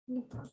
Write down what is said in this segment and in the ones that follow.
No problem.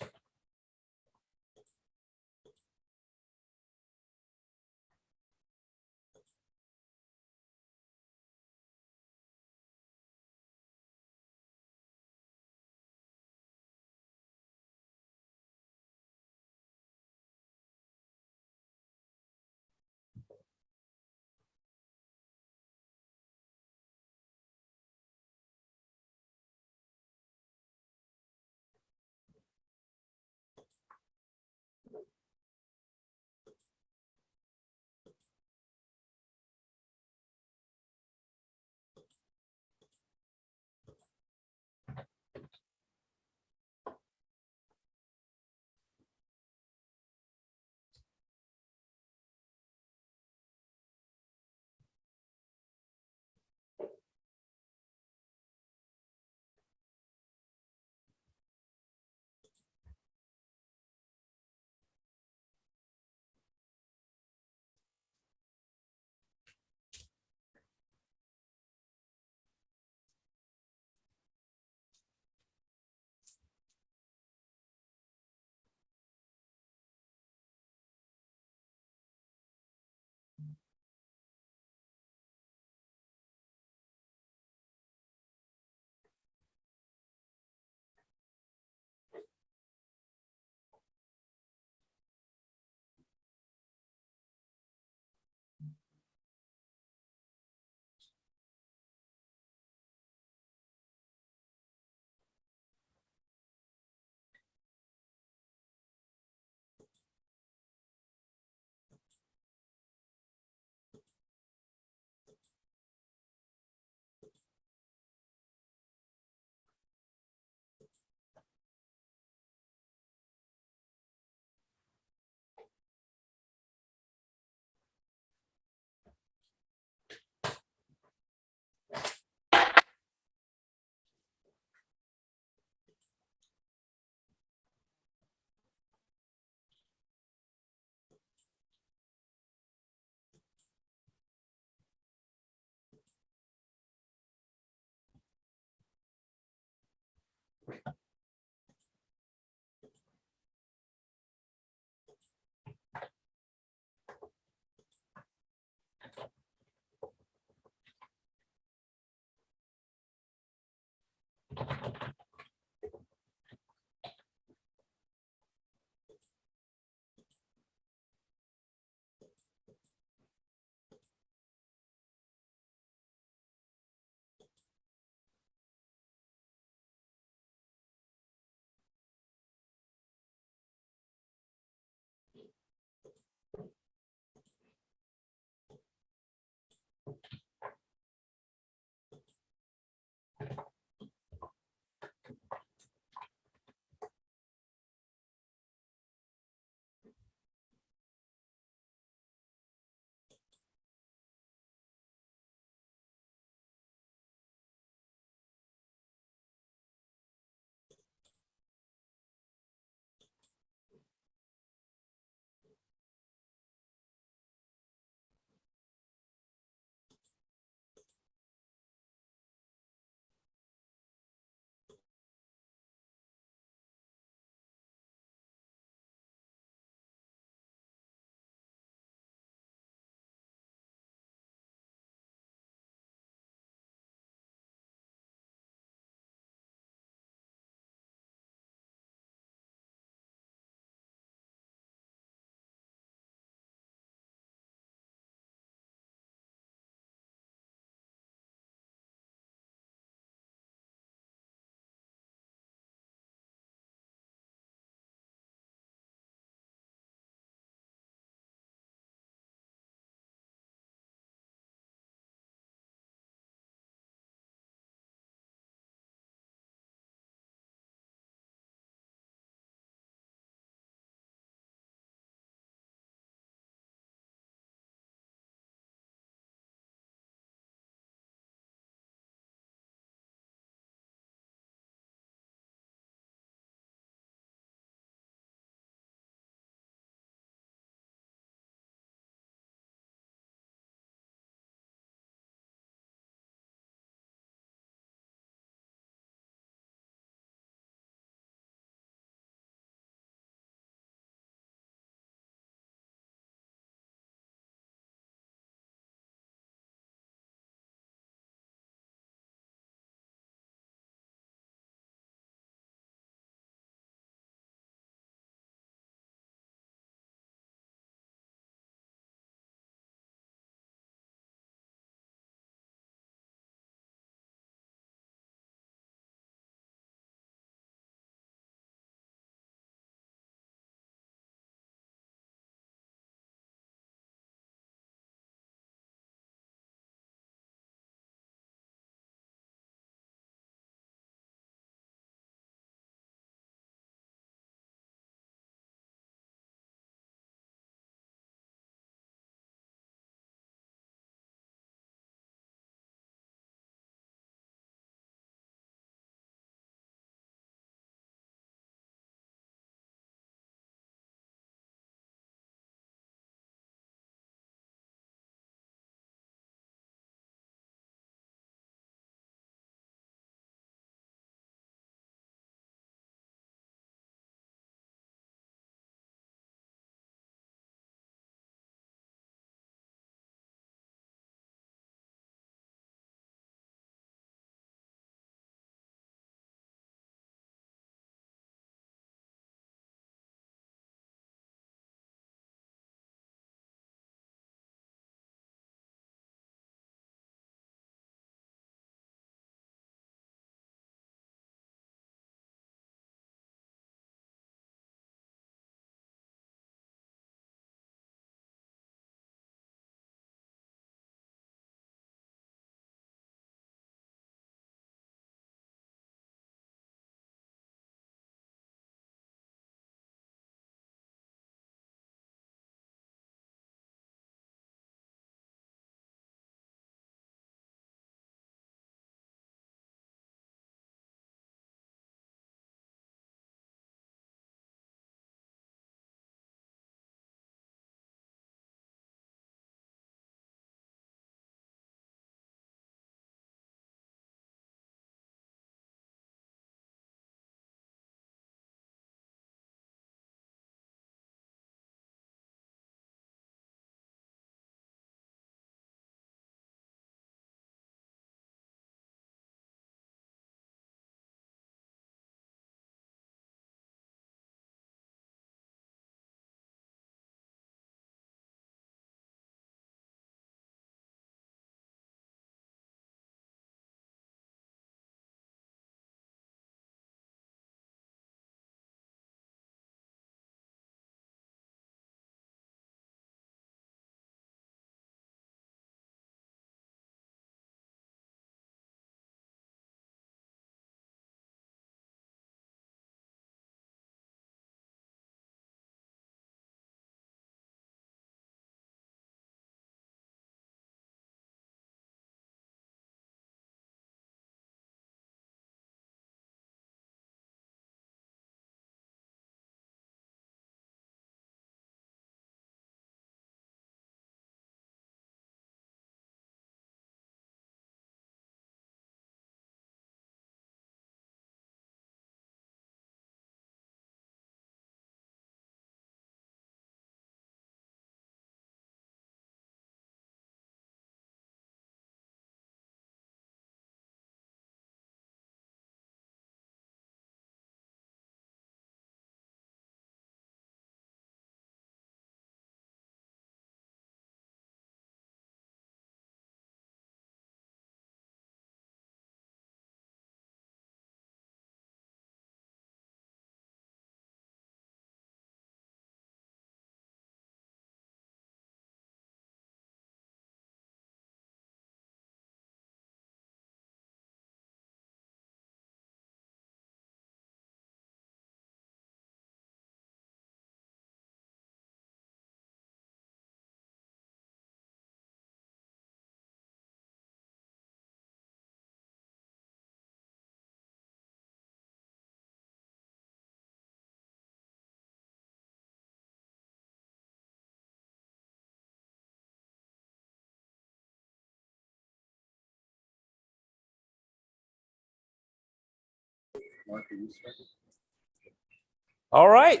All right.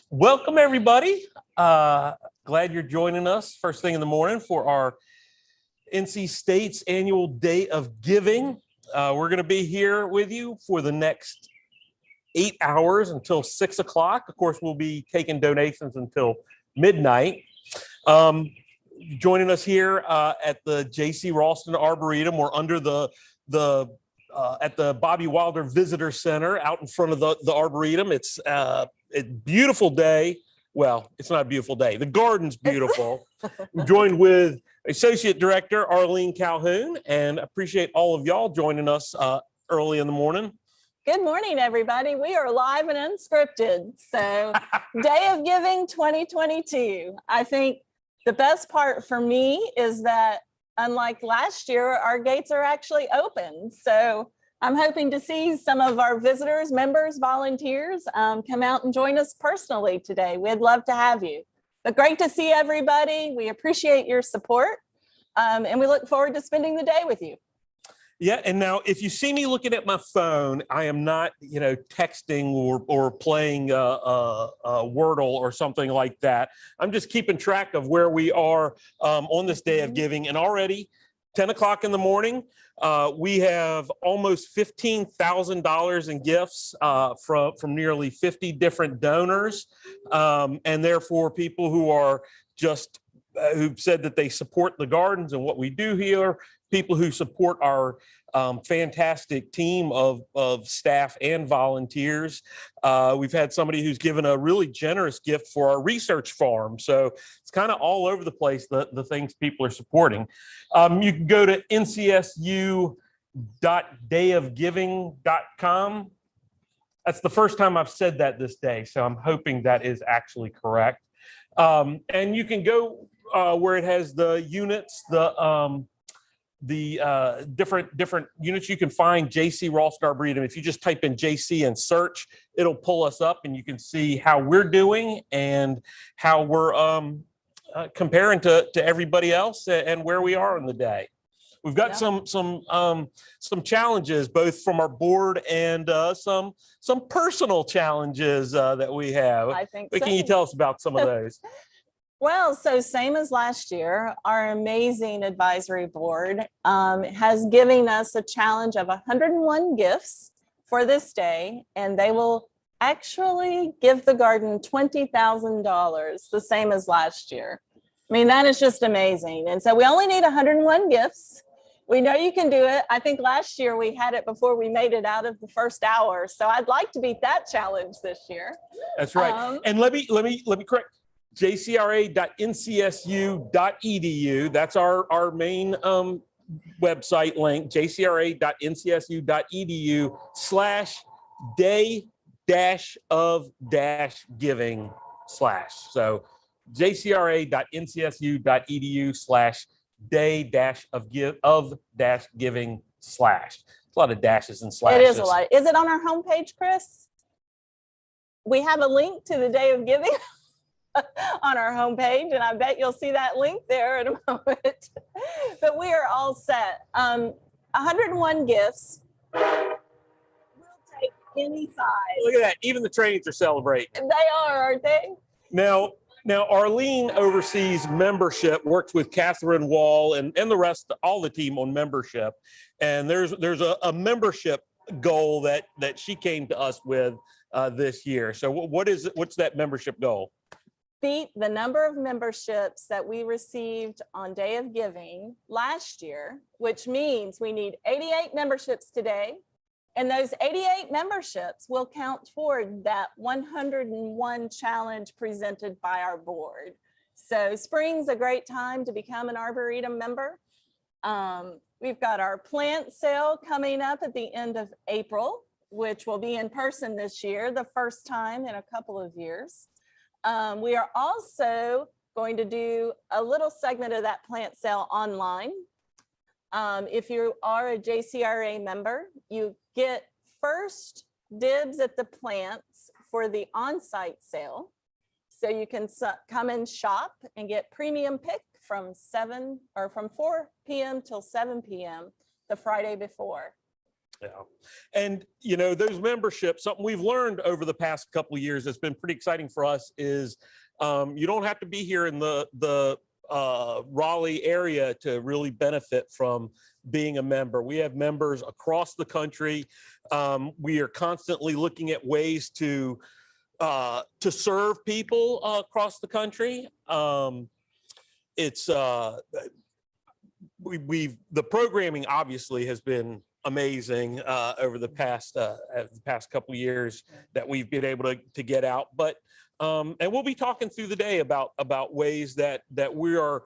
Welcome, everybody. Glad you're joining us first thing in the morning for our NC State's annual Day of Giving. We're going to be here with you for the next 8 hours until 6 o'clock. Of course, we'll be taking donations until midnight. Joining us here at the J.C. Ralston Arboretum. We're under at the Bobby Wilder Visitor Center out in front of the Arboretum. It's a beautiful day. Well, it's not a beautiful day. The garden's beautiful. I'm joined with Associate Director Arlene Calhoun, and appreciate all of y'all joining us early in the morning. Good morning, everybody. We are live and unscripted. So Day of Giving 2022. I think the best part for me is that unlike last year, our gates are actually open. So I'm hoping to see some of our visitors, members, volunteers come out and join us personally today. We'd love to have you. But great to see everybody. We appreciate your support and we look forward to spending the day with you. Yeah, and now if you see me looking at my phone, I am not, texting or playing Wordle or something like that. I'm just keeping track of where we are on this Day of Giving. And already 10 o'clock in the morning, we have almost $15,000 in gifts from nearly 50 different donors. And therefore, people who are just who've said that they support the gardens and what we do here, people who support our fantastic team of staff and volunteers. We've had somebody who's given a really generous gift for our research farm. So it's kind of all over the place, the things people are supporting. You can go to ncsu.dayofgiving.com. That's the first time I've said that this day, so I'm hoping that is actually correct. And you can go where it has the units, the different units. You can find J.C. Ralston Arboretum. If you just type in JC and search, it'll pull us up, and you can see how we're doing and how we're comparing to everybody else and where we are in the day. We've got some challenges, both from our board and some personal challenges that we have. I think What so. can you tell us about some of those? Well, so same as last year, our amazing advisory board has given us a challenge of 101 gifts for this day, and they will actually give the garden $20,000, the same as last year. I mean, that is just amazing. And so we only need 101 gifts. We know you can do it. I think last year we had it before we made it out of the first hour. So I'd like to beat that challenge this year. That's right. And let me correct. jcra.ncsu.edu. That's our main website link, jcra.ncsu.edu/day-of-giving/. So jcra.ncsu.edu/day-of-giving/. It's a lot of dashes and slashes. It is a lot. Is it on our homepage, Chris? We have a link to the Day of Giving on our homepage, and I bet you'll see that link there in a moment. But we are all set. 101 gifts. We'll take any size. Look at that. Even the trains are celebrating. They are, aren't they? Now Arlene oversees membership, works with Catherine Wall and the rest, all the team on membership. And there's a membership goal that she came to us with this year. So what's that membership goal? Beat the number of memberships that we received on Day of Giving last year, which means we need 88 memberships today. And those 88 memberships will count toward that 101 challenge presented by our board. So spring's a great time to become an Arboretum member. We've got our plant sale coming up at the end of April, which will be in person this year, the first time in a couple of years. We are also going to do a little segment of that plant sale online. If you are a JCRA member, you get first dibs at the plants for the on-site sale. So you can come and shop and get premium pick from 4 p.m. till 7 p.m. the Friday before. Yeah. And, you know, those memberships, something we've learned over the past couple of years that's been pretty exciting for us is you don't have to be here in the Raleigh area to really benefit from being a member. We have members across the country. We are constantly looking at ways to serve people across the country. The programming obviously has been amazing over the past couple of years that we've been able to get out. But and we'll be talking through the day about ways that we are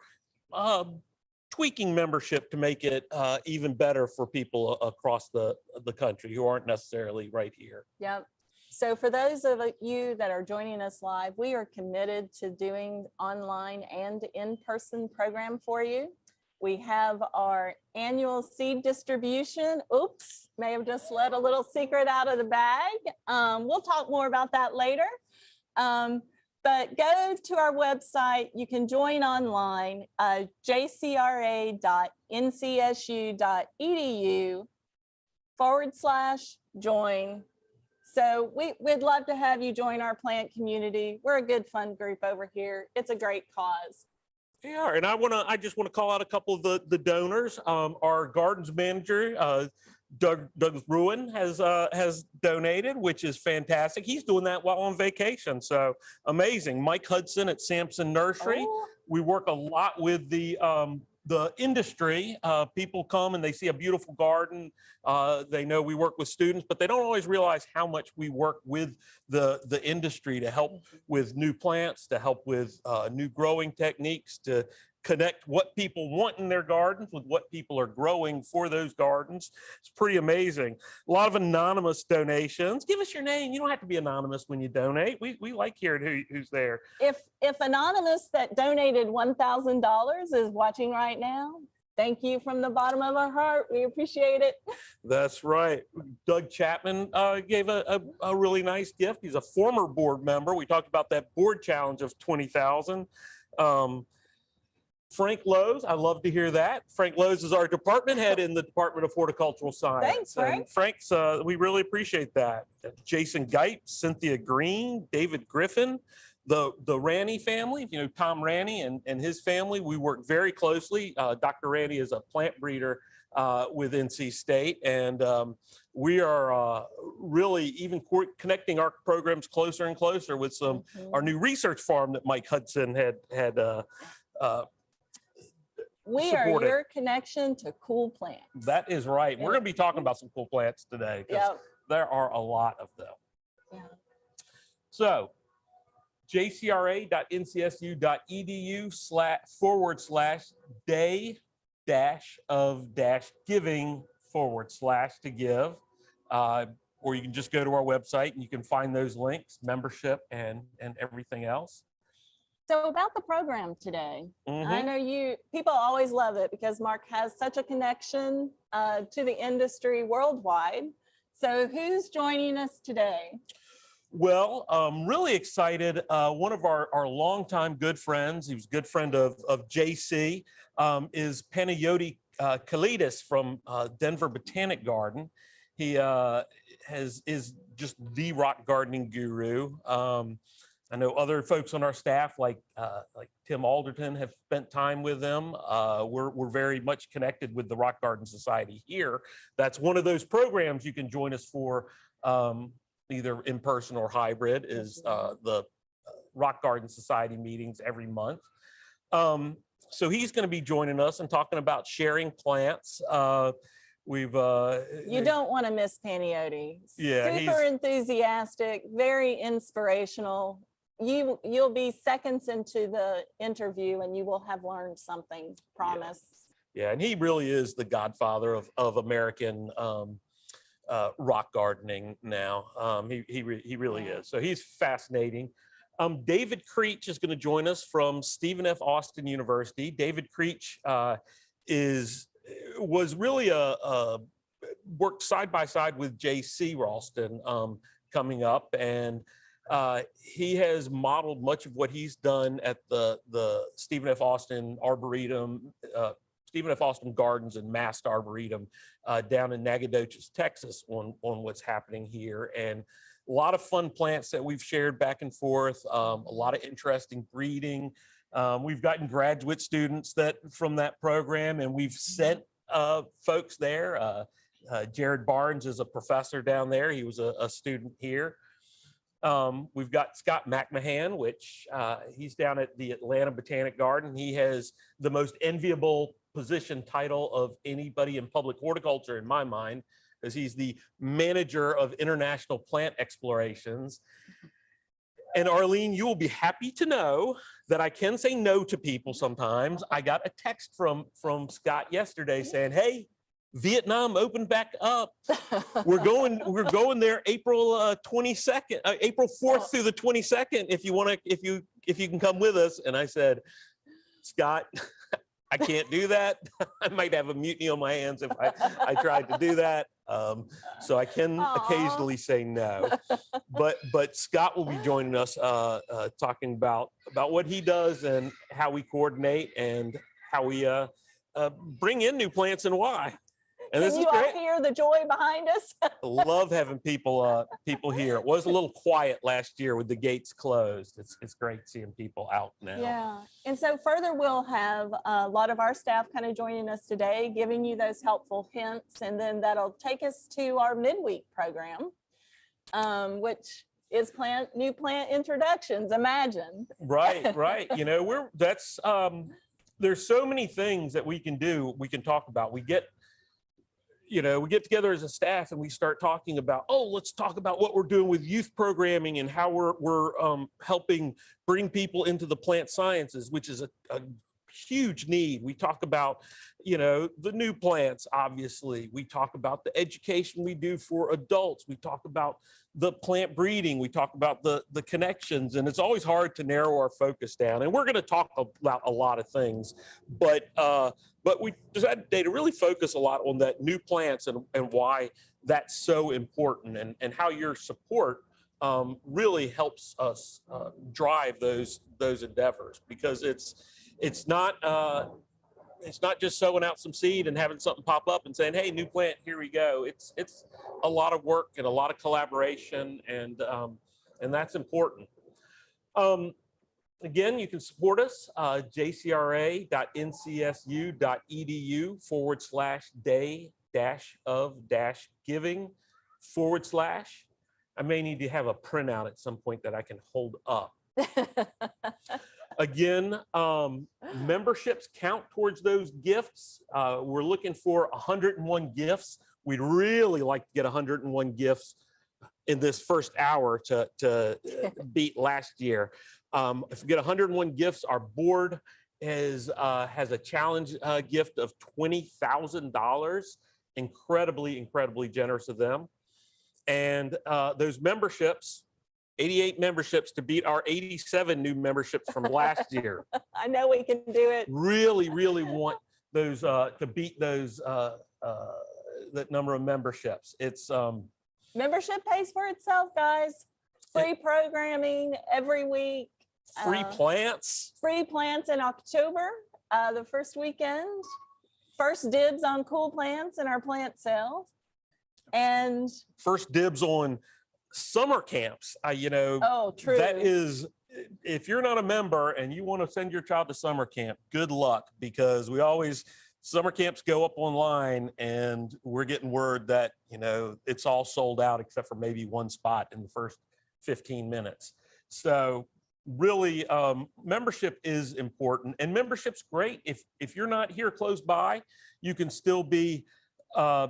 tweaking membership to make it even better for people across the country who aren't necessarily right here. Yep. So for those of you that are joining us live, we are committed to doing online and in-person program for you. We have our annual seed distribution. Oops, may have just let a little secret out of the bag. We'll talk more about that later. But go to our website. You can join online, jcra.ncsu.edu/join. So we'd love to have you join our plant community. We're a good, fun group over here. It's a great cause. Yeah, and I just want to call out a couple of the donors. Our gardens manager, Doug Ruin has donated, which is fantastic. He's doing that while on vacation, so amazing. Mike Hudson at Sampson Nursery. Oh. We work a lot with the industry. People come and they see a beautiful garden. They know we work with students, but they don't always realize how much we work with the industry to help with new plants, to help with new growing techniques, to connect what people want in their gardens with what people are growing for those gardens. It's pretty amazing. A lot of anonymous donations. Give us your name. You don't have to be anonymous when you donate. We like hearing who's there. If Anonymous that donated $1,000 is watching right now, thank you from the bottom of our heart. We appreciate it. That's right. Doug Chapman gave a really nice gift. He's a former board member. We talked about that board challenge of $20,000. Frank Lowe's, I love to hear that. Frank Lowe's is our department head in the Department of Horticultural Science. Thanks, Frank. And Frank's, we really appreciate that. Jason Geip, Cynthia Green, David Griffin, the Ranney family, you know, Tom Ranney and his family, we work very closely. Dr. Ranney is a plant breeder with NC State, and we are really even connecting our programs closer and closer with our new research farm that Mike Hudson had we supported. Are your connection to cool plants. That is right. We're going to be talking about some cool plants today because there are a lot of them. Yeah. So jcra.ncsu.edu/day-of-giving/to-give. Or you can just go to our website and you can find those links, membership and everything else. So about the program today, I know people always love it because Mark has such a connection to the industry worldwide. So who's joining us today? Well, I'm really excited. One of our longtime good friends, he was a good friend of JC, is Panayoti Kalidis from Denver Botanic Garden. He is just the rock gardening guru. I know other folks on our staff like Tim Alderton have spent time with them. We're very much connected with the Rock Garden Society here. That's one of those programs you can join us for either in person or hybrid is the Rock Garden Society meetings every month. So he's going to be joining us and talking about sharing plants. You don't want to miss Panayoti. Yeah, super enthusiastic, very inspirational. You'll be seconds into the interview and you will have learned something, promise. Yeah, and he really is the godfather of American rock gardening now. He really is. So he's fascinating. David Creech is going to join us from Stephen F. Austin University. David Creech was really worked side by side with J.C. Ralston coming up, and he has modeled much of what he's done at the Stephen F. Austin Arboretum, Stephen F. Austin Gardens and Mast Arboretum down in Nacogdoches, Texas, on what's happening here. And a lot of fun plants that we've shared back and forth, a lot of interesting breeding. We've gotten graduate students from that program, and we've sent folks there. Jared Barnes is a professor down there. He was a student here. We've got Scott McMahon, which he's down at the Atlanta Botanic Garden. He has the most enviable position title of anybody in public horticulture in my mind, because he's the manager of international plant explorations. And Arlene, you will be happy to know that I can say no to people sometimes. I got a text from Scott yesterday saying, hey, Vietnam opened back up. We're going there April 22nd, April 4th through the 22nd. If you can come with us. And I said, Scott, I can't do that. I might have a mutiny on my hands if I tried to do that. So I can occasionally say no. But Scott will be joining us talking about what he does and how we coordinate and how we bring in new plants and why. And Can this is you all great. hear the joy behind us? Love having people here. It was a little quiet last year with the gates closed. It's great seeing people out now. Yeah, and so further, we'll have a lot of our staff kind of joining us today, giving you those helpful hints, and then that'll take us to our midweek program, which is new plant introductions. Imagine. Right. You know, there's so many things that we can do. We can talk about. We get together as a staff and we start talking about, let's talk about what we're doing with youth programming and how we're helping bring people into the plant sciences, which is a huge need. We talk about, the new plants, obviously. We talk about the education we do for adults. We talk about the plant breeding. We talk about the connections, and it's always hard to narrow our focus down. And we're going to talk about a lot of things, but we decided today to really focus a lot on that new plants and why that's so important, and how your support really helps us drive those endeavors, because it's not just sowing out some seed and having something pop up and saying, hey, new plant, here we go. It's a lot of work and a lot of collaboration, and that's important. Again, you can support us, jcra.ncsu.edu/day-of-giving/. I may need to have a printout at some point that I can hold up. Again, memberships count towards those gifts. We're looking for 101 gifts. We'd really like to get 101 gifts in this first hour to beat last year. If we get 101 gifts, our board has a challenge gift of $20,000. Incredibly generous of them. And those memberships, 88 memberships to beat our 87 new memberships from last year. I know we can do it. Really want those to beat those that number of memberships. It's membership pays for itself, guys. Free programming every week. Free plants. Free plants in October, the first weekend. First dibs on cool plants in our plant sale. And first dibs on summer camps. Oh, true. That is, if you're not a member and you want to send your child to summer camp, good luck, because summer camps go up online and we're getting word that, it's all sold out except for maybe one spot in the first 15 minutes. So really, membership is important, and membership's great. If you're not here close by, you can still be a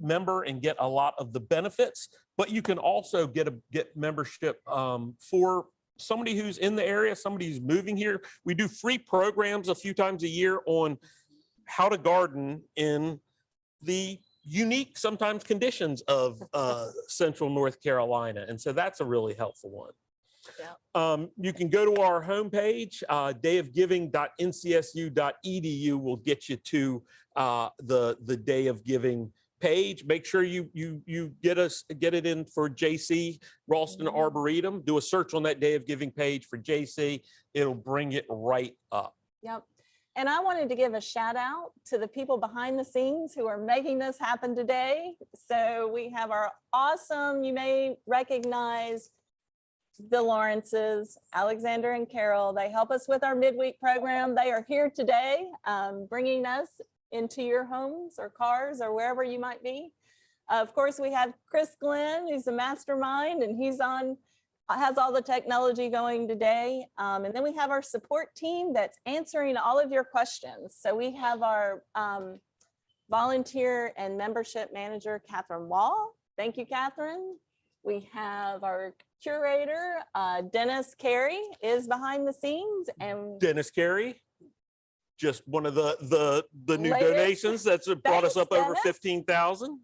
member and get a lot of the benefits, but you can also get membership for somebody who's in the area, somebody who's moving here. We do free programs a few times a year on how to garden in the unique, sometimes, conditions of Central North Carolina. And so that's a really helpful one. Yeah. You can go to our homepage, dayofgiving.ncsu.edu will get you to the Day of Giving page. Make sure you get it in for JC Ralston Arboretum. Do a search on that Day of Giving page for JC. It'll bring it right up. Yep. And I wanted to give a shout out to the people behind the scenes who are making this happen today. So we have our awesome, you may recognize the Lawrences, Alexander and Carol. They help us with our midweek program. They are here today, bringing us into your homes or cars or wherever you might be. Of course, we have Chris Glenn, who's a mastermind, and he's has all the technology going today. And then we have our support team that's answering all of your questions. So we have our volunteer and membership manager, Catherine Wall. Thank you, Catherine. We have our curator, Dennis Carey is behind the scenes. And Dennis Carey, just one of the new Latest. donations that's brought us Thanks, up over Dennis. 15,000.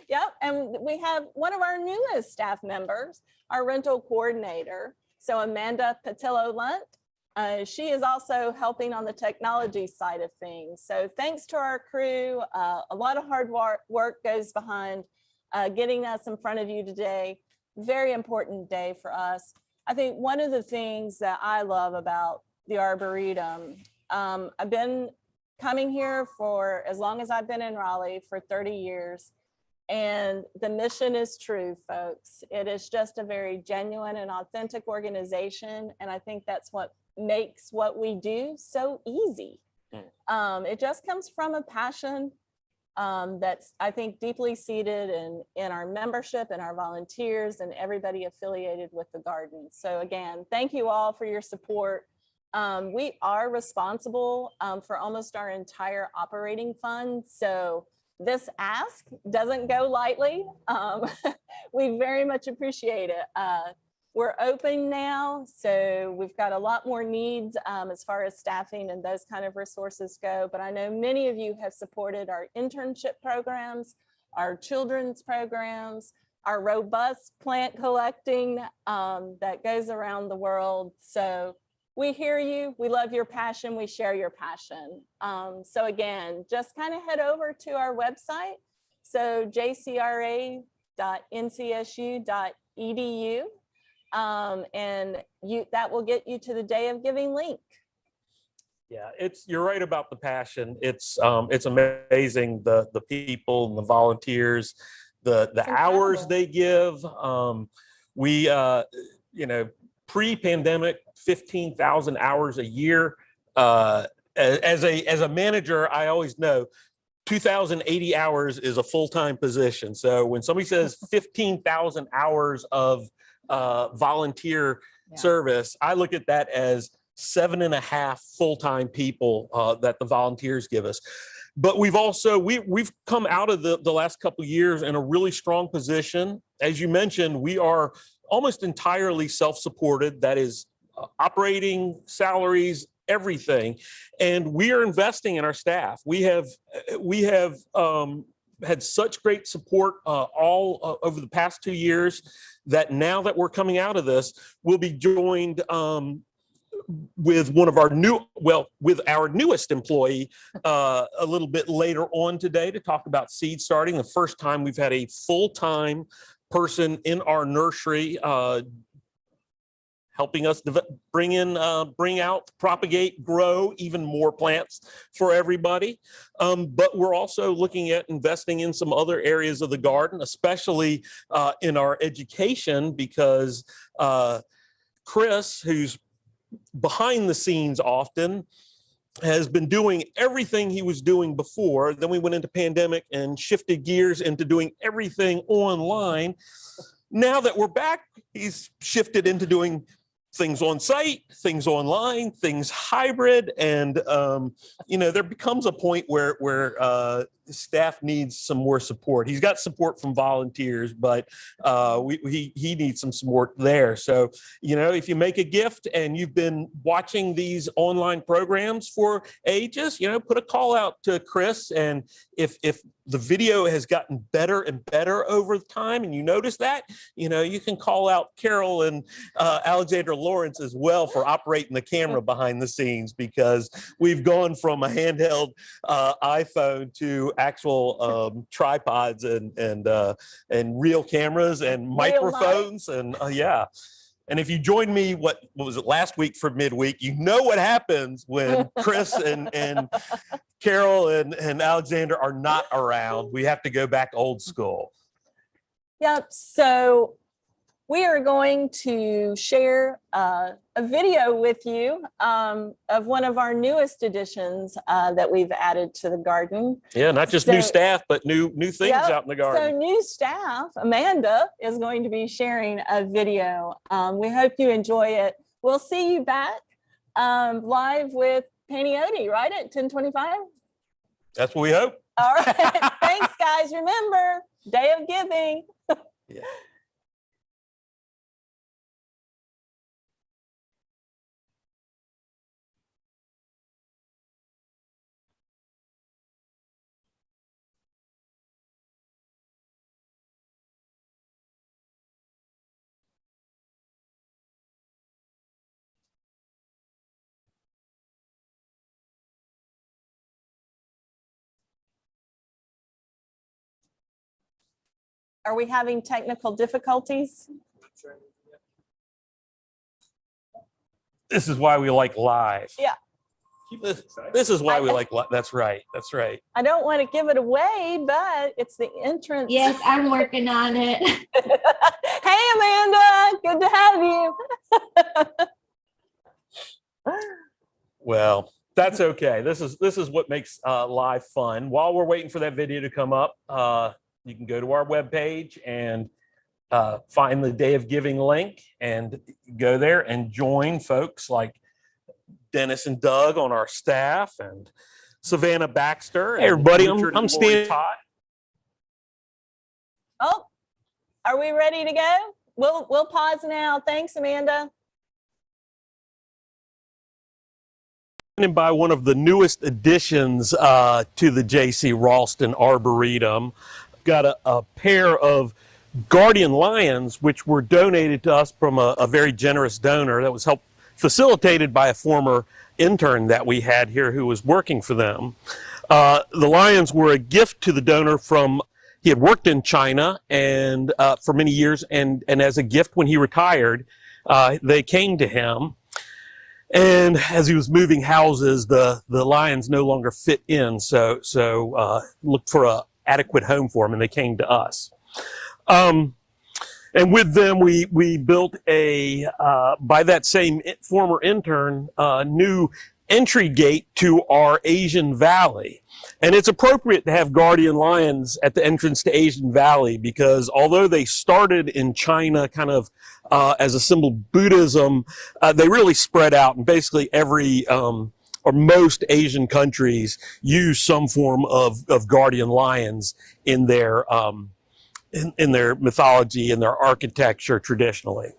Yep, and we have one of our newest staff members, our rental coordinator. So Amanda Patillo-Lunt, she is also helping on the technology side of things. So thanks to our crew, a lot of hard work goes behind getting us in front of you today. Very important day for us. I think one of the things that I love about the Arboretum, I've been coming here for as long as I've been in Raleigh, for 30 years. And the mission is true, folks. It is just a very genuine and authentic organization. And I think that's what makes what we do so easy. It just comes from a passion that's, I think, deeply seated in our membership and our volunteers and everybody affiliated with the garden. So again, thank you all for your support. We are responsible for almost our entire operating fund. So this ask doesn't go lightly. We very much appreciate it. We're open now, so we've got a lot more needs as far as staffing and those kind of resources go. But I know many of you have supported our internship programs, our children's programs, our robust plant collecting that goes around the world. So we hear you, we love your passion, we share your passion. So again, just kind of head over to our website. So jcra.ncsu.edu. And that will get you to the Day of Giving link. Yeah, you're right about the passion. It's amazing, the people and the volunteers, the hours they give. We pre-pandemic, 15,000 hours a year. As a manager, I always know 2,080 hours is a full-time position. So when somebody says 15,000 hours of volunteer service, I look at that as 7.5 full-time people that the volunteers give us. But we've also, we've come out of the last couple of years in a really strong position. As you mentioned, we are almost entirely self-supported. That is operating, salaries, everything. And we are investing in our staff. We have had such great support all over the past 2 years that now that we're coming out of this, we'll be joined with with our newest employee a little bit later on today to talk about seed starting. The first time we've had a full-time person in our nursery helping us bring out, propagate, grow even more plants for everybody. But we're also looking at investing in some other areas of the garden, especially in our education, because Chris, who's behind the scenes often, has been doing everything he was doing before. Then we went into pandemic and shifted gears into doing everything online. Now that we're back, he's shifted into doing things on site, things online, things hybrid. And, there becomes a point where staff needs some more support. He's got support from volunteers, but he needs some support there. So, if you make a gift and you've been watching these online programs for ages, put a call out to Chris. And if the video has gotten better and better over time, and you notice that, you can call out Carol and Alexander Lawrence as well for operating the camera behind the scenes, because we've gone from a handheld iPhone to actual tripods and real cameras and microphones, and And if you joined me, what was it, last week for midweek, you know what happens when Chris and Carol and Alexander are not around. We have to go back old school. Yep. So we are going to share a video with you of one of our newest additions that we've added to the garden. Yeah, not just new staff, but new things out in the garden. So new staff, Amanda is going to be sharing a video. We hope you enjoy it. We'll see you back live with Panioti, right, at 10:25? That's what we hope. All right. Thanks, guys. Remember, Day of Giving. Yeah. Are we having technical difficulties? This is why we like live. Yeah. This is why we like live. That's right. That's right. I don't want to give it away, but it's the entrance. Yes, I'm working on it. Hey, Amanda, good to have you. Well, that's okay. This is what makes live fun. While we're waiting for that video to come up, you can go to our webpage and find the Day of Giving link and go there and join folks like Dennis and Doug on our staff and Savannah Baxter. Hey, everybody, I'm Stan. Oh, are we ready to go? We'll pause now. Thanks, Amanda. And by one of the newest additions to the J.C. Ralston Arboretum, got a pair of guardian lions, which were donated to us from a very generous donor that was facilitated by a former intern that we had here who was working for them. The lions were a gift to the donor he had worked in China and for many years, and as a gift when he retired, they came to him. And as he was moving houses, the lions no longer fit in, so looked for a adequate home for him, and they came to us. And with them, we built by that same former intern, new entry gate to our Asian Valley. And it's appropriate to have guardian lions at the entrance to Asian Valley because although they started in China kind of as a symbol of Buddhism, they really spread out, and basically every or most Asian countries use some form of guardian lions in their in their mythology and their architecture traditionally.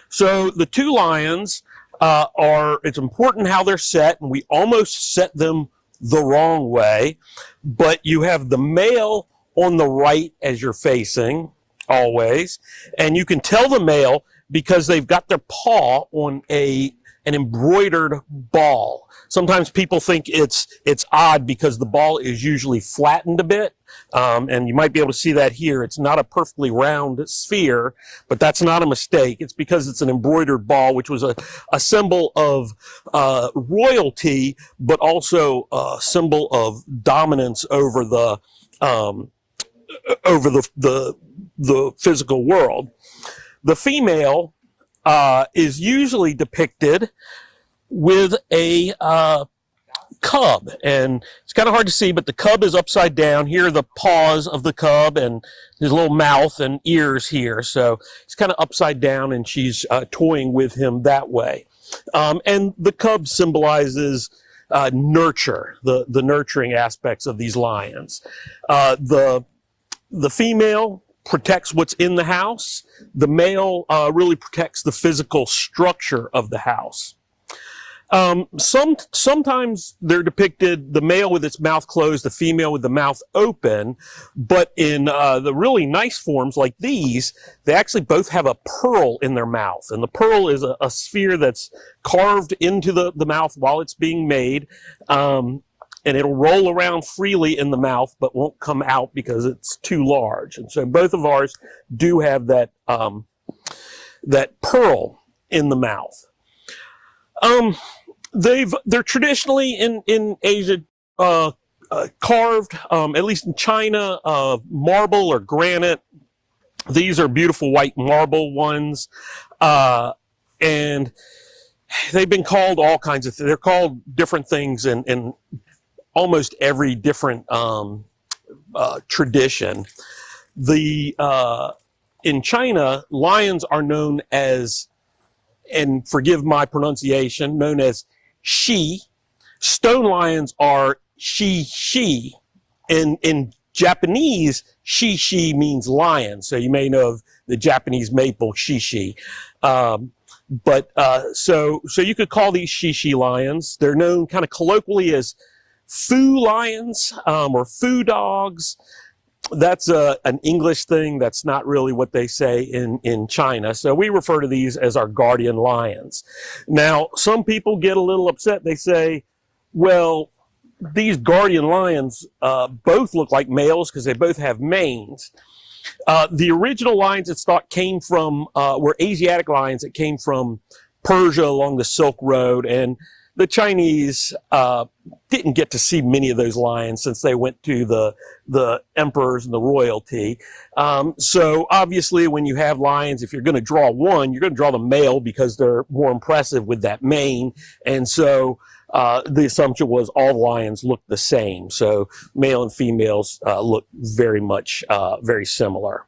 So the two lions it's important how they're set, and we almost set them the wrong way, but you have the male on the right as you're facing always, and you can tell the male because they've got their paw on an embroidered ball. Sometimes people think it's odd because the ball is usually flattened a bit, and you might be able to see that here. It's not a perfectly round sphere, but that's not a mistake. It's because it's an embroidered ball, which was a symbol of royalty, but also a symbol of dominance over the physical world. The female is usually depicted with a cub, and it's kind of hard to see, but the cub is upside down. Here are the paws of the cub and his little mouth and ears here, so it's kind of upside down, and she's toying with him that way. And the cub symbolizes nurture, the nurturing aspects of these lions. The female protects what's in the house. The male really protects the physical structure of the house. Sometimes they're depicted, the male with its mouth closed, the female with the mouth open, but in the really nice forms like these, they actually both have a pearl in their mouth. And the pearl is a sphere that's carved into the mouth while it's being made. And it'll roll around freely in the mouth, but won't come out because it's too large. And so both of ours do have that that pearl in the mouth. They're traditionally in Asia carved, at least in China, marble or granite. These are beautiful white marble ones, and they've been called all kinds of. They're called different things in almost every different tradition. In China, lions are known as, and forgive my pronunciation, known as shi. Stone lions are shi. In Japanese, shi means lion. So you may know of the Japanese maple shishi. So you could call these shishi lions. They're known kind of colloquially as foo lions or foo dogs. That's an English thing. That's not really what they say in China. So we refer to these as our guardian lions. Now, some people get a little upset. They say, well, these guardian lions both look like males because they both have manes. The original lions it's thought came from, were Asiatic lions that came from Persia along the Silk Road, and the Chinese didn't get to see many of those lions since they went to the emperors and the royalty. So obviously when you have lions, if you're going to draw one, you're going to draw the male because they're more impressive with that mane. And so the assumption was all lions look the same. So male and females look very much very similar.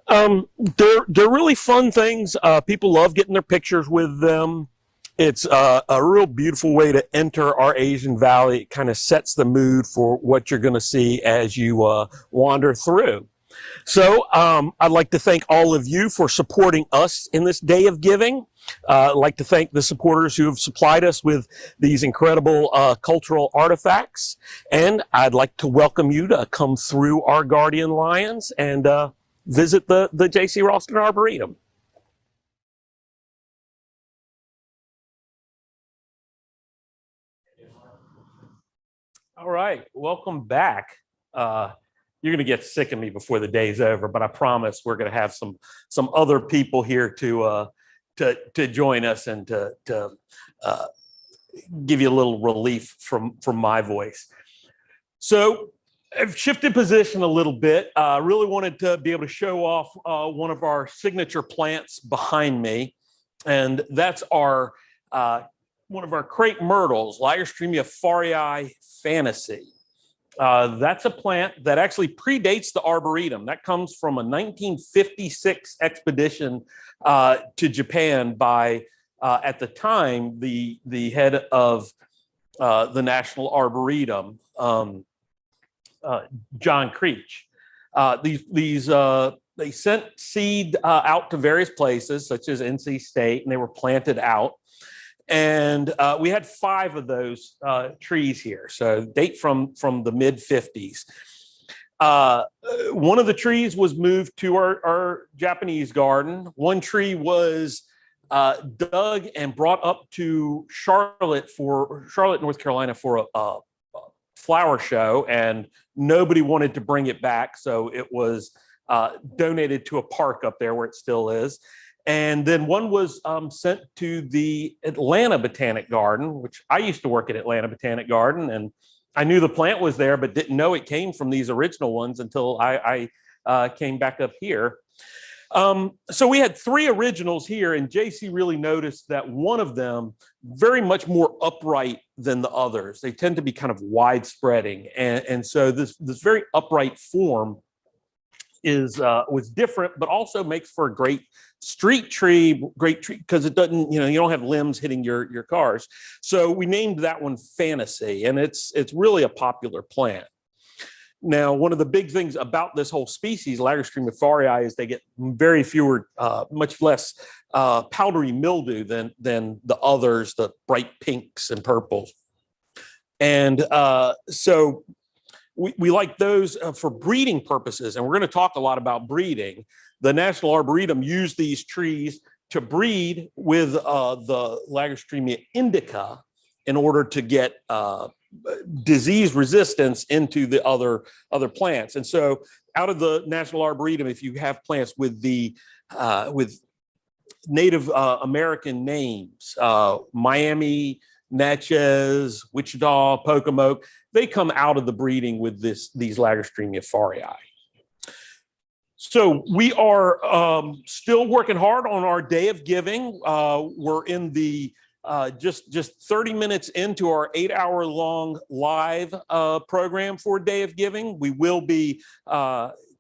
They're really fun things. People love getting their pictures with them. It's a real beautiful way to enter our Asian Valley. It kind of sets the mood for what you're going to see as you wander through. So I'd like to thank all of you for supporting us in this day of giving. I'd like to thank the supporters who have supplied us with these incredible cultural artifacts. And I'd like to welcome you to come through our Guardian Lions and visit the J.C. Raulston Arboretum. All right, welcome back. You're going to get sick of me before the day's over, but I promise we're going to have some other people here to join us and to give you a little relief from my voice. So I've shifted position a little bit. Really wanted to be able to show off one of our signature plants behind me, and that's our one of our crepe myrtles, Lagerstroemia faurii Fantasy. That's a plant that actually predates the Arboretum. That comes from a 1956 expedition to Japan by, at the time, the head of the National Arboretum, John Creech. They sent seed out to various places, such as NC State, and they were planted out. And we had 5 of those trees here, so date from the mid-50s. One of the trees was moved to our Japanese garden. One tree was dug and brought up to Charlotte, North Carolina, for a flower show, and nobody wanted to bring it back, so it was donated to a park up there where it still is. And then one was sent to the Atlanta Botanic Garden, which I used to work at Atlanta Botanic Garden, and I knew the plant was there, but didn't know it came from these original ones until I came back up here. So we had 3 originals here, and JC really noticed that one of them very much more upright than the others. They tend to be kind of wide spreading, and so this very upright form was different, but also makes for a great street tree, because it doesn't, you don't have limbs hitting your cars. So we named that one Fantasy, and it's really a popular plant. Now, one of the big things about this whole species, Lagerstroemia faurii, is they get very fewer, much less powdery mildew than the others, the bright pinks and purples. And so we like those for breeding purposes, and we're going to talk a lot about breeding. The National Arboretum used these trees to breed with the Lagerstroemia indica in order to get disease resistance into the other plants. And so out of the National Arboretum, if you have plants with the with Native American names, Miami, Natchez, Wichita, Pocomoke, they come out of the breeding with these Lagerstroemia faurii. So we are still working hard on our Day of Giving. We're in the just 30 minutes into our 8-hour-long live program for Day of Giving. We will be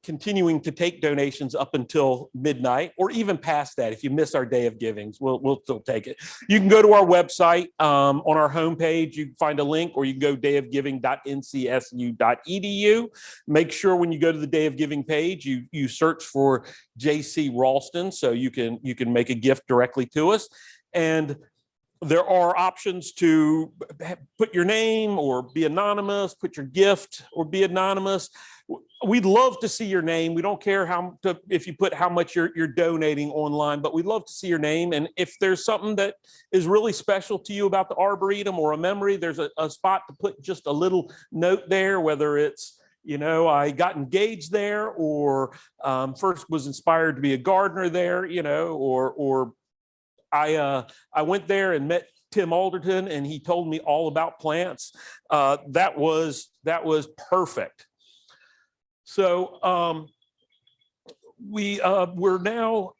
continuing to take donations up until midnight, or even past that. If you miss our Day of Givings, we'll still take it. You can go to our website. On our homepage, you can find a link, or you can go dayofgiving.ncsu.edu. Make sure when you go to the Day of Giving page, you search for J.C. Ralston, so you can make a gift directly to us. And there are options to put your name or be anonymous, put your gift or be anonymous. We'd love to see your name. We don't care if you put how much you're donating online, but we'd love to see your name. And if there's something that is really special to you about the Arboretum or a memory, there's a spot to put just a little note there, whether it's, I got engaged there, or first was inspired to be a gardener there, or I went there and met Tim Alderton, and he told me all about plants. That was perfect. So we're now.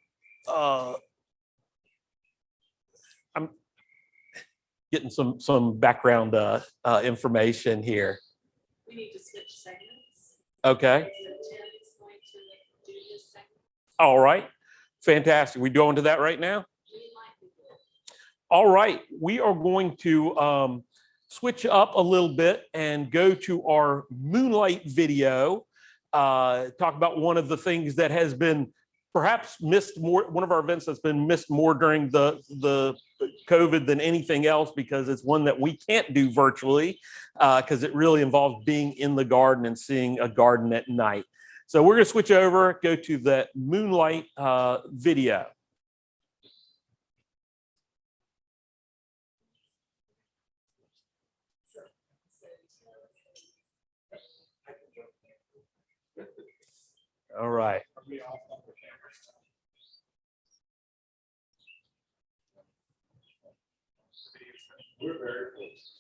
I'm getting some background information here. We need to switch segments. Okay. So Tim is going to do this segment. All right. Fantastic. We go into that right now. All right, we are going to switch up a little bit and go to our Moonlight video, talk about one of the things that has been perhaps missed more, one of our events that's been missed more during the COVID than anything else, because it's one that we can't do virtually, because it really involves being in the garden and seeing a garden at night. So we're going to switch over, go to the Moonlight video. All right. We're very close.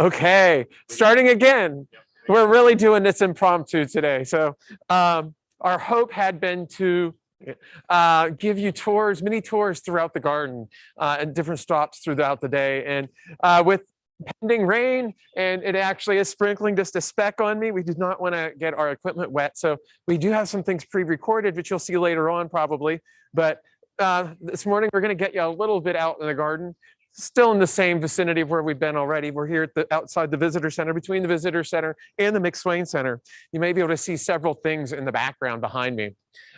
Okay, starting again. We're really doing this impromptu today. So our hope had been to give you tours, mini tours throughout the garden and different stops throughout the day. And with pending rain, and it actually is sprinkling just a speck on me, we did not want to get our equipment wet. So we do have some things pre-recorded, which you'll see later on probably. But this morning, we're going to get you a little bit out in the garden. Still in the same vicinity of where we've been already. We're here at outside the visitor center, between the visitor center and the McSwain Center. You may be able to see several things in the background behind me.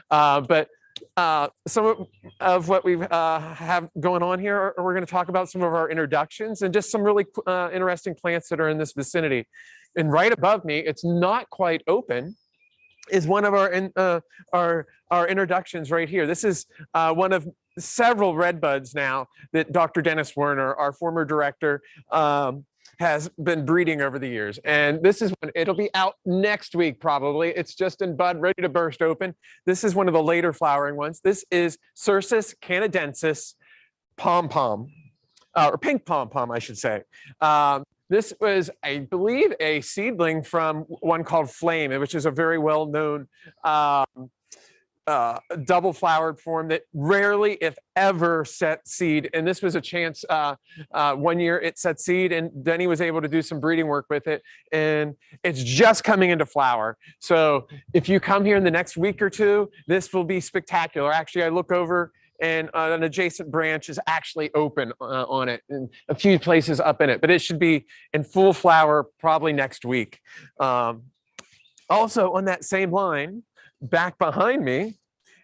But some of what we have going on here, we're going to talk about some of our introductions and just some really interesting plants that are in this vicinity. And right above me, it's not quite open, is one of our introductions right here. This is one of several red buds now that Dr. Dennis Werner, our former director, has been breeding over the years. And this is one, it'll be out next week probably. It's just in bud, ready to burst open. This is one of the later flowering ones. This is Cercis canadensis pom-pom, or pink pom-pom, I should say. This was, I believe, a seedling from one called Flame, which is a very well-known double flowered form that rarely, if ever, set seed. And this was a chance. One year it set seed, and Denny was able to do some breeding work with it, and it's just coming into flower. So if you come here in the next week or two, this will be spectacular. Actually, I look over and an adjacent branch is actually open on it, and a few places up in it, but it should be in full flower probably next week. Also on that same line, back behind me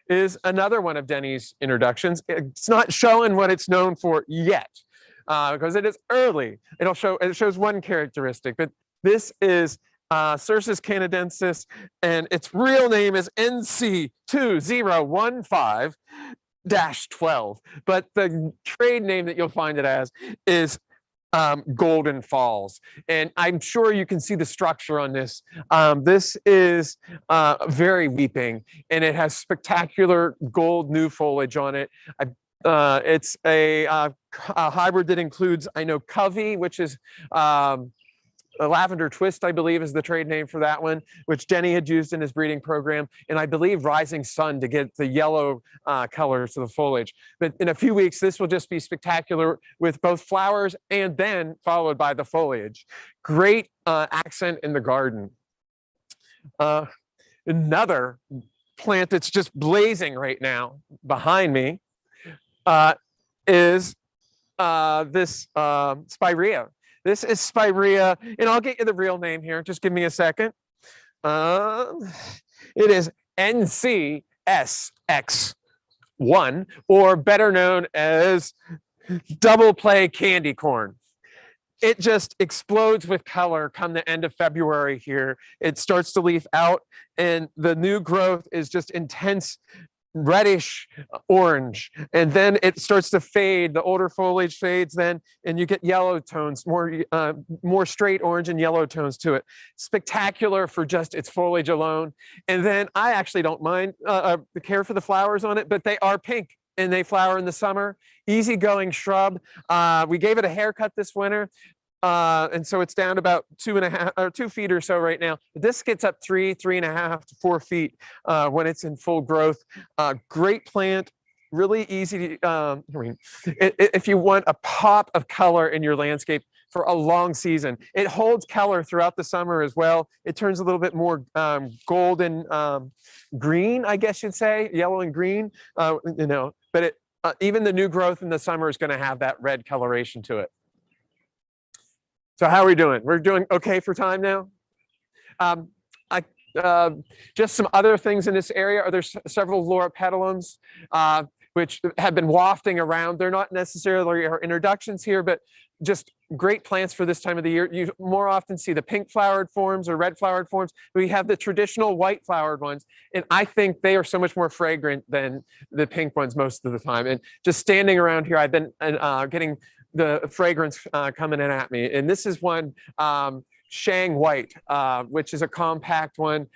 is another one of Denny's introductions. It's not showing what it's known for yet, because it is early. It shows one characteristic, but this is Cercis canadensis, and its real name is NC2015-12, but the trade name that you'll find it as is Golden Falls. And I'm sure you can see the structure on this. This is very weeping, and it has spectacular gold new foliage on it. It's a hybrid that includes, I know, Covey, which is a Lavender Twist, I believe, is the trade name for that one, which Denny had used in his breeding program, and I believe Rising Sun to get the yellow colors to the foliage. But in a few weeks, this will just be spectacular with both flowers and then followed by the foliage. Great accent in the garden. Another plant that's just blazing right now behind me is this Spirea. This is Spirea, and I'll get you the real name here. Just give me a second. It is NCSX1, or better known as double play candy corn. It just explodes with color come the end of February here. It starts to leaf out, and the new growth is just intense reddish orange, and then it starts to fade. The older foliage fades then, and you get yellow tones, more straight orange and yellow tones to it. Spectacular for just its foliage alone. And then I actually don't mind the care for the flowers on it, but they are pink and they flower in the summer. Easygoing shrub. We gave it a haircut this winter. And so it's down about 2.5 or 2 feet or so right now. This gets up 3.5 to 4 feet when it's in full growth. Great plant, really easy to, if you want a pop of color in your landscape for a long season. It holds color throughout the summer as well. It turns a little bit more golden green, I guess you'd say, yellow and green, but it, even the new growth in the summer is going to have that red coloration to it. So how are we doing? We're doing okay for time now? Just some other things in this area. Are there several loropetalums which have been wafting around? They're not necessarily our introductions here, but just great plants for this time of the year. You more often see the pink flowered forms or red flowered forms. We have the traditional white flowered ones, and I think they are so much more fragrant than the pink ones most of the time. And just standing around here, I've been getting the fragrance coming in at me. And this is one, Shang White, which is a compact one,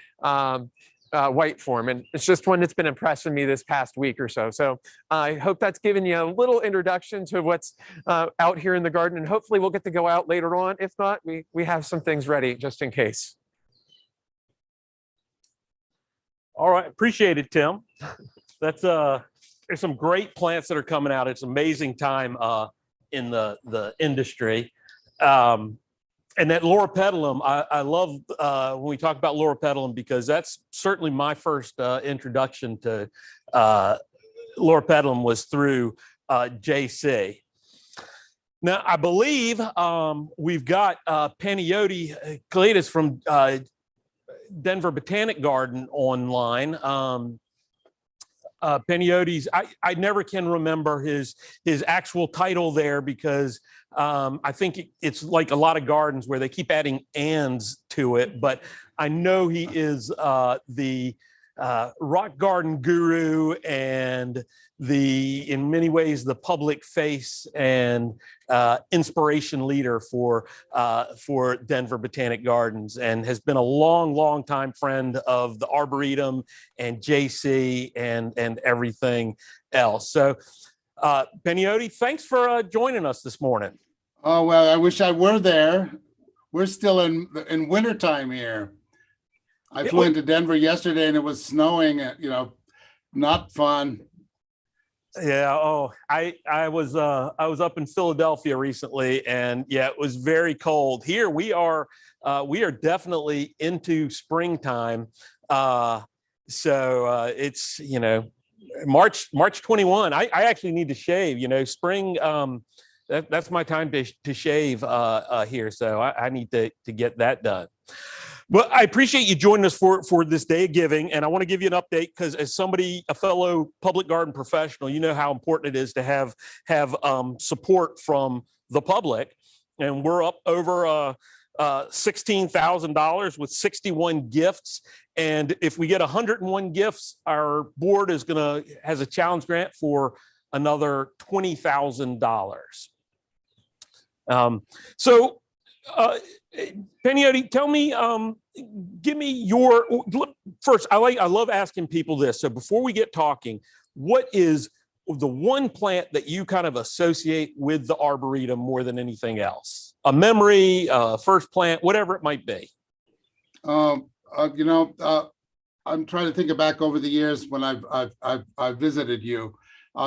white form. And it's just one that's been impressing me this past week or so. So I hope that's given you a little introduction to what's out here in the garden. And hopefully we'll get to go out later on. If not, we have some things ready just in case. All right. Appreciate it, Tim. That's there's some great plants that are coming out. It's an amazing time in the industry. And that loropetalum, I love when we talk about loropetalum, because that's certainly my first introduction to loropetalum was through JC. Now, I believe we've got Panayoti Cletus from Denver Botanic Garden online. Peniotes. I never can remember his actual title there because I think it's like a lot of gardens where they keep adding ands to it. But I know he is the rock garden guru and in many ways the public face and inspiration leader for Denver Botanic Gardens, and has been a long time friend of the Arboretum and JC and everything else. So Peniote, thanks for joining us this morning. Oh, well, I wish I were there. We're still in wintertime here. I flew into Denver yesterday and it was snowing, not fun. Yeah. Oh, I was up in Philadelphia recently, and yeah, it was very cold. Here we are definitely into springtime. So it's March 21. I actually need to shave. Spring. That's my time to shave here. So I need to get that done. Well, I appreciate you joining us for this Day of Giving, and I want to give you an update because as a fellow public garden professional, you know how important it is to have support from the public, and we're up over $16,000 with 61 gifts, and if we get 101 gifts, our board has a challenge grant for another $20,000. So. Peniote, tell me, give me your first. I love asking people this. So before we get talking, what is the one plant that you kind of associate with the Arboretum more than anything else? A memory, first plant, whatever it might be. I'm trying to think back over the years when I've visited you.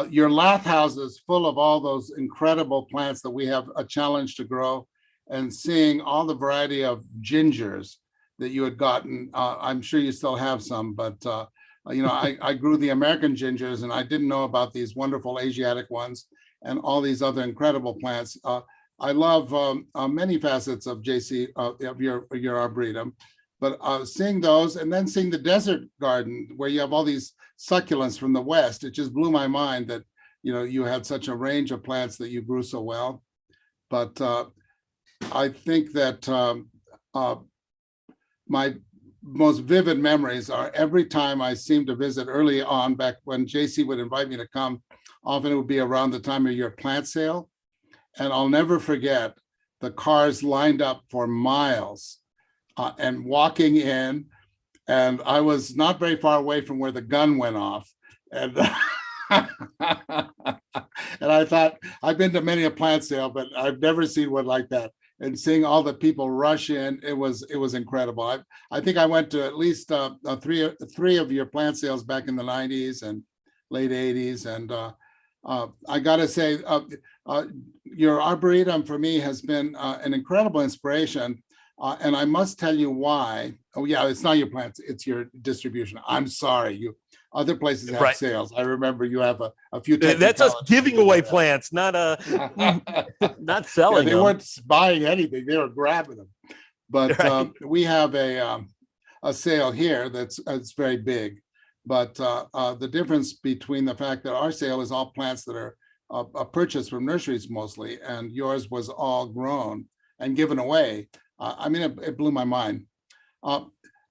Your lath house is full of all those incredible plants that we have a challenge to grow. And seeing all the variety of gingers that you had gotten, I'm sure you still have some, but I grew the American gingers, and I didn't know about these wonderful Asiatic ones and all these other incredible plants. I love many facets of JC of your Arboretum, but seeing those and then seeing the desert garden where you have all these succulents from the West, it just blew my mind that you had such a range of plants that you grew so well. But I think that my most vivid memories are every time I seem to visit early on, back when JC would invite me to come, often it would be around the time of your plant sale. And I'll never forget the cars lined up for miles and walking in. And I was not very far away from where the gun went off. And and I thought, I've been to many a plant sale, but I've never seen one like that. And seeing all the people rush in, it was incredible. I think I went to at least three of your plant sales back in the 90s and late 80s. And I got to say, your Arboretum for me has been an incredible inspiration. And I must tell you why. Oh yeah, it's not your plants, it's your distribution. I'm sorry, other places have sales. I remember you have a few. That's us giving away plants, not not selling. They weren't buying anything; they were grabbing them. But we have a sale here that's very big. But the difference between the fact that our sale is all plants that are purchased from nurseries mostly, and yours was all grown and given away. It blew my mind.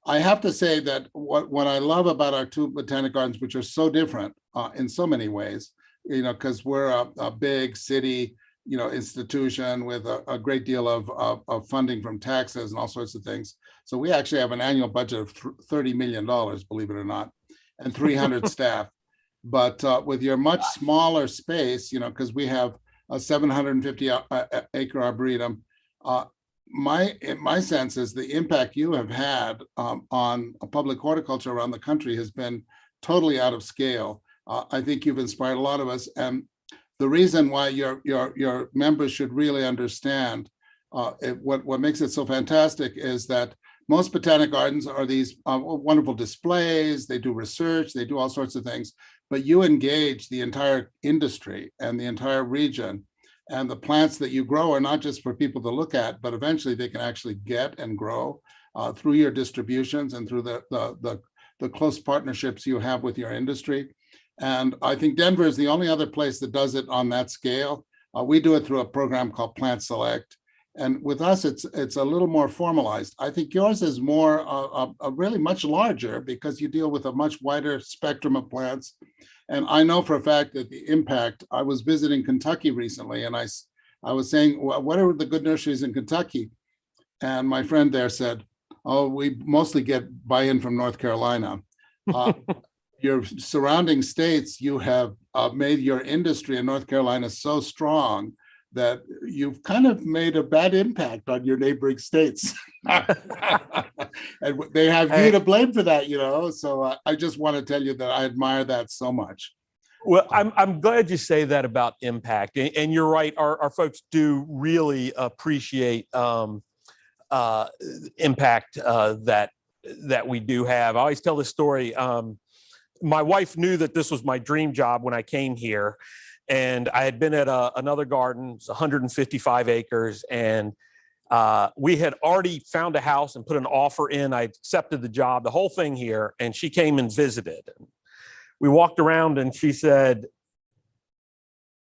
I have to say that what I love about our two botanic gardens, which are so different in so many ways, because we're a big city, institution with a great deal of funding from taxes and all sorts of things. So we actually have an annual budget of $30 million, believe it or not, and 300 staff. But with your much smaller space, because we have a 750 acre Arboretum, my sense is the impact you have had on public horticulture around the country has been totally out of scale. I think you've inspired a lot of us, and the reason why your members should really understand what makes it so fantastic is that most botanic gardens are these wonderful displays. They do research, they do all sorts of things, but you engage the entire industry and the entire region. And the plants that you grow are not just for people to look at, but eventually they can actually get and grow through your distributions and through the close partnerships you have with your industry. And I think Denver is the only other place that does it on that scale. We do it through a program called Plant Select. And with us, it's a little more formalized. I think yours is more really much larger because you deal with a much wider spectrum of plants. And I know for a fact that the impact, I was visiting Kentucky recently, and I was saying, well, what are the good nurseries in Kentucky? And my friend there said, oh, we mostly get buy-in from North Carolina. Your surrounding states, you have made your industry in North Carolina so strong that you've kind of made a bad impact on your neighboring states. And they have you to blame for that, you know? So I just want to tell you that I admire that so much. Well, I'm glad you say that about impact, and you're right. Our folks do really appreciate impact that we do have. I always tell this story. My wife knew that this was my dream job when I came here, and I had been at another garden, it's 155 acres, and we had already found a house and put an offer in. I accepted the job, the whole thing here, and she came and visited. We walked around and she said,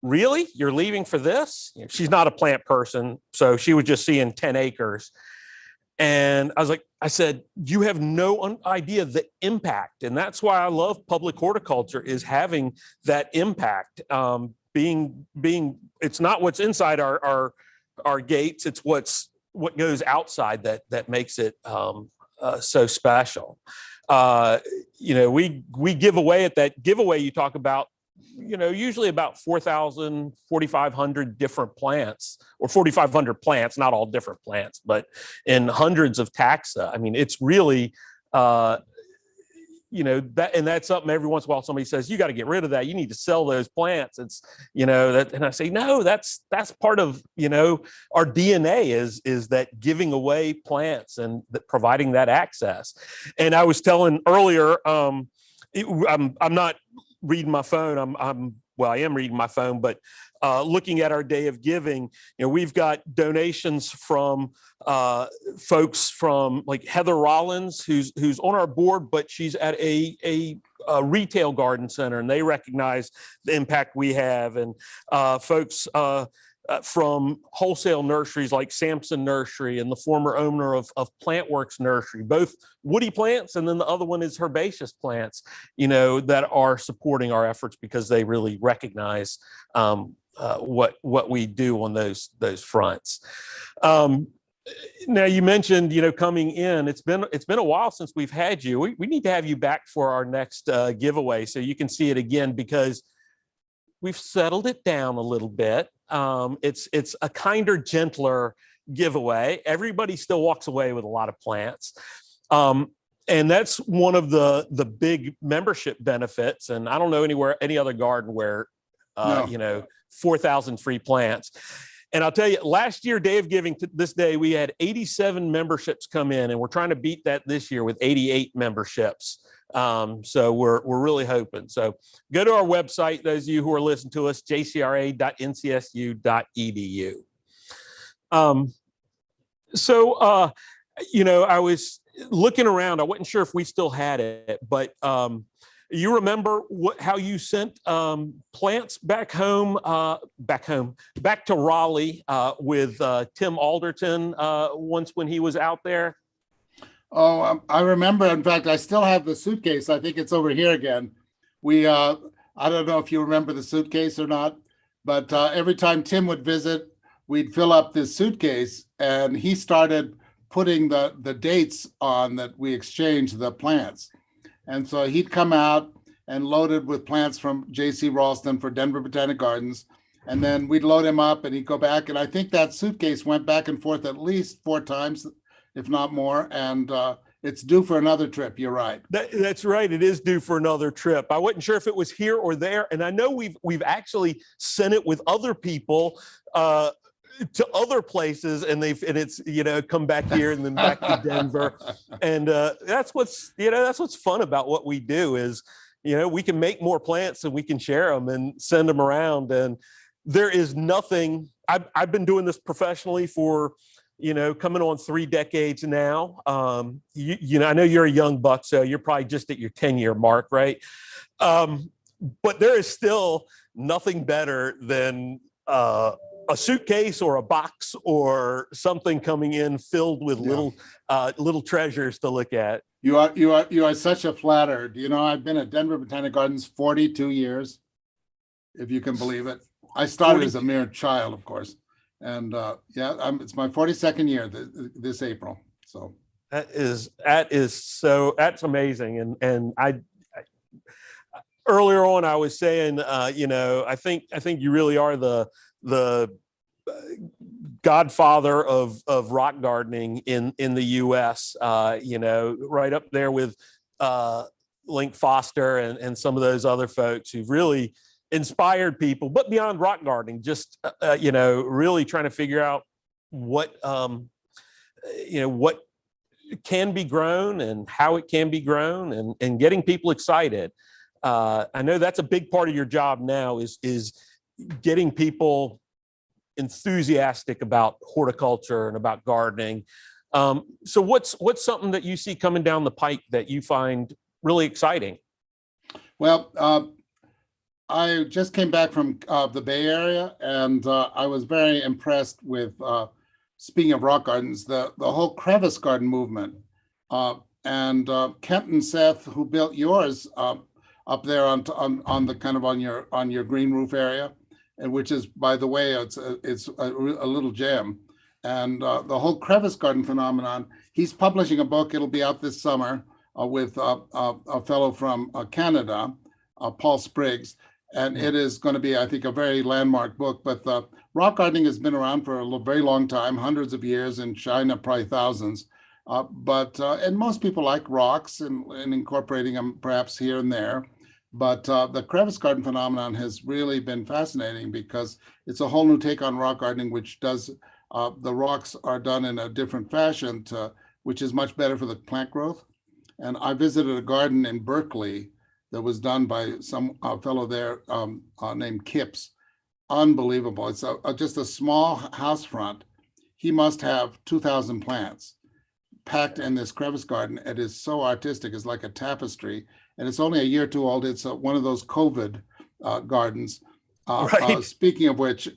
really? You're leaving for this? You know, she's not a plant person, so she was just seeing 10 acres. And I said, you have no idea the impact. And that's why I love public horticulture, is having that impact. Being it's not what's inside our gates, it's what goes outside that makes it so special. You know, we give away at that giveaway you talk about, you know, usually about 4,000, 4,500 different plants, or 4,500 plants, not all different plants, but in hundreds of taxa. I mean, it's really, you know, that's something every once in a while somebody says, you got to get rid of that. You need to sell those plants. It's, you know, that, and I say, no, that's part of, you know, our DNA is that giving away plants and providing that access. And I was telling earlier, I'm not reading my phone. I am reading my phone, but looking at our day of giving, you know, we've got donations from folks from like Heather Rollins, who's on our board, but she's at a retail garden center, and they recognize the impact we have. And folks from wholesale nurseries like Sampson Nursery and the former owner of Plantworks Nursery, both woody plants, and then the other one is herbaceous plants, you know, that are supporting our efforts because they really recognize what we do on those fronts. Now you mentioned, you know, coming in, it's been a while since we've had you. We need to have you back for our next giveaway so you can see it again, because we've settled it down a little bit. It's a kinder, gentler giveaway. Everybody still walks away with a lot of plants. And that's one of the big membership benefits. And I don't know any other garden where, No. you know, 4,000 free plants. And I'll tell you, last year, Day of Giving, to this day, we had 87 memberships come in, and we're trying to beat that this year with 88 memberships. So we're really hoping. So go to our website, those of you who are listening to us, jcra.ncsu.edu. You know, I was looking around. I wasn't sure if we still had it, but you remember how you sent plants back to Raleigh with Tim Alderton once when he was out there? Oh, I remember. In fact, I still have the suitcase. I think it's over here again. I don't know if you remember the suitcase or not, but every time Tim would visit, we'd fill up this suitcase, and he started putting the dates on that we exchanged the plants. And so he'd come out and loaded with plants from J.C. Ralston for Denver Botanic Gardens. And then we'd load him up and he'd go back. And I think that suitcase went back and forth at least 4 times, if not more. And it's due for another trip. You're right. That's right. It is due for another trip. I wasn't sure if it was here or there. And I know we've actually sent it with other people to other places, and it's, you know, come back here and then back to Denver. And that's what's fun about what we do is, you know, we can make more plants and we can share them and send them around. And there is nothing, I've been doing this professionally for, you know, coming on 3 decades now. You know, I know you're a young buck, so you're probably just at your 10-year mark, right? but there is still nothing better than a suitcase or a box or something coming in filled with little treasures to look at. You are such a flatterer. You know, I've been at Denver Botanic Gardens 42 years, if you can believe it. I started as a mere child, of course. And it's my 42nd year this April. So that's amazing. And I earlier on I was saying, I think you really are the godfather of rock gardening in the U.S. Right up there with Link Foster and some of those other folks who've really inspired people, but beyond rock gardening, just really trying to figure out what can be grown and how it can be grown, and getting people excited. I know that's a big part of your job now is getting people enthusiastic about horticulture and about gardening. So what's something that you see coming down the pike that you find really exciting? Well, I just came back from the Bay Area, and I was very impressed with, speaking of rock gardens, the whole crevice garden movement. And Kent and Seth, who built yours up there on the kind of on your green roof area, and which is, by the way, it's a little gem. And the whole crevice garden phenomenon. He's publishing a book. It'll be out this summer with a fellow from Canada, Paul Spriggs. And it is going to be, I think, a very landmark book. But rock gardening has been around for a very long time, hundreds of years, in China, probably thousands. And most people like rocks and incorporating them perhaps here and there. But the crevice garden phenomenon has really been fascinating because it's a whole new take on rock gardening, which does, the rocks are done in a different fashion, which is much better for the plant growth. And I visited a garden in Berkeley that was done by some fellow there named Kipps. Unbelievable. It's just a small house front. He must have 2,000 plants packed in this crevice garden. It is so artistic. It's like a tapestry. And it's only a year or two old. It's one of those COVID gardens. Right. Speaking of which,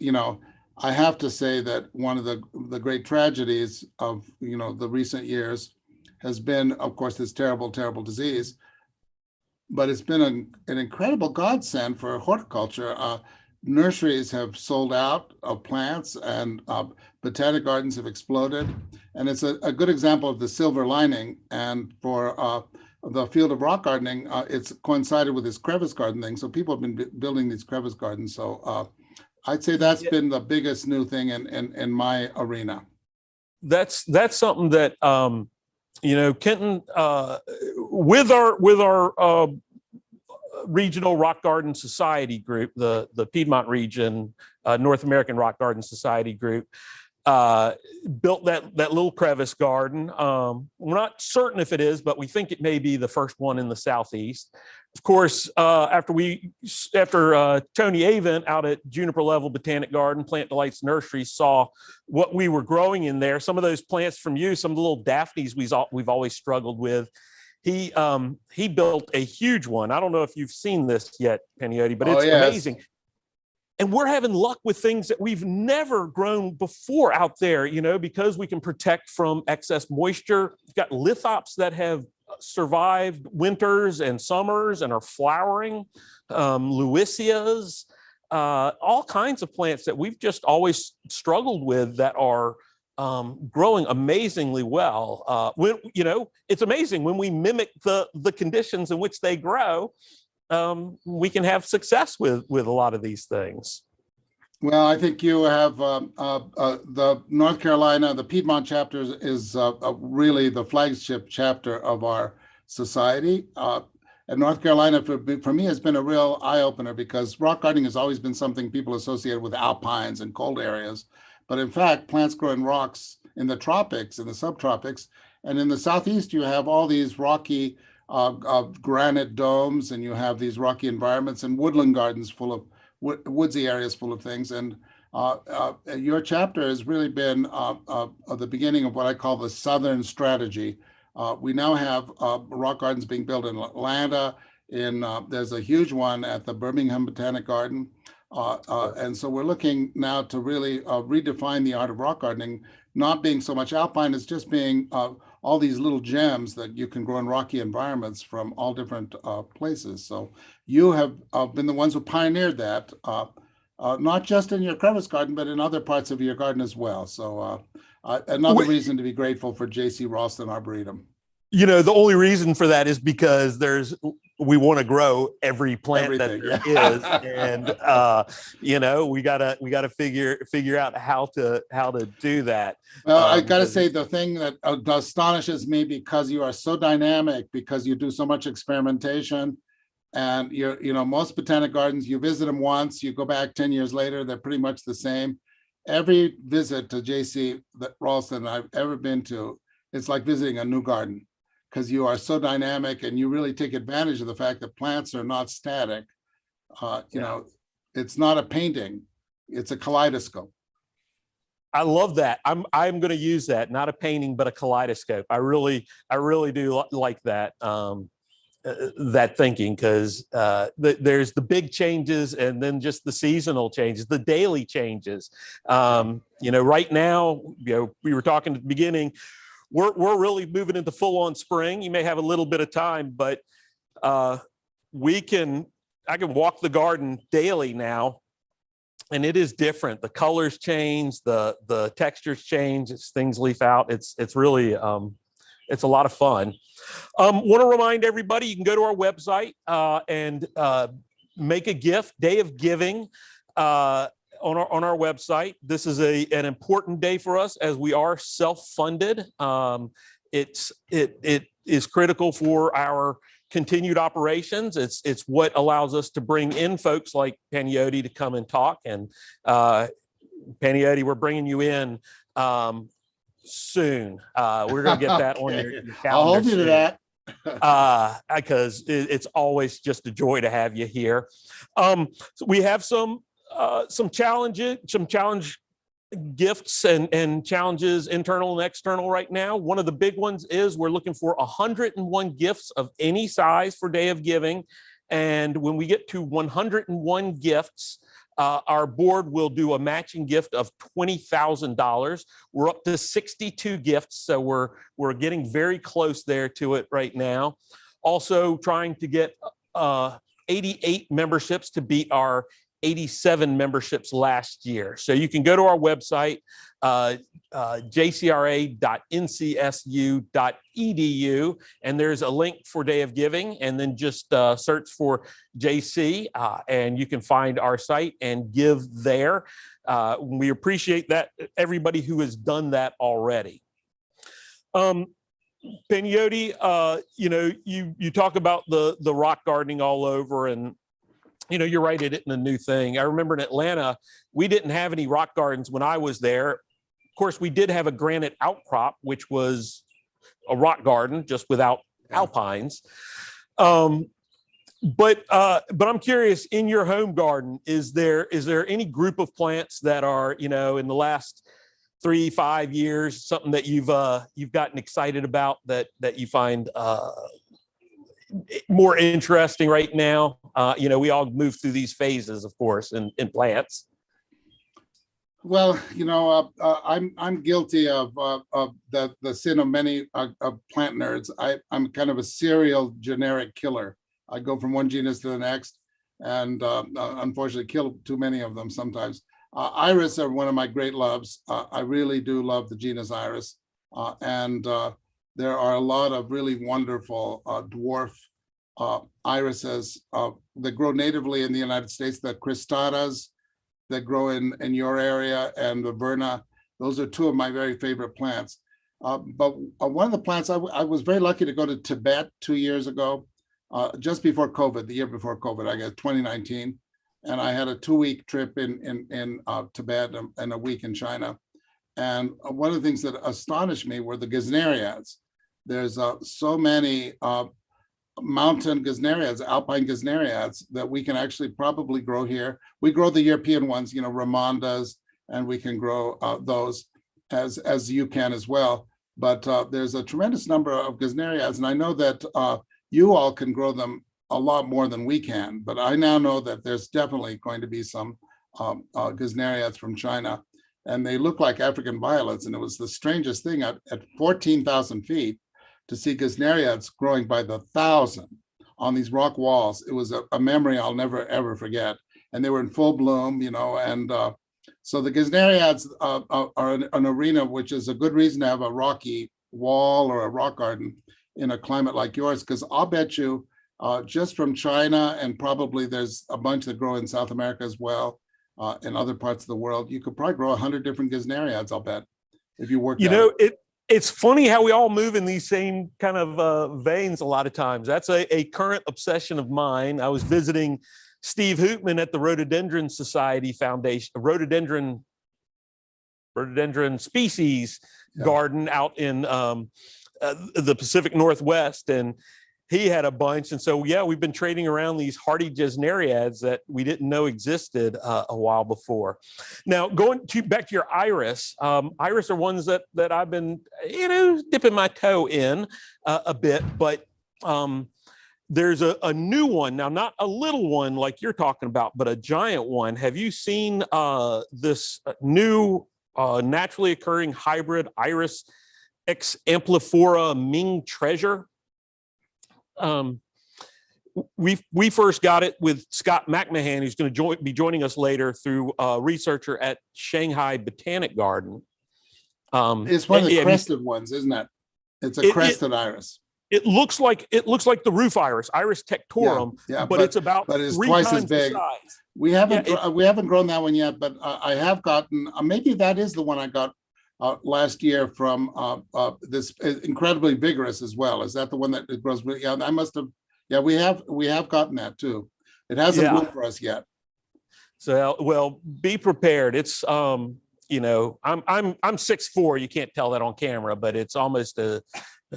I have to say that one of the great tragedies of, the recent years has been, of course, this terrible, terrible disease. But it's been an incredible godsend for horticulture. Nurseries have sold out of plants, and botanic gardens have exploded. And it's a good example of the silver lining. And for the field of rock gardening, it's coincided with this crevice garden thing. So people have been building these crevice gardens. So I'd say that's been the biggest new thing in my arena. That's something that Kenton, with our regional rock garden society group, the Piedmont region, North American Rock Garden Society group, built that little crevice garden. We're not certain if it is, but we think it may be the first one in the Southeast. Of course, after Tony Avent out at Juniper Level Botanic Garden, Plant Delights Nursery, saw what we were growing in there, some of those plants from you, some of the little Daphnes we've always struggled with. He built a huge one. I don't know if you've seen this yet, Panayotis, but it's amazing. And we're having luck with things that we've never grown before out there, because we can protect from excess moisture. We've got lithops that have survived winters and summers and are flowering, Lewisias, all kinds of plants that we've just always struggled with that are growing amazingly well. It's amazing when we mimic the conditions in which they grow. We can have success with a lot of these things. Well, I think you have the North Carolina, the Piedmont chapter is really the flagship chapter of our society. And North Carolina, for me, has been a real eye-opener because rock gardening has always been something people associate with alpines and cold areas. But in fact, plants grow in rocks in the tropics, in the subtropics. And in the Southeast, you have all these rocky granite domes, and you have these rocky environments and woodland gardens full of woodsy areas full of things. And your chapter has really been the beginning of what I call the Southern strategy. We now have rock gardens being built in Atlanta, There's a huge one at the Birmingham Botanic Garden. And so we're looking now to really redefine the art of rock gardening, not being so much alpine as just being all these little gems that you can grow in rocky environments from all different places. So you have been the ones who pioneered that, not just in your crevice garden, but in other parts of your garden as well. So another reason to be grateful for J.C. Ralston Arboretum. You know, the only reason for that is because we want to grow every plant Everything, that there is, and you know, we gotta figure out how to do that. Well, I got to say, the thing that astonishes me, because you are so dynamic, because you do so much experimentation, and most botanic gardens, you visit them once, you go back 10 years later, they're pretty much the same. Every visit to J.C. Ralston I've ever been to, it's like visiting a new garden, because you are so dynamic and you really take advantage of the fact that plants are not static. It's not a painting, it's a kaleidoscope. I love that. I'm going to use that. Not a painting, but a kaleidoscope. I really do like that. That thinking, because there's the big changes and then just the seasonal changes, the daily changes. Right now, we were talking at the beginning, we're really moving into full-on spring. You may have a little bit of time, but I can walk the garden daily now, and it is different. The colors change, the textures change as things leaf out. It's really it's a lot of fun. Want to remind everybody, you can go to our website and make a gift. Day of Giving on our website. This is an important day for us, as we are self-funded. It is critical for our continued operations. It's what allows us to bring in folks like Panayotis to come and talk. And Panayotis, we're bringing you in soon. We're going to get that on your calendar. I'll hold you to that. Because it's always just a joy to have you here. So we have some challenge gifts and challenges, internal and external, right now. One of the big ones is we're looking for 101 gifts of any size for Day of Giving. And when we get to 101 gifts, our board will do a matching gift of $20,000. We're up to 62 gifts, so we're getting very close there to it right now. Also trying to get 88 memberships to beat our 87 memberships last year. So you can go to our website, jcra.ncsu.edu, and there's a link for Day of Giving, and then just search for JC, and you can find our site and give there. We appreciate that, everybody who has done that already. Panayotis, you talk about the rock gardening all over, and you're right, it isn't a new thing. I remember in Atlanta, we didn't have any rock gardens when I was there. Of course, we did have a granite outcrop, which was a rock garden, just without alpines. But I'm curious, in your home garden, is there any group of plants that are, in the last 3-5 years, something that you've gotten excited about that you find more interesting right now? We all move through these phases, of course, in plants. Well, I'm guilty of the sin of many plant nerds. I'm kind of a serial generic killer. I go from one genus to the next, and unfortunately kill too many of them sometimes. Iris are one of my great loves. I really do love the genus Iris, and there are a lot of really wonderful dwarf irises that grow natively in the United States, the cristatas that grow in your area, and the verna. Those are two of my very favorite plants. But one of the plants, I was very lucky to go to Tibet 2 years ago, just before COVID, the year before COVID, I guess 2019. And I had a 2-week trip in Tibet and a week in China. And one of the things that astonished me were the gesneriads. There's so many mountain gesneriads, alpine gesneriads, that we can actually probably grow here. We grow the European ones, Ramondas, and we can grow those as you can as well. But there's a tremendous number of gesneriads, and I know that you all can grow them a lot more than we can, but I now know that there's definitely going to be some Gesneriads from China, and they look like African violets. And it was the strangest thing at 14,000 feet to see Gesneriads growing by the thousand on these rock walls. It was a memory I'll never, ever forget. And they were in full bloom, you know, and so the Gesneriads are an arena, which is a good reason to have a rocky wall or a rock garden in a climate like yours, because I'll bet you just from China, and probably there's a bunch that grow in South America as well, in other parts of the world, you could probably grow 100 different Gesneriads, I'll bet, if you work. You know, it's funny how we all move in these same kind of veins a lot of times. That's a current obsession of mine. I was visiting Steve Hootman at the Rhododendron Society Foundation, rhododendron species garden out in the Pacific Northwest, and he had a bunch. And so, yeah, we've been trading around these hardy Gesneriads that we didn't know existed a while before. Now, going back to your iris, iris are ones that I've been, you know, dipping my toe in a bit, but there's a new one now, not a little one like you're talking about, but a giant one. Have you seen this new naturally occurring hybrid iris X ampliphora Ming treasure? We first got it with Scott McMahon, who's going to be joining us later, through a researcher at Shanghai Botanic Garden. It's one of the crested ones, isn't it? It's a crested iris. It looks like the roof iris, Iris tectorum, but it's about but it's 3 twice times as big. the size. We haven't grown that one yet, but I have gotten, maybe that is the one I got last year from this incredibly vigorous as well. Is that the one that it grows? Yeah, I must have. Yeah, we have gotten that too. It hasn't bloomed for us yet. So, well, be prepared. It's you know, I'm 6'4". You can't tell that on camera, but it's almost the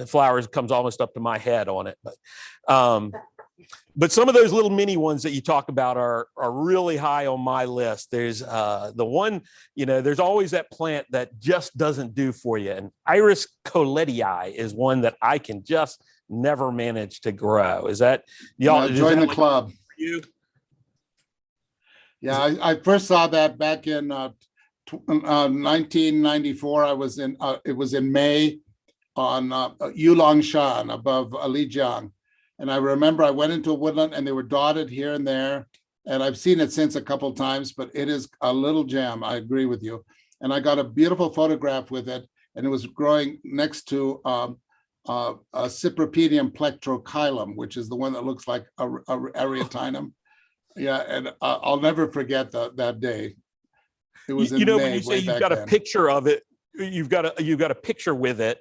flowers comes almost up to my head on it. But some of those little mini ones that you talk about are really high on my list. There's the one, you know, there's always that plant that just doesn't do for you. And Iris Colettii is one that I can just never manage to grow. Is that y'all join the club? For you? Yeah, I first saw that back in 1994. I was in it was in May on Yulongshan above Lijiang. And I remember I went into a woodland and they were dotted here and there. And I've seen it since a couple of times, but it is a little gem. I agree with you. And I got a beautiful photograph with it, and it was growing next to a Cypripedium plectrochilum, which is the one that looks like a Arietinum. Yeah, and I'll never forget that day. It was in May, when you say you've got a picture of it, you've got a picture with it.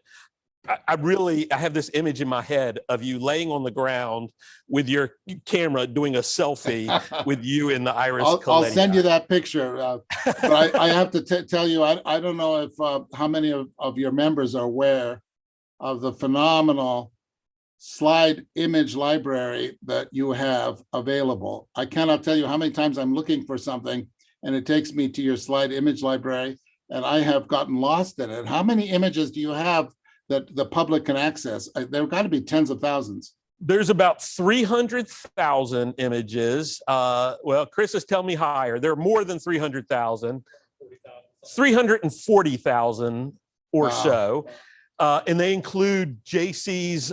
I have this image in my head of you laying on the ground with your camera doing a selfie with you in the Iris Colettii. I'll send you that picture. But I have to tell you, I don't know if how many of your members are aware of the phenomenal slide image library that you have available. I cannot tell you how many times I'm looking for something and it takes me to your slide image library, and I have gotten lost in it. How many images do you have that the public can access? There have got to be tens of thousands. There's about 300,000 images. Well, Chris is telling me higher. There are more than 300,000, 340,000 or so. And they include JC's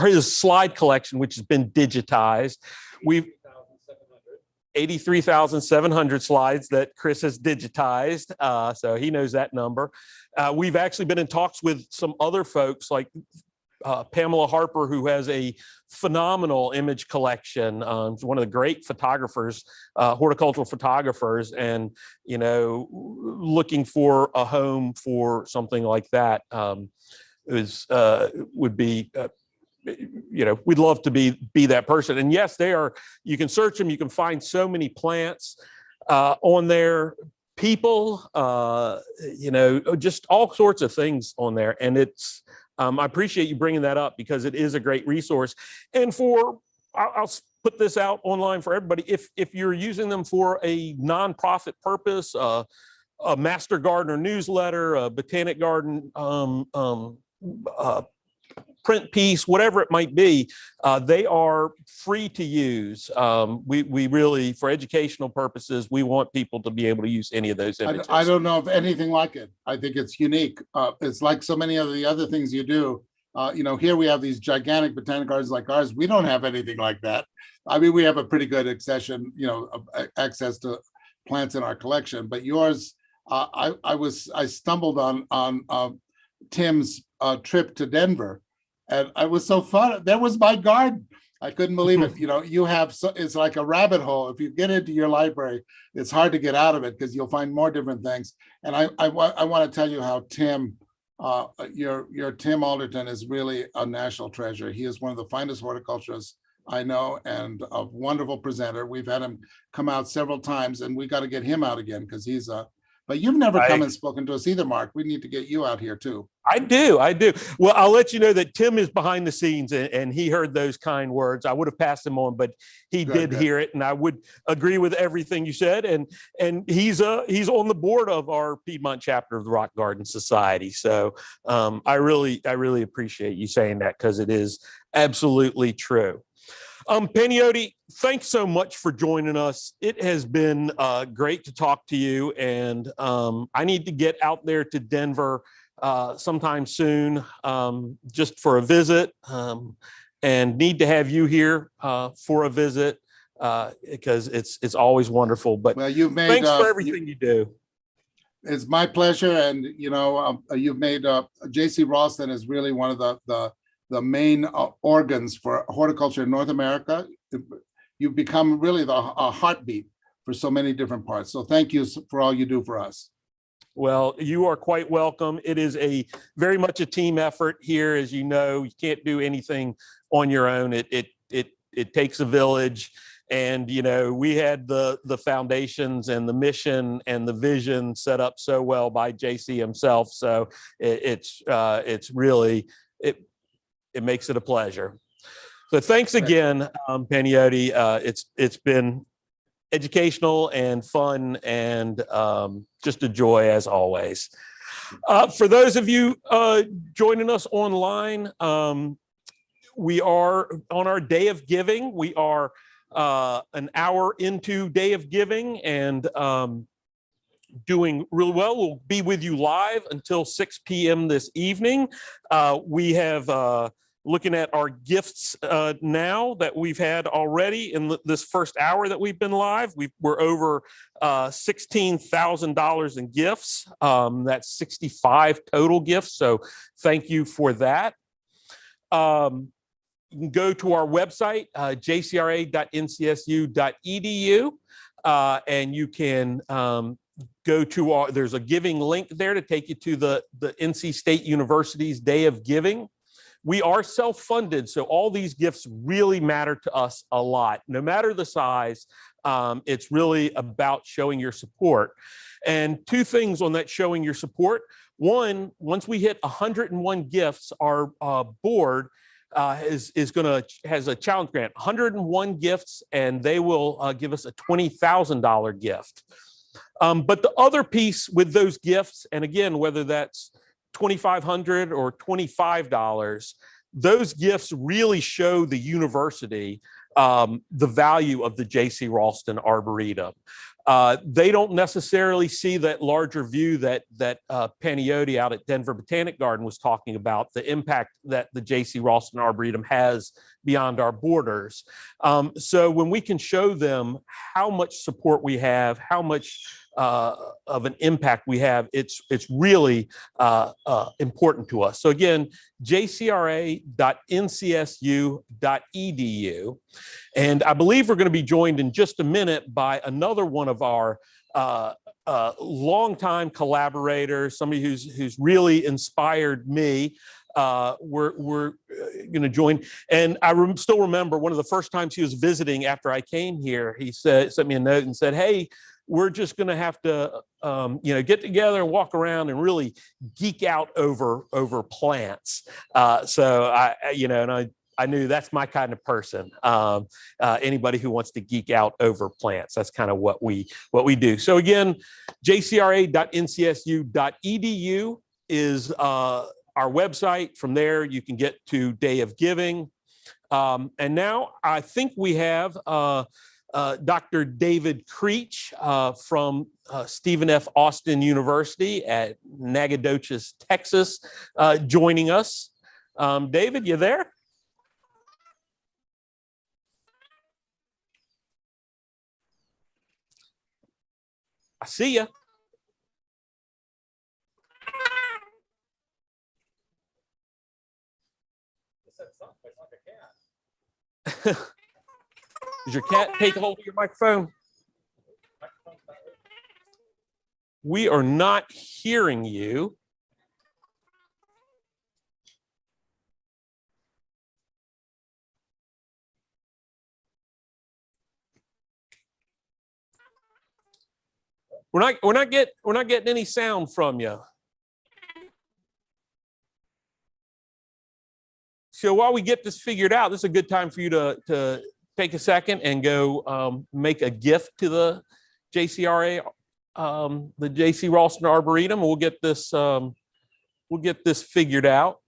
his slide collection, which has been digitized. We've 83,700 slides that Chris has digitized. So he knows that number. We've actually been in talks with some other folks like Pamela Harper, who has a phenomenal image collection. She's one of the great photographers, horticultural photographers, and, you know, looking for a home for something like that would be, you know, we'd love to be that person. And yes, they are, you can search them. You can find so many plants on there, people, you know, just all sorts of things on there. And it's, I appreciate you bringing that up because it is a great resource. And I'll put this out online for everybody. If you're using them for a nonprofit purpose, a Master Gardener newsletter, a Botanic Garden print piece, whatever it might be, they are free to use. We really, for educational purposes, we want people to be able to use any of those images. I don't know of anything like it. I think it's unique. It's like so many of the other things you do. Here we have these gigantic botanic gardens like ours. We don't have anything like that. I mean, we have a pretty good access to plants in our collection, but yours, I stumbled on Tim's trip to Denver, and it was so fun. There was my garden. I couldn't believe it. You have, it's like a rabbit hole. If you get into your library, it's hard to get out of it because you'll find more different things. And I want to tell you how Tim, your Tim Alderton is really a national treasure. He is one of the finest horticulturists I know and a wonderful presenter. We've had him come out several times, and we got to get him out again because he's but you've never come and spoken to us either, Mark. We need to get you out here too. I do. Well, I'll let you know that Tim is behind the scenes, and he heard those kind words. I would have passed him on, but he did hear it, and I would agree with everything you said. And he's on the board of our Piedmont chapter of the Rock Garden Society. So I really appreciate you saying that because it is absolutely true. Panayiotis, thanks so much for joining us. It has been great to talk to you, and I need to get out there to Denver sometime soon just for a visit, and need to have you here for a visit because it's always wonderful. But well, you've made, thanks for everything you do. It's my pleasure, and you've made J.C. Ralston is really one of the main organs for horticulture in North America. You've become really a heartbeat for so many different parts. So thank you for all you do for us. Well, you are quite welcome. It is very much a team effort here. As you know, you can't do anything on your own. It takes a village. And, we had the foundations and the mission and the vision set up so well by JC himself. So it's really, it makes it a pleasure. So thanks again, Panayiotis. It's been educational and fun and just a joy as always. For those of you joining us online, we are on our Day of Giving. We are an hour into Day of Giving and doing really well. We'll be with you live until 6 p.m. this evening. We have looking at our gifts now that we've had already in this first hour that we've been live. We're over $16,000 in gifts. That's 65 total gifts. So thank you for that. You can go to our website, jcra.ncsu.edu, and you can go to there's a giving link there to take you to the NC State University's Day of Giving. We are self-funded, so all these gifts really matter to us a lot. No matter the size, it's really about showing your support. And two things on that showing your support. One, once we hit 101 gifts, our board has a challenge grant, 101 gifts, and they will give us a $20,000 gift. But the other piece with those gifts, and again, whether that's $2,500 or $25, those gifts really show the university the value of the J.C. Ralston Arboretum. They don't necessarily see that larger view that Panayiotis out at Denver Botanic Garden was talking about, the impact that the J.C. Ralston Arboretum has beyond our borders. So when we can show them how much support we have, how much of an impact we have, it's really important to us. So again, jcra.ncsu.edu. And I believe we're going to be joined in just a minute by another one of our longtime collaborators, somebody who's really inspired me. We're going to join. And I still remember one of the first times he was visiting after I came here, he sent me a note and said, "Hey, we're just going to have to, get together and walk around and really geek out over plants." So I knew that's my kind of person. Anybody who wants to geek out over plants, that's kind of what we do. So again, jcra.ncsu.edu is our website. From there, you can get to Day of Giving. And now I think we have Dr. David Creech from Stephen F. Austin University at Nacogdoches, Texas, joining us. David, you there? I see you. Does your cat take hold of your microphone? We are not hearing you. We're not getting any sound from you. So while we get this figured out, this is a good time for you to take a second and go make a gift to the JCRA, the JC Ralston Arboretum. We'll get this figured out.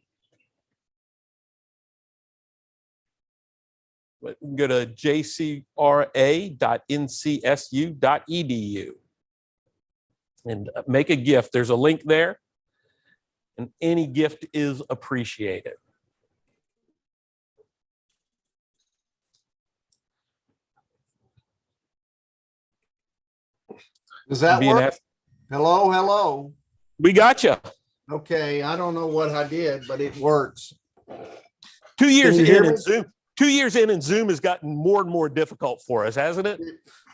But you can go to jcra.ncsu.edu and make a gift. There's a link there, and any gift is appreciated. Does that Being work? asked- Hello, hello. We got you. Okay, I don't know what I did, but it works. 2 years Can you hear in, me? and Zoom. 2 years in, and Zoom has gotten more and more difficult for us, hasn't it?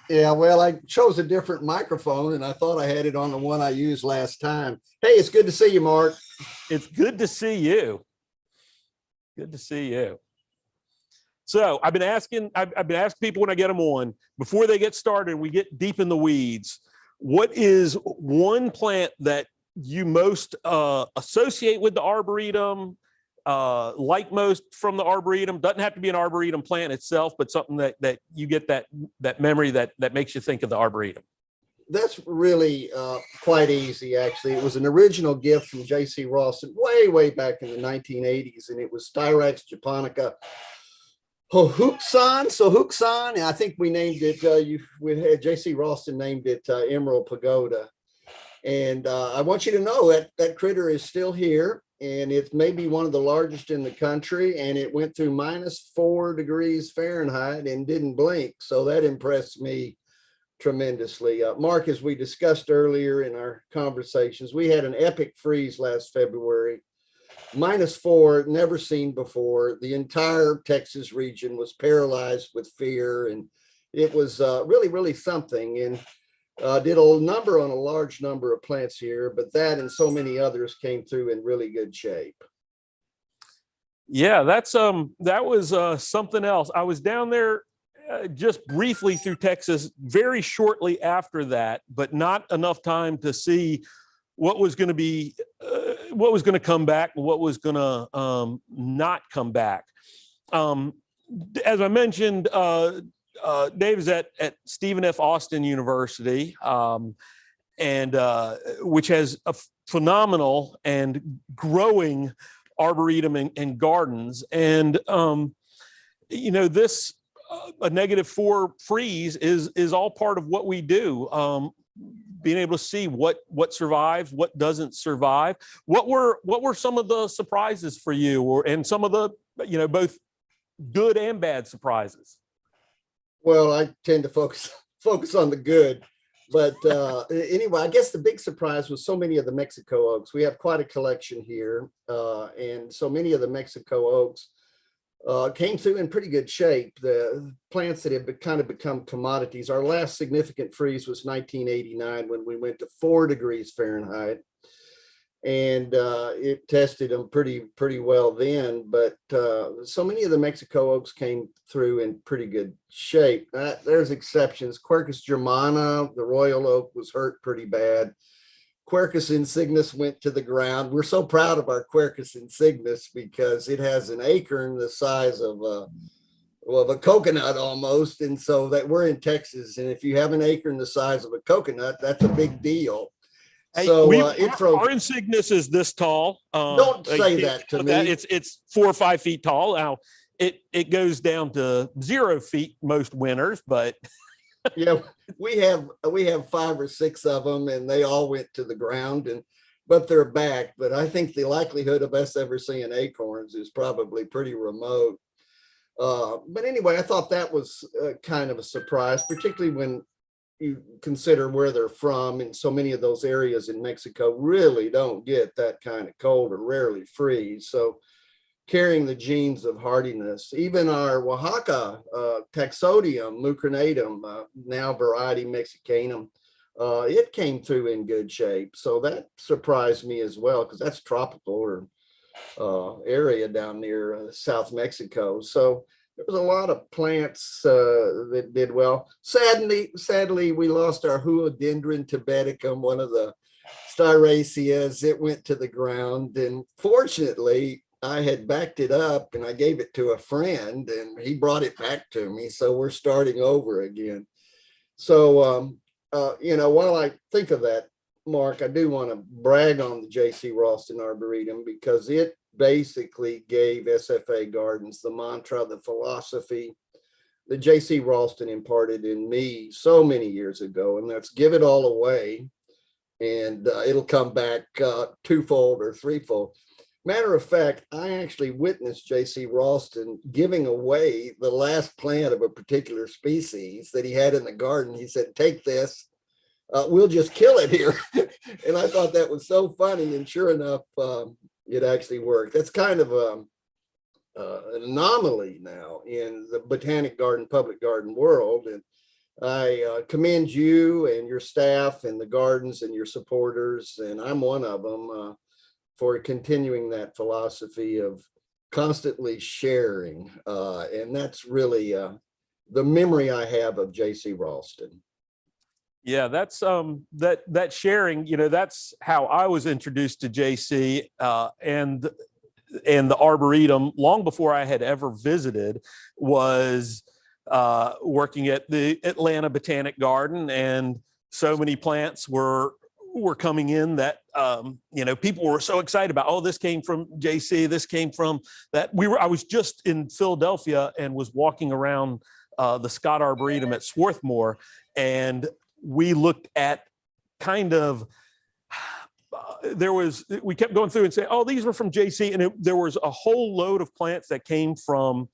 Yeah, well, I chose a different microphone and I thought I had it on the one I used last time. Hey, it's good to see you, Mark. It's good to see you. Good to see you. So I've been asking people when I get them on, before they get started, we get deep in the weeds. What is one plant that you most associate with the Arboretum, like most from the Arboretum? Doesn't have to be an Arboretum plant itself, but something that you get that memory that makes you think of the Arboretum. That's really quite easy, actually. It was an original gift from J.C. Ralston way back in the 1980s, and it was Styrax japonica Sohuksan. I think we named it, we had J.C. Ralston named it Emerald Pagoda. And I want you to know that that critter is still here, and it's maybe one of the largest in the country, and it went through -4 degrees Fahrenheit and didn't blink. So that impressed me tremendously. Mark, as we discussed earlier in our conversations, we had an epic freeze last February. -4, never seen before. The entire Texas region was paralyzed with fear, and it was really something. And did a number on a large number of plants here, but that and so many others came through in really good shape. Yeah, that was something else. I was down there just briefly through Texas very shortly after that, but not enough time to see what was going to be, what was going to come back, and what was going to not come back. As I mentioned, Dave is at Stephen F. Austin University, and which has a phenomenal and growing arboretum and gardens. And you know, this a -4 freeze is all part of what we do. Being able to see what survives, what doesn't survive. What were some of the surprises for you, and some of the, you know, both good and bad surprises? Well, I tend to focus on the good, but anyway, I guess the big surprise was so many of the Mexico oaks. We have quite a collection here, and so many of the Mexico oaks came through in pretty good shape. The plants that have kind of become commodities. Our last significant freeze was 1989 when we went to 4 degrees Fahrenheit, and it tested them pretty well then. But so many of the Mexico oaks came through in pretty good shape. There's exceptions. Quercus germana, the royal oak, was hurt pretty bad. Quercus insignis went to the ground. We're so proud of our Quercus insignis because it has an acorn the size of a coconut almost. And so that we're in Texas, and if you have an acorn the size of a coconut, that's a big deal. Hey, So our, our insignis is this tall. Don't say you that to know me. It's 4 or 5 feet tall. Now it goes down to 0 feet most winters, but Yeah, we have 5 or 6 of them, and they all went to the ground, but they're back. But I think the likelihood of us ever seeing acorns is probably pretty remote. But anyway, I thought that was kind of a surprise, particularly when you consider where they're from. And so many of those areas in Mexico really don't get that kind of cold or rarely freeze. So carrying the genes of hardiness, even our Oaxaca Taxodium mucronatum, now variety mexicanum, it came through in good shape. So that surprised me as well, because that's tropical or area down near South Mexico. So there was a lot of plants that did well. Sadly, we lost our Huodendron tibeticum, one of the Styraceas. It went to the ground, and fortunately, I had backed it up and I gave it to a friend, and he brought it back to me. So we're starting over again. So, while I think of that, Mark, I do want to brag on the J.C. Ralston Arboretum, because it basically gave SFA Gardens the mantra, the philosophy that J.C. Ralston imparted in me so many years ago, and that's give it all away, and it'll come back twofold or threefold. Matter of fact, I actually witnessed J.C. Ralston giving away the last plant of a particular species that he had in the garden. He said, "Take this, we'll just kill it here." And I thought that was so funny. And sure enough, it actually worked. That's kind of an anomaly now in the botanic garden, public garden world. And I commend you and your staff and the gardens and your supporters, and I'm one of them, for continuing that philosophy of constantly sharing. And that's really the memory I have of J.C. Ralston. yeah, that's that sharing, that's how I was introduced to JC and the Arboretum long before I had ever visited, was working at the Atlanta Botanic Garden, and so many plants were coming in that people were so excited about. Oh, this came from JC, this came from that. I was just in Philadelphia and was walking around the Scott Arboretum at Swarthmore, and we looked at kind of we kept going through and saying, oh, these were from JC, and there was a whole load of plants that came from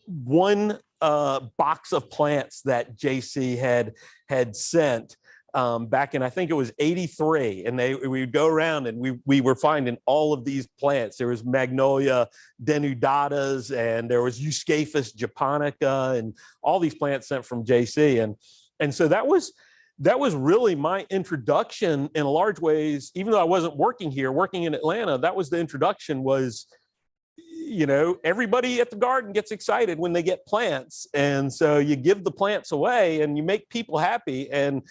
one box of plants that JC had sent back in, I think it was 83, and we would go around and we were finding all of these plants. There was Magnolia denudatas, and there was Eucaphus japonica, and all these plants sent from JC. And so that was really my introduction in large ways. Even though I wasn't working here, working in Atlanta, that was the introduction. Was everybody at the garden gets excited when they get plants, and so you give the plants away and you make people happy. And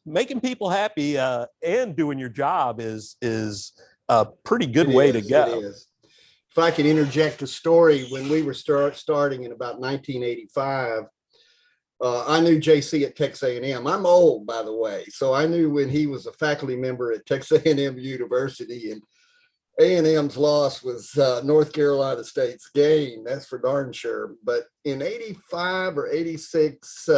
making people happy and doing your job is a pretty good way to go. It is. If I could interject a story, when we were starting in about 1985, I knew JC at Texas A&M. I'm old, by the way, so I knew when he was a faculty member at Texas A&M University, and A&M's loss was North Carolina State's gain. That's for darn sure. But in 85 or 86,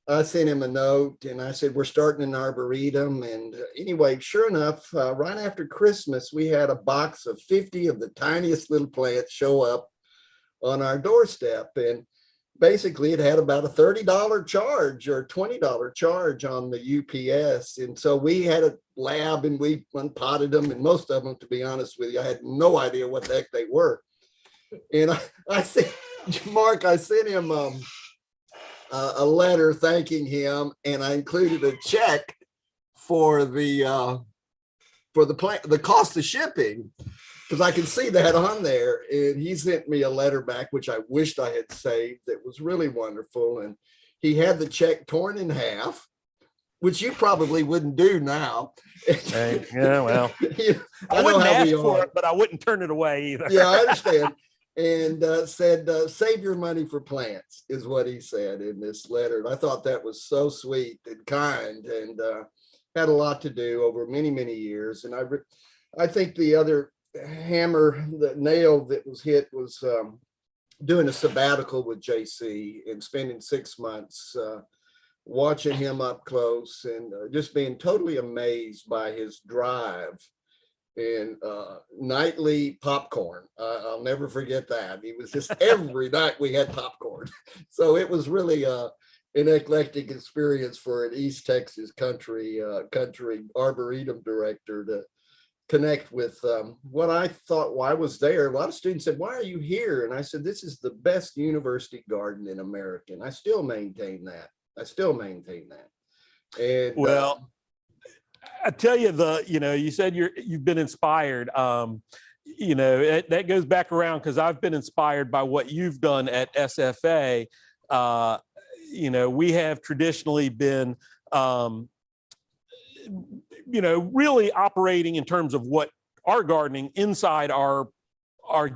I sent him a note and I said, we're starting an arboretum. And anyway, sure enough, right after Christmas, we had a box of 50 of the tiniest little plants show up on our doorstep. And basically it had about a $30 charge or $20 charge on the UPS. And so we had a lab and we unpotted them, and most of them, to be honest with you, I had no idea what the heck they were. And I said, Mark, I sent him a letter thanking him, and I included a check for the cost of shipping, because I could see that on there. And he sent me a letter back, which I wished I had saved. That was really wonderful. And he had the check torn in half, which you probably wouldn't do now. Hey, yeah, well, I know wouldn't how ask we for are. it, but I wouldn't turn it away either. Yeah, I understand. And said, save your money for plants, is what he said in this letter. And I thought that was so sweet and kind. And had a lot to do over many, many years. And I think the other hammer, the nail that was hit was doing a sabbatical with JC and spending 6 months watching him up close and just being totally amazed by his drive and nightly popcorn. I'll never forget that. He was just every night we had popcorn. So it was really an eclectic experience for an East Texas country arboretum director to connect with what I thought while I was there. A lot of students said, "Why are you here?" And I said, "This is the best university garden in America." And I still maintain that. And Well, I tell you, you said you've been inspired. That goes back around because I've been inspired by what you've done at SFA. We have traditionally been, really operating in terms of what our gardening inside our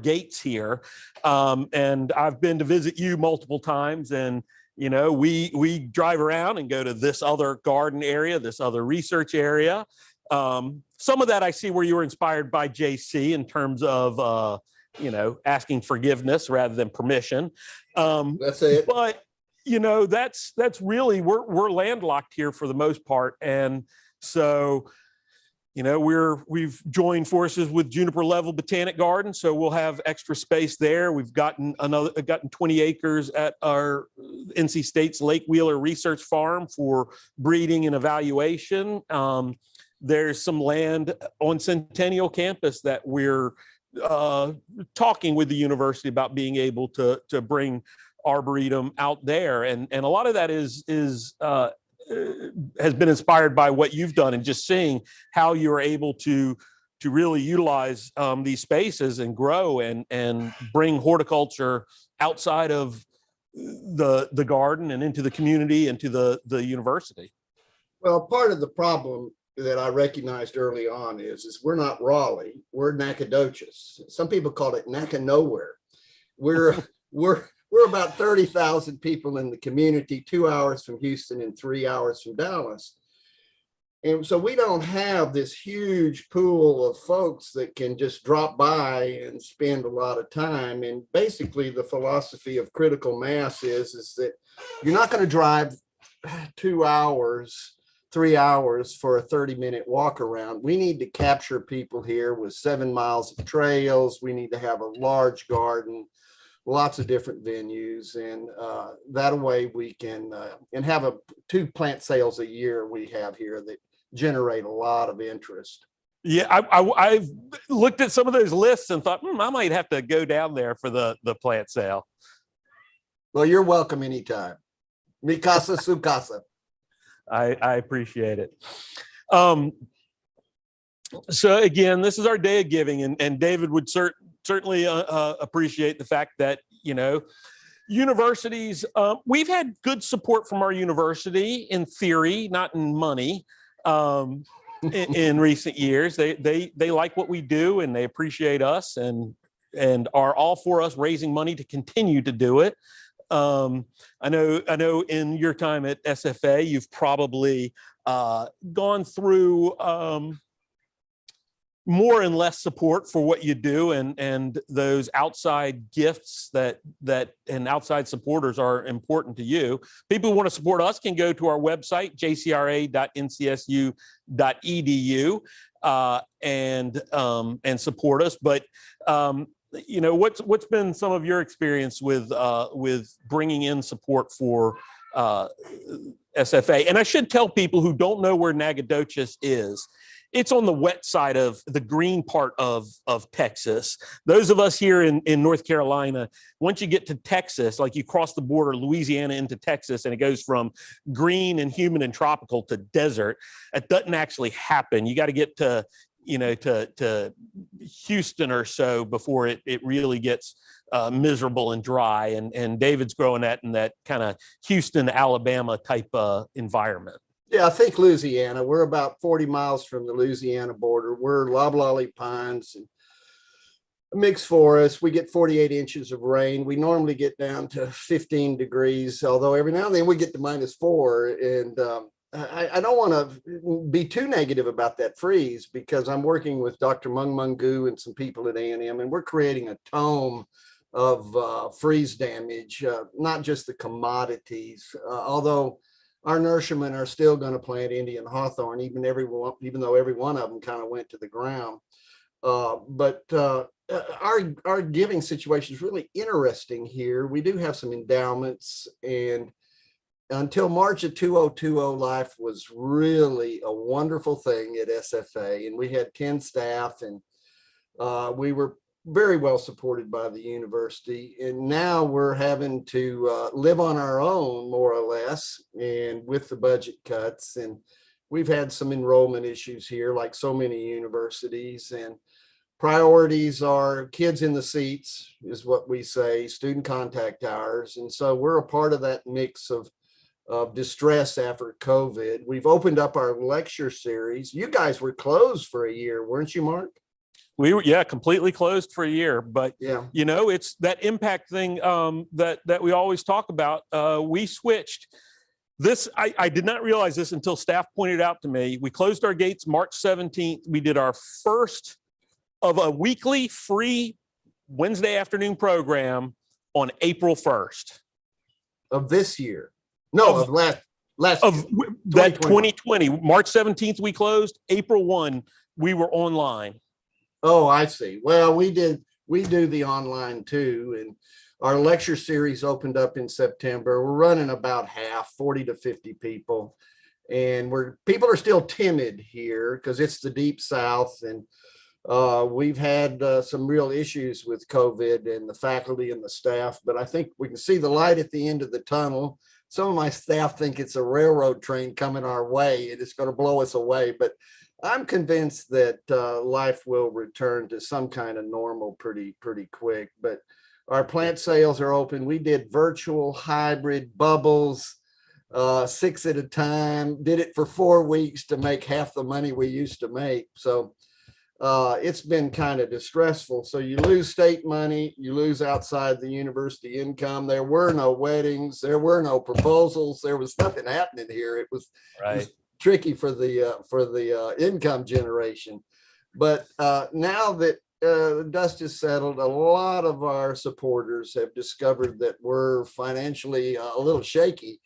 gates here. And I've been to visit you multiple times, and we drive around and go to this other garden area, this other research area. Some of that I see where you were inspired by JC in terms of, asking forgiveness rather than permission. that's it. But, that's really, we're landlocked here for the most part. And so, we've joined forces with Juniper Level Botanic Garden, so we'll have extra space there. We've gotten 20 acres at our NC State's Lake Wheeler Research Farm for breeding and evaluation. There's some land on Centennial campus that we're talking with the university about being able to bring Arboretum out there, and a lot of that has been inspired by what you've done and just seeing how you're able to really utilize these spaces and grow and bring horticulture outside of the garden and into the community and to the university. Well, part of the problem that I recognized early on is we're not Raleigh, we're Nacogdoches. Some people call it Nowhere. We're about 30,000 people in the community, 2 hours from Houston and 3 hours from Dallas. And so we don't have this huge pool of folks that can just drop by and spend a lot of time. And basically the philosophy of critical mass is that you're not going to drive 2 hours, 3 hours for a 30-minute walk around. We need to capture people here with 7 miles of trails. We need to have a large garden, lots of different venues, and that way we can and have 2 plant sales a year we have here that generate a lot of interest. Yeah, I've looked at some of those lists and thought, I might have to go down there for the plant sale. Well, you're welcome anytime. Mi casa, su casa. I appreciate it. So again, this is our day of giving, and David would certainly appreciate the fact that, universities, we've had good support from our university in theory, not in money, in recent years. They like what we do and they appreciate us and are all for us raising money to continue to do it. I know in your time at SFA, you've probably gone through more and less support for what you do, and those outside gifts that and outside supporters are important to you. People who want to support us can go to our website, jcra.ncsu.edu, and support us. But what's been some of your experience with bringing in support for SFA? And I should tell people who don't know where Nacogdoches is. It's on the wet side of the green part of Texas. Those of us here in North Carolina, once you get to Texas, like you cross the border, Louisiana into Texas, and it goes from green and humid and tropical to desert, it doesn't actually happen. You got to get to Houston or so before it really gets miserable and dry. And David's growing that in that kind of Houston, Alabama type environment. Yeah, I think Louisiana. We're about 40 miles from the Louisiana border. We're loblolly pines and a mixed forest. We get 48 inches of rain. We normally get down to 15 degrees, although every now and then we get to -4. And I don't want to be too negative about that freeze because I'm working with Dr. Mung Mungu and some people at A&M, and we're creating a tome of freeze damage, not just the commodities, although our nurserymen are still going to plant Indian hawthorn, even though every one of them kind of went to the ground. But our giving situation is really interesting here. We do have some endowments, and until March of 2020, life was really a wonderful thing at SFA, and we had 10 staff, and we were very well supported by the university. And now we're having to live on our own, more or less, and with the budget cuts. And we've had some enrollment issues here, like so many universities. And priorities are kids in the seats, is what we say, student contact hours. And so we're a part of that mix of distress after COVID. We've opened up our lecture series. You guys were closed for a year, weren't you, Mark? We were, yeah, completely closed for a year, but Yeah. you know, it's that impact thing that we always talk about. We switched this. I did not realize this until staff pointed out to me. We closed our gates March 17th. We did our first of a weekly free Wednesday afternoon program on April 1st. Of this year. No, of last Of year. that 2020. 2020, March 17th, we closed. April 1, we were online. Oh, I see. Well, we do the online too. And our lecture series opened up in September. We're running about half, 40 to 50 people. And people are still timid here because it's the deep South. And we've had some real issues with COVID and the faculty and the staff, but I think we can see the light at the end of the tunnel. Some of my staff think it's a railroad train coming our way and it's going to blow us away. But I'm convinced that life will return to some kind of normal pretty quick. But our plant sales are open. We did virtual, hybrid, bubbles, 6 at a time. Did it for 4 weeks to make half the money we used to make. So it's been kind of distressful. So you lose state money, you lose outside the university income. There were no weddings, there were no proposals, there was nothing happening here. It was tricky for the income generation. But now that the dust is settled, a lot of our supporters have discovered that we're financially a little shaky.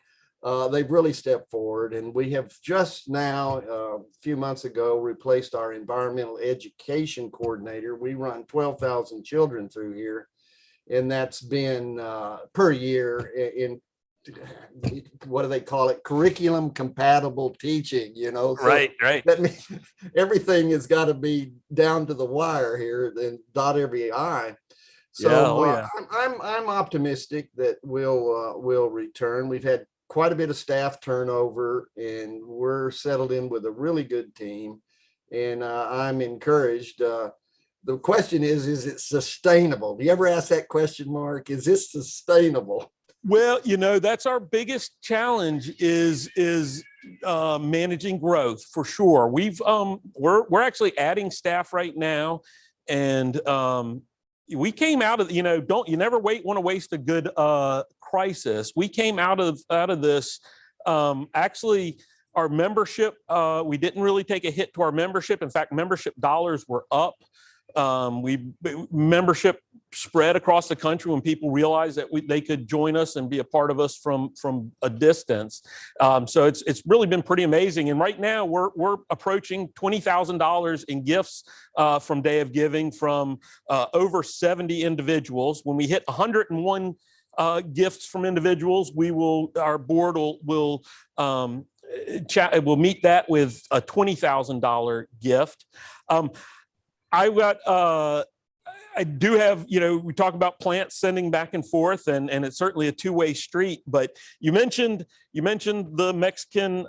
They've really stepped forward, and we have just now, a few months ago, replaced our environmental education coordinator. We run 12,000 children through here, and that's been per year in what do they call it? Curriculum compatible teaching, you know? So Right. that means everything has got to be down to the wire here and dot every I. So Yeah, oh, yeah. I'm optimistic that we'll return. We've had quite a bit of staff turnover, and we're settled in with a really good team. And I'm encouraged. The question is it sustainable? Do you ever ask that question, Mark? Is this sustainable? Well, you know, that's our biggest challenge is managing growth for sure. We're actually adding staff right now, and we came out of, you know, want to waste a good crisis. We came out of this actually. Our membership, we didn't really take a hit to our membership. In fact, membership dollars were up. Membership spread across the country when people realized that they could join us and be a part of us from a distance. So it's really been pretty amazing. And right now we're approaching $20,000 in gifts from Day of Giving from over 70 individuals. When we hit 101 gifts from individuals, our board will meet that with a $20,000 gift. I do have, you know, we talk about plants sending back and forth, and it's certainly a two-way street. But you mentioned the Mexican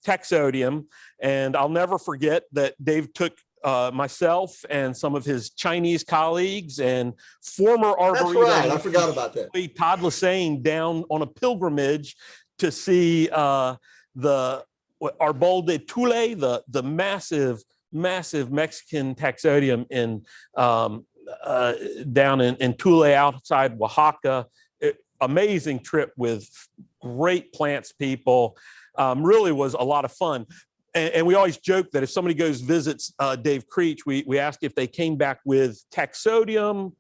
taxodium, and I'll never forget that Dave took myself and some of his Chinese colleagues and former Arboretum. That's right. I forgot about that. Todd Lassane down on a pilgrimage to see the Arbol de Tule, the massive Mexican taxodium in down in Tule outside Oaxaca. Amazing trip with great plants people. really was a lot of fun. And we always joke that if somebody goes visits Dave Creech, we ask if they came back with Taxodium,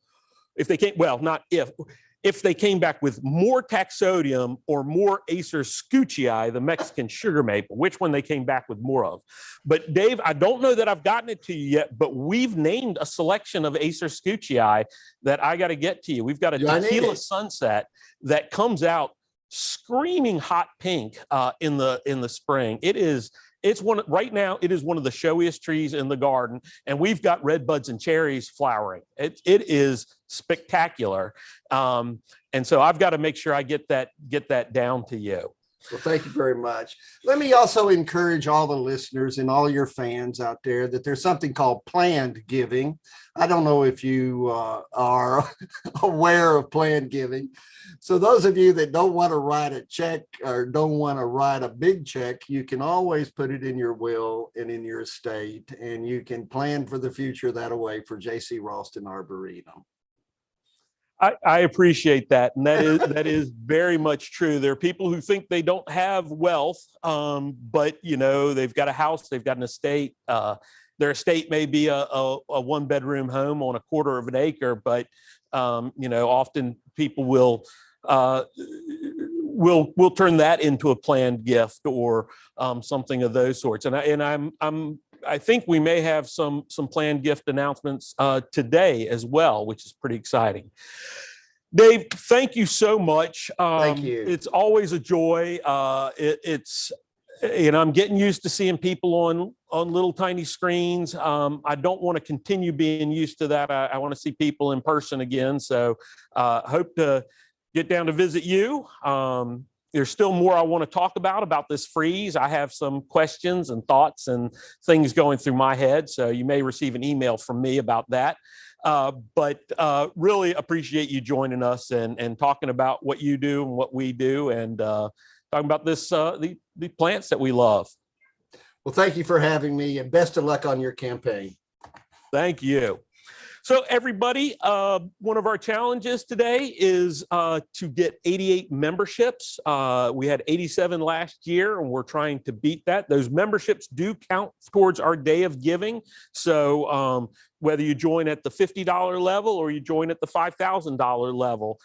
if they came, well, not if they came back with more Taxodium or more Acer Scuccii, the Mexican sugar maple, which one they came back with more of. But Dave, I don't know that I've gotten it to you yet, but we've named a selection of Acer Scuccii that I got to get to you. We've got a Yeah, I need Tequila it. Sunset that comes out screaming hot pink in the spring. It's one right now. It is one of the showiest trees in the garden, and we've got red buds and cherries flowering. It is spectacular, and so I've got to make sure I get that down to you. Well, thank you very much. Let me also encourage all the listeners and all your fans out there that there's something called planned giving. I don't know if you are aware of planned giving. So those of you that don't want to write a check or don't want to write a big check, you can always put it in your will and in your estate, and you can plan for the future that way for J.C. Ralston Arboretum. I appreciate that, and that is very much true. There are people who think they don't have wealth, but they've got a house, they've got an estate. Their estate may be a one-bedroom home on a quarter of an acre, but often people will turn that into a planned gift or something of those sorts. I think we may have some planned gift announcements today as well, which is pretty exciting. Dave, thank you so much. Thank you. It's always a joy. I'm getting used to seeing people on little tiny screens. I don't want to continue being used to that. I want to see people in person again. So hope to get down to visit you. There's still more I want to talk about this freeze. I have some questions and thoughts and things going through my head. So you may receive an email from me about that. But really appreciate you joining us and talking about what you do and what we do and talking about the plants that we love. Well, thank you for having me, and best of luck on your campaign. Thank you. So everybody, one of our challenges today is to get 88 memberships. We had 87 last year, and we're trying to beat that. Those memberships do count towards our day of giving. So whether you join at the $50 level or you join at the $5,000 level,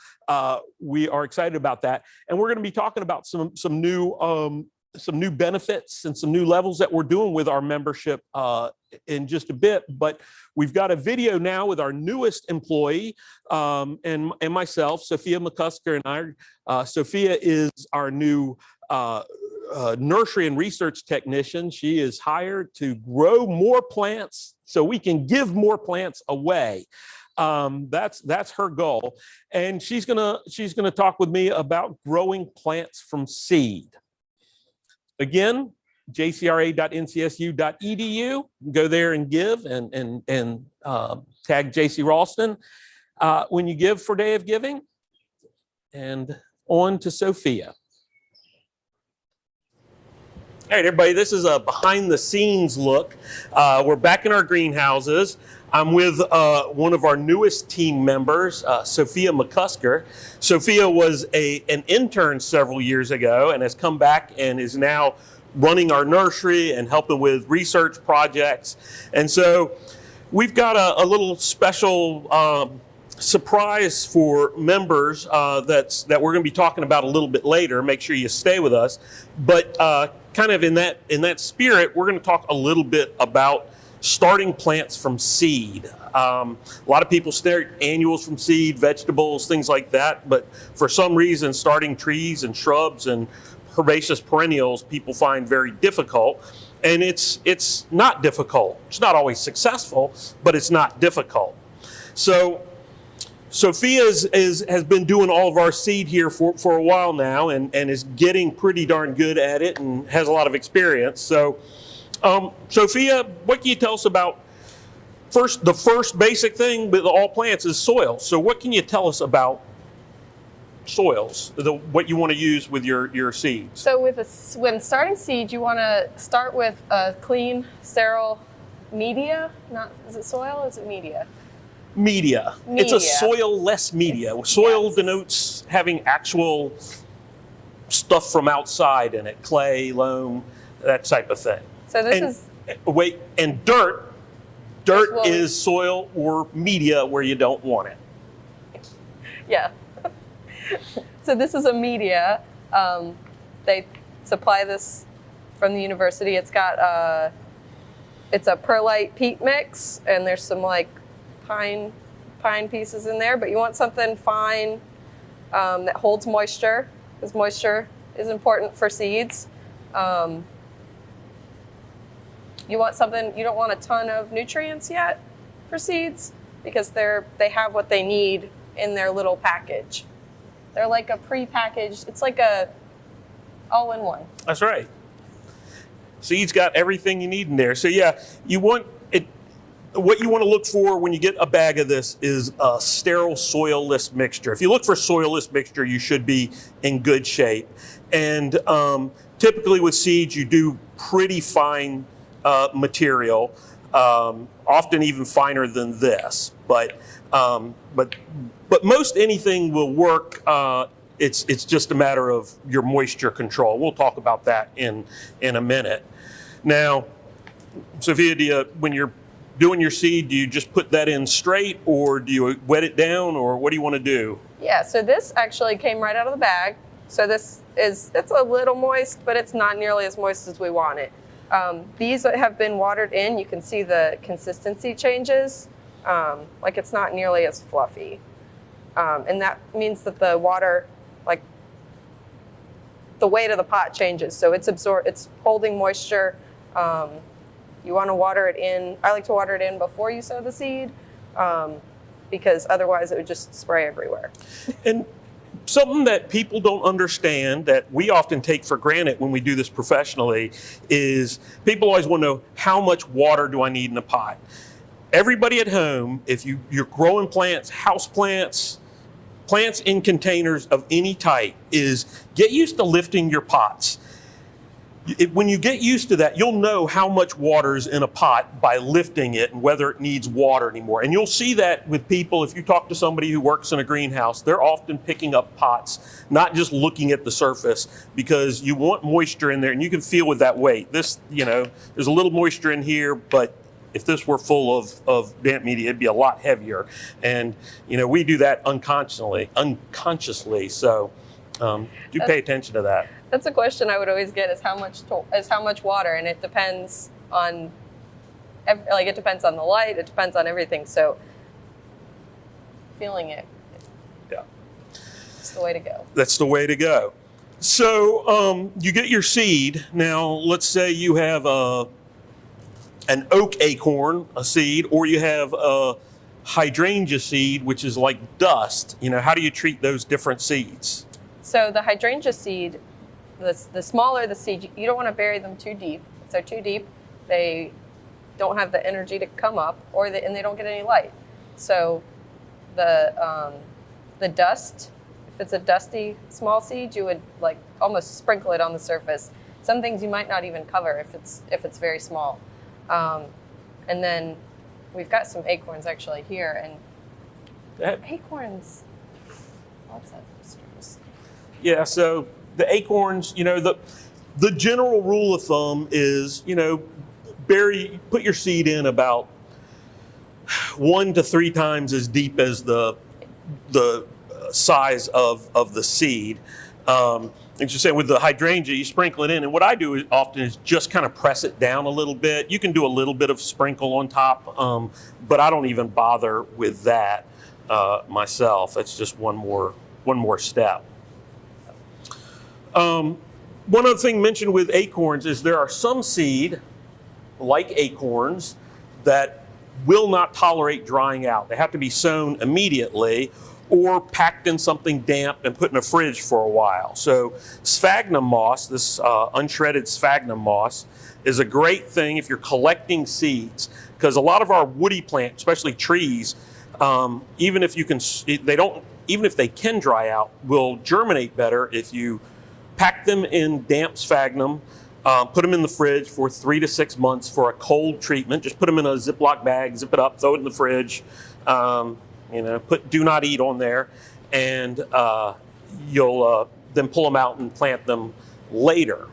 we are excited about that. And we're going to be talking about some new benefits and some new levels that we're doing with our membership in just a bit. But we've got a video now with our newest employee and myself, Sophia McCusker, and Sophia is our new nursery and research technician. She is hired to grow more plants so we can give more plants away. That's her goal. And she's gonna talk with me about growing plants from seed. Again, jcra.ncsu.edu. Go there and give and tag JC Ralston when you give for Day of Giving. And on to Sophia. All right, everybody, this is a behind the scenes look. We're back in our greenhouses. I'm with one of our newest team members, Sophia McCusker. Sophia was an intern several years ago and has come back and is now running our nursery and helping with research projects. And so we've got a little special surprise for members that we're going to be talking about a little bit later. Make sure you stay with us. But kind of in that spirit, we're going to talk a little bit about starting plants from seed. A lot of people start annuals from seed, vegetables, things like that. But for some reason, starting trees and shrubs and herbaceous perennials, people find very difficult. And it's not difficult. It's not always successful, but it's not difficult. So Sophia has been doing all of our seed here for a while now and is getting pretty darn good at it and has a lot of experience. So Sophia, what can you tell us about the first basic thing with all plants is soil. So what can you tell us about soils, what you want to use with your seeds? So when starting seed, you want to start with a clean, sterile media. Is it soil? Is it media? Media. It's a soil-less media. Soil yes. denotes having actual stuff from outside in it, clay, loam, that type of thing. So this And- is, Wait, and dirt Well, is soil or media where you don't want it. yeah. So this is a media. They supply this from the university. It's got it's a perlite peat mix, and there's some like pine pieces in there. But you want something fine that holds moisture, because moisture is important for seeds. You want something, you don't want a ton of nutrients yet for seeds, because they have what they need in their little package. They're like a pre-packaged, it's like a all-in-one. That's right. Seeds got everything you need in there. So yeah, you want it. What you want to look for when you get a bag of this is a sterile soilless mixture. If you look for soilless mixture, you should be in good shape. And typically with seeds, you do pretty fine material, often even finer than this. But most anything will work. It's just a matter of your moisture control. We'll talk about that in a minute. Now, Sophia, when you're doing your seed, do you just put that in straight, or do you wet it down, or what do you want to do? Yeah, so this actually came right out of the bag. So it's a little moist, but it's not nearly as moist as we want it. These have been watered in. You can see the consistency changes. Like it's not nearly as fluffy. And that means that the water, like the weight of the pot changes. So it's holding moisture. You want to water it in. I like to water it in before you sow the seed, because otherwise it would just spray everywhere. And something that people don't understand, that we often take for granted when we do this professionally, is people always want to know, how much water do I need in a pot? Everybody at home, if you're growing plants, house plants, plants in containers of any type, is get used to lifting your pots. When you get used to that, you'll know how much water is in a pot by lifting it and whether it needs water anymore. And you'll see that with people. If you talk to somebody who works in a greenhouse, they're often picking up pots, not just looking at the surface, because you want moisture in there, and you can feel with that weight. This, there's a little moisture in here, but if this were full of damp media, it'd be a lot heavier. And, we do that unconsciously. So do pay attention to that. That's a question I would always get: is how much water, and it depends on, it depends on the light, it depends on everything. So feeling it, Yeah, it's the way to go. that's the way to go. So you get your seed. Now, let's say you have an oak acorn, a seed, or you have a hydrangea seed, which is like dust. How do you treat those different seeds? So the hydrangea seed, the smaller the seed, you don't want to bury them too deep. If they're too deep, they don't have the energy to come up, and they don't get any light. So the dust, if it's a dusty small seed, you would like almost sprinkle it on the surface. Some things you might not even cover if it's very small. And then we've got some acorns actually here, and acorns, lots of strings. Yeah, so the acorns, the general rule of thumb is, put your seed in about 1 to 3 times as deep as the size of the seed. As you say, with the hydrangea, you sprinkle it in, and what I do often is just kind of press it down a little bit. You can do a little bit of sprinkle on top, but I don't even bother with that myself. That's just one more step. One other thing mentioned with acorns is there are some seed, like acorns, that will not tolerate drying out. They have to be sown immediately or packed in something damp and put in a fridge for a while. So sphagnum moss, this unshredded sphagnum moss, is a great thing if you're collecting seeds, because a lot of our woody plants, especially trees, even if they can dry out, will germinate better if you pack them in damp sphagnum, put them in the fridge for 3 to 6 months for a cold treatment. Just put them in a Ziploc bag, zip it up, throw it in the fridge. Put "do not eat" on there, and you'll then pull them out and plant them later.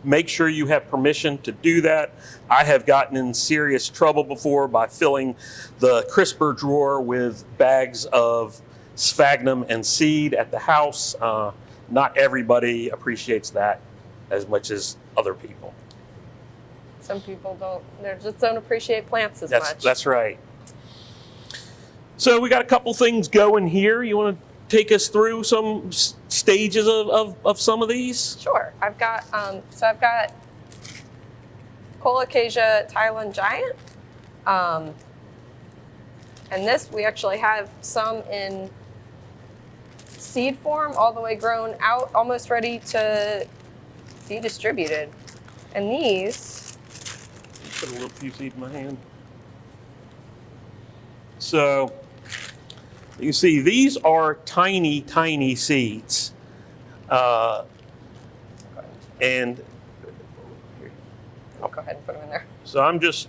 Make sure you have permission to do that. I have gotten in serious trouble before by filling the crisper drawer with bags of sphagnum and seed at the house. Not everybody appreciates that as much as other people. Some people don't appreciate plants as much. That's right. So we got a couple things going here. You want to take us through some stages of some of these? Sure. I've got Colocasia Thailand Giant. And this, we actually have some in seed form, all the way grown out, almost ready to be distributed. And these, Put a little few seed in my hand. So you see, these are tiny, tiny seeds. And I'll go ahead and put them in there. so I'm just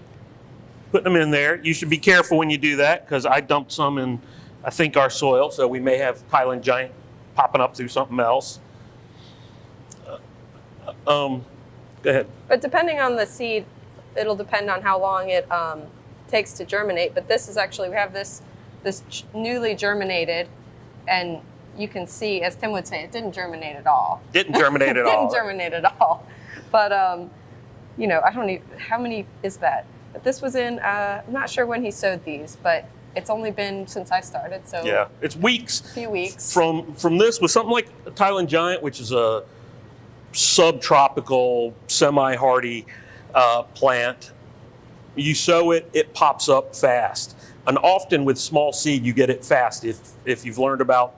putting them in there. You should be careful when you do that because I dumped some in, I think, our soil. So we may have Thailand Giant popping up through something else. Go ahead. But depending on the seed, it'll depend on how long it takes to germinate. But this is actually, we have this newly germinated, and you can see, as Tim would say, it didn't germinate at all. Didn't germinate at all. Didn't germinate at all. But you know, I don't even, how many is that? But this was in, I'm not sure when he sowed these, but it's only been since I started, so Yeah, it's weeks. a few weeks. From this with something like a Thailand Giant, which is a subtropical, semi-hardy plant. You sow it, it pops up fast. And often with small seed, you get it fast. If you've learned about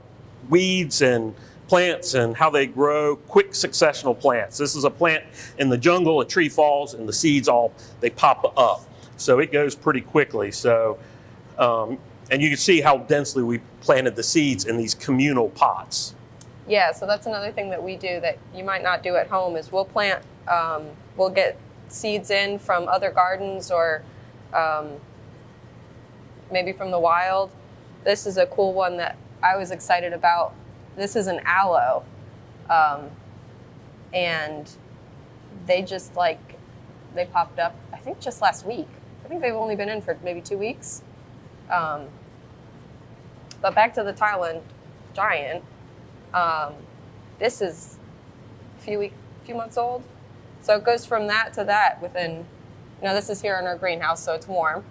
weeds and plants and how they grow, quick successional plants. This is a plant in the jungle, a tree falls, and the seeds they pop up. So it goes pretty quickly. So, and you can see how densely we planted the seeds in these communal pots. Yeah, so that's another thing that we do that you might not do at home is we'll plant, we'll get seeds in from other gardens or maybe from the wild. This is a cool one that I was excited about. This is an aloe, and they just they popped up, I think just last week. I think they've only been in for maybe 2 weeks. But back to the Thailand Giant. This is a few months old. So it goes from that to that within, this is here in our greenhouse, so it's warm,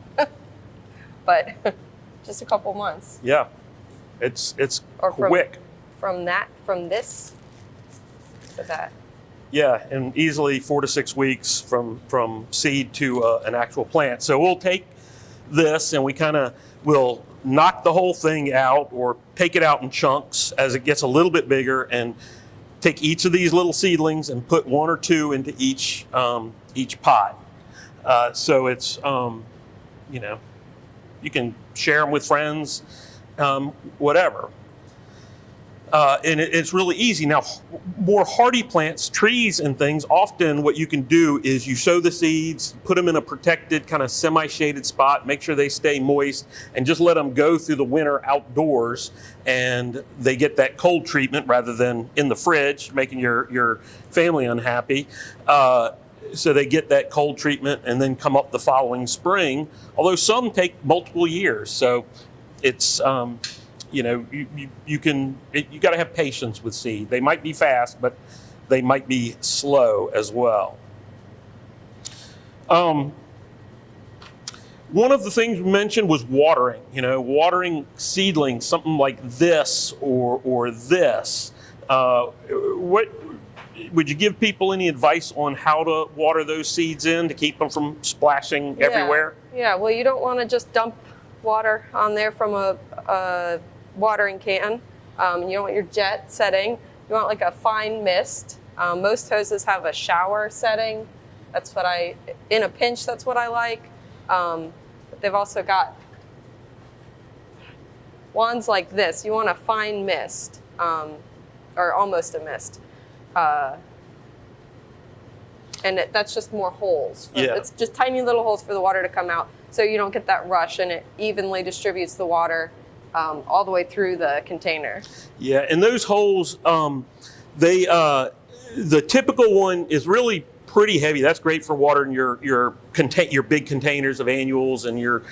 but just a couple months. Yeah, it's Or quick. From this to that. Yeah, and easily 4 to 6 weeks from seed to an actual plant. So we'll take this and we will knock the whole thing out or take it out in chunks as it gets a little bit bigger and take each of these little seedlings and put 1 or 2 into each pot. So it's, you can share them with friends, whatever. And it's really easy. Now, more hardy plants, trees and things, often what you can do is you sow the seeds, put them in a protected kind of semi-shaded spot, make sure they stay moist, and just let them go through the winter outdoors, and they get that cold treatment rather than in the fridge, making your family unhappy. So they get that cold treatment and then come up the following spring, although some take multiple years. So it's... you got to have patience with seed. They might be fast, but they might be slow as well. One of the things we mentioned was watering. Watering seedlings, something like this or this. What would you give people any advice on how to water those seeds in to keep them from splashing everywhere? Yeah. Well, you don't want to just dump water on there from a watering can. You don't want your jet setting. You want like a fine mist. Most hoses have a shower setting. That's what in a pinch, that's what I like. But they've also got ones like this. You want a fine mist, or almost a mist. And that's just more holes. Yeah. It's just tiny little holes for the water to come out so you don't get that rush, and it evenly distributes the water all the way through the container. Yeah, and those holes, the typical one is really pretty heavy. That's great for watering your big containers of annuals and your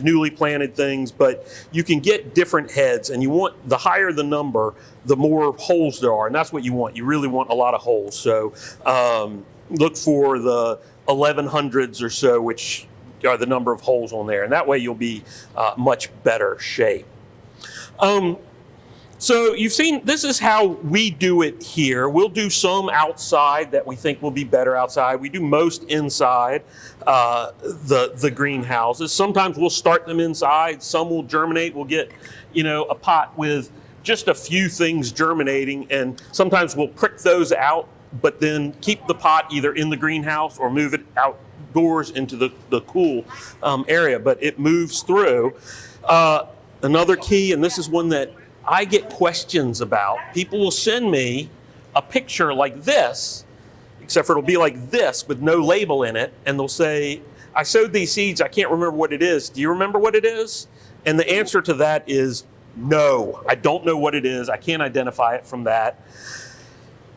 newly planted things. But you can get different heads, and you want the higher the number, the more holes there are, and that's what you want. You really want a lot of holes. So look for the 1100s or so, which are the number of holes on there, and that way you'll be much better shape. So you've seen, this is how we do it here. We'll do some outside that we think will be better outside. We do most inside the greenhouses. Sometimes we'll start them inside. Some will germinate. We'll get, a pot with just a few things germinating, and sometimes we'll prick those out, but then keep the pot either in the greenhouse or move it outdoors into the cool area, but it moves through. Another key, and this is one that I get questions about. People will send me a picture like this, except for it'll be like this with no label in it. And they'll say, I sowed these seeds. I can't remember what it is. Do you remember what it is? And the answer to that is no, I don't know what it is. I can't identify it from that.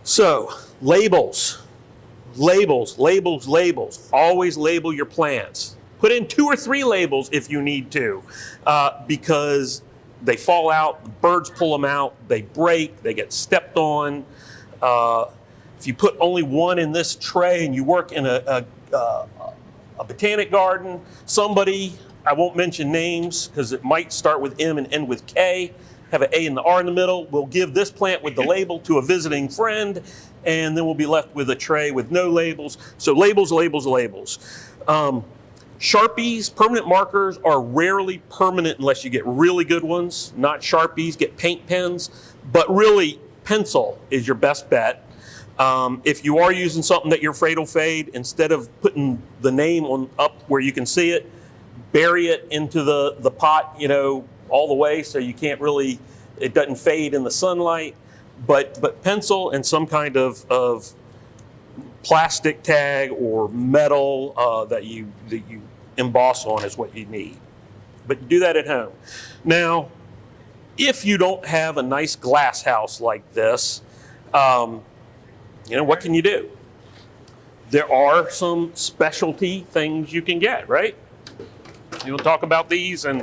So labels, labels, labels, labels. Always label your plants. Put in 2 or 3 labels if you need to, because they fall out, birds pull them out, they break, they get stepped on. If you put only one in this tray and you work in a botanic garden, somebody, I won't mention names because it might start with M and end with K, have an A and the R in the middle, will give this plant with the label to a visiting friend, and then we'll be left with a tray with no labels. So labels, labels, labels. Sharpies, permanent markers, are rarely permanent unless you get really good ones. Not Sharpies, get paint pens, but really pencil is your best bet. If you are using something that you're afraid will fade, instead of putting the name on up where you can see it, bury it into the pot, all the way so you can't really, it doesn't fade in the sunlight. But pencil and some kind of plastic tag or metal that you emboss on is what you need. But do that at home. Now, if you don't have a nice glass house like this, what can you do? There are some specialty things you can get, right? You want to talk about these and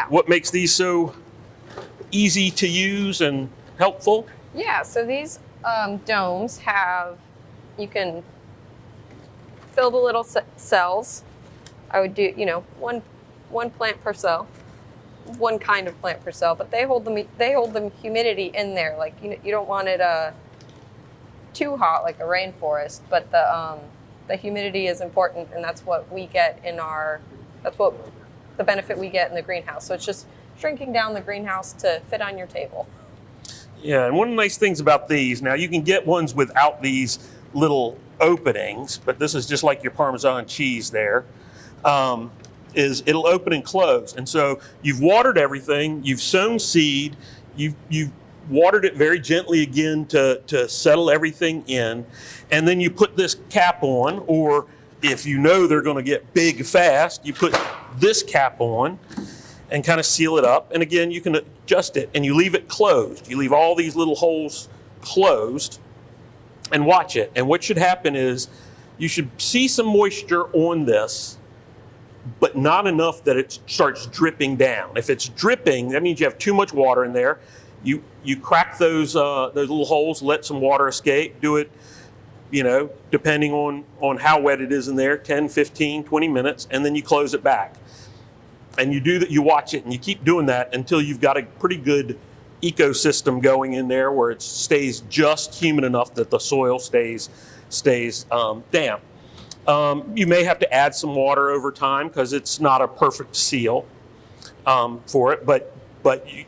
what makes these so easy to use and helpful? Yeah, so these domes have, you can fill the little cells. I would do, one plant per cell, one kind of plant per cell, but they hold the humidity in there. Like you don't want it too hot like a rainforest, but the humidity is important, and that's what we get that's what the benefit we get in the greenhouse. So it's just shrinking down the greenhouse to fit on your table. Yeah, and one of the nice things about these, now you can get ones without these little openings, but this is just like your Parmesan cheese there. Is it'll open and close. And so you've watered everything, you've sown seed, you've watered it very gently again to settle everything in, and then you put this cap on, or if you know they're going to get big fast, you put this cap on and kind of seal it up. And again, you can adjust it and you leave it closed. You leave all these little holes closed and watch it. And what should happen is you should see some moisture on this, but not enough that it starts dripping down. If it's dripping, that means you have too much water in there. You crack those little holes, let some water escape, do it, depending on how wet it is in there, 10, 15, 20 minutes, and then you close it back. And you do that, you watch it, and you keep doing that until you've got a pretty good ecosystem going in there where it stays just humid enough that the soil stays damp. You may have to add some water over time because it's not a perfect seal for it, but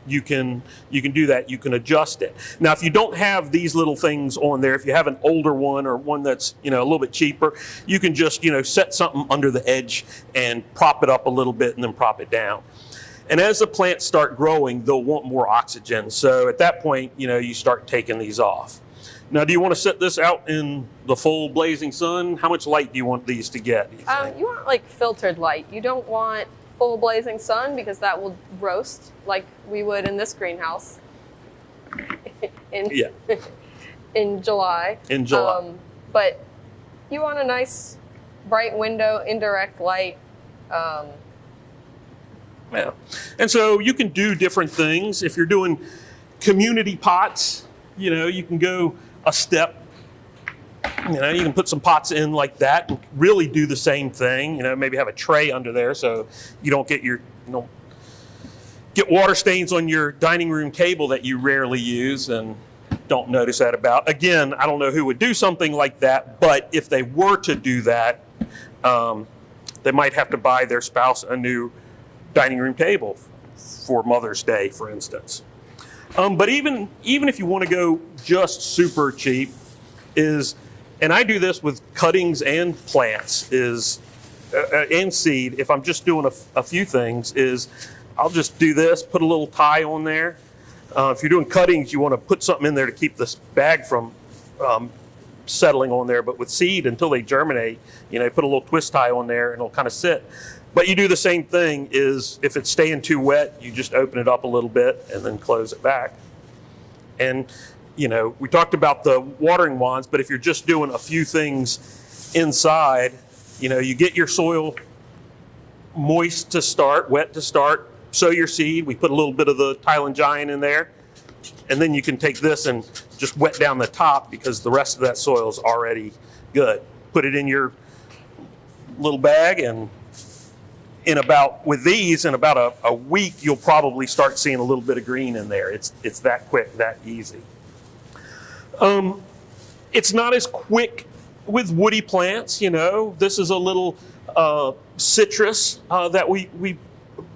you can do that. You can adjust it. Now, if you don't have these little things on there, if you have an older one or one that's a little bit cheaper, you can just set something under the edge and prop it up a little bit and then prop it down. And as the plants start growing, they'll want more oxygen. So at that point, you start taking these off. Now, do you want to set this out in the full blazing sun? How much light do you want these to get? You want like filtered light. You don't want full blazing sun because that will roast like we would in this greenhouse in Yeah. in July. In July. But you want a nice bright window, indirect light. Yeah. And so you can do different things. If you're doing community pots, you can go a step. You can put some pots in like that and really do the same thing. Maybe have a tray under there so you don't get get water stains on your dining room table that you rarely use and don't notice that about. Again, I don't know who would do something like that, but if they were to do that, they might have to buy their spouse a new dining room table for Mother's Day, for instance. But even if you want to go just super cheap, and I do this with cuttings and plants, and seed. If I'm just doing a few things, I'll just do this, put a little tie on there. If you're doing cuttings, you want to put something in there to keep this bag from settling on there. But with seed, until they germinate, put a little twist tie on there and it'll kind of sit. But you do the same thing. If it's staying too wet, you just open it up a little bit and then close it back. And we talked about the watering wands, but if you're just doing a few things inside, you get your soil moist to start, wet to start, sow your seed. We put a little bit of the Thailand Giant in there, and then you can take this and just wet down the top because the rest of that soil is already good. Put it in your little bag, and with these, in about a week, you'll probably start seeing a little bit of green in there. It's that quick, that easy. It's not as quick with woody plants. This is a little citrus that we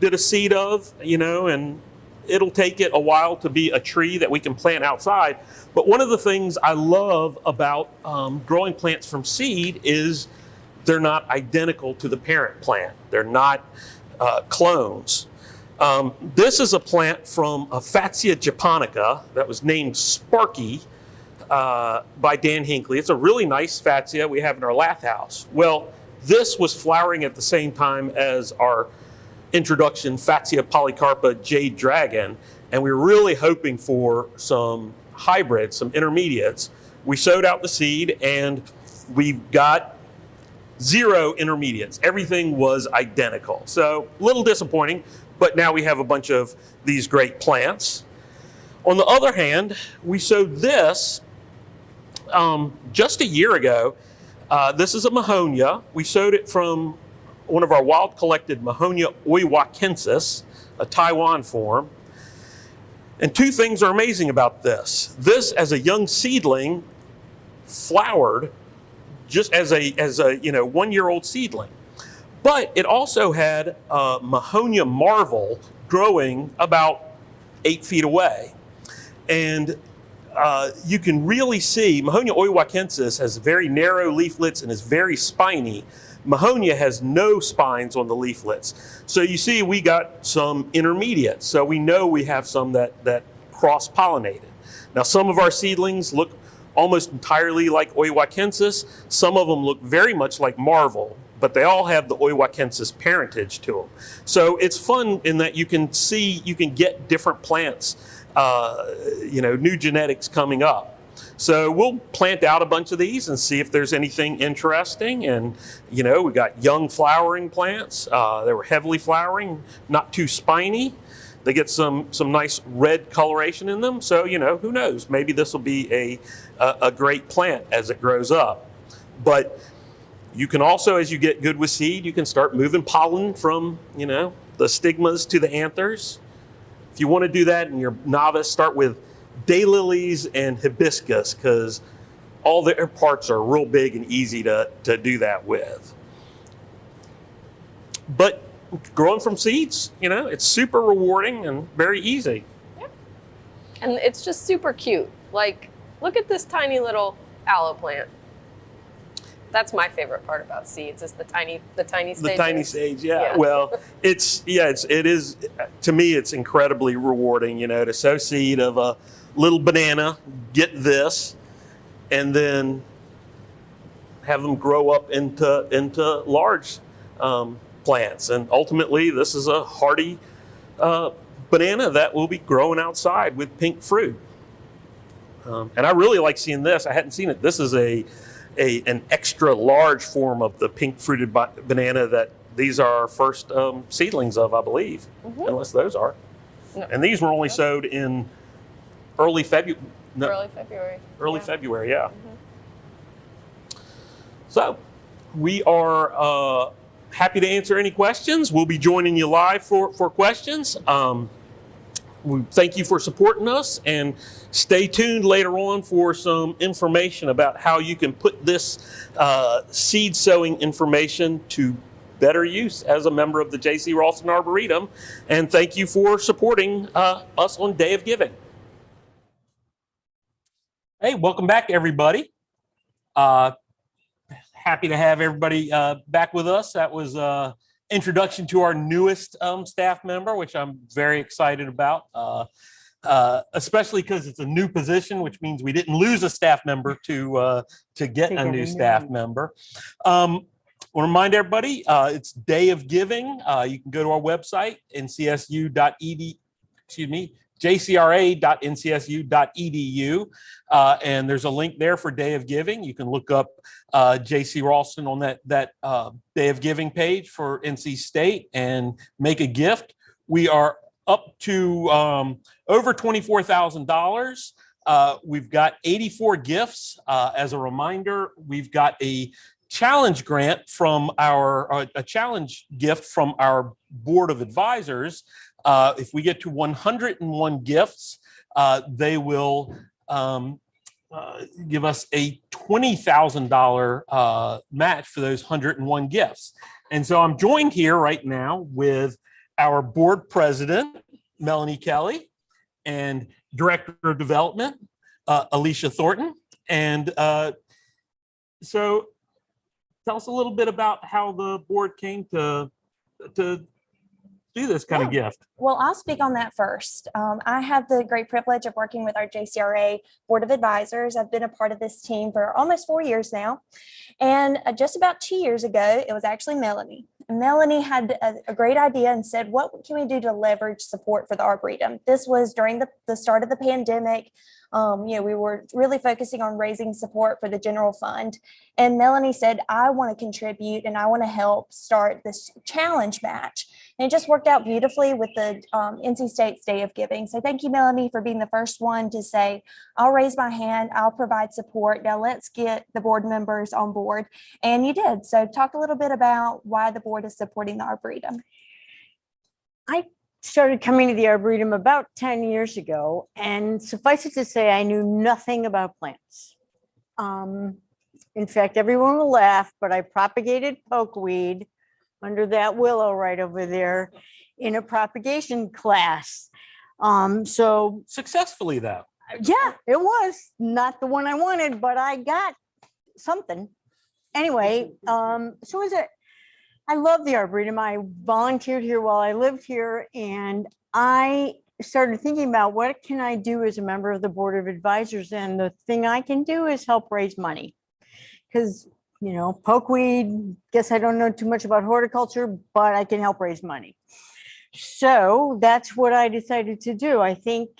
did a seed of, and it'll take it a while to be a tree that we can plant outside. But one of the things I love about growing plants from seed is they're not identical to the parent plant. They're not clones. This is a plant from a Fatsia japonica that was named Sparky by Dan Hinckley. It's a really nice Fatsia we have in our lath house. Well, this was flowering at the same time as our introduction Fatsia polycarpa Jade Dragon, and we were really hoping for some hybrids, some intermediates. We sowed out the seed and we got 0 intermediates. Everything was identical. So a little disappointing, but now we have a bunch of these great plants. On the other hand, we sowed this just a year ago. This is a Mahonia. We sowed it from one of our wild collected Mahonia oiwakensis, a Taiwan form. And 2 things are amazing about this. This, as a young seedling, flowered just as a 1-year-old seedling. But it also had Mahonia Marvel growing about 8 feet away. And you can really see Mahonia oiwakensis has very narrow leaflets and is very spiny. Mahonia has no spines on the leaflets. So you see we got some intermediates. So we know we have some that cross-pollinated. Now some of our seedlings look almost entirely like oiwakensis. Some of them look very much like Marvel, but they all have the oiwakensis parentage to them. So it's fun in that you can get different plants, new genetics coming up. So we'll plant out a bunch of these and see if there's anything interesting. And, we got young flowering plants. They were heavily flowering, not too spiny. They get some nice red coloration in them. So, who knows? Maybe this will be a great plant as it grows up. But you can also, as you get good with seed, you can start moving pollen from, the stigmas to the anthers. If you want to do that in your novice, start with daylilies and hibiscus, because all their parts are real big and easy to do that with. But growing from seeds, it's super rewarding and very easy. Yep. And it's just super cute. Like, look at this tiny little aloe plant. That's my favorite part about seeds is the tiny stages. The tiny stage, yeah. Yeah. Well, it is, to me, it's incredibly rewarding, to sow seed of a little banana, get this, and then have them grow up into large plants. And ultimately, this is a hardy banana that will be growing outside with pink fruit. And I really like seeing this. I hadn't seen it. This is an extra large form of the pink fruited banana that these are our first seedlings of, I believe, unless those are. No. And these were only sowed in early February. No, Early February. early Yeah. February, yeah. So we are happy to answer any questions. We'll be joining you live for questions. We thank you for supporting us, and stay tuned later on for some information about how you can put this seed sowing information to better use as a member of the J.C. Ralston Arboretum. And thank you for supporting us on Day of Giving. Hey, welcome back, everybody. Happy to have everybody back with us. That was introduction to our newest staff member, which I'm very excited about, especially because it's a new position, which means we didn't lose a staff member to get a new staff member. I want to remind everybody, it's Day of Giving. You can go to our website, jcra.ncsu.edu, and there's a link there for Day of Giving. You can look up J.C. Ralston on that Day of Giving page for NC State and make a gift. We are up to over $24,000. We've got 84 gifts. As a reminder, we've got a challenge grant from a challenge gift from our board of advisors. If we get to 101 gifts, they will give us a $20,000 match for those 101 gifts. And so I'm joined here right now with our board president, Melanie Kelly, and director of development, Alicia Thornton. And so tell us a little bit about how the board came to do this kind of gift. Well, I'll speak on that first. I have the great privilege of working with our JCRA Board of Advisors. I've been a part of this team for almost 4 years now. And just about 2 years ago, it was actually Melanie. Melanie had a great idea and said, what can we do to leverage support for the Arboretum? This was during the start of the pandemic. We were really focusing on raising support for the general fund. And Melanie said, I want to contribute and I want to help start this challenge match. And it just worked out beautifully with the NC State's Day of Giving. So thank you, Melanie, for being the first one to say, I'll raise my hand, I'll provide support. Now let's get the board members on board. And you did. So talk a little bit about why the board is supporting the Arboretum. I started coming to the Arboretum about 10 years ago, and suffice it to say, I knew nothing about plants. In fact, everyone will laugh, but I propagated pokeweed under that willow right over there in a propagation class. So Successfully, though. yeah, it was not the one I wanted, but I got something. Anyway, so is it. I love the Arboretum. I volunteered here while I lived here, and I started thinking about what can I do as a member of the Board of Advisors, and the thing I can do is help raise money. Because, pokeweed, guess I don't know too much about horticulture, but I can help raise money. So that's what I decided to do. I think,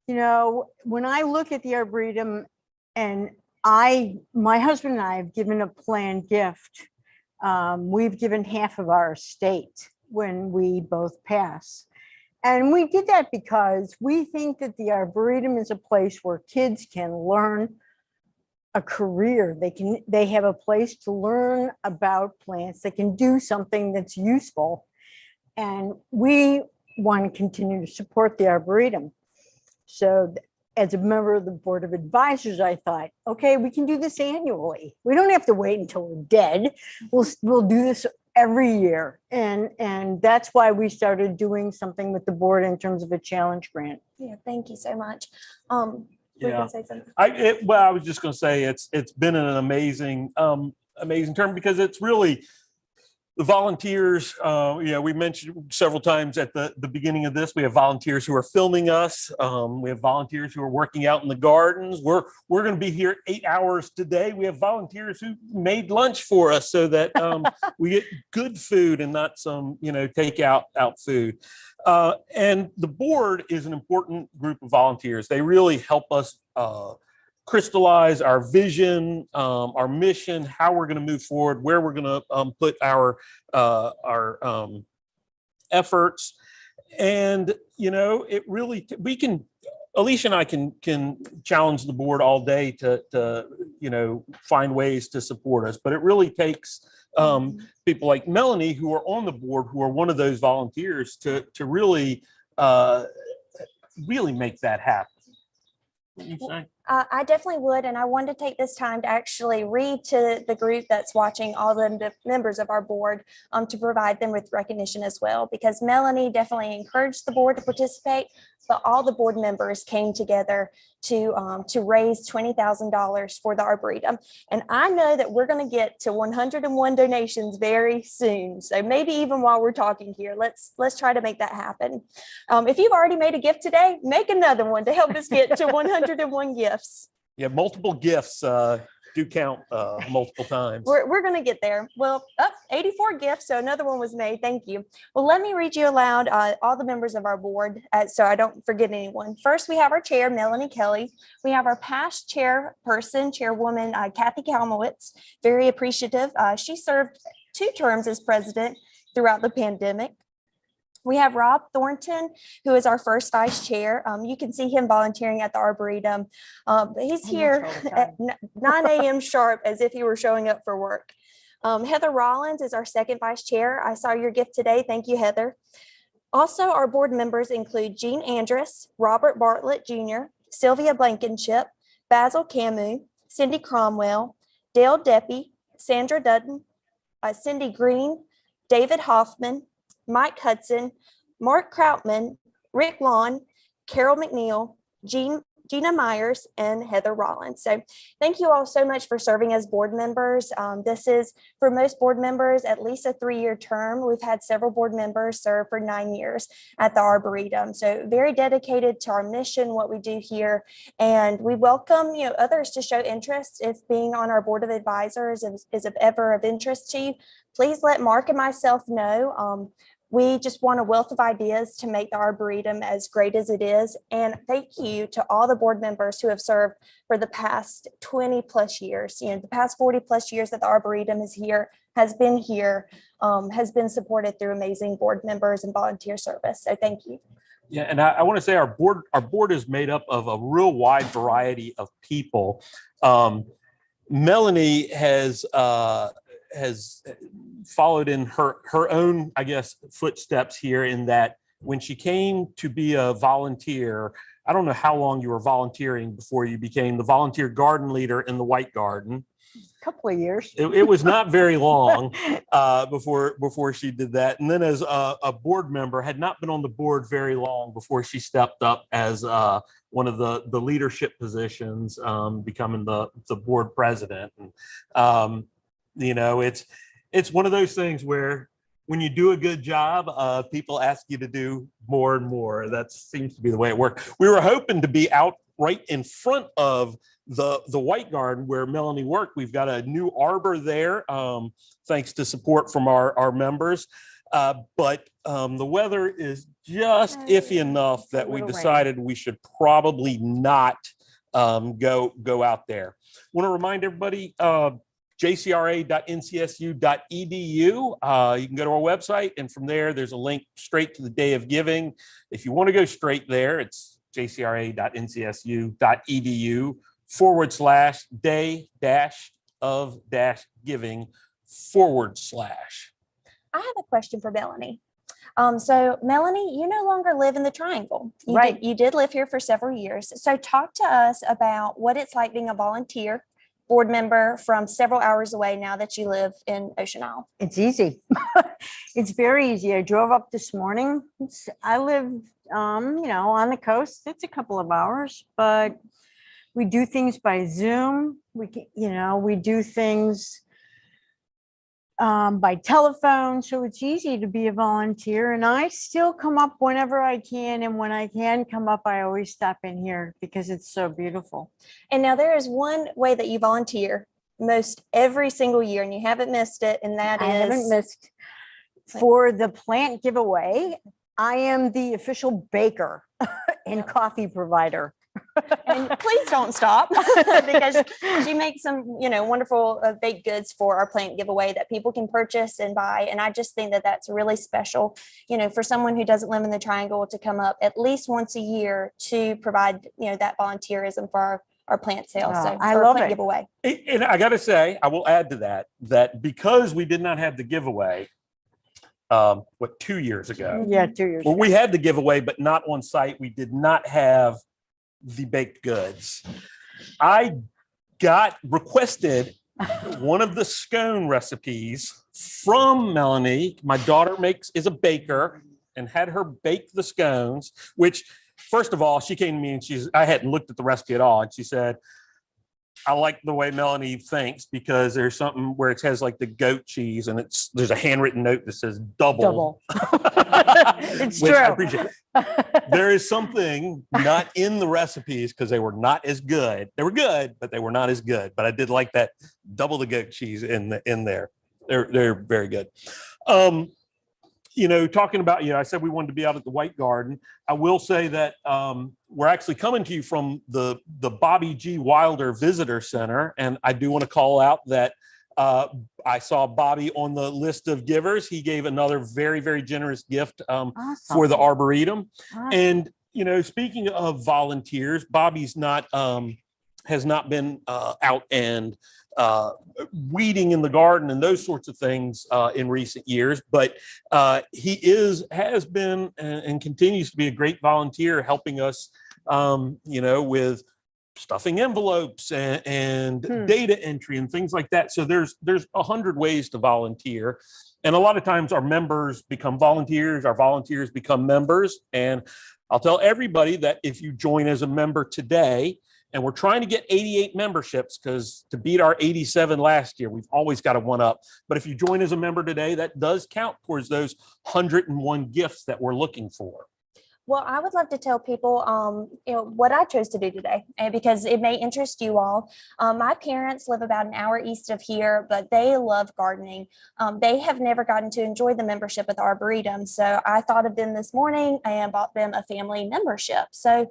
when I look at the Arboretum, and my husband and I have given a planned gift. We've given half of our estate when we both pass. And we did that because we think that the Arboretum is a place where kids can learn a career. They have a place to learn about plants. They can do something that's useful. And we want to continue to support the Arboretum. So as a member of the Board of Advisors, I thought, okay, we can do this annually. We don't have to wait until we're dead. We'll do this every year. And that's why we started doing something with the board in terms of a challenge grant. Yeah, thank you so much. Yeah. Gonna say something? I was just going to say it's been an amazing term, because it's really The volunteers, we mentioned several times at the beginning of this, we have volunteers who are filming us. We have volunteers who are working out in the gardens. We're going to be here 8 hours today. We have volunteers who made lunch for us so that we get good food and not some, take out food. And the board is an important group of volunteers. They really help us crystallize our vision, our mission, how we're going to move forward, where we're going to put our efforts. And, it really, Alicia and I can challenge the board all day to find ways to support us, but it really takes people like Melanie, who are on the board, who are one of those volunteers to really make that happen. What do you say? I definitely would. And I wanted to take this time to actually read to the group that's watching, all the members of our board, to provide them with recognition as well, because Melanie definitely encouraged the board to participate, but all the board members came together to raise $20,000 for the Arboretum. And I know that we're going to get to 101 donations very soon. So maybe even while we're talking here, let's try to make that happen. If you've already made a gift today, make another one to help us get to 101 gifts. Yeah, multiple gifts do count multiple times. We're going to get there. Well, 84 gifts. So another one was made. Thank you. Well, let me read you aloud all the members of our board so I don't forget anyone. First, we have our chair, Melanie Kelly. We have our past chairwoman, Kathy Kalmowitz. Very appreciative. She served 2 terms as president throughout the pandemic. We have Rob Thornton, who is our first vice chair. You can see him volunteering at the Arboretum. He's here at 9 a.m. sharp, as if he were showing up for work. Heather Rollins is our second vice chair. I saw your gift today. Thank you, Heather. Also, our board members include Jean Andrus, Robert Bartlett Jr., Sylvia Blankenship, Basil Camus, Cindy Cromwell, Dale Deppie, Sandra Dutton, Cindy Green, David Hoffman, Mike Hudson, Mark Krautman, Rick Lawn, Carol McNeil, Gina Myers, and Heather Rollins. So thank you all so much for serving as board members. This is, for most board members, at least a 3-year term. We've had several board members serve for 9 years at the Arboretum. So very dedicated to our mission, what we do here. And we welcome others to show interest. If being on our board of advisors is ever of interest to you, please let Mark and myself know. We just want a wealth of ideas to make the Arboretum as great as it is. And thank you to all the board members who have served for the past 20 plus years. The past 40 plus years that the Arboretum has been supported through amazing board members and volunteer service. So thank you. Yeah, and I want to say our board is made up of a real wide variety of people. Melanie has followed in her own, I guess, footsteps here, in that when she came to be a volunteer, I don't know how long you were volunteering before you became the volunteer garden leader in the White Garden. A couple of years. It was not very long before she did that. And then as a board member, had not been on the board very long before she stepped up as one of the leadership positions, becoming the board president. And, it's one of those things where when you do a good job, people ask you to do more and more. That seems to be the way it works. We were hoping to be out right in front of the White Garden where Melanie worked. We've got a new arbor there, thanks to support from our members. But the weather is just iffy enough that we decided we should probably not go out there. Want to remind everybody, jcra.ncsu.edu. You can go to our website, and from there's a link straight to the Day of Giving. If you want to go straight there, it's jcra.ncsu.edu/day-of-giving/. I have a question for Melanie. So Melanie, you no longer live in the Triangle. You did live here for several years. So talk to us about what it's like being a volunteer board member from several hours away now that you live in Ocean Isle. It's easy. It's very easy. I drove up this morning. I live, on the coast. It's a couple of hours, but we do things by Zoom. We do things by telephone, so it's easy to be a volunteer. And I still come up whenever I can. And when I can come up, I always stop in here because it's so beautiful. And now there is one way that you volunteer most every single year, and you haven't missed it, and that I haven't is missed for the plant giveaway. I am the official baker and coffee provider. and please don't stop because she makes some, wonderful baked goods for our plant giveaway that people can purchase and buy. And I just think that that's really special, for someone who doesn't live in the Triangle to come up at least once a year to provide, that volunteerism for our plant sale. Oh, So I our love plant it. giveaway. And I got to say, I will add to that because we did not have the giveaway, 2 years ago? Yeah, 2 years. Well, ago. we had the giveaway, but not on site. We did not have the baked goods. I got requested one of the scone recipes from Melanie. My daughter is a baker and had her bake the scones, which first of all, she came to me and I hadn't looked at the recipe at all. And she said, I like the way Melanie thinks because there's something where it has like the goat cheese and there's a handwritten note that says double. It's which true. I appreciate. There is something not in the recipes because they were not as good. They were good, but they were not as good. But I did like that double the goat cheese in there. They're very good. Talking about, I said we wanted to be out at the White Garden. I will say that we're actually coming to you from the Bobby G. Wilder Visitor Center. And I do want to call out that I saw Bobby on the list of givers. He gave another very, very generous gift for the Arboretum. Awesome. And, speaking of volunteers, Bobby's has not been out and weeding in the garden and those sorts of things in recent years, but he has been and continues to be a great volunteer, helping us, with stuffing envelopes and data entry and things like that. So there's 100 ways to volunteer, and a lot of times our members become volunteers, our volunteers become members, and I'll tell everybody that if you join as a member today. And we're trying to get 88 memberships because to beat our 87 last year, we've always got to one up. But if you join as a member today, that does count towards those 101 gifts that we're looking for. Well, I would love to tell people, what I chose to do today, and because it may interest you all. My parents live about an hour east of here, but they love gardening. They have never gotten to enjoy the membership at the Arboretum. So I thought of them this morning and bought them a family membership. So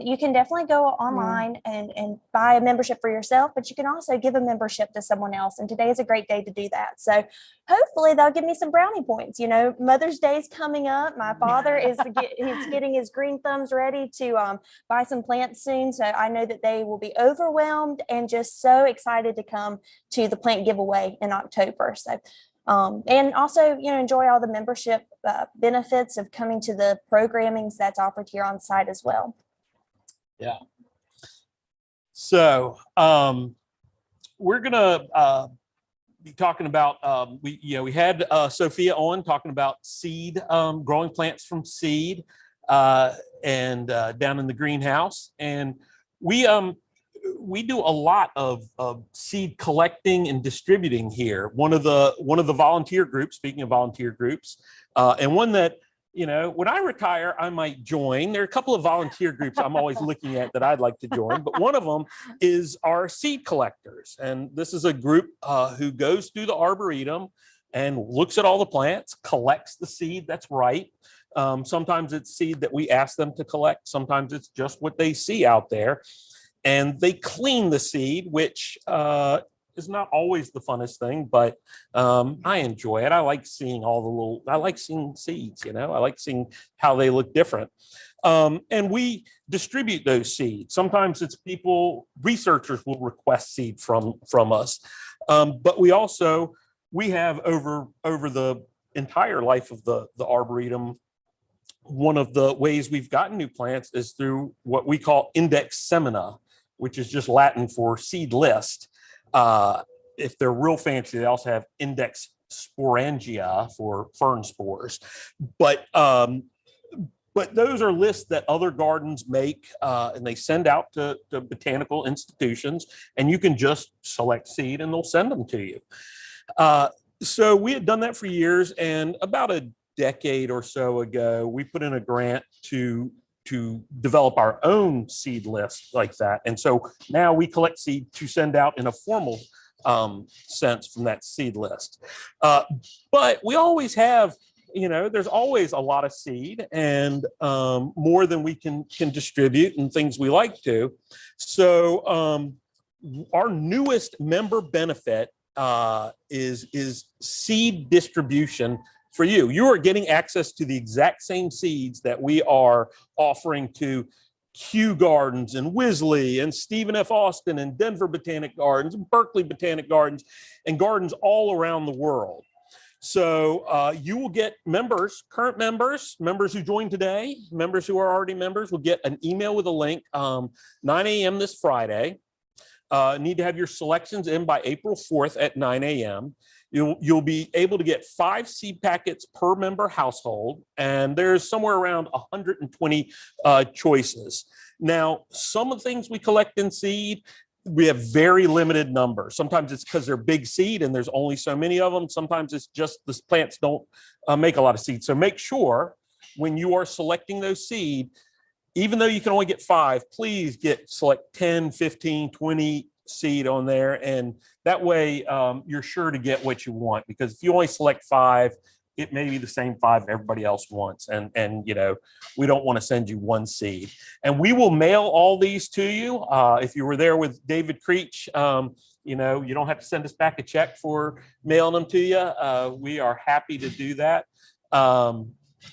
you can definitely go online and buy a membership for yourself, but you can also give a membership to someone else. And today is a great day to do that. So hopefully they'll give me some brownie points. Mother's Day is coming up. My father is getting his green thumbs ready to buy some plants soon. So I know that they will be overwhelmed and just so excited to come to the plant giveaway in October. So, and also, enjoy all the membership benefits of coming to the programming that's offered here on site as well. Yeah. So we're going to be talking about, we had Sophia on talking about seed, growing plants from seed. And down in the greenhouse, and we do a lot of seed collecting and distributing here. One of the volunteer groups, speaking of volunteer groups, and one that when I retire I might join. There are a couple of volunteer groups I'm always looking at that I'd like to join, but one of them is our seed collectors, and this is a group who goes through the Arboretum and looks at all the plants, collects the seed that's right. Sometimes it's seed that we ask them to collect. Sometimes it's just what they see out there. And they clean the seed, which is not always the funnest thing, but I enjoy it. I like seeing I like seeing seeds, I like seeing how they look different. And we distribute those seeds. Sometimes it's researchers will request seed from us. But we have over the entire life of the Arboretum, one of the ways we've gotten new plants is through what we call index semina, which is just Latin for seed list. If they're real fancy, they also have index sporangia for fern spores. But those are lists that other gardens make, and they send out to botanical institutions, and you can just select seed and they'll send them to you. So we had done that for years, and about a decade or so ago, we put in a grant to develop our own seed list like that. And so now we collect seed to send out in a formal sense from that seed list. But we always have, there's always a lot of seed and more than we can distribute and things we like to. So our newest member benefit is seed distribution for you. You are getting access to the exact same seeds that we are offering to Kew Gardens and Wisley and Stephen F. Austin and Denver Botanic Gardens and Berkeley Botanic Gardens and gardens all around the world. So you will get members, current members, members who joined today, members who are already members will get an email with a link 9 a.m. this Friday. Need to have your selections in by April 4th at 9 a.m. You'll be able to get 5 seed packets per member household, and there's somewhere around 120 choices. Now, some of the things we collect in seed, we have very limited numbers. Sometimes it's because they're big seed and there's only so many of them. Sometimes it's just the plants don't make a lot of seed. So make sure when you are selecting those seed, even though you can only get 5, please select 10, 15, 20 seed on there. And that way you're sure to get what you want, because if you only select 5, it may be the same 5 everybody else wants. And we don't want to send you 1 seed. And we will mail all these to you. If you were there with David Creech, you don't have to send us back a check for mailing them to you. We are happy to do that.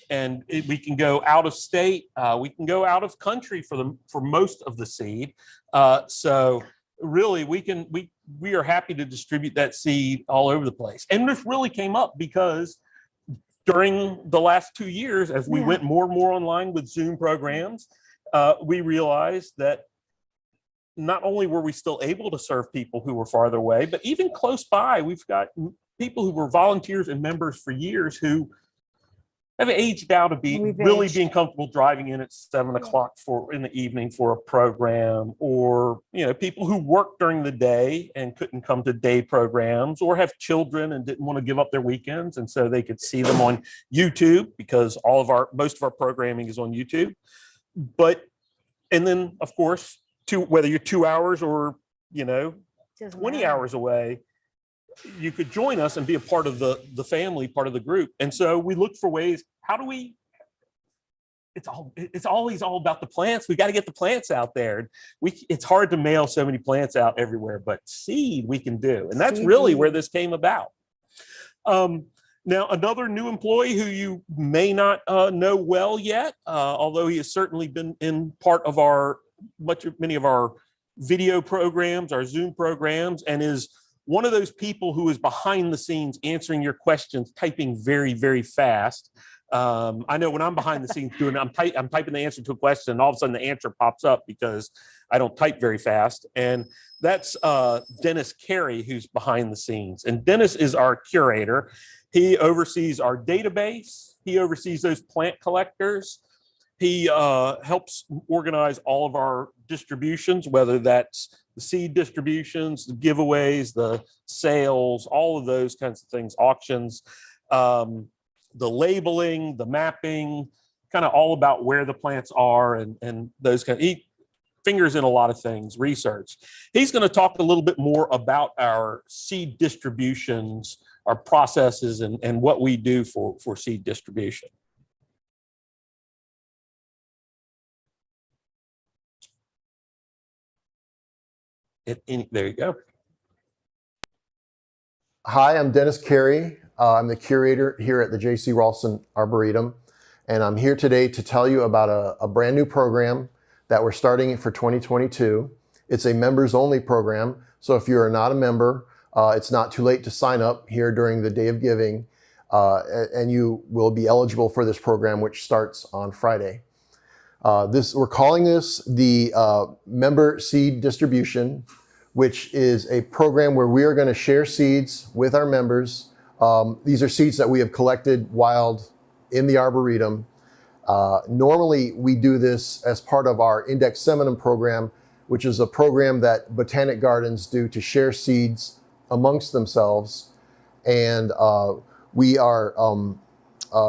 And we can go out of state. We can go out of country for most of the seed. So really, we are happy to distribute that seed all over the place. And this really came up because during the last 2 years, as we went more and more online with Zoom programs, we realized that not only were we still able to serve people who were farther away, but even close by, we've got people who were volunteers and members for years who have aged out of being comfortable driving in at 7 o'clock in the evening for a program, or people who work during the day and couldn't come to day programs, or have children and didn't want to give up their weekends, and so they could see them on YouTube, because most of our programming is on YouTube. And then of course, whether you're 2 hours or 20 hours away, you could join us and be a part of the family, part of the group. And so we look for ways, it's always all about the plants. We got to get the plants out there. It's hard to mail so many plants out everywhere, but seed we can do. And that's really where this came about. Now, another new employee who you may not know well yet, although he has certainly been in part of many of our video programs, our Zoom programs, and is one of those people who is behind the scenes answering your questions, typing very, very fast. I know when I'm behind the scenes I'm typing the answer to a question, and all of a sudden the answer pops up because I don't type very fast. And that's Dennis Carey, who's behind the scenes. And Dennis is our curator. He oversees our database. He oversees those plant collectors. He helps organize all of our distributions, whether that's the seed distributions, the giveaways, the sales, all of those kinds of things, auctions, the labeling, the mapping, kind of all about where the plants are and those kind of, he fingers in a lot of things, research. He's going to talk a little bit more about our seed distributions, our processes, and what we do for seed distribution. There you go. Hi, I'm Dennis Carey. I'm the curator here at the J.C. Ralston Arboretum, and I'm here today to tell you about a brand new program that we're starting for 2022. It's a members only program, so if you're not a member, it's not too late to sign up here during the Day of Giving, and you will be eligible for this program, which starts on Friday. We're calling this the Member Seed Distribution, which is a program where we are going to share seeds with our members. These are seeds that we have collected wild in the Arboretum. Normally, we do this as part of our Index Seminum program, which is a program that botanic gardens do to share seeds amongst themselves. and we are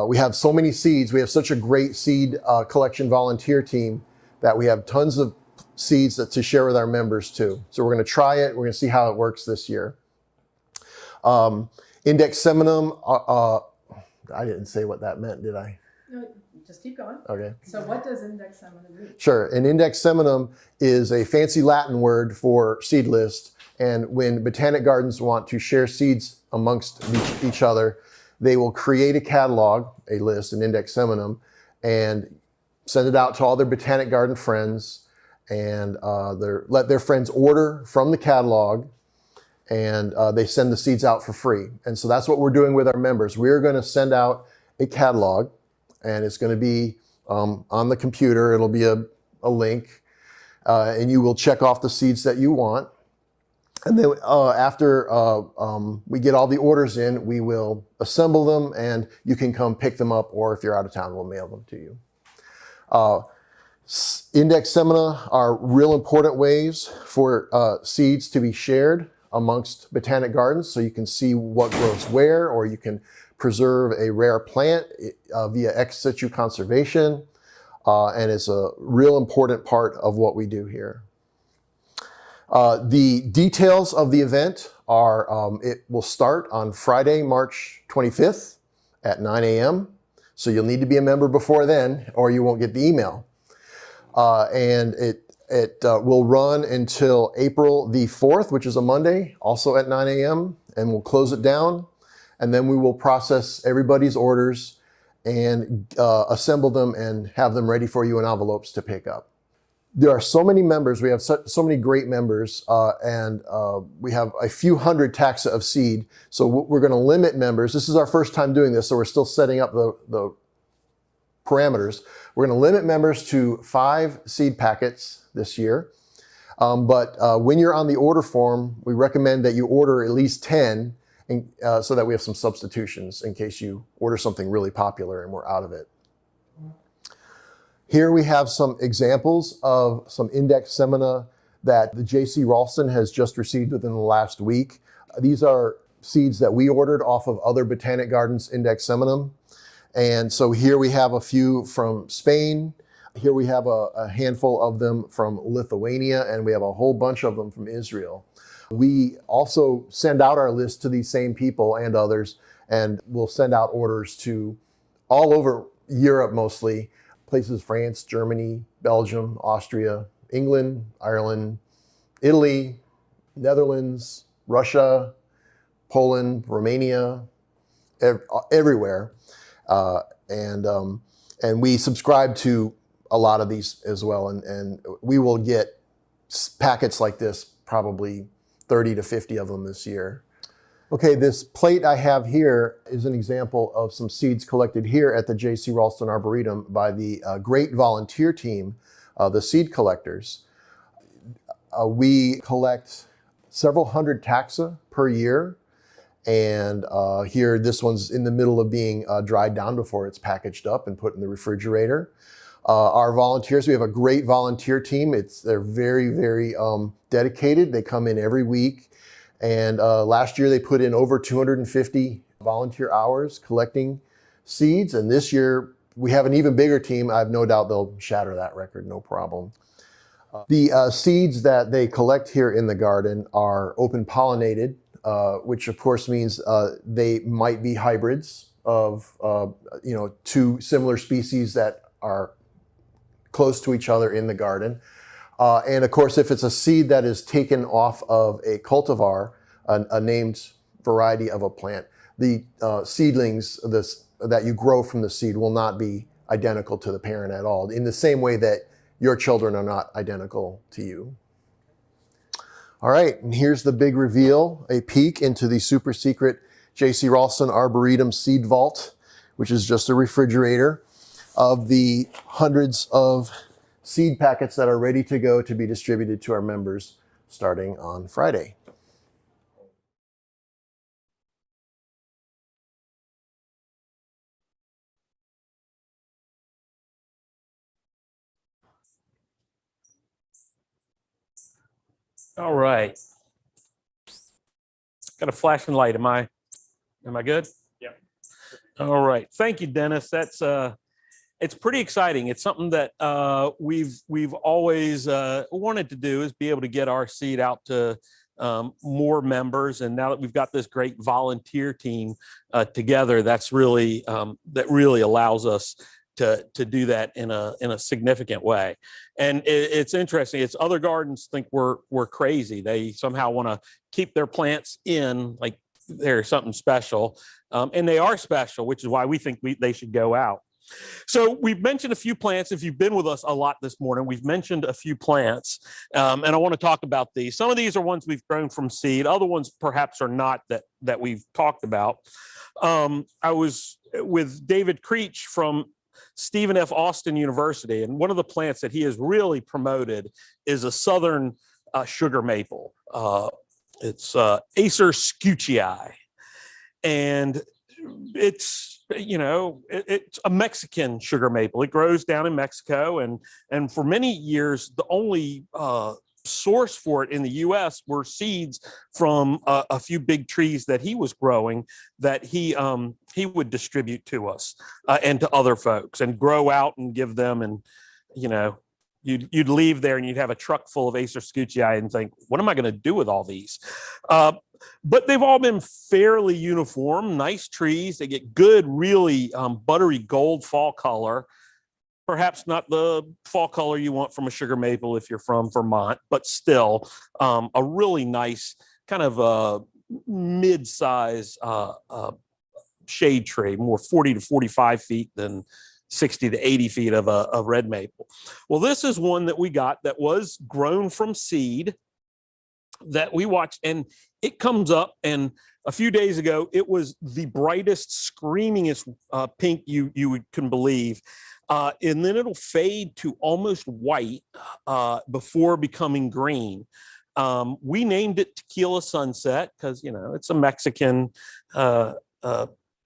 we have so many seeds. We have such a great seed collection volunteer team that we have tons of seeds to share with our members too. So we're going to try it. We're going to see how it works this year. Index seminum. I didn't say what that meant, did I? No, just keep going. Okay. So what does index seminum mean? Sure. An index seminum is a fancy Latin word for seed list. And when botanic gardens want to share seeds amongst each other, they will create a catalog, a list, an index seminum, and send it out to all their botanic garden friends, and let their friends order from the catalog, and they send the seeds out for free. And so that's what we're doing with our members. We're going to send out a catalog, and it's going to be on the computer. It'll be a link, and you will check off the seeds that you want. And then after we get all the orders in, we will assemble them, and you can come pick them up, or if you're out of town, we'll mail them to you. Index semina are real important ways for seeds to be shared amongst botanic gardens, so you can see what grows where, or you can preserve a rare plant via ex situ conservation, and it's a real important part of what we do here. The details of the event are, it will start on Friday, March 25th at 9 a.m. So you'll need to be a member before then, or you won't get the email. And it will run until April the 4th, which is a Monday, also at 9 a.m. And we'll close it down. And then we will process everybody's orders and assemble them and have them ready for you in envelopes to pick up. There are so many members. We have so many great members, and we have a few hundred taxa of seed. So we're going to limit members. This is our first time doing this, so we're still setting up the parameters. We're going to limit members to 5 seed packets this year. But when you're on the order form, we recommend that you order at least 10, so that we have some substitutions in case you order something really popular and we're out of it. Here we have some examples of some index semina that the J.C. Ralston has just received within the last week. These are seeds that we ordered off of other botanic gardens index seminum. And so here we have a few from Spain. Here we have a handful of them from Lithuania, and we have a whole bunch of them from Israel. We also send out our list to these same people and others, and we'll send out orders to all over Europe mostly. Places France, Germany, Belgium, Austria, England, Ireland, Italy, Netherlands, Russia, Poland, Romania, everywhere. And we subscribe to a lot of these as well. And we will get packets like this, probably 30 to 50 of them this year. Okay, this plate I have here is an example of some seeds collected here at the J.C. Ralston Arboretum by the great volunteer team, the seed collectors. We collect several hundred taxa per year, and here this one's in the middle of being dried down before it's packaged up and put in the refrigerator. Our volunteers, we have a great volunteer team. They're very, very dedicated. They come in every week. And last year they put in over 250 volunteer hours collecting seeds. And this year we have an even bigger team. I have no doubt they'll shatter that record, no problem. The seeds that they collect here in the garden are open pollinated, which of course means they might be hybrids of 2 similar species that are close to each other in the garden. And of course, if it's a seed that is taken off of a cultivar, a named variety of a plant, the seedlings that you grow from the seed will not be identical to the parent at all, in the same way that your children are not identical to you. All right, and here's the big reveal, a peek into the super secret J.C. Ralston Arboretum Seed Vault, which is just a refrigerator of the hundreds of seed packets that are ready to go to be distributed to our members starting on Friday. All right. Got a flashing light. Am I Am I good? Yeah. All right. Thank you, Dennis. That's it's pretty exciting. It's something that we've always wanted to do, is be able to get our seed out to more members. And now that we've got this great volunteer team together, that's really that really allows us to do that in a significant way. And it's interesting. It's other gardens think we're crazy. They somehow want to keep their plants in, like they're something special, and they are special, which is why we think they should go out. So we've mentioned a few plants. If you've been with us a lot this morning, we've mentioned a few plants, and I want to talk about these. Some of these are ones we've grown from seed. Other ones perhaps are not that we've talked about. I was with David Creech from Stephen F. Austin University, and one of the plants that he has really promoted is a southern sugar maple. It's Acer scucii, and it's it's a Mexican sugar maple. It grows down in Mexico, and for many years the only source for it in the U.S. were seeds from a few big trees that he was growing that he would distribute to us and to other folks and grow out and give them. And you'd leave there and you'd have a truck full of Acer scucii and think, what am I going to do with all these? But they've all been fairly uniform, nice trees. They get good, really buttery gold fall color. Perhaps not the fall color you want from a sugar maple if you're from Vermont, but still a really nice kind of mid-size shade tree, more 40 to 45 feet than 60 to 80 feet of a red maple. Well, this is one that we got that was grown from seed that we watched, and it comes up, and a few days ago, it was the brightest, screamingest pink you can believe. And then it'll fade to almost white before becoming green. We named it Tequila Sunset because, it's a Mexican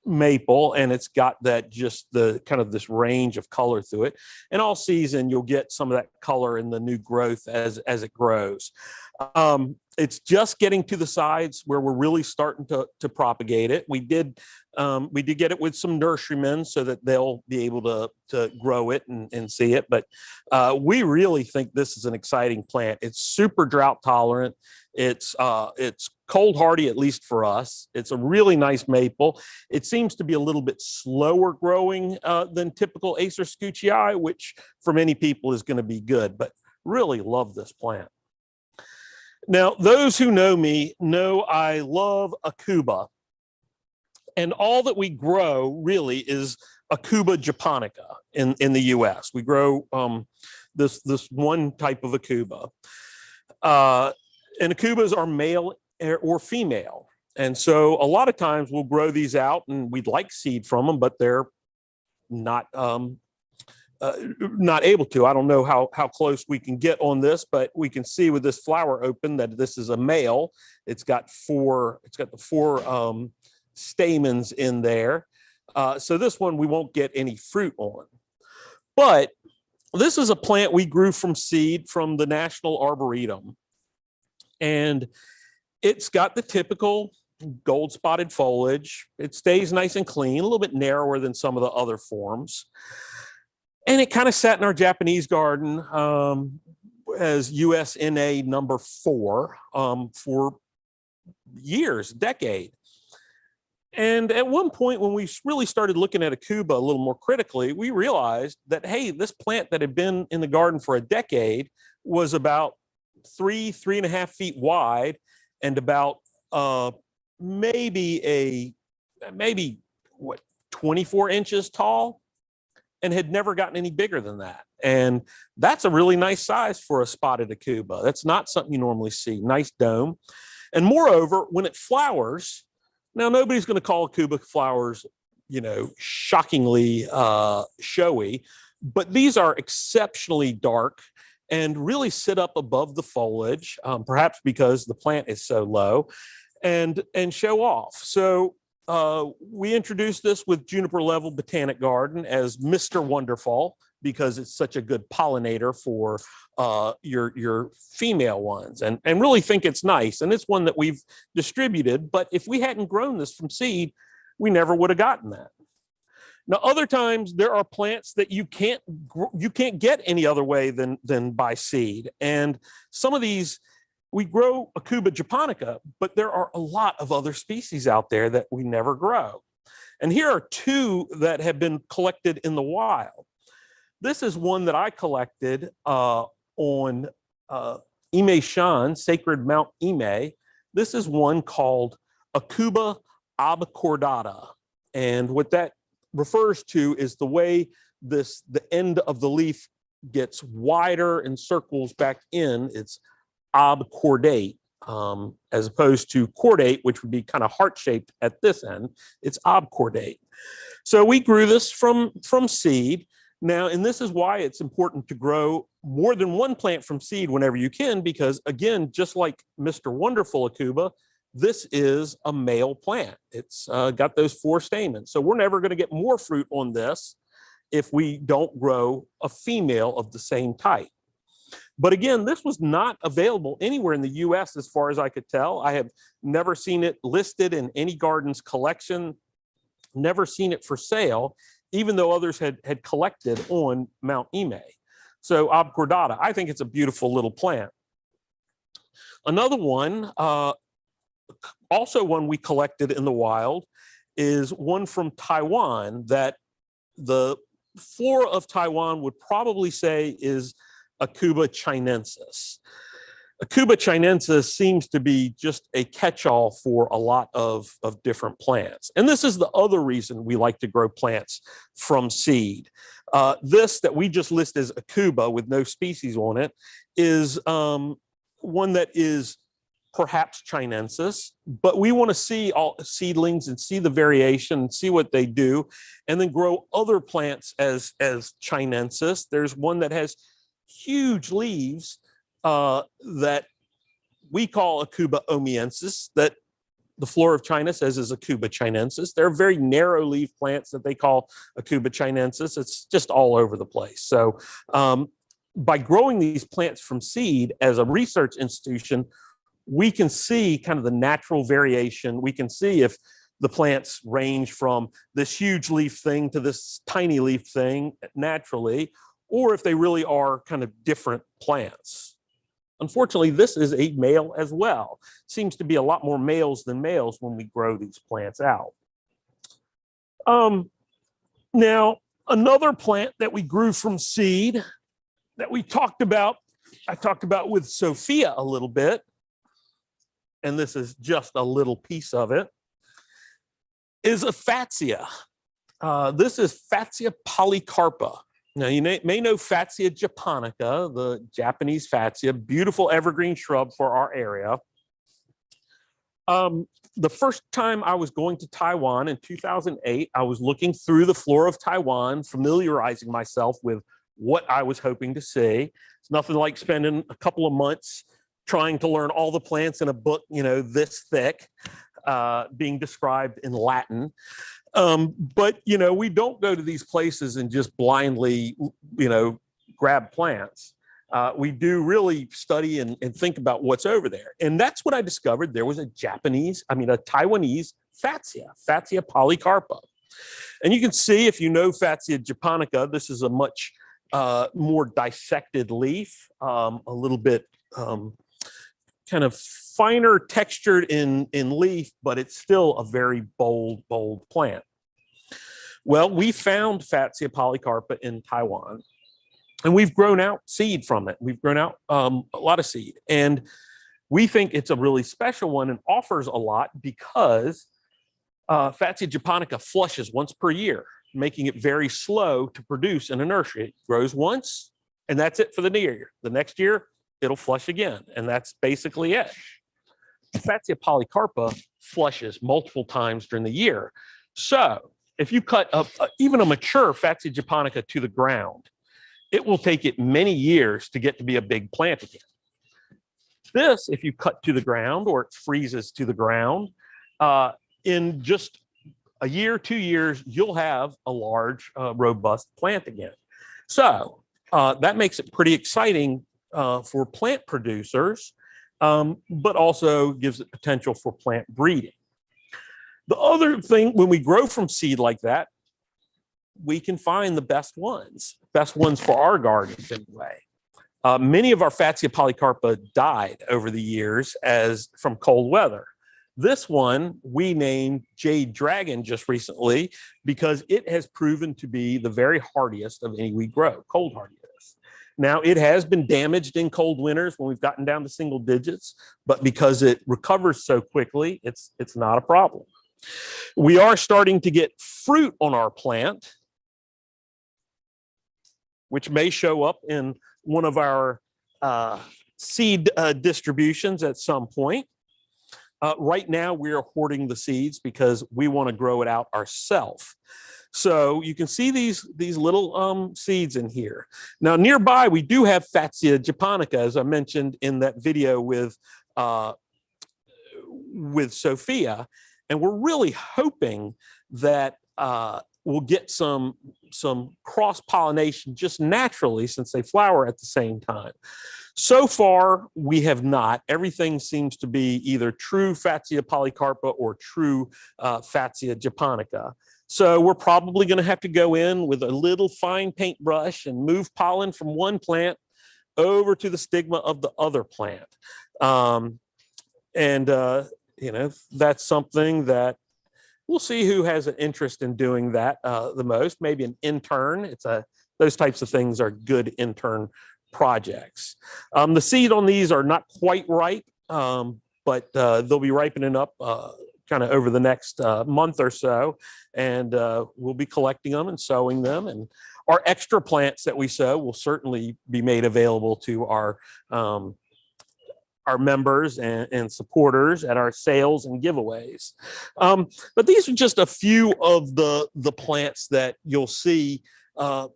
maple, and it's got that just the kind of this range of color through it. And all season, you'll get some of that color in the new growth as it grows. It's just getting to the sides where we're really starting to propagate it. We did get it with some nurserymen so that they'll be able to grow it and see it. But we really think this is an exciting plant. It's super drought tolerant. It's cold hardy, at least for us. It's a really nice maple. It seems to be a little bit slower growing than typical Acer scucii, which for many people is going to be good, but really love this plant. Now, those who know me know I love Aucuba, and all that we grow really is Aucuba japonica in the U.S. We grow this one type of Aucuba, and Aucubas are male or female, and so a lot of times we'll grow these out, and we'd like seed from them, but they're not able to. I don't know how close we can get on this, but we can see with this flower open that this is a male. It's got the four stamens in there. So this one we won't get any fruit on. But this is a plant we grew from seed from the National Arboretum. And it's got the typical gold spotted foliage. It stays nice and clean, a little bit narrower than some of the other forms. And it kind of sat in our Japanese garden as USNA number 4 for years, decade. And at one point, when we really started looking at Aucuba a little more critically, we realized that, hey, this plant that had been in the garden for a decade was about 3.5 feet wide and about maybe 24 inches tall, and had never gotten any bigger than that. And that's a really nice size for a spotted Aucuba. That's not something you normally see. Nice dome. And moreover, when it flowers, now nobody's going to call Aucuba flowers, shockingly showy, but these are exceptionally dark and really sit up above the foliage, perhaps because the plant is so low, and show off. So we introduced this with Juniper Level Botanic Garden as Mr. Wonderful because it's such a good pollinator for your female ones, and really think it's nice. And it's one that we've distributed, but if we hadn't grown this from seed, we never would have gotten that. Now, other times there are plants that you can't get any other way than by seed. And some of these, we grow Aucuba japonica, but there are a lot of other species out there that we never grow. And here are two that have been collected in the wild. This is one that I collected on Ime Shan, Sacred Mount Ime. This is one called Aucuba obcordata. And what that refers to is the way the end of the leaf gets wider and circles back in. It's obcordate, as opposed to cordate, which would be kind of heart-shaped at this end. It's obcordate. So we grew this from seed. Now, and this is why it's important to grow more than one plant from seed whenever you can, because again, just like Mr. Wonderful Aucuba, this is a male plant. It's got those 4 stamens. So we're never going to get more fruit on this if we don't grow a female of the same type. But again, this was not available anywhere in the US as far as I could tell. I have never seen it listed in any garden's collection, never seen it for sale, even though others had collected on Mount Ime. So obcordata, I think it's a beautiful little plant. Another one, also one we collected in the wild, is one from Taiwan that the flora of Taiwan would probably say is Aucuba chinensis. Aucuba chinensis seems to be just a catch-all for a lot of different plants. And this is the other reason we like to grow plants from seed. This that we just list as Aucuba with no species on it is one that is perhaps chinensis, but we want to see all seedlings and see the variation and see what they do, and then grow other plants as chinensis. There's one that has huge leaves that we call Aucuba omiensis, that the flora of China says is Aucuba chinensis. They're very narrow leaf plants that they call Aucuba chinensis. It's just all over the place. So by growing these plants from seed as a research institution, we can see kind of the natural variation. We can see if the plants range from this huge leaf thing to this tiny leaf thing naturally, or if they really are kind of different plants. Unfortunately, this is a male as well. Seems to be a lot more males than males when we grow these plants out. Now, another plant that we grew from seed that we talked about, I talked about with Sophia a little bit, and this is just a little piece of it, is a Fatsia. This is Fatsia polycarpa. Now, you may know Fatsia japonica, the Japanese Fatsia, beautiful evergreen shrub for our area. The first time I was going to Taiwan in 2008, I was looking through the flora of Taiwan, familiarizing myself with what I was hoping to see. It's nothing like spending a couple of months trying to learn all the plants in a book, this thick, being described in Latin. But, we don't go to these places and just blindly, grab plants. We do really study and think about what's over there. And that's what I discovered. There was a Taiwanese Fatsia polycarpa. And you can see, if you know Fatsia japonica, this is a much more dissected leaf, a little bit kind of finer textured in leaf, but it's still a very bold plant. Well, we found Fatsia polycarpa in Taiwan, and we've grown out seed from it. We've grown out a lot of seed, and we think it's a really special one and offers a lot because Fatsia japonica flushes once per year, making it very slow to produce in a nursery. It grows once, and that's it for the year. The next year, it'll flush again, and that's basically it. Fatsia polycarpa flushes multiple times during the year. So if you cut up even a mature Fatsia japonica to the ground, it will take it many years to get to be a big plant again. This, if you cut to the ground or it freezes to the ground, in just a year, 2 years, you'll have a large, robust plant again. So that makes it pretty exciting for plant producers, but also gives it potential for plant breeding. The other thing, when we grow from seed like that, we can find the best ones for our gardens anyway. Many of our Fatsia polycarpa died over the years as from cold weather. This one we named Jade Dragon just recently because it has proven to be the very hardiest of any we grow, cold hardiest. Now, it has been damaged in cold winters when we've gotten down to single digits, but because it recovers so quickly, it's not a problem. We are starting to get fruit on our plant, which may show up in one of our seed distributions at some point. Right now, we are hoarding the seeds because we want to grow it out ourselves. So you can see these little seeds in here. Now, nearby, we do have Fatsia japonica, as I mentioned in that video with Sophia. And we're really hoping that we'll get some cross-pollination just naturally since they flower at the same time. So far, we have not. Everything seems to be either true Fatsia polycarpa or true Fatsia japonica. So we're probably going to have to go in with a little fine paintbrush and move pollen from one plant over to the stigma of the other plant. You know, that's something that we'll see who has an interest in doing that the most. Maybe an intern. Those types of things are good intern projects. The seed on these are not quite ripe, but they'll be ripening up kind of over the next month or so, and we'll be collecting them and sowing them. And our extra plants that we sow will certainly be made available to our members and supporters at our sales and giveaways. But these are just a few of the plants that you'll see out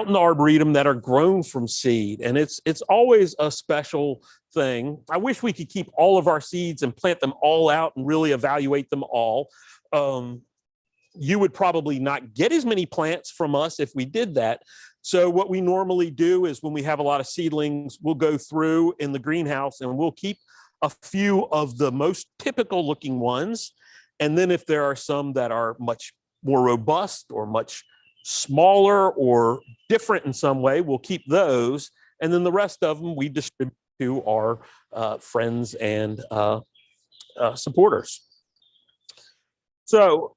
in the Arboretum that are grown from seed. And it's always a special thing. I wish we could keep all of our seeds and plant them all out and really evaluate them all. You would probably not get as many plants from us if we did that. So what we normally do is when we have a lot of seedlings, we'll go through in the greenhouse and we'll keep a few of the most typical looking ones. And then if there are some that are much more robust or much smaller or different in some way, we'll keep those. And then the rest of them we distribute to our friends and supporters. So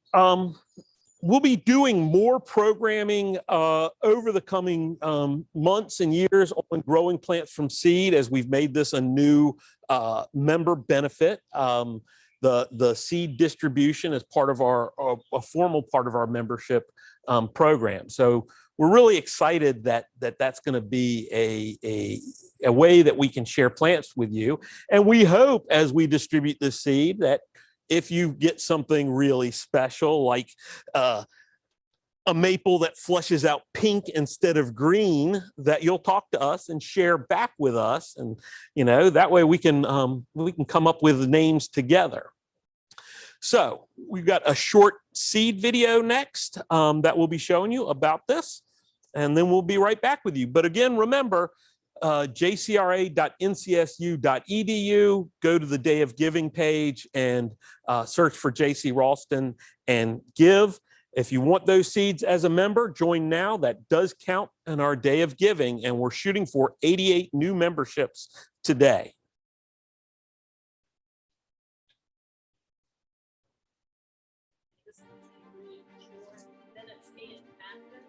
we'll be doing more programming over the coming months and years on growing plants from seed as we've made this a new member benefit. The seed distribution is part of a formal part of our membership program. So we're really excited that that's going to be a way that we can share plants with you. And we hope as we distribute this seed that if you get something really special, like a maple that flushes out pink instead of green, that you'll talk to us and share back with us. And, you know, that way we can come up with names together. So we've got a short seed video next that we'll be showing you about this, and then we'll be right back with you. But again, remember, jcra.ncsu.edu, go to the Day of Giving page and search for JC Ralston and give. If you want those seeds as a member, join now. That does count in our Day of Giving, and we're shooting for 88 new memberships today. Then it's being active,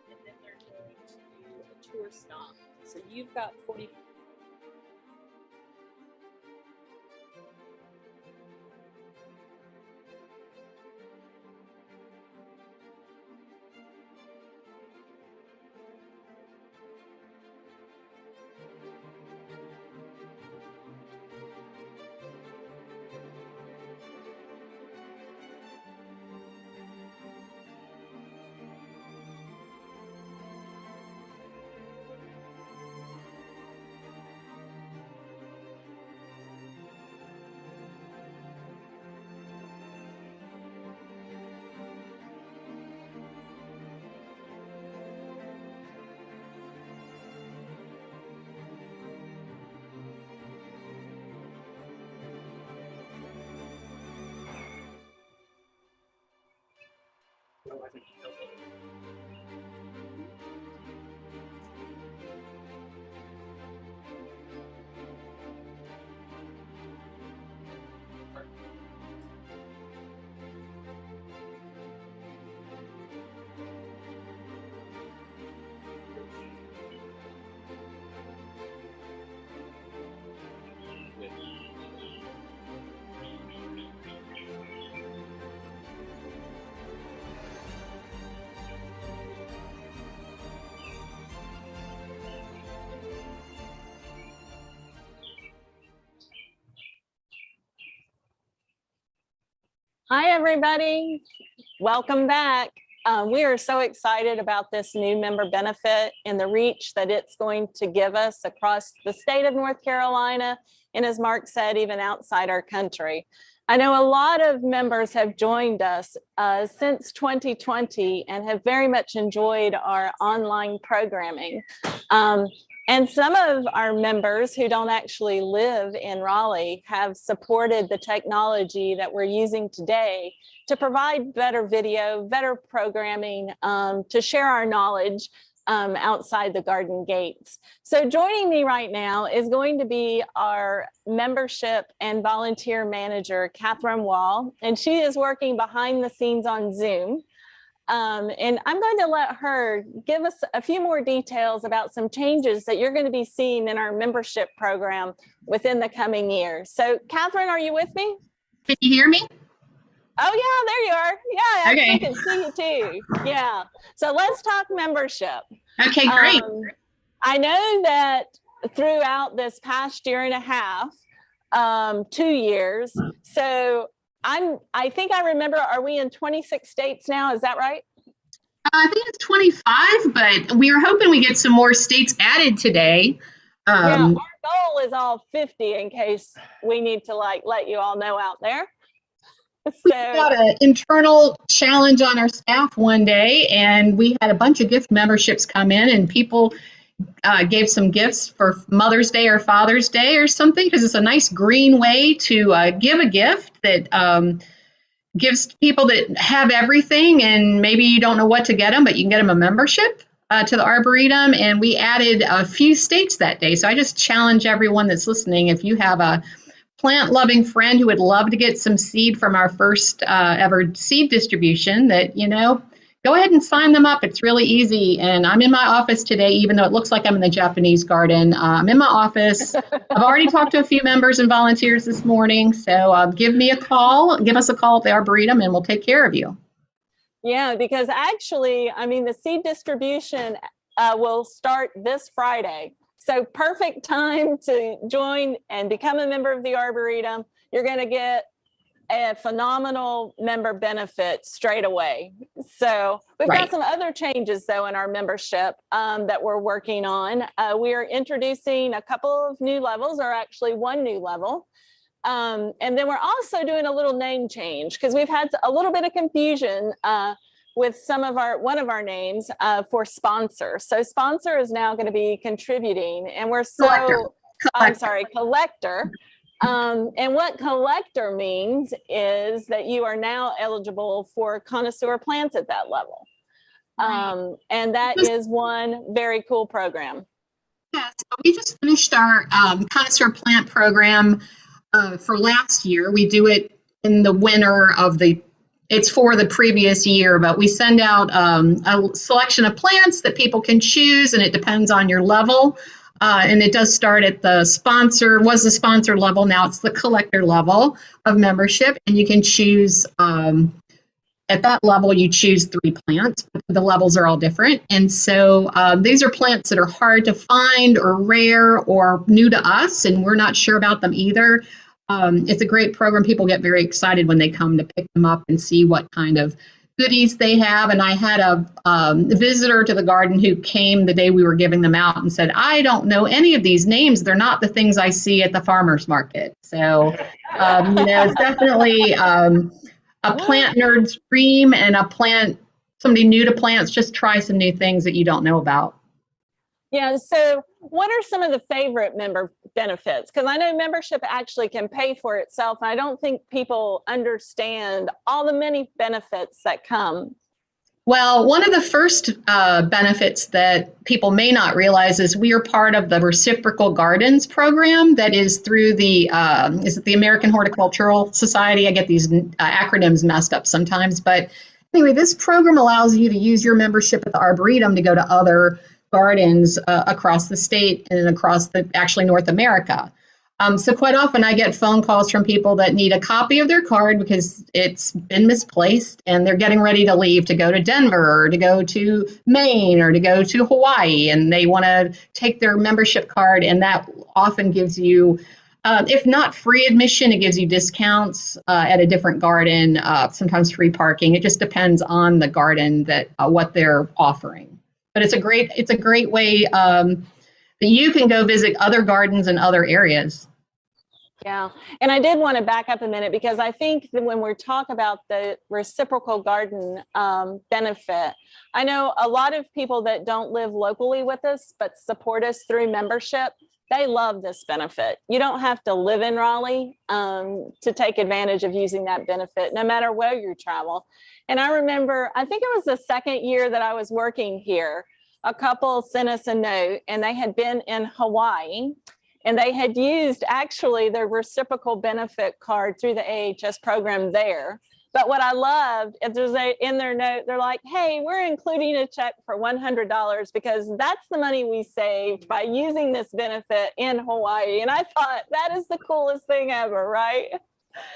and then they're going to do a tour stop. So you've got 40. Hi, everybody. Welcome back. We are so excited about this new member benefit and the reach that it's going to give us across the state of North Carolina, and as Mark said, even outside our country. I know a lot of members have joined us since 2020 and have very much enjoyed our online programming. And some of our members who don't actually live in Raleigh have supported the technology that we're using today to provide better video, better programming, to share our knowledge outside the garden gates. So joining me right now is going to be our membership and volunteer manager, Catherine Wall, and she is working behind the scenes on Zoom. And I'm going to let her give us a few more details about some changes that you're going to be seeing in our membership program within the coming year. So Catherine, are you with me? Can you hear me? Oh yeah, there you are. Yeah, Okay. I can see you too. Yeah. So let's talk membership. Okay, great. I know that throughout this past year and a half, 2 years, so I think I remember, are we in 26 states now? Is that right? I think it's 25, but we were hoping we get some more states added today. Yeah, our goal is all 50 in case we need to let you all know out there. We got an internal challenge on our staff one day, and we had a bunch of gift memberships come in, and people gave some gifts for Mother's Day or Father's Day or something, because it's a nice green way to give a gift that gives people that have everything, and maybe you don't know what to get them, but you can get them a membership to the Arboretum. And we added a few states that day. So I just challenge everyone that's listening, if you have a plant-loving friend who would love to get some seed from our first ever seed distribution, that, go ahead and sign them up. It's really easy. And I'm in my office today, even though it looks like I'm in the Japanese garden. I'm in my office. I've already talked to a few members and volunteers this morning. So give us a call at the Arboretum, and we'll take care of you. Yeah, because actually, the seed distribution will start this Friday. So perfect time to join and become a member of the Arboretum. You're going to get a phenomenal member benefit straight away. So we've got some other changes though in our membership that we're working on. We are introducing a couple of new levels, or actually one new level. And then we're also doing a little name change because we've had a little bit of confusion with one of our names for sponsor. So sponsor is now going to be contributing, and we're collector. And what collector means is that you are now eligible for connoisseur plants at that level. And that is one very cool program. Yeah, so we just finished our connoisseur plant program for last year. We do it in the winter it's for the previous year, but we send out a selection of plants that people can choose, and it depends on your level. And it does start at the sponsor level. Now it's the collector level of membership, and you can choose at that level, you choose 3 plants. The levels are all different. And so these are plants that are hard to find or rare or new to us, and we're not sure about them either. It's a great program. People get very excited when they come to pick them up and see what kind of goodies they have. And I had a visitor to the garden who came the day we were giving them out and said, I don't know any of these names. They're not the things I see at the farmer's market. So, it's definitely a plant nerd's dream, and somebody new to plants, just try some new things that you don't know about. Yeah, so what are some of the favorite member benefits? Because I know membership actually can pay for itself, and I don't think people understand all the many benefits that come. Well, one of the first benefits that people may not realize is we are part of the Reciprocal Gardens program that is through the is it the American Horticultural Society? I get these acronyms messed up sometimes, but anyway, this program allows you to use your membership at the Arboretum to go to other gardens across the state and across actually North America. So quite often I get phone calls from people that need a copy of their card because it's been misplaced and they're getting ready to leave to go to Denver or to go to Maine or to go to Hawaii, and they want to take their membership card, and that often gives you, if not free admission, it gives you discounts at a different garden, sometimes free parking. It just depends on the garden that what they're offering. But it's a great way that you can go visit other gardens in other areas. Yeah, and I did want to back up a minute because I think that when we talk about the reciprocal garden benefit, I know a lot of people that don't live locally with us but support us through membership. They love this benefit. You don't have to live in Raleigh to take advantage of using that benefit, no matter where you travel. And I remember, I think it was the second year that I was working here, a couple sent us a note, and they had been in Hawaii, and they had used actually their reciprocal benefit card through the AHS program there. But what I loved, if there's in their note, they're like, hey, we're including a check for $100 because that's the money we saved by using this benefit in Hawaii. And I thought that is the coolest thing ever, right?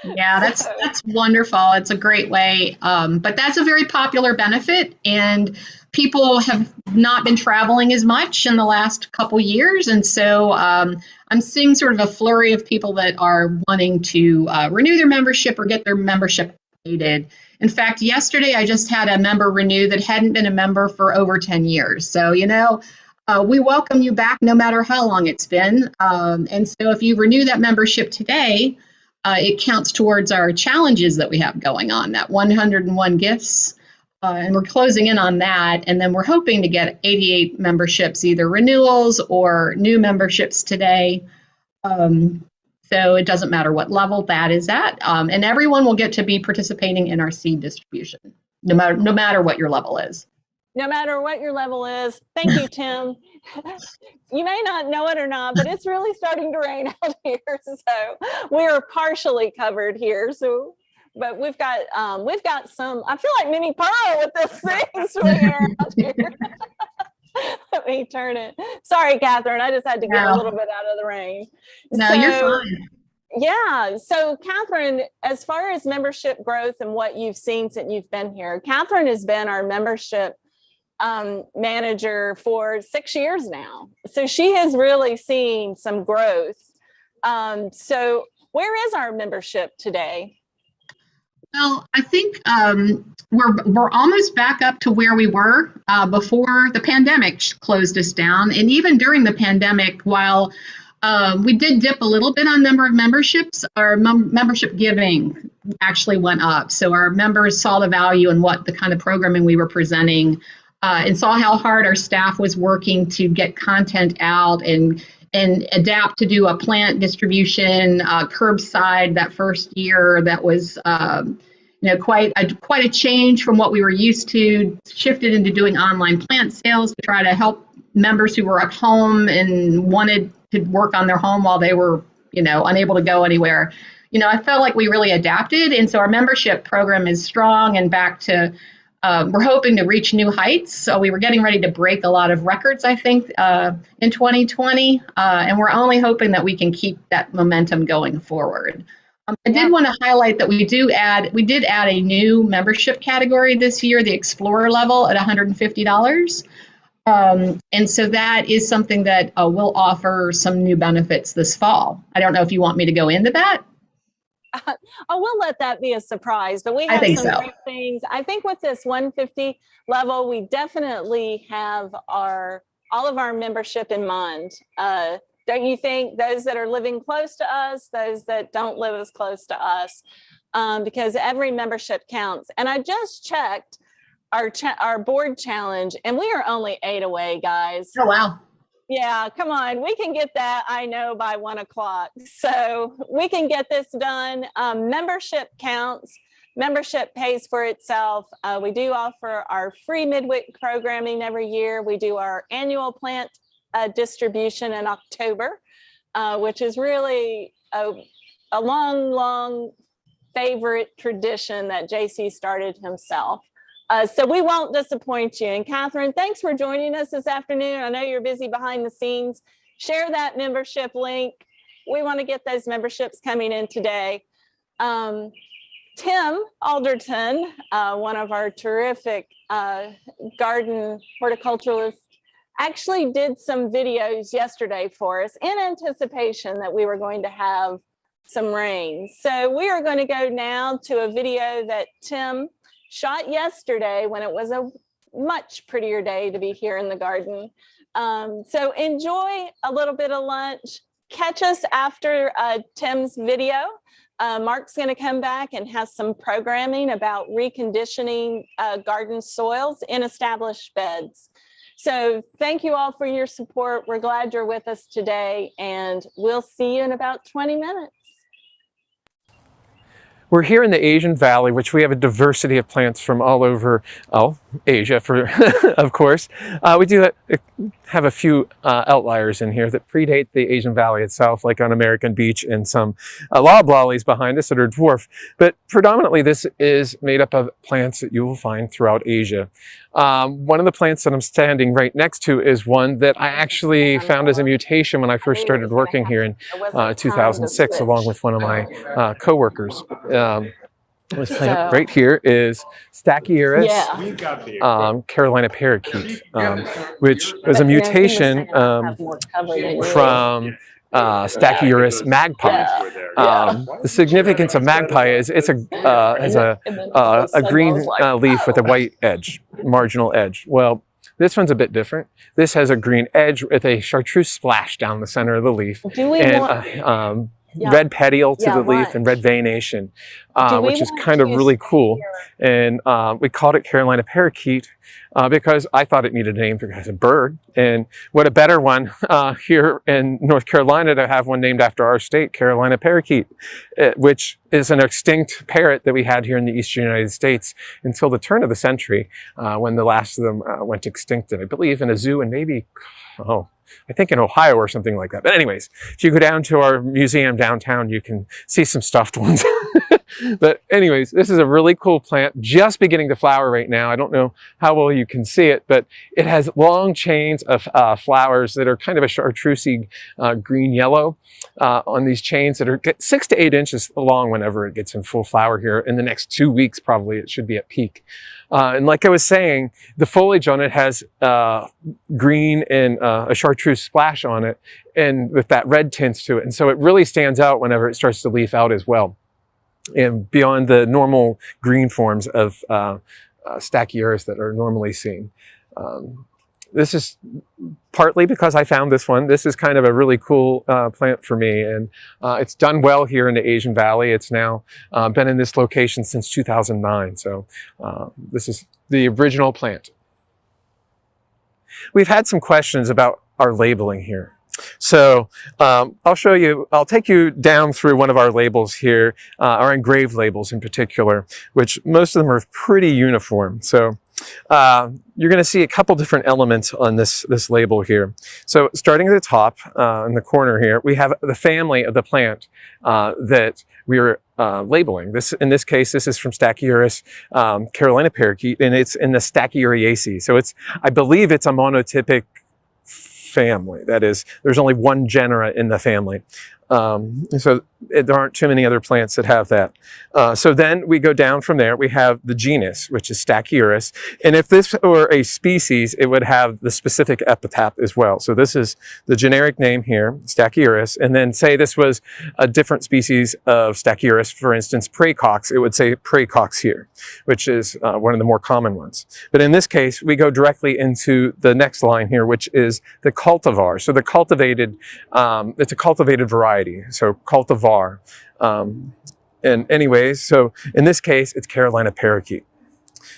Yeah, that's wonderful. It's a great way. But that's a very popular benefit, and people have not been traveling as much in the last couple years. And so I'm seeing sort of a flurry of people that are wanting to renew their membership or get their membership updated. In fact, yesterday I just had a member renew that hadn't been a member for over 10 years. So, we welcome you back no matter how long it's been. And so if you renew that membership today, it counts towards our challenges that we have going on, that 101 gifts. And we're closing in on that. And then we're hoping to get 88 memberships, either renewals or new memberships today. So it doesn't matter what level that is at. And everyone will get to be participating in our seed distribution, no matter what your level is. No matter what your level is. Thank you, Tim. You may not know it or not, but it's really starting to rain out here. So we're partially covered here. So, but we've got some, I feel like Mini Pearl with this thing swinging around here. Let me turn it. Sorry, Catherine. I just had to get a little bit out of the rain. No, you're fine. Yeah. So Catherine, as far as membership growth and what you've seen since you've been here, Catherine has been our membership manager for 6 years now. So she has really seen some growth. So where is our membership today? Well, I think we're almost back up to where we were before the pandemic closed us down. And even during the pandemic, while we did dip a little bit on number of memberships, our membership giving actually went up. So our members saw the value in what the kind of programming we were presenting, and saw how hard our staff was working to get content out and adapt to do a plant distribution curbside that first year. That was quite a change from what we were used to. Shifted into doing online plant sales to try to help members who were at home and wanted to work on their home while they were unable to go anywhere. I felt like we really adapted, and so our membership program is strong and back to. We're hoping to reach new heights. So we were getting ready to break a lot of records, I think, in 2020. And we're only hoping that we can keep that momentum going forward. I did want to highlight that we did add a new membership category this year, the Explorer level at $150. And so that is something that will offer some new benefits this fall. I don't know if you want me to go into that. We'll let that be a surprise, but we have some great things. I think with this 150 level, we definitely have all of our membership in mind. Don't you think? Those that are living close to us, those that don't live as close to us, because every membership counts. And I just checked our board challenge, and we are only 8 away, guys. Oh, wow. Yeah, come on. We can get that, I know, by 1 o'clock. So we can get this done. Membership counts. membership pays for itself. We do offer our free midweek programming every year. We do our annual plant distribution in October, which is really a long favorite tradition that JC started himself. So we won't disappoint you. And Catherine, thanks for joining us this afternoon. I know you're busy behind the scenes. Share that membership link. We want to get those memberships coming in today. Tim Alderton, one of our terrific garden horticulturalists, actually did some videos yesterday for us in anticipation that we were going to have some rain. So we are going to go now to a video that Tim shot yesterday when it was a much prettier day to be here in the garden. So enjoy a little bit of lunch. Catch us after Tim's video. Mark's going to come back and have some programming about reconditioning garden soils in established beds. So thank you all for your support. We're glad you're with us today, and we'll see you in about 20 minutes. We're here in the Asian Valley, which we have a diversity of plants from all over, Asia, of course. We do have a few outliers in here that predate the Asian Valley itself, like on American Beach and some loblollies behind us that are dwarf. But predominantly, this is made up of plants that you will find throughout Asia. One of the plants that I'm standing right next to is one that I actually found as a mutation when I first started working here in 2006, along with one of my coworkers. This plant right here is Stachyurus Carolina parakeet, which is a mutation from Stachyurus magpie. The significance of magpie is it's has a green leaf with a white edge, marginal edge. Well, this one's a bit different. This has a green edge with a chartreuse splash down the center of the leaf, and red petiole to the leaf and red veination, which is kind of really cool. And we called it Carolina parakeet because I thought it needed a name because it's a bird. And what a better one here in North Carolina to have one named after our state, Carolina parakeet, which is an extinct parrot that we had here in the eastern United States until the turn of the century, when the last of them went extinct, and I believe in a zoo, and maybe, I think in Ohio or something like that. But anyways, if you go down to our museum downtown, you can see some stuffed ones. But anyways, this is a really cool plant, just beginning to flower right now. I don't know how well you can see it, but it has long chains of flowers that are kind of a chartreusey green yellow on these chains that are 6 to 8 inches long whenever it gets in full flower here. In the next 2 weeks, probably, it should be at peak. And like I was saying, the foliage on it has green and a chartreuse splash on it, and with that red tints to it. And so it really stands out whenever it starts to leaf out as well, and beyond the normal green forms of Stachyurus that are normally seen. This is partly because I found this one. This is kind of a really cool plant for me, and it's done well here in the Asian Valley. It's now been in this location since 2009, so this is the original plant. We've had some questions about our labeling here. So I'll take you down through one of our labels here, our engraved labels in particular, which most of them are pretty uniform. So you're going to see a couple different elements on this label here. So starting at the top in the corner here, we have the family of the plant that we're labeling. In this case, this is from Stachyurus Carolina parakeet, and it's in the Stachyuriaceae. So I believe it's a monotypic family. That is, there's only one genera in the family. So there aren't too many other plants that have that. So then we go down from there. We have the genus, which is Stachyurus. And if this were a species, it would have the specific epithet as well. So this is the generic name here, Stachyurus. And then say this was a different species of Stachyurus, for instance, praecox, it would say praecox here, which is one of the more common ones. But in this case, we go directly into the next line here, which is the cultivar. So the cultivated, it's a cultivated variety. So cultivar. And anyways, so in this case, it's Carolina parakeet.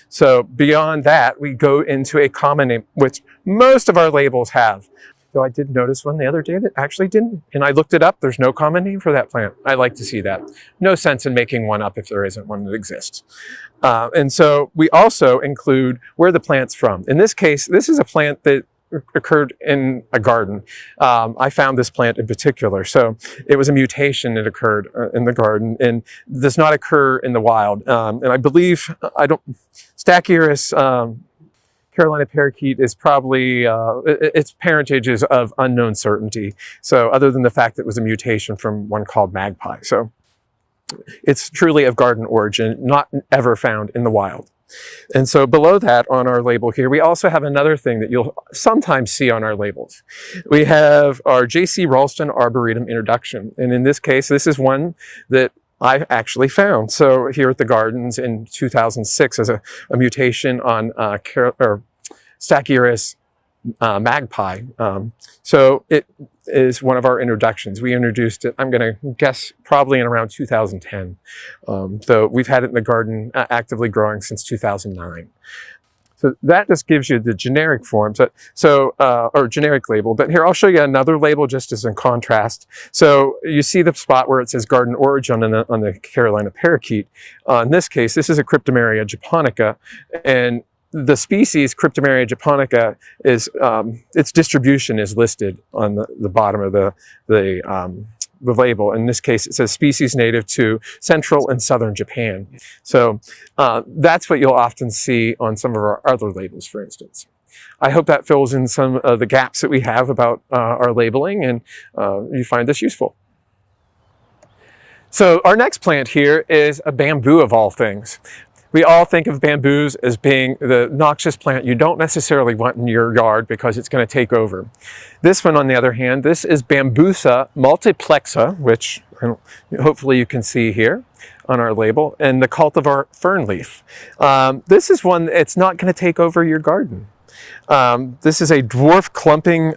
So beyond that, we go into a common name, which most of our labels have. though I did notice one the other day that actually didn't. And I looked it up. There's no common name for that plant. I like to see that. No sense in making one up if there isn't one that exists. And so we also include where the plant's from. In this case, this is a plant that occurred in a garden. I found this plant in particular. So it was a mutation that occurred in the garden and does not occur in the wild. And I believe, Stachyris Carolina parakeet is probably, its parentage is of unknown certainty. So other than the fact that it was a mutation from one called magpie. So it's truly of garden origin, not ever found in the wild. And so below that on our label here, we also have another thing that you'll sometimes see on our labels. We have our J.C. Ralston Arboretum introduction. And in this case, this is one that I actually found. So here at the gardens in 2006 as a mutation on Stachyris magpie. So it is one of our introductions. We introduced it, I'm going to guess, probably in around 2010. So we've had it in the garden actively growing since 2009. So that just gives you the generic form, or generic label. But here, I'll show you another label just as in contrast. So you see the spot where it says garden origin on the Carolina parakeet. In this case, this is a Cryptomeria japonica, and the species Cryptomeria japonica is its distribution is listed on the bottom of the label. In this case, it says species native to central and southern Japan. So that's what you'll often see on some of our other labels, for instance. I hope that fills in some of the gaps that we have about our labeling, and you find this useful. So our next plant here is a bamboo of all things. We all think of bamboos as being the noxious plant you don't necessarily want in your yard because it's going to take over. This one, on the other hand, this is Bambusa multiplexa, which hopefully you can see here on our label, and the cultivar fernleaf. This is one that's not going to take over your garden. This is a dwarf clumping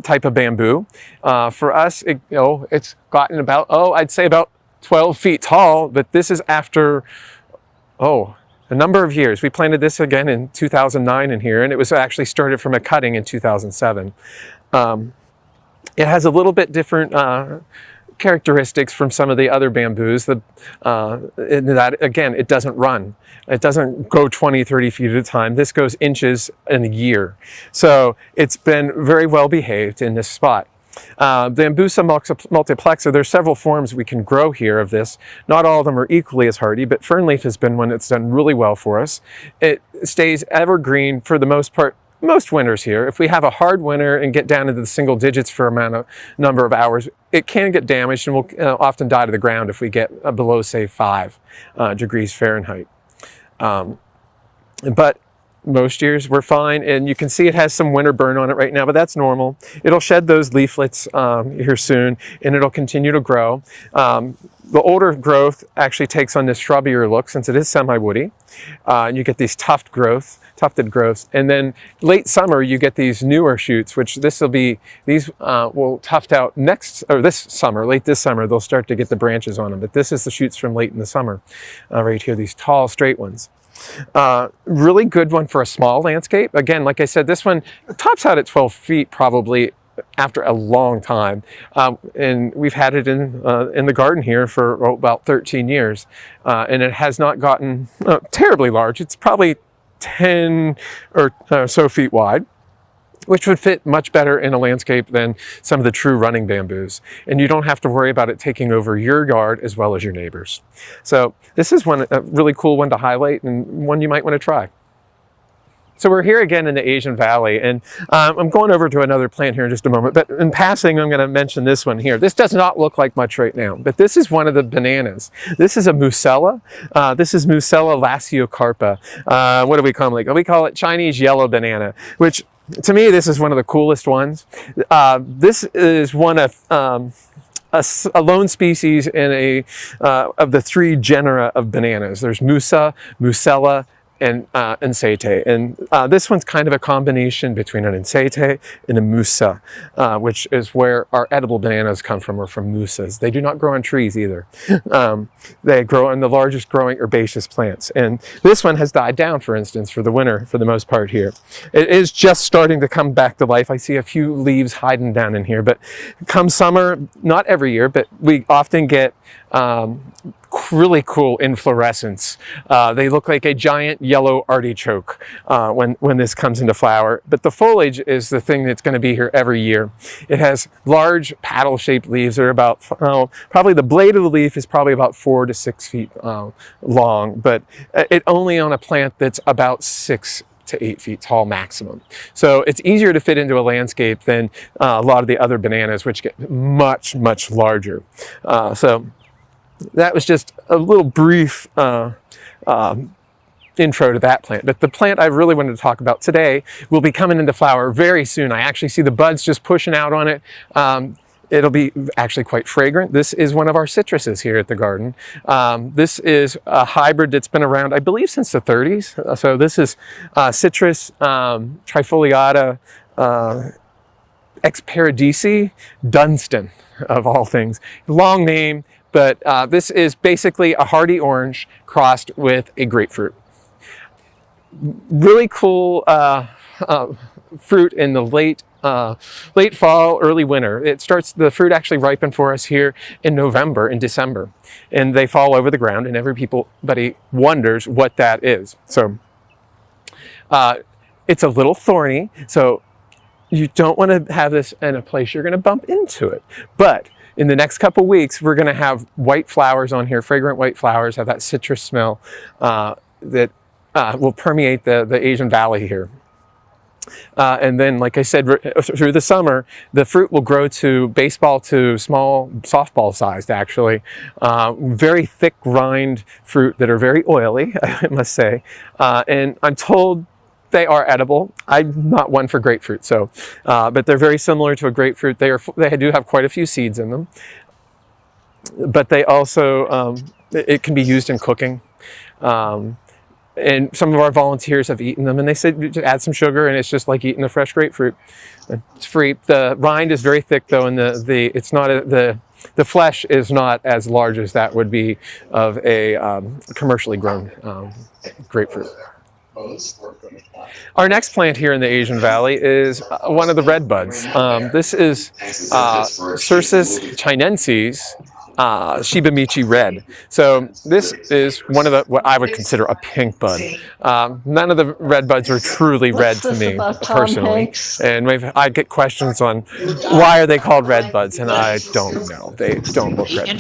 type of bamboo. For us, it's gotten about, I'd say about 12 feet tall, but this is after a number of years. We planted this again in 2009 in here, and it was actually started from a cutting in 2007. It has a little bit different characteristics from some of the other bamboos. In that, again, it doesn't run. It doesn't go 20, 30 feet at a time. This goes inches in a year. So it's been very well behaved in this spot. Bambusa multiplexa, there's several forms we can grow here of this. Not all of them are equally as hardy, but fernleaf has been one that's done really well for us. It stays evergreen for the most part, most winters here. If we have a hard winter and get down into the single digits for a number of hours, it can get damaged and will often die to the ground if we get below, say, 5 degrees Fahrenheit. But most years we're fine, and you can see it has some winter burn on it right now, but that's normal. It'll shed those leaflets here soon, and it'll continue to grow. The older growth actually takes on this shrubbier look since it is semi-woody. And you get these tufted growths, and then late summer you get these newer shoots, which these will tuft out this summer. Late this summer they'll start to get the branches on them, but this is the shoots from late in the summer, right here, these tall straight ones. Really good one for a small landscape. Again, like I said, this one tops out at 12 feet probably after a long time, and we've had it in the garden here for about 13 years, and it has not gotten terribly large. It's probably 10 or so feet wide, which would fit much better in a landscape than some of the true running bamboos. And you don't have to worry about it taking over your yard as well as your neighbors. So this is a really cool one to highlight, and one you might want to try. So we're here again in the Asian Valley, and I'm going over to another plant here in just a moment, but in passing, I'm going to mention this one here. This does not look like much right now, but this is one of the bananas. This is a Musella. This is Musella laciocarpa. What do we call it? We call it Chinese yellow banana, which to me, this is one of the coolest ones. This is one of a lone species in of the 3 genera of bananas. There's Musa, Musella, Ensete. And this one's kind of a combination between an Ensete and a Musa, which is where our edible bananas come from, or from Musas. They do not grow on trees either. They grow on the largest growing herbaceous plants. And this one has died down, for instance, for the winter, for the most part here. It is just starting to come back to life. I see a few leaves hiding down in here, but come summer, not every year, but we often get really cool inflorescence. They look like a giant yellow artichoke when this comes into flower. But the foliage is the thing that's going to be here every year. It has large paddle-shaped leaves. They're about, probably the blade of the leaf is probably about 4 to 6 feet long, but it only on a plant that's about 6 to 8 feet tall maximum. So it's easier to fit into a landscape than a lot of the other bananas, which get much, much larger. So that was just a little brief intro to that plant. But the plant I really wanted to talk about today will be coming into flower very soon. I actually see the buds just pushing out on it. It'll be actually quite fragrant. This is one of our citruses here at the garden. This is a hybrid that's been around, I believe, since the 30s. So this is Citrus trifoliata ex paradisi Dunstan, of all things. Long name, but this is basically a hardy orange crossed with a grapefruit. Really cool fruit in the late fall, early winter. The fruit actually ripen for us here in November and December, and they fall over the ground, and everybody wonders what that is. So it's a little thorny, so you don't want to have this in a place you're going to bump into it. But in the next couple weeks, we're going to have white flowers on here, fragrant white flowers, have that citrus smell that will permeate the Asian Valley here. And then, like I said, through the summer, the fruit will grow to baseball to small softball sized, actually. Very thick rind fruit that are very oily, I must say. And I'm told they are edible. I'm not one for grapefruit, so, but they're very similar to a grapefruit. They do have quite a few seeds in them. But they also, it can be used in cooking. And some of our volunteers have eaten them, and they said just add some sugar and it's just like eating a fresh grapefruit. It's free. The rind is very thick though, and the flesh is not as large as that would be of a commercially grown grapefruit. Our next plant here in the Asian Valley is one of the red buds. This is Cercis chinensis. Shibamichi red. So this is one of what I would consider a pink bud. None of the red buds are truly red to me personally. And I get questions on why are they called red buds, and I don't know. They don't look red.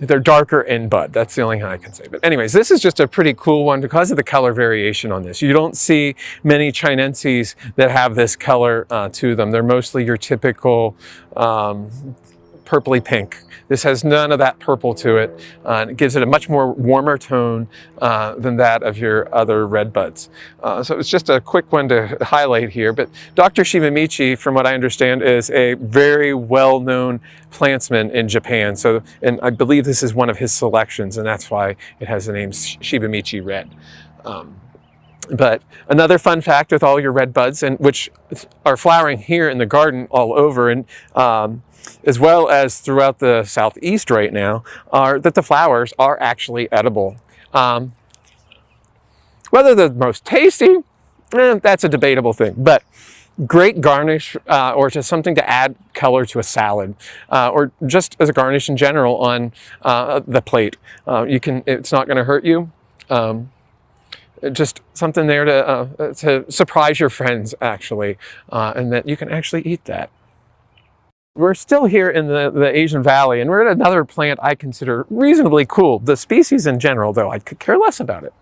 They're darker in bud. That's the only thing I can say. But anyways, this is just a pretty cool one because of the color variation on this. You don't see many chinensis that have this color to them. They're mostly your typical purpley pink. This has none of that purple to it, and it gives it a much more warmer tone than that of your other red buds. So it's just a quick one to highlight here, but Dr. Shibamichi, from what I understand, is a very well-known plantsman in Japan. So, and I believe this is one of his selections, and that's why it has the name Shibamichi Red. But another fun fact with all your red buds, and which are flowering here in the garden all over, and as well as throughout the southeast right now, are that the flowers are actually edible. Whether they're the most tasty, that's a debatable thing, but great garnish or just something to add color to a salad, or just as a garnish in general on the plate. It's not going to hurt you. Just something there to surprise your friends, actually, and that you can actually eat that. We're still here in the Asian Valley, and we're at another plant I consider reasonably cool. The species in general, though, I could care less about it.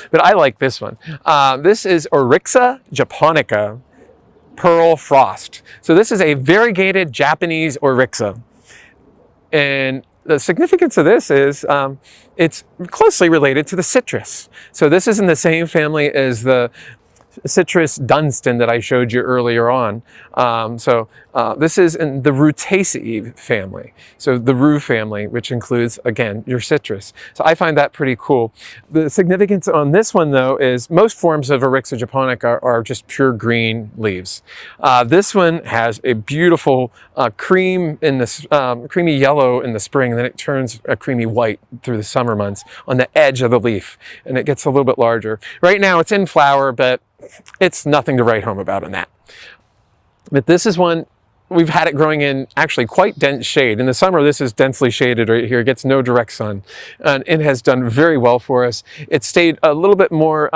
But I like this one. This is Oryxa japonica Pearl Frost. So this is a variegated Japanese Oryxa. And the significance of this is it's closely related to the citrus. So this is in the same family as the Citrus Dunstan that I showed you earlier on. This is in the Rutaceae family. So the rue family, which includes, again, your citrus. So I find that pretty cool. The significance on this one, though, is most forms of Oryxa japonica are just pure green leaves. This one has a beautiful creamy yellow in the spring, and then it turns a creamy white through the summer months on the edge of the leaf, and it gets a little bit larger. Right now it's in flower, but it's nothing to write home about on that. But this is one, we've had it growing in actually quite dense shade. In the summer, this is densely shaded right here. It gets no direct sun, and it has done very well for us. It stayed a little bit more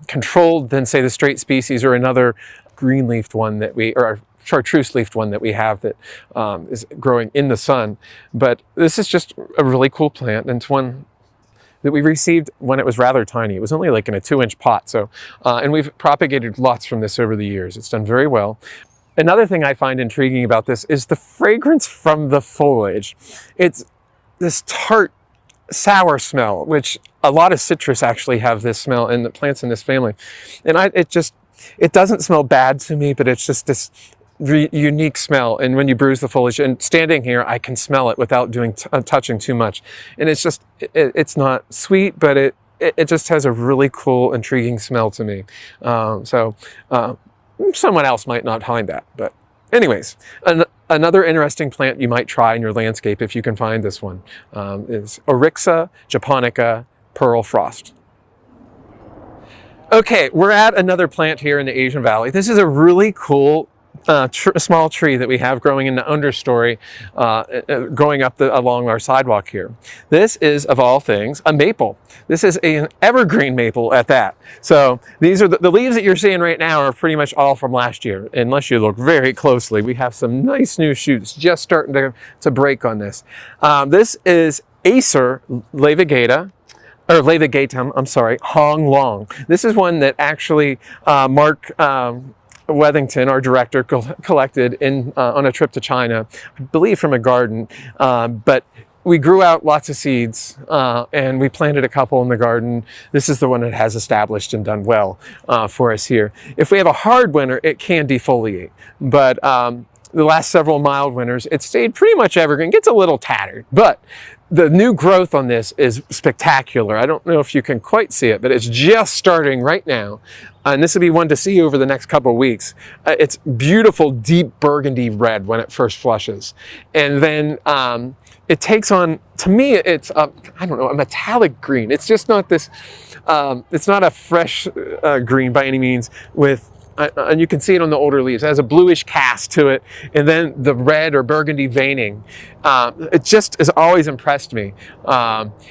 controlled than, say, the straight species or another green-leafed one that or chartreuse-leafed one that we have that is growing in the sun. But this is just a really cool plant, and it's one that we received when it was rather tiny. It was only like in a 2-inch pot. So, and we've propagated lots from this over the years. It's done very well. Another thing I find intriguing about this is the fragrance from the foliage. It's this tart, sour smell, which a lot of citrus actually have this smell in the plants in this family. And it doesn't smell bad to me, but it's just this unique smell. And when you bruise the foliage, and standing here, I can smell it without touching too much. And it's just, it's not sweet, but it just has a really cool, intriguing smell to me. Someone else might not find that, but anyways, another interesting plant you might try in your landscape if you can find this one is Oryxa japonica pearl frost. Okay, we're at another plant here in the Asian Valley. This is a really cool small tree that we have growing in the understory, going up along our sidewalk here. This is, of all things, a maple. This is an evergreen maple at that. So these are the leaves that you're seeing right now are pretty much all from last year, unless you look very closely. We have some nice new shoots just starting to break on this. This is Acer levigatum, I'm sorry, Hong Long. This is one that actually Mark Wethington, our director, collected on a trip to China, I believe from a garden. But we grew out lots of seeds and we planted a couple in the garden. This is the one that has established and done well for us here. If we have a hard winter, it can defoliate. But the last several mild winters, it stayed pretty much evergreen. It gets a little tattered, but the new growth on this is spectacular. I don't know if you can quite see it, but it's just starting right now. And this will be one to see over the next couple of weeks. It's beautiful, deep burgundy red when it first flushes. And then it takes on, to me, it's, I don't know, a metallic green. It's just not this, it's not a fresh green by any means with, and you can see it on the older leaves. It has a bluish cast to it, and then the red or burgundy veining. It just has always impressed me.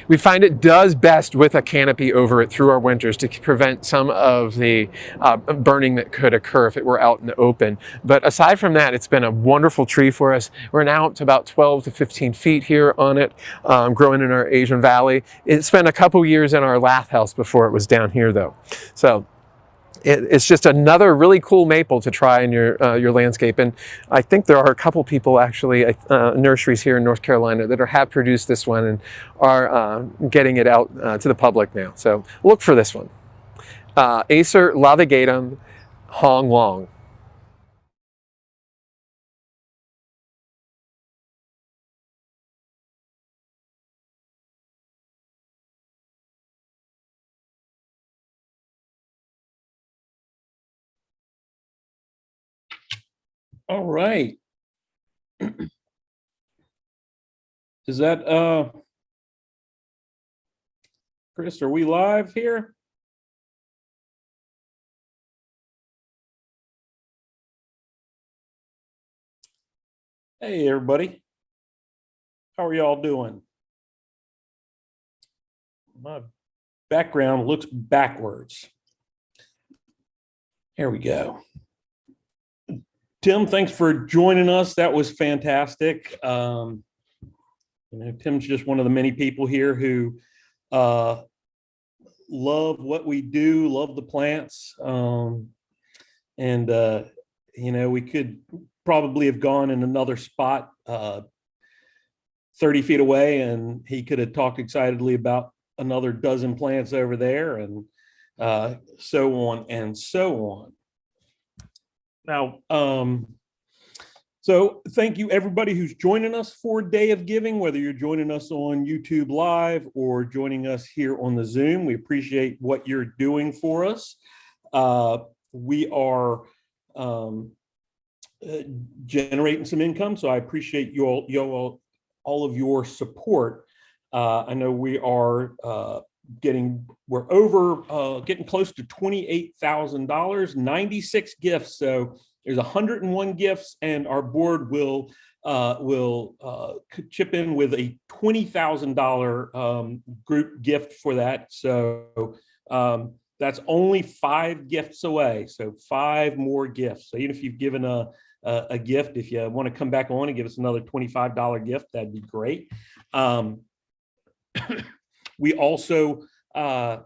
We find it does best with a canopy over it through our winters to prevent some of the burning that could occur if it were out in the open. But aside from that, it's been a wonderful tree for us. We're now up to about 12 to 15 feet here on it, growing in our Asian Valley. It spent a couple years in our lath house before it was down here, though. So it's just another really cool maple to try in your landscape. And I think there are a couple people actually, nurseries here in North Carolina that have produced this one and are getting it out to the public now. So look for this one. Acer levigatum Hong Long. All right. Is that Chris, are we live here? Hey everybody. How are y'all doing? My background looks backwards. Here we go. Tim, thanks for joining us. That was fantastic. You know, Tim's just one of the many people here who love what we do, love the plants. You know, we could probably have gone in another spot 30 feet away and he could have talked excitedly about another dozen plants over there. And so on and so on. Now, so thank you everybody who's joining us for Day of Giving, whether you're joining us on YouTube Live or joining us here on the Zoom. We appreciate what you're doing for us. We are generating some income, so I appreciate all of your support. I know we are getting close to $28,000, 96 gifts. So there's 101 gifts, and our board will chip in with a $20,000 group gift for that. So that's only 5 gifts away. So 5 more gifts. So even if you've given a gift, if you want to come back on and give us another $25 gift, that'd be great. We also are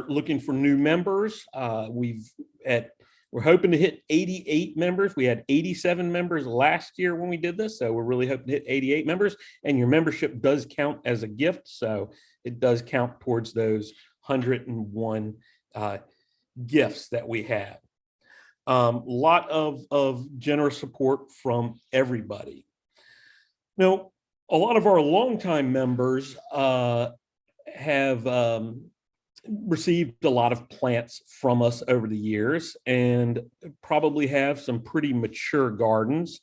looking for new members. We're hoping to hit 88 members. We had 87 members last year when we did this, so we're really hoping to hit 88 members. And your membership does count as a gift, so it does count towards those 101 gifts that we have. Lot of generous support from everybody. Now, a lot of our longtime members have received a lot of plants from us over the years and probably have some pretty mature gardens.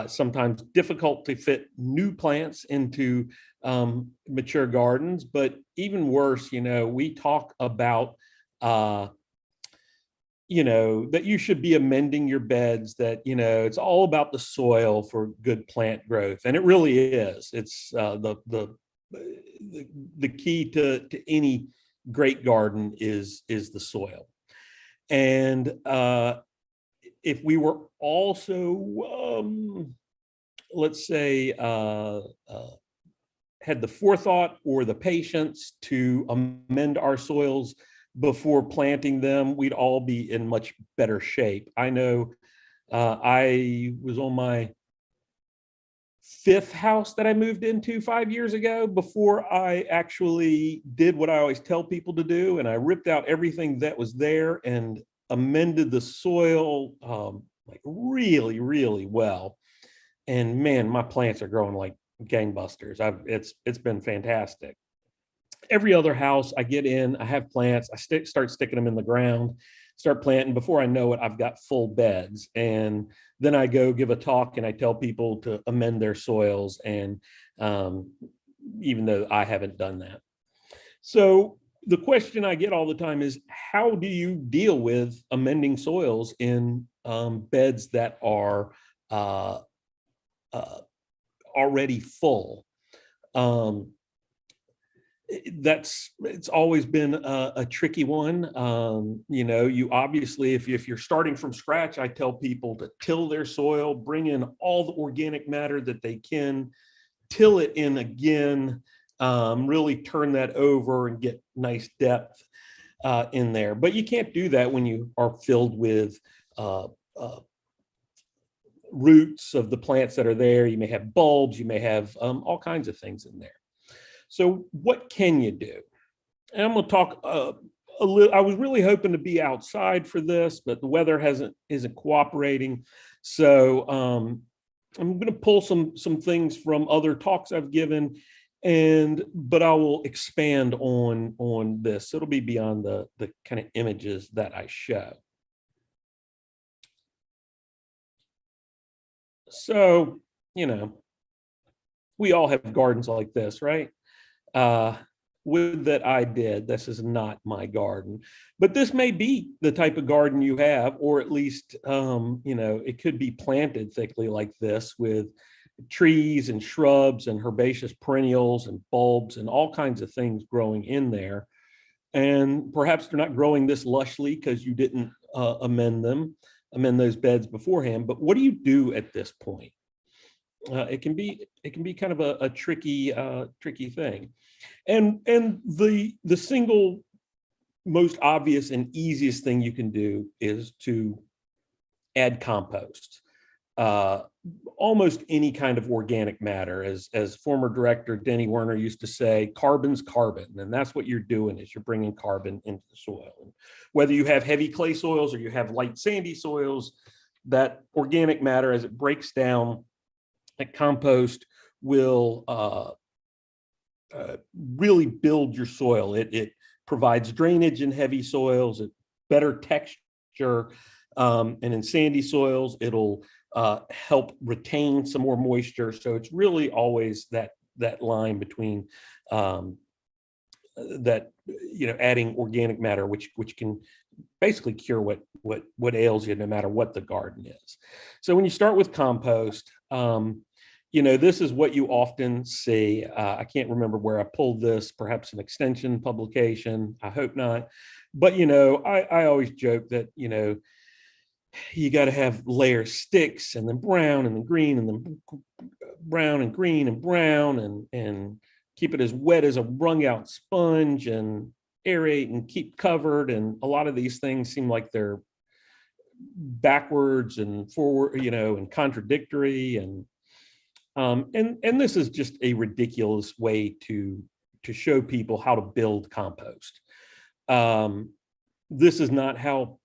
Sometimes difficult to fit new plants into mature gardens, but even worse, we talk about that you should be amending your beds, that, it's all about the soil for good plant growth. And it really is. It's the key to any great garden is the soil. And if we were also, let's say, had the forethought or the patience to amend our soils before planting them, we'd all be in much better shape. I know I was on my 5th house that I moved into 5 years ago before I actually did what I always tell people to do. And I ripped out everything that was there and amended the soil like really, really well. And man, my plants are growing like gangbusters. It's been fantastic. Every other house I get in, I have plants, I start sticking them in the ground, start planting. Before I know it, I've got full beds. And then I go give a talk and I tell people to amend their soils. And even though I haven't done that. So the question I get all the time is, how do you deal with amending soils in beds that are already full? It's always been a tricky one. You obviously, if you're starting from scratch, I tell people to till their soil, bring in all the organic matter that they can, till it in again, really turn that over and get nice depth in there. But you can't do that when you are filled with roots of the plants that are there. You may have bulbs, you may have all kinds of things in there. So what can you do? And I'm going to talk a little. I was really hoping to be outside for this, but the weather isn't cooperating. So I'm going to pull some things from other talks I've given, but I will expand on this. It'll be beyond the kind of images that I show. So, we all have gardens like this, right? Would that I did. This is not my garden, but this may be the type of garden you have, or at least, it could be planted thickly like this with trees and shrubs and herbaceous perennials and bulbs and all kinds of things growing in there. And perhaps they're not growing this lushly because you didn't amend those beds beforehand. But what do you do at this point? It can be kind of a tricky thing. And the single most obvious and easiest thing you can do is to add compost. almost any kind of organic matter. As former director Denny Werner used to say, carbon's carbon, and that's what you're doing, is you're bringing carbon into the soil. And whether you have heavy clay soils or you have light sandy soils, that organic matter, as it breaks down at compost, will really build your soil. It provides drainage in heavy soils, better texture, and in sandy soils, it'll help retain some more moisture. So it's really always that line between that, adding organic matter, which can basically cure what ails you, no matter what the garden is. So when you start with compost, this is what you often see. I can't remember where I pulled this, perhaps an extension publication. I hope not. But, I always joke that, you got to have layer sticks, and then brown, and then green, and then brown and green and brown, and keep it as wet as a wrung out sponge, and aerate and keep covered. And a lot of these things seem like they're backwards and forward, and contradictory. And this is just a ridiculous way to show people how to build compost. This is not how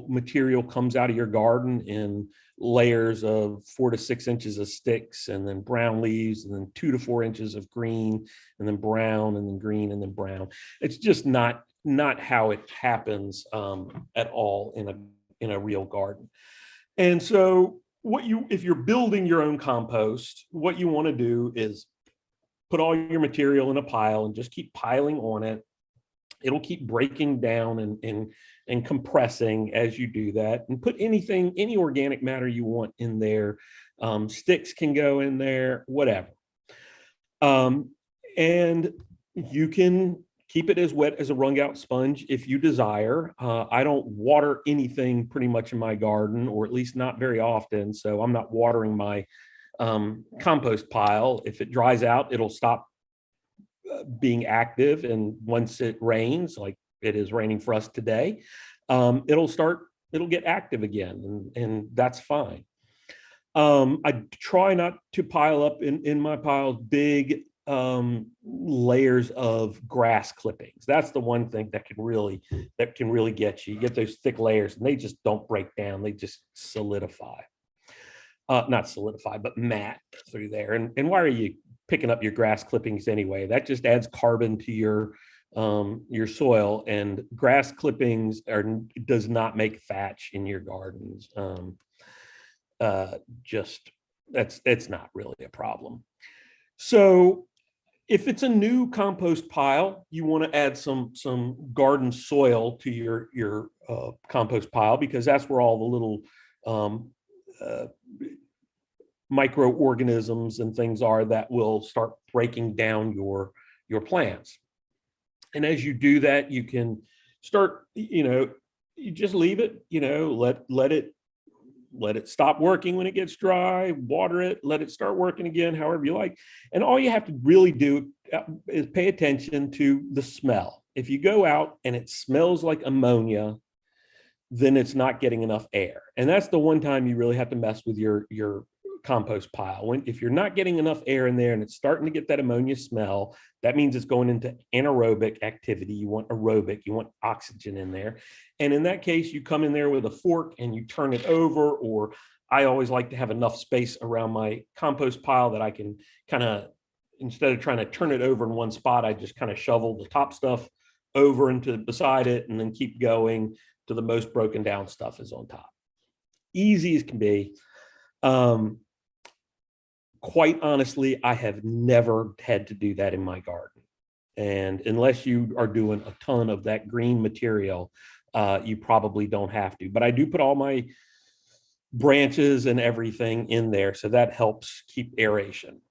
material comes out of your garden in layers of 4 to 6 inches of sticks, and then brown leaves, and then 2 to 4 inches of green, and then brown, and then green, and then brown. It's just not how it happens at all in a real garden. And so if you're building your own compost, what you want to do is put all your material in a pile and just keep piling on it. It'll keep breaking down and compressing as you do that, and put any organic matter you want in there. Sticks can go in there, whatever. And you can keep it as wet as a wrung out sponge if you desire. I don't water anything pretty much in my garden, or at least not very often. So I'm not watering my compost pile. If it dries out, it'll stop being active. And once it rains, like it is raining for us today, it'll get active again, and that's fine. I try not to pile up in my piles big layers of grass clippings. That's the one thing that can really get you. You get those thick layers, and they just don't break down. They just solidify. Not solidify, but mat through there. And why are you picking up your grass clippings anyway? That just adds carbon to your soil, and grass clippings does not make thatch in your gardens. It's not really a problem. So if it's a new compost pile, you want to add some garden soil to your compost pile, because that's where all the little microorganisms and things are that will start breaking down your plants. And as you do that, you can start, you just leave it, let it stop working when it gets dry, water it, let it start working again, however you like. And all you have to really do is pay attention to the smell. If you go out and it smells like ammonia, then it's not getting enough air. And that's the one time you really have to mess with your compost pile. If you're not getting enough air in there and it's starting to get that ammonia smell, that means it's going into anaerobic activity. You want aerobic, you want oxygen in there. And in that case, you come in there with a fork and you turn it over, or I always like to have enough space around my compost pile that I can kind of, instead of trying to turn it over in one spot, I just kind of shovel the top stuff over into beside it, and then keep going to the most broken down stuff is on top. Easy as can be. Quite honestly, I have never had to do that in my garden. And unless you are doing a ton of that green material, you probably don't have to. But I do put all my branches and everything in there, so that helps keep aeration.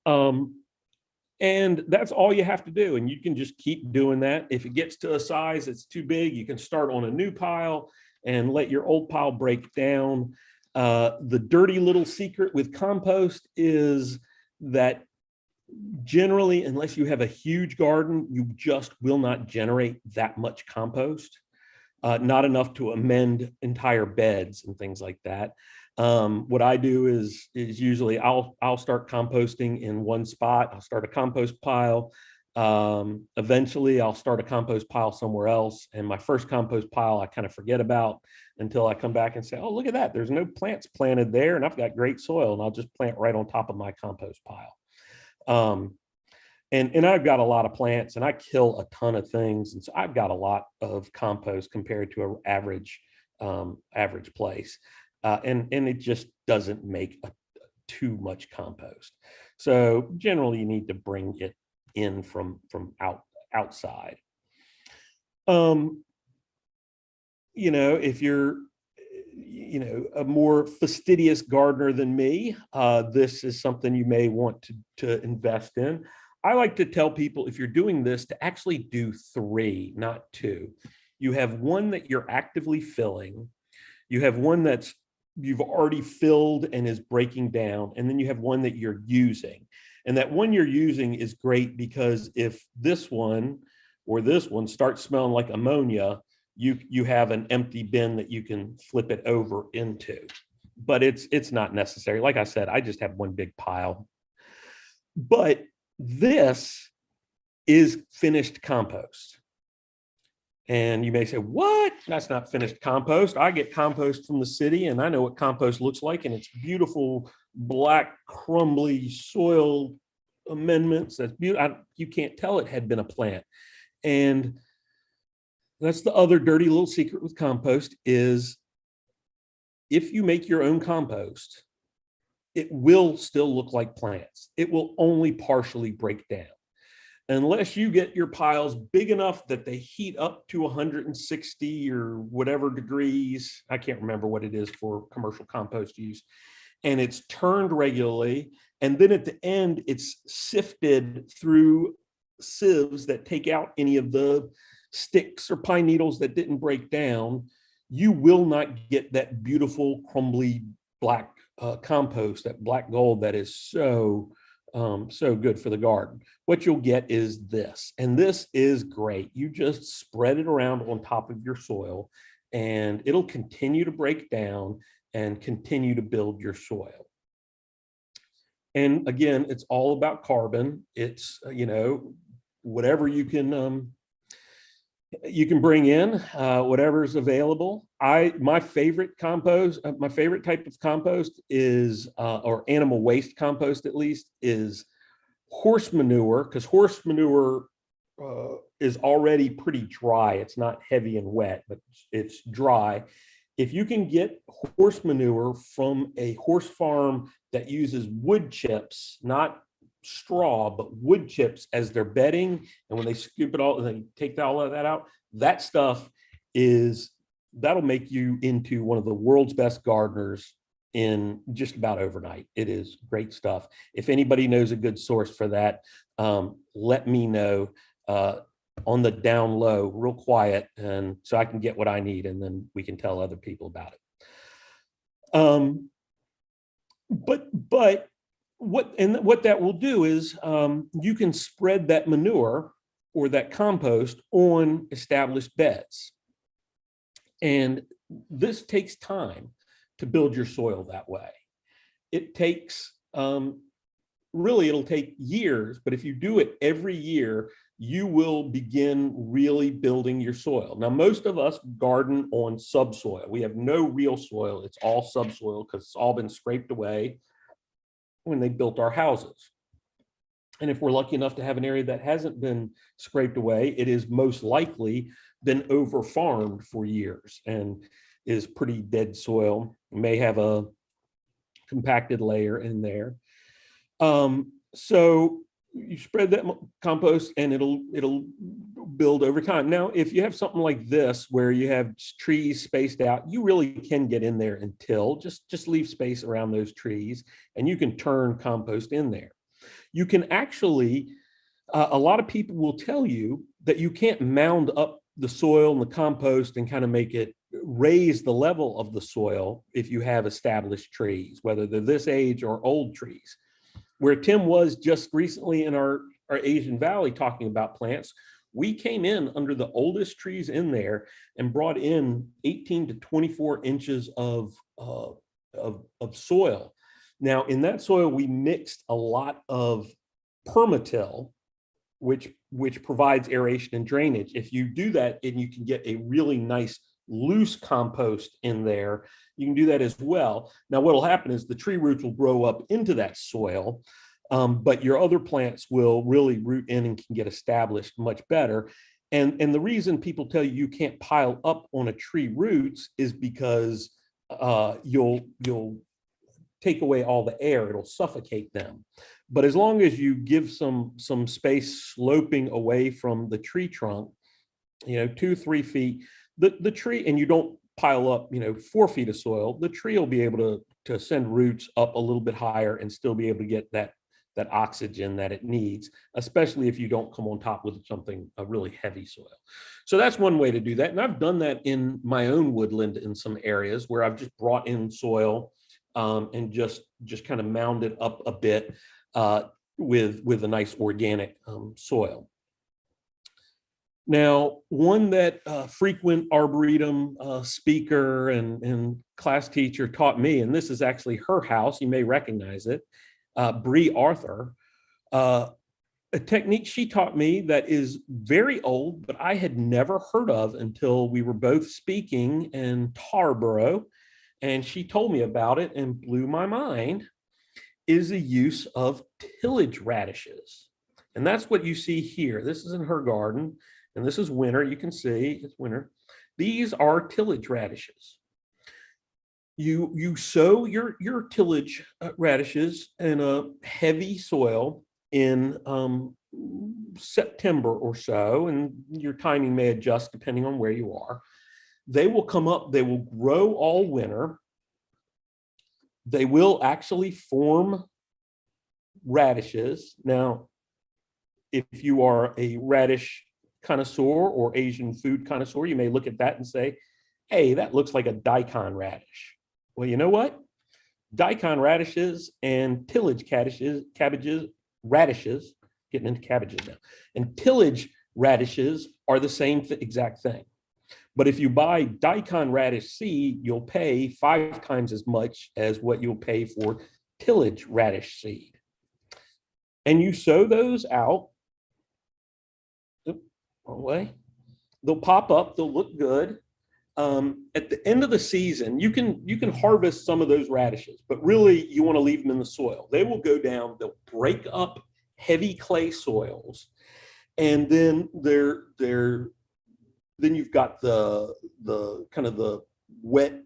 And that's all you have to do. And you can just keep doing that. If it gets to a size that's too big, you can start on a new pile and let your old pile break down. The dirty little secret with compost is that generally, unless you have a huge garden, you just will not generate that much compost. not enough to amend entire beds and things like that. What I do is usually I'll start composting in one spot. I'll start a compost pile. Eventually I'll start a compost pile somewhere else. And my first compost pile, I kind of forget about until I come back and say, oh, look at that. There's no plants planted there and I've got great soil, and I'll just plant right on top of my compost pile. And I've got a lot of plants and I kill a ton of things. And so I've got a lot of compost compared to an average place. And it just doesn't make too much compost. So generally you need to bring it in from outside. If you're, a more fastidious gardener than me, this is something you may want to invest in. I like to tell people, if you're doing this, to actually do 3, not 2. You have one that you're actively filling. You have one that's you've already filled and is breaking down. And then you have one that you're using. And that one you're using is great because if this one or this one starts smelling like ammonia, you have an empty bin that you can flip it over into. But it's not necessary. Like I said, I just have one big pile. But this is finished compost. And you may say, what? That's not finished compost. I get compost from the city and I know what compost looks like, and it's beautiful, black, crumbly soil amendments. That's beautiful. You can't tell it had been a plant. And that's the other dirty little secret with compost is if you make your own compost, it will still look like plants. It will only partially break down. Unless you get your piles big enough that they heat up to 160 or whatever degrees, I can't remember what it is for commercial compost use, and it's turned regularly, and then at the end, it's sifted through sieves that take out any of the sticks or pine needles that didn't break down, you will not get that beautiful, crumbly black compost, that black gold that is so good for the garden. What you'll get is this, and this is great. You just spread it around on top of your soil and it'll continue to break down and continue to build your soil. And again, it's all about carbon. It's, whatever you can bring in, whatever's available. My favorite compost, my favorite type of compost is, or animal waste compost at least, is horse manure, because horse manure is already pretty dry. It's not heavy and wet, but it's dry. If you can get horse manure from a horse farm that uses wood chips, not straw, but wood chips as their bedding, and when they scoop it all and they take all of that out, that stuff that'll make you into one of the world's best gardeners in just about overnight. It is great stuff. If anybody knows a good source for that, let me know on the down low, real quiet, and so I can get what I need, and then we can tell other people about it. But what that will do is you can spread that manure or that compost on established beds. And this takes time to build your soil that way. It takes, really, it'll take years, but if you do it every year, you will begin really building your soil. Now, most of us garden on subsoil. We have no real soil. It's all subsoil because it's all been scraped away when they built our houses. And if we're lucky enough to have an area that hasn't been scraped away, it is most likely been over farmed for years and is pretty dead soil. It may have a compacted layer in there. So you spread that compost and it'll build over time. Now, if you have something like this where you have trees spaced out, you really can get in there and till. Just leave space around those trees and you can turn compost in there. You can actually, a lot of people will tell you that you can't mound up the soil and the compost and kind of make it raise the level of the soil if you have established trees, whether they're this age or old trees. Where Tim was just recently in our Asian Valley talking about plants, We came in under the oldest trees in there and brought in 18 to 24 inches of soil. Now, in that soil, we mixed a lot of permatil, which provides aeration and drainage. If you do that and you can get a really nice loose compost in there, you can do that as well. Now, what will happen is the tree roots will grow up into that soil, but your other plants will really root in and can get established much better. And the reason people tell you you can't pile up on a tree roots is because you'll take away all the air, it'll suffocate them. But as long as you give some space sloping away from the tree trunk, 2-3 feet, the tree, and you don't pile up 4 feet of soil, the tree will be able to send roots up a little bit higher and still be able to get that oxygen that it needs, especially if you don't come on top with a really heavy soil. So that's one way to do that. And I've done that in my own woodland in some areas where I've just brought in soil and just kind of mounded up a bit with a nice organic soil. Now, one that frequent Arboretum speaker and class teacher taught me, and this is actually her house, you may recognize it, Bree Arthur, a technique she taught me that is very old, but I had never heard of until we were both speaking in Tarboro, and she told me about it and blew my mind, is the use of tillage radishes. And that's what you see here. This is in her garden, and this is winter. You can see it's winter. These are tillage radishes. You sow your tillage radishes in a heavy soil in September or so, and your timing may adjust depending on where you are. They will come up, they will grow all winter. They will actually form radishes. Now, if you are a radish connoisseur or Asian food connoisseur, you may look at that and say, hey, that looks like a daikon radish. Well, you know what? Daikon radishes and tillage radishes, getting into cabbages now, and tillage radishes are the same exact thing. But if you buy daikon radish seed, you'll pay 5 times as much as what you'll pay for tillage radish seed. And you sow those out, wrong way, they'll pop up, they'll look good. At the end of the season, you can harvest some of those radishes, but really you want to leave them in the soil. They will go down, they'll break up heavy clay soils, and then then you've got the kind of the wet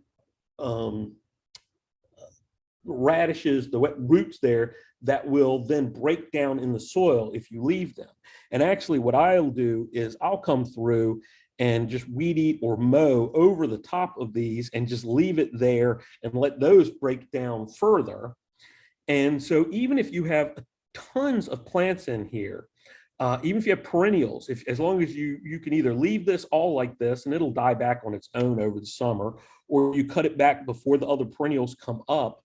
radishes, the wet roots there that will then break down in the soil if you leave them. And actually what I'll do is I'll come through and just weed eat or mow over the top of these and just leave it there and let those break down further. And so even if you have tons of plants in here, even if you have perennials, as long as you can either leave this all like this and it'll die back on its own over the summer, or you cut it back before the other perennials come up,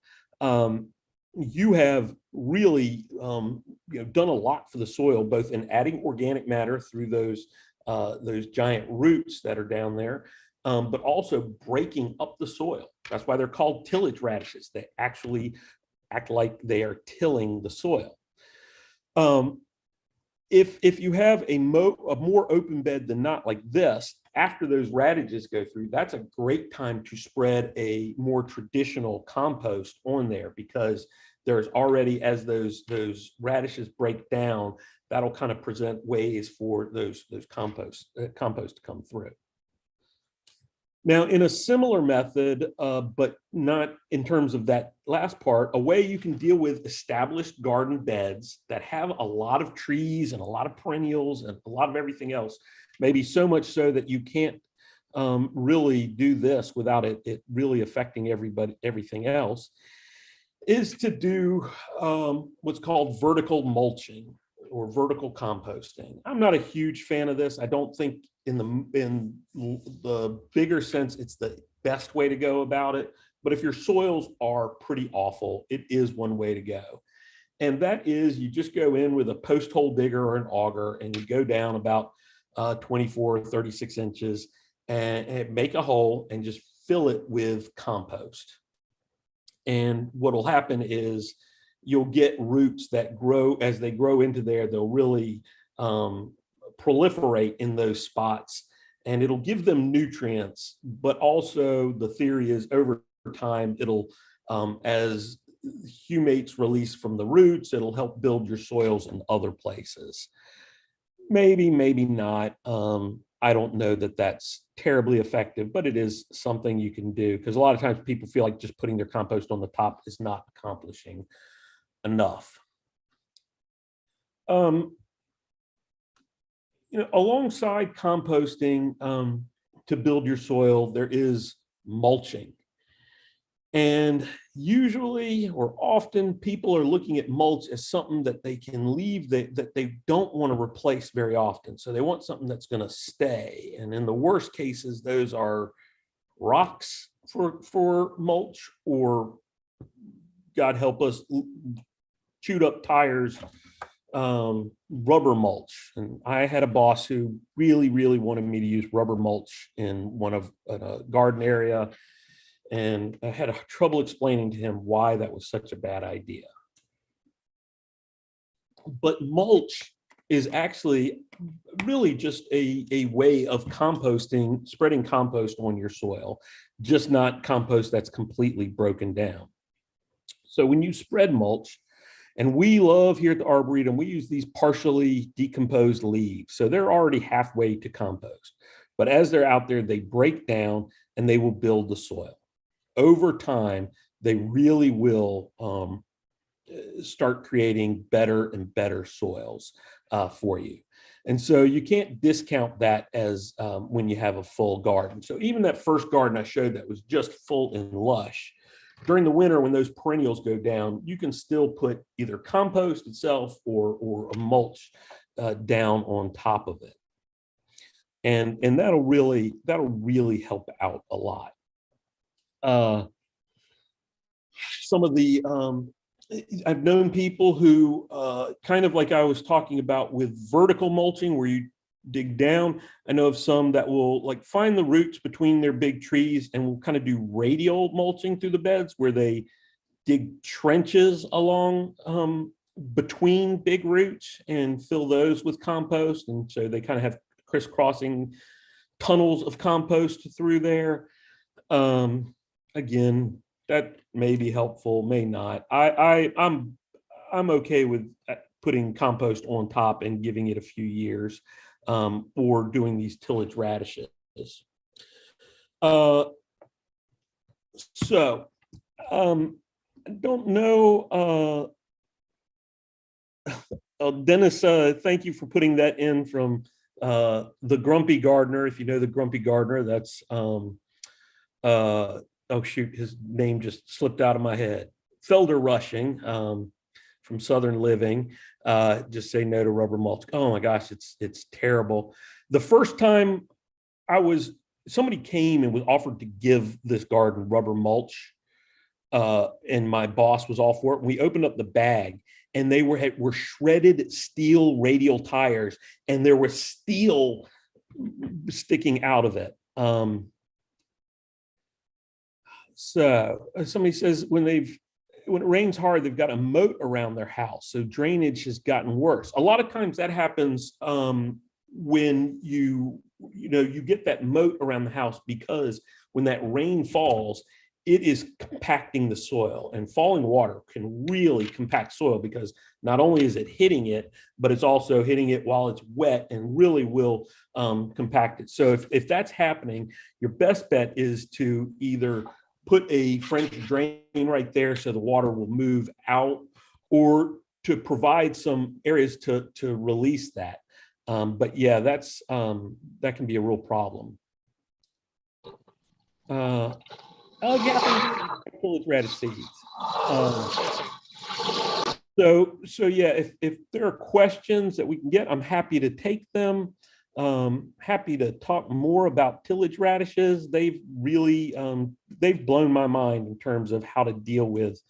you have really done a lot for the soil, both in adding organic matter through those giant roots that are down there, but also breaking up the soil. That's why they're called tillage radishes. They actually act like they are tilling the soil. If you have a more open bed than not like this, after those radishes go through, that's a great time to spread a more traditional compost on there, because there's already, as those radishes break down, that'll kind of present ways for those compost to come through. Now, in a similar method, but not in terms of that last part, a way you can deal with established garden beds that have a lot of trees and a lot of perennials and a lot of everything else, maybe so much so that you can't really do this without it really affecting everything else, is to do what's called vertical mulching or vertical composting. I'm not a huge fan of this. I don't think in the bigger sense it's the best way to go about it, but if your soils are pretty awful, it is one way to go. And that is, you just go in with a post hole digger or an auger and you go down about 24, 36 inches, and make a hole and just fill it with compost. And what will happen is you'll get roots that grow. As they grow into there, they'll really proliferate in those spots, and it'll give them nutrients. But also the theory is over time, it'll, as humates release from the roots, it'll help build your soils in other places. Maybe, maybe not. I don't know that that's terribly effective, but it is something you can do, because a lot of times people feel like just putting their compost on the top is not accomplishing enough. Alongside composting, to build your soil, there is mulching. And usually or often people are looking at mulch as something that they can leave, that they don't want to replace very often. So they want something that's going to stay. And in the worst cases, those are rocks for mulch, or God help us, chewed up tires, rubber mulch. And I had a boss who really, really wanted me to use rubber mulch in a garden area. And I had trouble explaining to him why that was such a bad idea. But mulch is actually really just a way of composting, spreading compost on your soil, just not compost that's completely broken down. So when you spread mulch, and we love here at the Arboretum, we use these partially decomposed leaves. So they're already halfway to compost. But as they're out there, they break down and they will build the soil. Over time, they really will start creating better and better soils for you. And so you can't discount that as when you have a full garden. So even that first garden I showed that was just full and lush, during the winter when those perennials go down, you can still put either compost itself or a mulch down on top of it. And that'll really help out a lot. Some of the I've known people who kind of like I was talking about with vertical mulching, where you dig down. I know of some that will like find the roots between their big trees and will kind of do radial mulching through the beds, where they dig trenches along between big roots and fill those with compost. And so they kind of have crisscrossing tunnels of compost through there. Again, that may be helpful, may not. I'm okay with putting compost on top and giving it a few years, or doing these tillage radishes. So I don't know. Dennis, thank you for putting that in from the Grumpy Gardener. If you know the Grumpy Gardener, that's oh shoot, his name just slipped out of my head. Felder Rushing from Southern Living. Just say no to rubber mulch. Oh my gosh, it's terrible. The first time somebody came and was offered to give this garden rubber mulch, and my boss was all for it. We opened up the bag, and they were shredded steel radial tires, and there was steel sticking out of it. So somebody says when it rains hard, they've got a moat around their house, so drainage has gotten worse. A lot of times that happens when you get that moat around the house, because when that rain falls, it is compacting the soil, and falling water can really compact soil, because not only is it hitting it, but it's also hitting it while it's wet and really will compact it. So if that's happening, your best bet is to either put a French drain right there so the water will move out, or to provide some areas to release that. But yeah, that can be a real problem. Tillage radish seeds. So yeah, if there are questions that we can get, I'm happy to take them. Happy to talk more about tillage radishes. They've really they've blown my mind in terms of how to deal with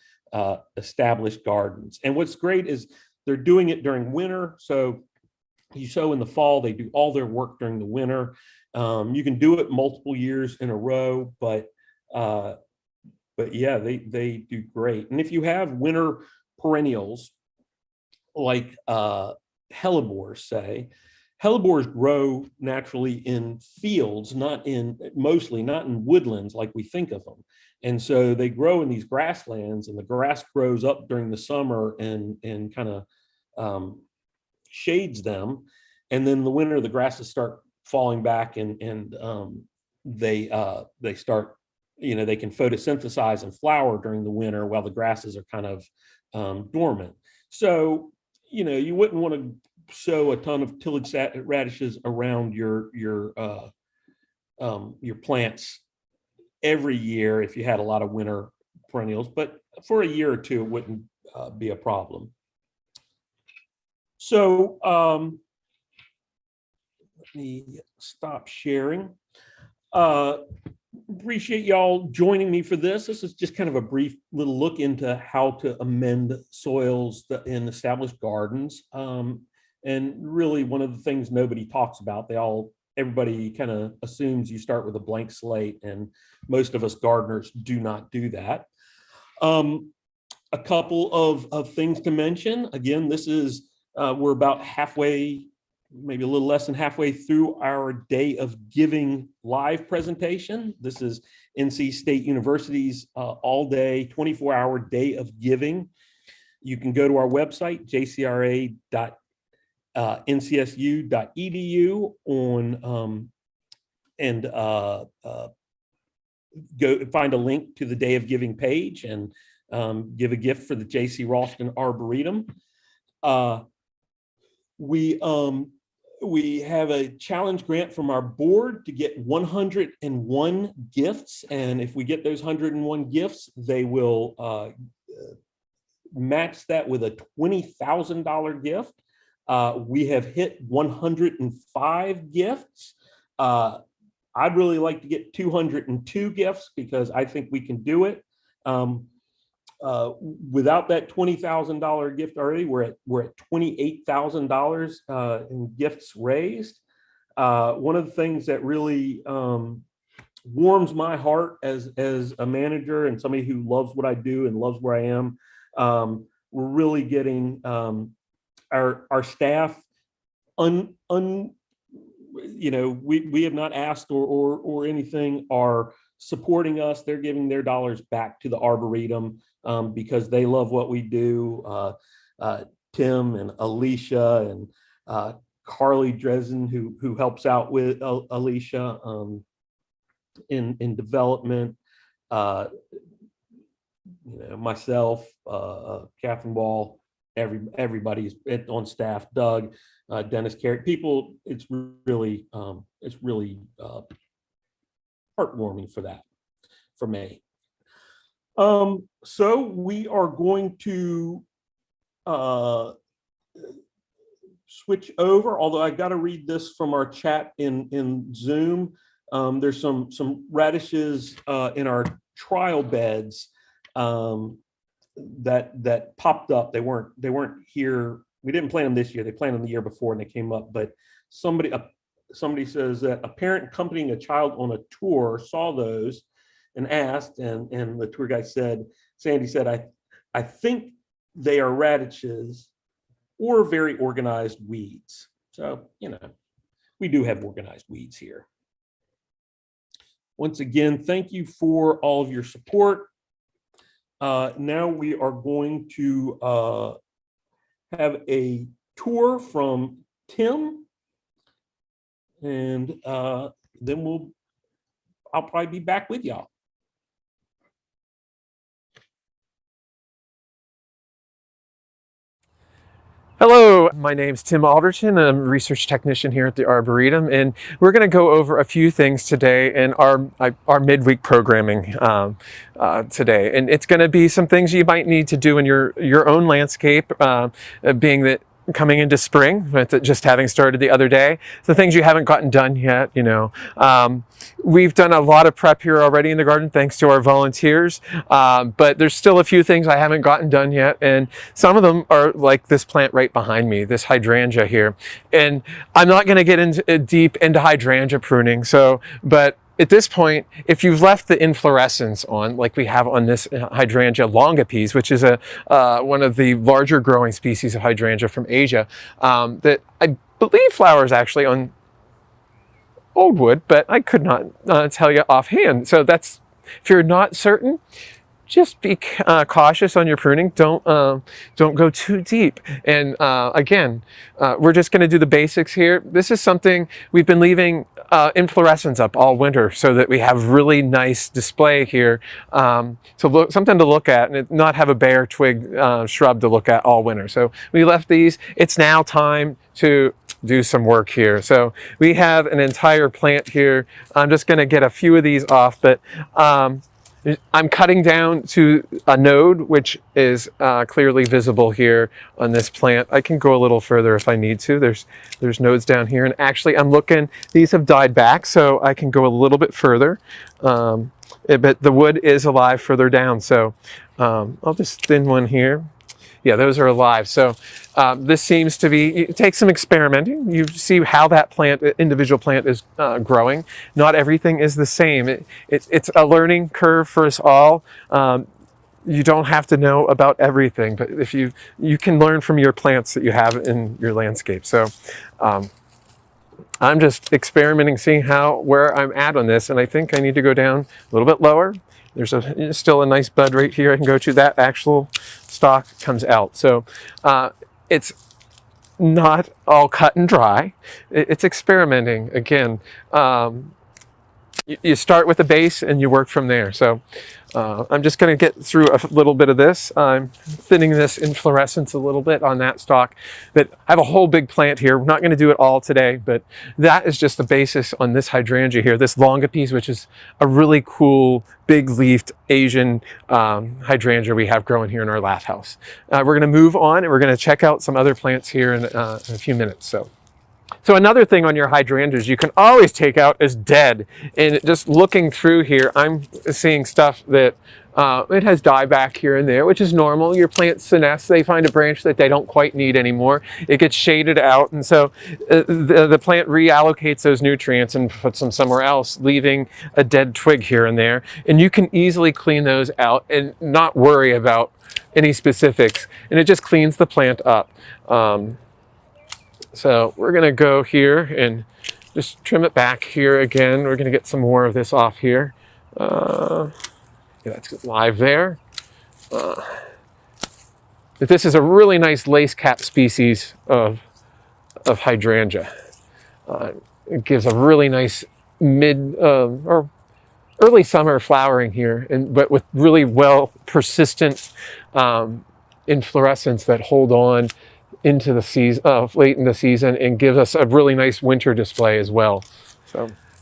established gardens. And what's great is they're doing it during winter. So You sow in the fall, they do all their work during the winter. You can do it multiple years in a row, but yeah, they do great. And if you have winter perennials like hellebores, say, hellebores grow naturally in fields, mostly not in woodlands like we think of them. And so they grow in these grasslands, and the grass grows up during the summer and kind of shades them. And then in the winter, the grasses start falling back, and they start, they can photosynthesize and flower during the winter while the grasses are kind of dormant. So, you wouldn't want to sow a ton of tillage radishes around your plants every year if you had a lot of winter perennials, but for a year or two, it wouldn't be a problem. So let me stop sharing. Appreciate y'all joining me for this. This is just kind of a brief little look into how to amend soils in established gardens. And really one of the things nobody talks about, everybody kind of assumes you start with a blank slate, and most of us gardeners do not do that. A couple of things to mention. Again, this is, we're about halfway, maybe a little less than halfway through our Day of Giving live presentation. This is NC State University's all day, 24-hour Day of Giving. You can go to our website, jcra.ncsu.edu and go find a link to the Day of Giving page and give a gift for the J.C. Ralston Arboretum. We have a challenge grant from our board to get 101 gifts. And if we get those 101 gifts, they will match that with a $20,000 gift. We have hit 105 gifts. I'd really like to get 202 gifts because I think we can do it. Without that $20,000 gift already, we're at $28,000 in gifts raised. One of the things that really warms my heart as a manager and somebody who loves what I do and loves where I am, we're really getting our staff we have not asked or anything, are supporting us. They're giving their dollars back to the Arboretum because they love what we do. Tim and Alicia and Carly Dresden, who helps out with Alicia in development. Myself, Catherine Ball, everybody's on staff. Doug, Dennis Carrick, people. It's really heartwarming for me. So we are going to switch over, although I got to read this from our chat in Zoom. There's some radishes in our trial beds that popped up. They weren't here. We didn't plant them this year. They planted them the year before and they came up, but somebody says that a parent accompanying a child on a tour saw those and asked, and the tour guide said, Sandy said, I think they are radishes or very organized weeds. So, we do have organized weeds here. Once again, thank you for all of your support. Now we are going to have a tour from Tim, and then I'll probably be back with y'all. Hello, my name's Tim Alderton. I'm a research technician here at the Arboretum, and we're going to go over a few things today in our midweek programming today. And it's going to be some things you might need to do in your own landscape, being that coming into spring, with it just having started the other day. The things you haven't gotten done yet, we've done a lot of prep here already in the garden, thanks to our volunteers. But there's still a few things I haven't gotten done yet. And some of them are like this plant right behind me, this hydrangea here. And I'm not going to get deep into hydrangea pruning. But at this point, if you've left the inflorescence on, like we have on this hydrangea longipes, which is one of the larger growing species of hydrangea from Asia, that I believe flowers actually on old wood, but I could not tell you offhand. So that's, if you're not certain, just be cautious on your pruning. Don't go too deep. And again, we're just going to do the basics here. This is something we've been leaving inflorescence up all winter so that we have really nice display here, something to look at and not have a bare twig shrub to look at all winter. So we left these. It's now time to do some work here. So we have an entire plant here. I'm just going to get a few of these off, but I'm cutting down to a node, which is clearly visible here on this plant. I can go a little further if I need to. There's nodes down here, and actually I'm looking, these have died back, so I can go a little bit further. But the wood is alive further down, so I'll just thin one here. Yeah, those are alive. So this seems to be, it takes some experimenting. You see how that plant, individual plant is growing. Not everything is the same. It's a learning curve for us all. You don't have to know about everything, but if you can learn from your plants that you have in your landscape. So I'm just experimenting, seeing where I'm at on this, and I think I need to go down a little bit lower. There's still a nice bud right here I can go to. That actual stalk comes out. So it's not all cut and dry. It's experimenting. Again, you start with the base and you work from there. So I'm just going to get through a little bit of this. I'm thinning this inflorescence a little bit on that stalk. But I have a whole big plant here. We're not going to do it all today, but that is just the basis on this hydrangea here, this longipes, which is a really cool big-leafed Asian hydrangea we have growing here in our lath house. We're going to move on and we're going to check out some other plants here in a few minutes. So another thing on your hydrangeas you can always take out is dead. And just looking through here, I'm seeing stuff that it has dieback here and there, which is normal. Your plants senesce, they find a branch that they don't quite need anymore. It gets shaded out, and so the plant reallocates those nutrients and puts them somewhere else, leaving a dead twig here and there. And you can easily clean those out and not worry about any specifics, and it just cleans the plant up. So we're going to go here and just trim it back here again. We're going to get some more of this off here. Yeah, that's live there. This is a really nice lace cap species of hydrangea. It gives a really nice mid or early summer flowering here, but with really well persistent inflorescence that hold on into the season, late in the season, and gives us a really nice winter display as well.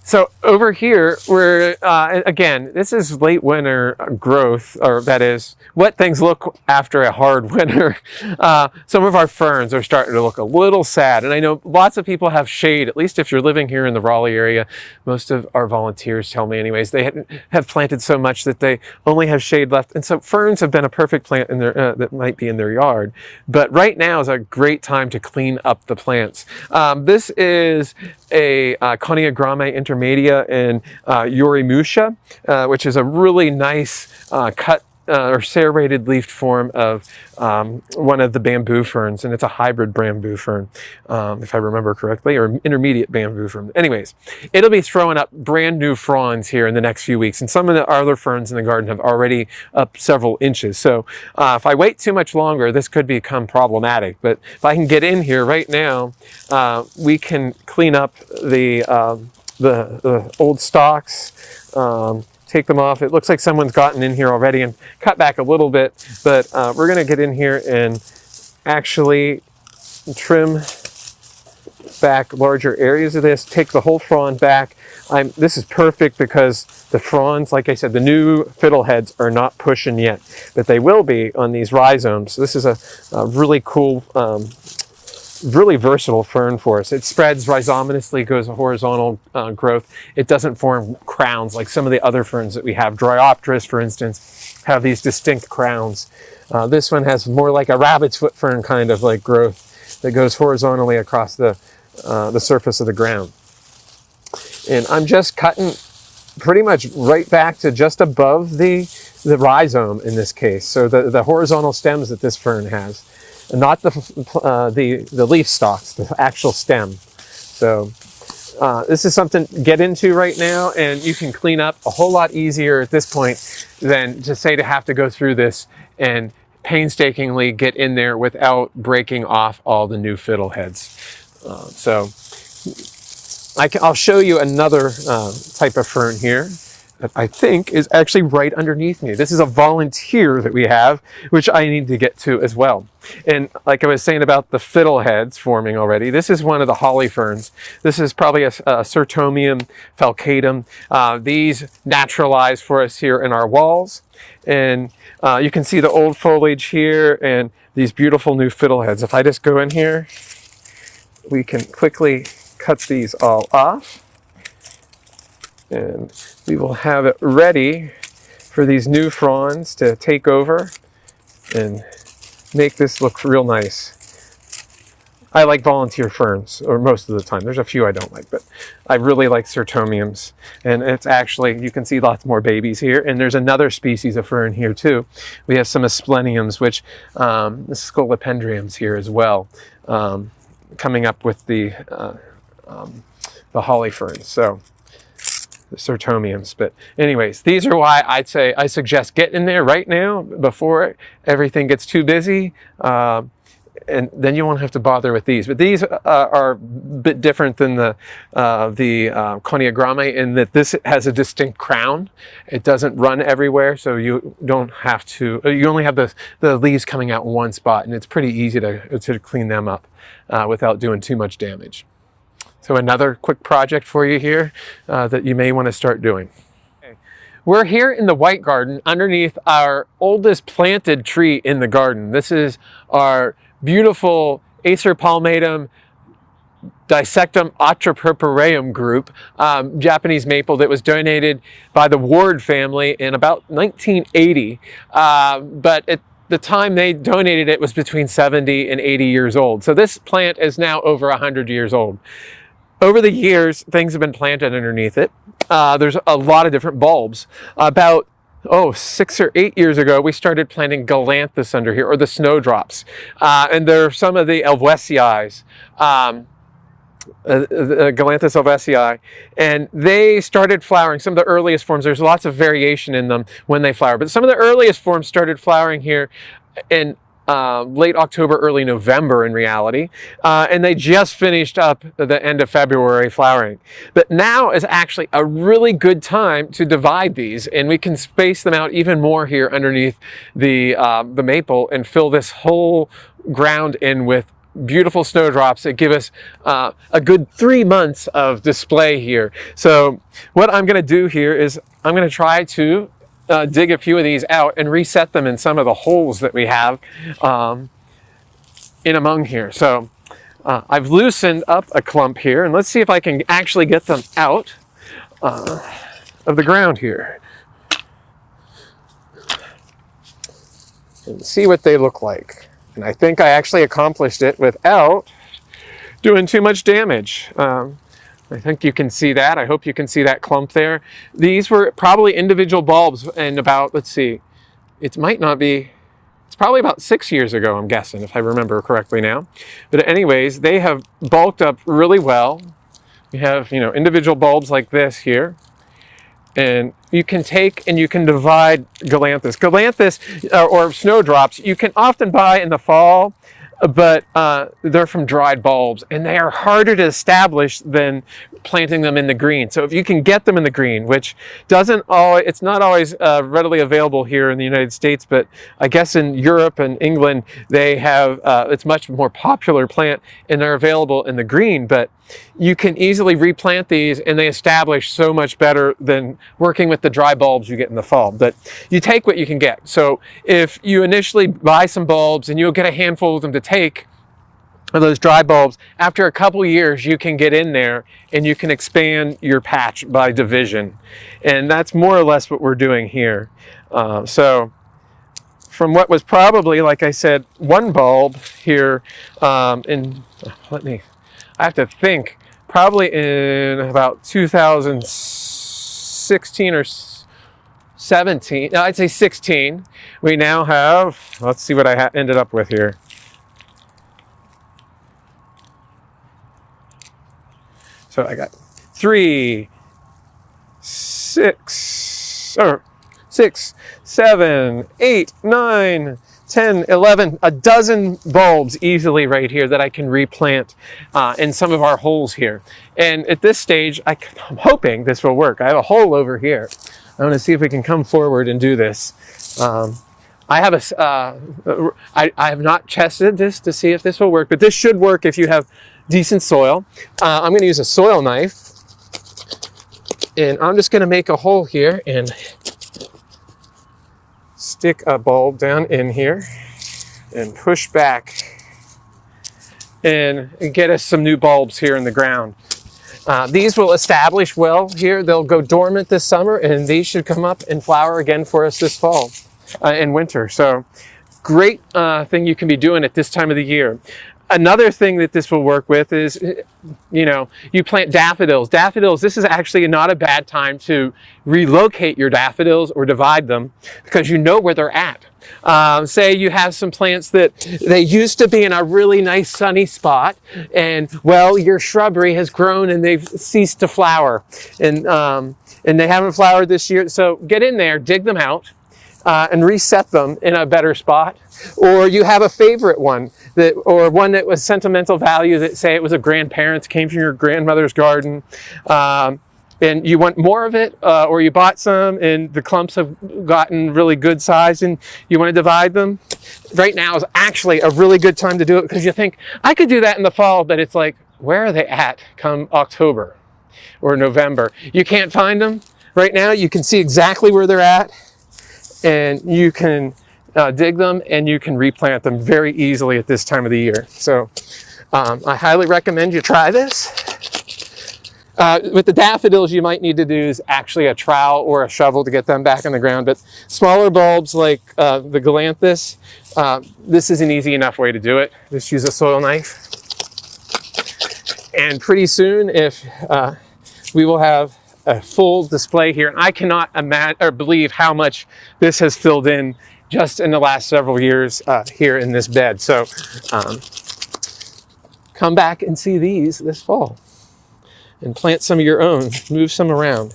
So over here, we're, again, this is late winter growth, or that is what things look after a hard winter. Some of our ferns are starting to look a little sad. And I know lots of people have shade, at least if you're living here in the Raleigh area. Most of our volunteers tell me anyways, they have planted so much that they only have shade left. And so ferns have been a perfect plant in their, that might be in their yard. But right now is a great time to clean up the plants. This is a Coniagrama intermedia and Urimusha, which is a really nice cut or serrated leafed form of one of the bamboo ferns, and it's a hybrid bamboo fern, if I remember correctly, or intermediate bamboo fern. Anyways, it'll be throwing up brand new fronds here in the next few weeks, and some of the other ferns in the garden have already up several inches. So if I wait too much longer, this could become problematic. But if I can get in here right now, we can clean up the old stalks, take them off. It looks like someone's gotten in here already and cut back a little bit, but we're going to get in here and actually trim back larger areas of this, take the whole frond back. This is perfect because the fronds, like I said, the new fiddleheads are not pushing yet, but they will be on these rhizomes. So this is a really cool really versatile fern for us. It spreads rhizominously, goes a horizontal growth. It doesn't form crowns like some of the other ferns that we have. Dryopteris, for instance, have these distinct crowns. This one has more like a rabbit's foot fern kind of like growth that goes horizontally across the surface of the ground. And I'm just cutting pretty much right back to just above the rhizome in this case. So the horizontal stems that this fern has, not the leaf stalks, the actual stem. So this is something to get into right now, and you can clean up a whole lot easier at this point than to have to go through this and painstakingly get in there without breaking off all the new fiddleheads. So I'll show you another type of fern here that I think is actually right underneath me. This is a volunteer that we have, which I need to get to as well. And like I was saying about the fiddleheads forming already, this is one of the holly ferns. This is probably a Sertomium falcatum. These naturalize for us here in our walls. And you can see the old foliage here and these beautiful new fiddleheads. If I just go in here, we can quickly cut these all off, and we will have it ready for these new fronds to take over and make this look real nice. I like volunteer ferns, or most of the time. There's a few I don't like, but I really like Sertomiums. And it's actually, you can see lots more babies here. And there's another species of fern here too. We have some Aspleniums, which, the Scolopendriums here as well, coming up with the holly ferns, so the Sertomiums. But anyways, these are why I suggest getting in there right now before everything gets too busy, and then you won't have to bother with these. But these are a bit different than the Coniogramme in that this has a distinct crown. It doesn't run everywhere, so you don't have to. You only have the leaves coming out in one spot, and it's pretty easy to clean them up without doing too much damage. So another quick project for you here that you may want to start doing. Okay. We're here in the White Garden underneath our oldest planted tree in the garden. This is our beautiful Acer palmatum Dissectum atrapurpureum group, Japanese maple that was donated by the Ward family in about 1980. But at the time they donated it was between 70 and 80 years old. So this plant is now over 100 years old. Over the years, things have been planted underneath it. There's a lot of different bulbs. About 6 or 8 years ago, we started planting Galanthus under here, or the snowdrops. And there are some of the Elvesii, Galanthus elvesii, and they started flowering. Some of the earliest forms, there's lots of variation in them when they flower, but some of the earliest forms started flowering here in late October, early November in reality, and they just finished up at the end of February flowering. But now is actually a really good time to divide these, and we can space them out even more here underneath the maple and fill this whole ground in with beautiful snowdrops that give us a good 3 months of display here. So what I'm going to do here is I'm going to try to dig a few of these out and reset them in some of the holes that we have in among here. So I've loosened up a clump here, and let's see if I can actually get them out of the ground here and see what they look like. And I think I actually accomplished it without doing too much damage. I think you can see that. I hope you can see that clump there. These were probably individual bulbs, and about, let's see, it might not be, it's probably about 6 years ago, I'm guessing, if I remember correctly now. But anyways, they have bulked up really well. We have, individual bulbs like this here. And you can take and you can divide Galanthus. Galanthus or snowdrops, you can often buy in the fall, but they're from dried bulbs, and they are harder to establish than planting them in the green. So if you can get them in the green, which it's not always readily available here in the United States, but I guess in Europe and England, they have, it's much more popular plant, and they're available in the green, but you can easily replant these, and they establish so much better than working with the dry bulbs you get in the fall. But you take what you can get. So if you initially buy some bulbs and you'll get a handful of them to take, of those dry bulbs, after a couple years, you can get in there and you can expand your patch by division. And that's more or less what we're doing here. So from what was probably, like I said, one bulb here I have to think, probably in about 2016 or 17, no, I'd say 16, we now have, let's see what I ended up with here. So I got 3, 6, 7, 8, 9, 10, 11, a dozen bulbs easily right here that I can replant in some of our holes here. And at this stage, I'm hoping this will work. I have a hole over here. I want to see if we can come forward and do this. I have not tested this to see if this will work, but this should work if you have decent soil. I'm going to use a soil knife, and I'm just going to make a hole here and stick a bulb down in here and push back and get us some new bulbs here in the ground. These will establish well here. They'll go dormant this summer, and these should come up and flower again for us this fall and winter. So great thing you can be doing at this time of the year. Another thing that this will work with is, you plant daffodils. Daffodils, this is actually not a bad time to relocate your daffodils or divide them because you know where they're at. Say you have some plants that they used to be in a really nice sunny spot, and well, your shrubbery has grown and they've ceased to flower, and they haven't flowered this year. So get in there, dig them out, and reset them in a better spot. Or you have a favorite one or one that was sentimental value, that say it was a grandparent's, came from your grandmother's garden, and you want more of it, or you bought some and the clumps have gotten really good size and you want to divide them. Right now is actually a really good time to do it, because you think, I could do that in the fall, but it's like, where are they at come October or November? You can't find them. Right now you can see exactly where they're at, and you can dig them and you can replant them very easily at this time of the year. So I highly recommend you try this. With the daffodils, you might need to do is actually a trowel or a shovel to get them back in the ground. But smaller bulbs like the Galanthus, this is an easy enough way to do it. Just use a soil knife. And pretty soon, if we will have a full display here. And I cannot imagine or believe how much this has filled in just in the last several years here in this bed. So come back and see these this fall and plant some of your own, move some around.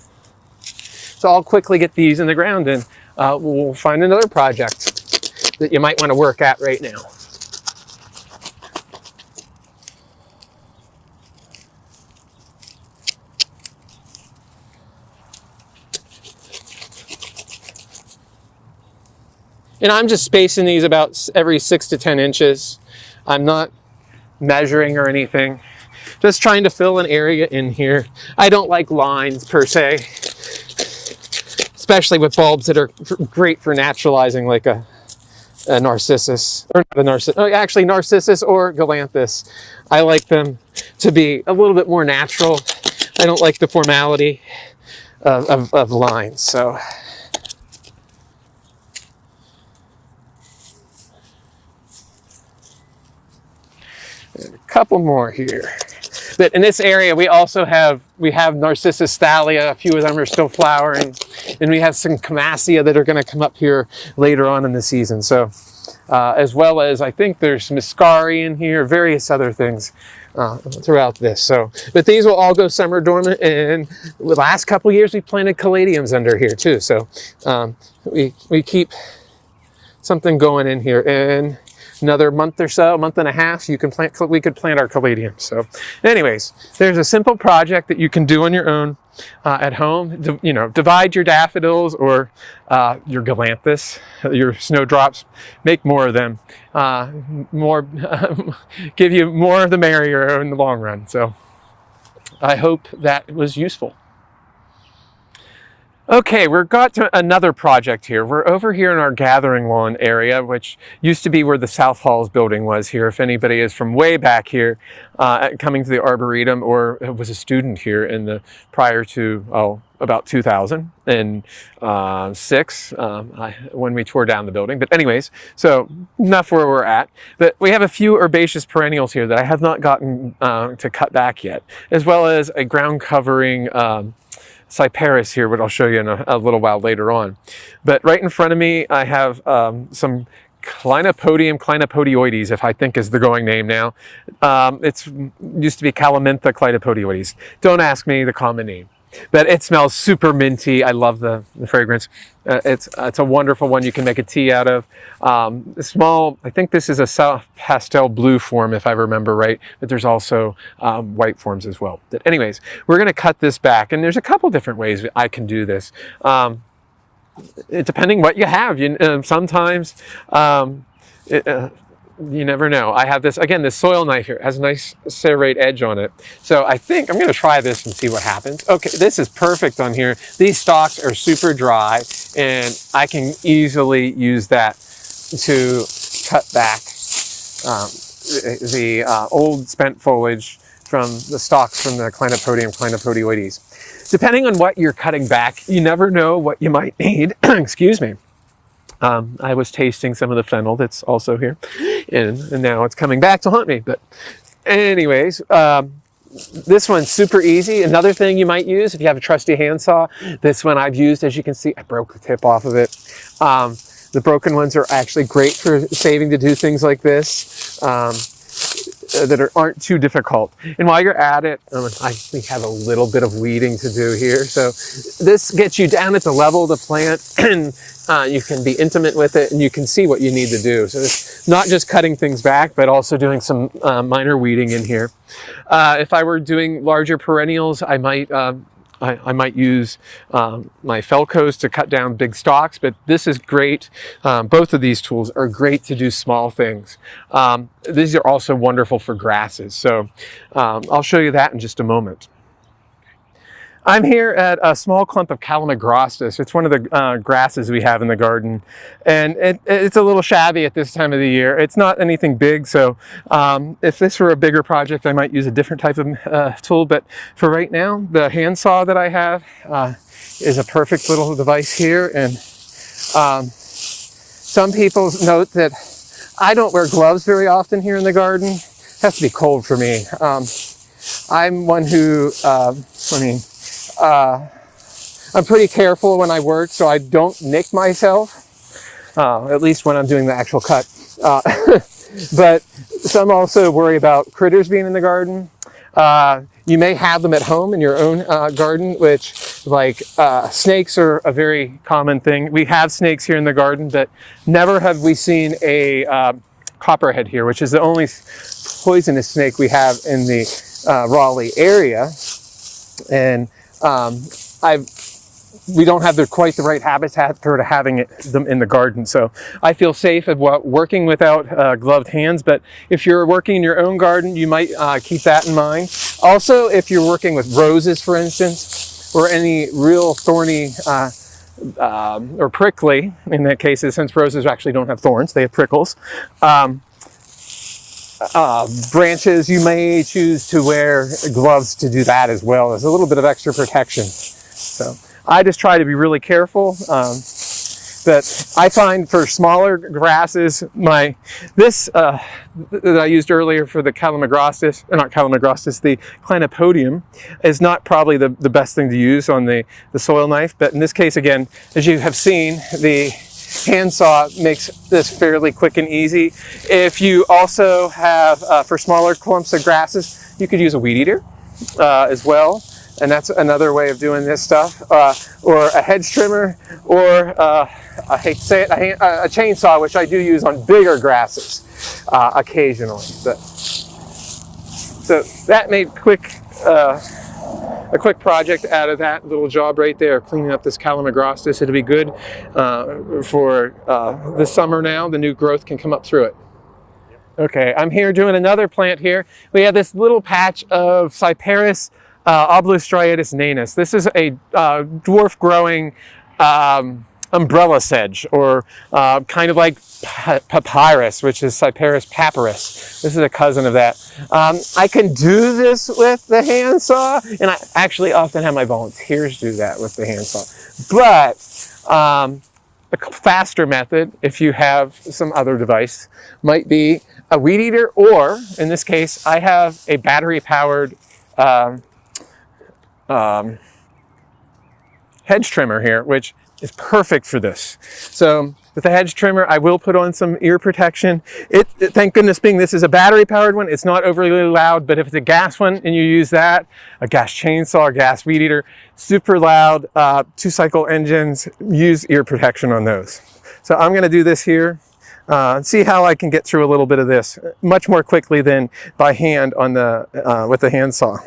So I'll quickly get these in the ground, and we'll find another project that you might want to work at right now. And I'm just spacing these about every 6 to 10 inches. I'm not measuring or anything. Just trying to fill an area in here. I don't like lines per se, especially with bulbs that are great for naturalizing, like a narcissus, or not a narcissus, oh, actually narcissus or Galanthus. I like them to be a little bit more natural. I don't like the formality of lines, so. And a couple more here. But in this area, we have Narcissus thalia. A few of them are still flowering, and we have some Camassia that are going to come up here later on in the season. So, as well as I think there's Muscari in here, various other things throughout this. So, but these will all go summer dormant. And the last couple of years, we planted caladiums under here too. So, we keep something going in here. And another month or so, month and a half, we could plant our caladium. So anyways, there's a simple project that you can do on your own at home. Divide your daffodils or your Galanthus, your snowdrops, make more of them. Give you more of the merrier in the long run. So I hope that was useful. Okay, we've got to another project here. We're over here in our gathering lawn area, which used to be where the South Halls building was here. If anybody is from way back here, coming to the Arboretum, or was a student here in the prior to about 2006 when we tore down the building. But anyways, so enough where we're at. But we have a few herbaceous perennials here that I have not gotten to cut back yet, as well as a ground covering Cyperus here, which I'll show you in a little while later on. But right in front of me, I have some Clinopodium clinopodioides, if I think is the going name now. It's used to be Calamintha clinopodioides. Don't ask me the common name, but it smells super minty. I love the fragrance. It's a wonderful one you can make a tea out of. Small, I think this is a soft pastel blue form, if I remember right, but there's also white forms as well. But anyways, we're gonna cut this back, and there's a couple different ways I can do this. Depending what you have, sometimes you never know. I have this, again, this soil knife here. It has a nice serrate edge on it. So I think I'm gonna try this and see what happens. Okay, this is perfect on here. These stalks are super dry, and I can easily use that to cut back the old spent foliage from the stalks from the Clinopodium clinopodioides. Depending on what you're cutting back, you never know what you might need. Excuse me. I was tasting some of the fennel that's also here, and now it's coming back to haunt me. But anyways, this one's super easy. Another thing you might use if you have a trusty handsaw, this one I've used, as you can see, I broke the tip off of it. The broken ones are actually great for saving to do things like this. That aren't too difficult. And while you're at it, we have a little bit of weeding to do here. So this gets you down at the level of the plant, and you can be intimate with it, and you can see what you need to do. So it's not just cutting things back, but also doing some minor weeding in here. If I were doing larger perennials, I might use my Felcos to cut down big stalks, but this is great. Both of these tools are great to do small things. These are also wonderful for grasses. So I'll show you that in just a moment. I'm here at a small clump of Calamagrostis. It's one of the grasses we have in the garden, and it's a little shabby at this time of the year. It's not anything big, so if this were a bigger project, I might use a different type of tool, but for right now, the handsaw that I have is a perfect little device here. And some people note that I don't wear gloves very often here in the garden. It has to be cold for me. I'm one who, I'm pretty careful when I work, so I don't nick myself, at least when I'm doing the actual cut. But some also worry about critters being in the garden. You may have them at home in your own garden, which, like, snakes are a very common thing. We have snakes here in the garden, but never have we seen a copperhead here, which is the only poisonous snake we have in the Raleigh area. And we don't have quite the right habitat for having them in the garden. So I feel safe about working without gloved hands, but if you're working in your own garden, you might keep that in mind. Also, if you're working with roses, for instance, or any real thorny or prickly, in that case, since roses actually don't have thorns, they have prickles, branches, you may choose to wear gloves to do that as well. There's a little bit of extra protection. So I just try to be really careful. But I find for smaller grasses, this that I used earlier for the Calamagrostis, or not Calamagrostis, the Clinopodium, is not probably the best thing to use on the soil knife. But in this case, again, as you have seen, the handsaw makes this fairly quick and easy. If you also have, for smaller clumps of grasses, you could use a weed eater as well. And that's another way of doing this stuff. Or a hedge trimmer, or I hate to say it, a chainsaw, which I do use on bigger grasses occasionally. So that made a quick project out of that little job right there, cleaning up this Calamagrostis. It'll be good for the summer now. The new growth can come up through it. Okay, I'm here doing another plant here. We have this little patch of Cyperus Oblostriatus nanus. This is a dwarf growing umbrella sedge, or kind of like papyrus, which is Cyperus papyrus. This is a cousin of that. I can do this with the handsaw, and I actually often have my volunteers do that with the handsaw. But a faster method, if you have some other device, might be a weed eater, or in this case, I have a battery-powered hedge trimmer here, which is perfect for this. So with the hedge trimmer, I will put on some ear protection. Thank goodness being this is a battery powered one, it's not overly loud, but if it's a gas one and you use that, a gas chainsaw, a gas weed eater, super loud, 2-cycle engines, use ear protection on those. So I'm gonna do this here. See how I can get through a little bit of this much more quickly than by hand on the with the handsaw.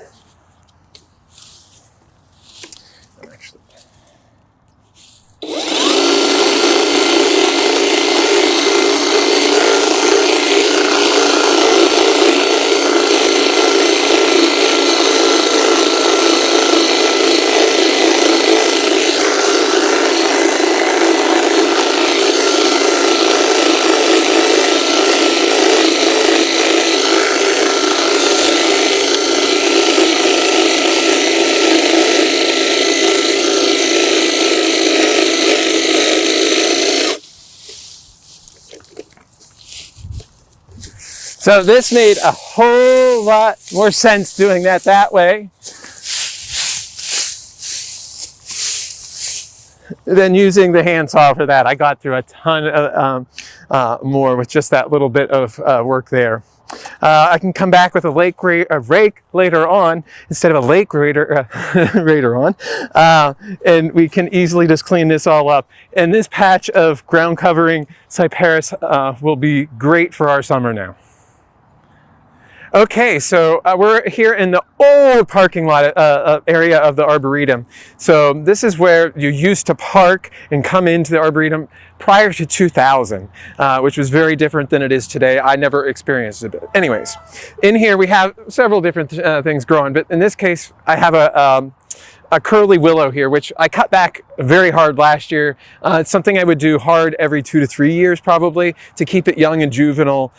So this made a whole lot more sense doing that way than using the handsaw for that. I got through a ton of more with just that little bit of work there. I can come back with a rake later on instead of a lake grader later on, and we can easily just clean this all up. And this patch of ground covering Cyperus will be great for our summer now. Okay, so we're here in the old parking lot area of the Arboretum. So this is where you used to park and come into the Arboretum prior to 2000, which was very different than it is today. I never experienced it. But anyways, in here we have several different things growing, but in this case I have a curly willow here, which I cut back very hard last year. It's something I would do hard every 2 to 3 years probably to keep it young and juvenile.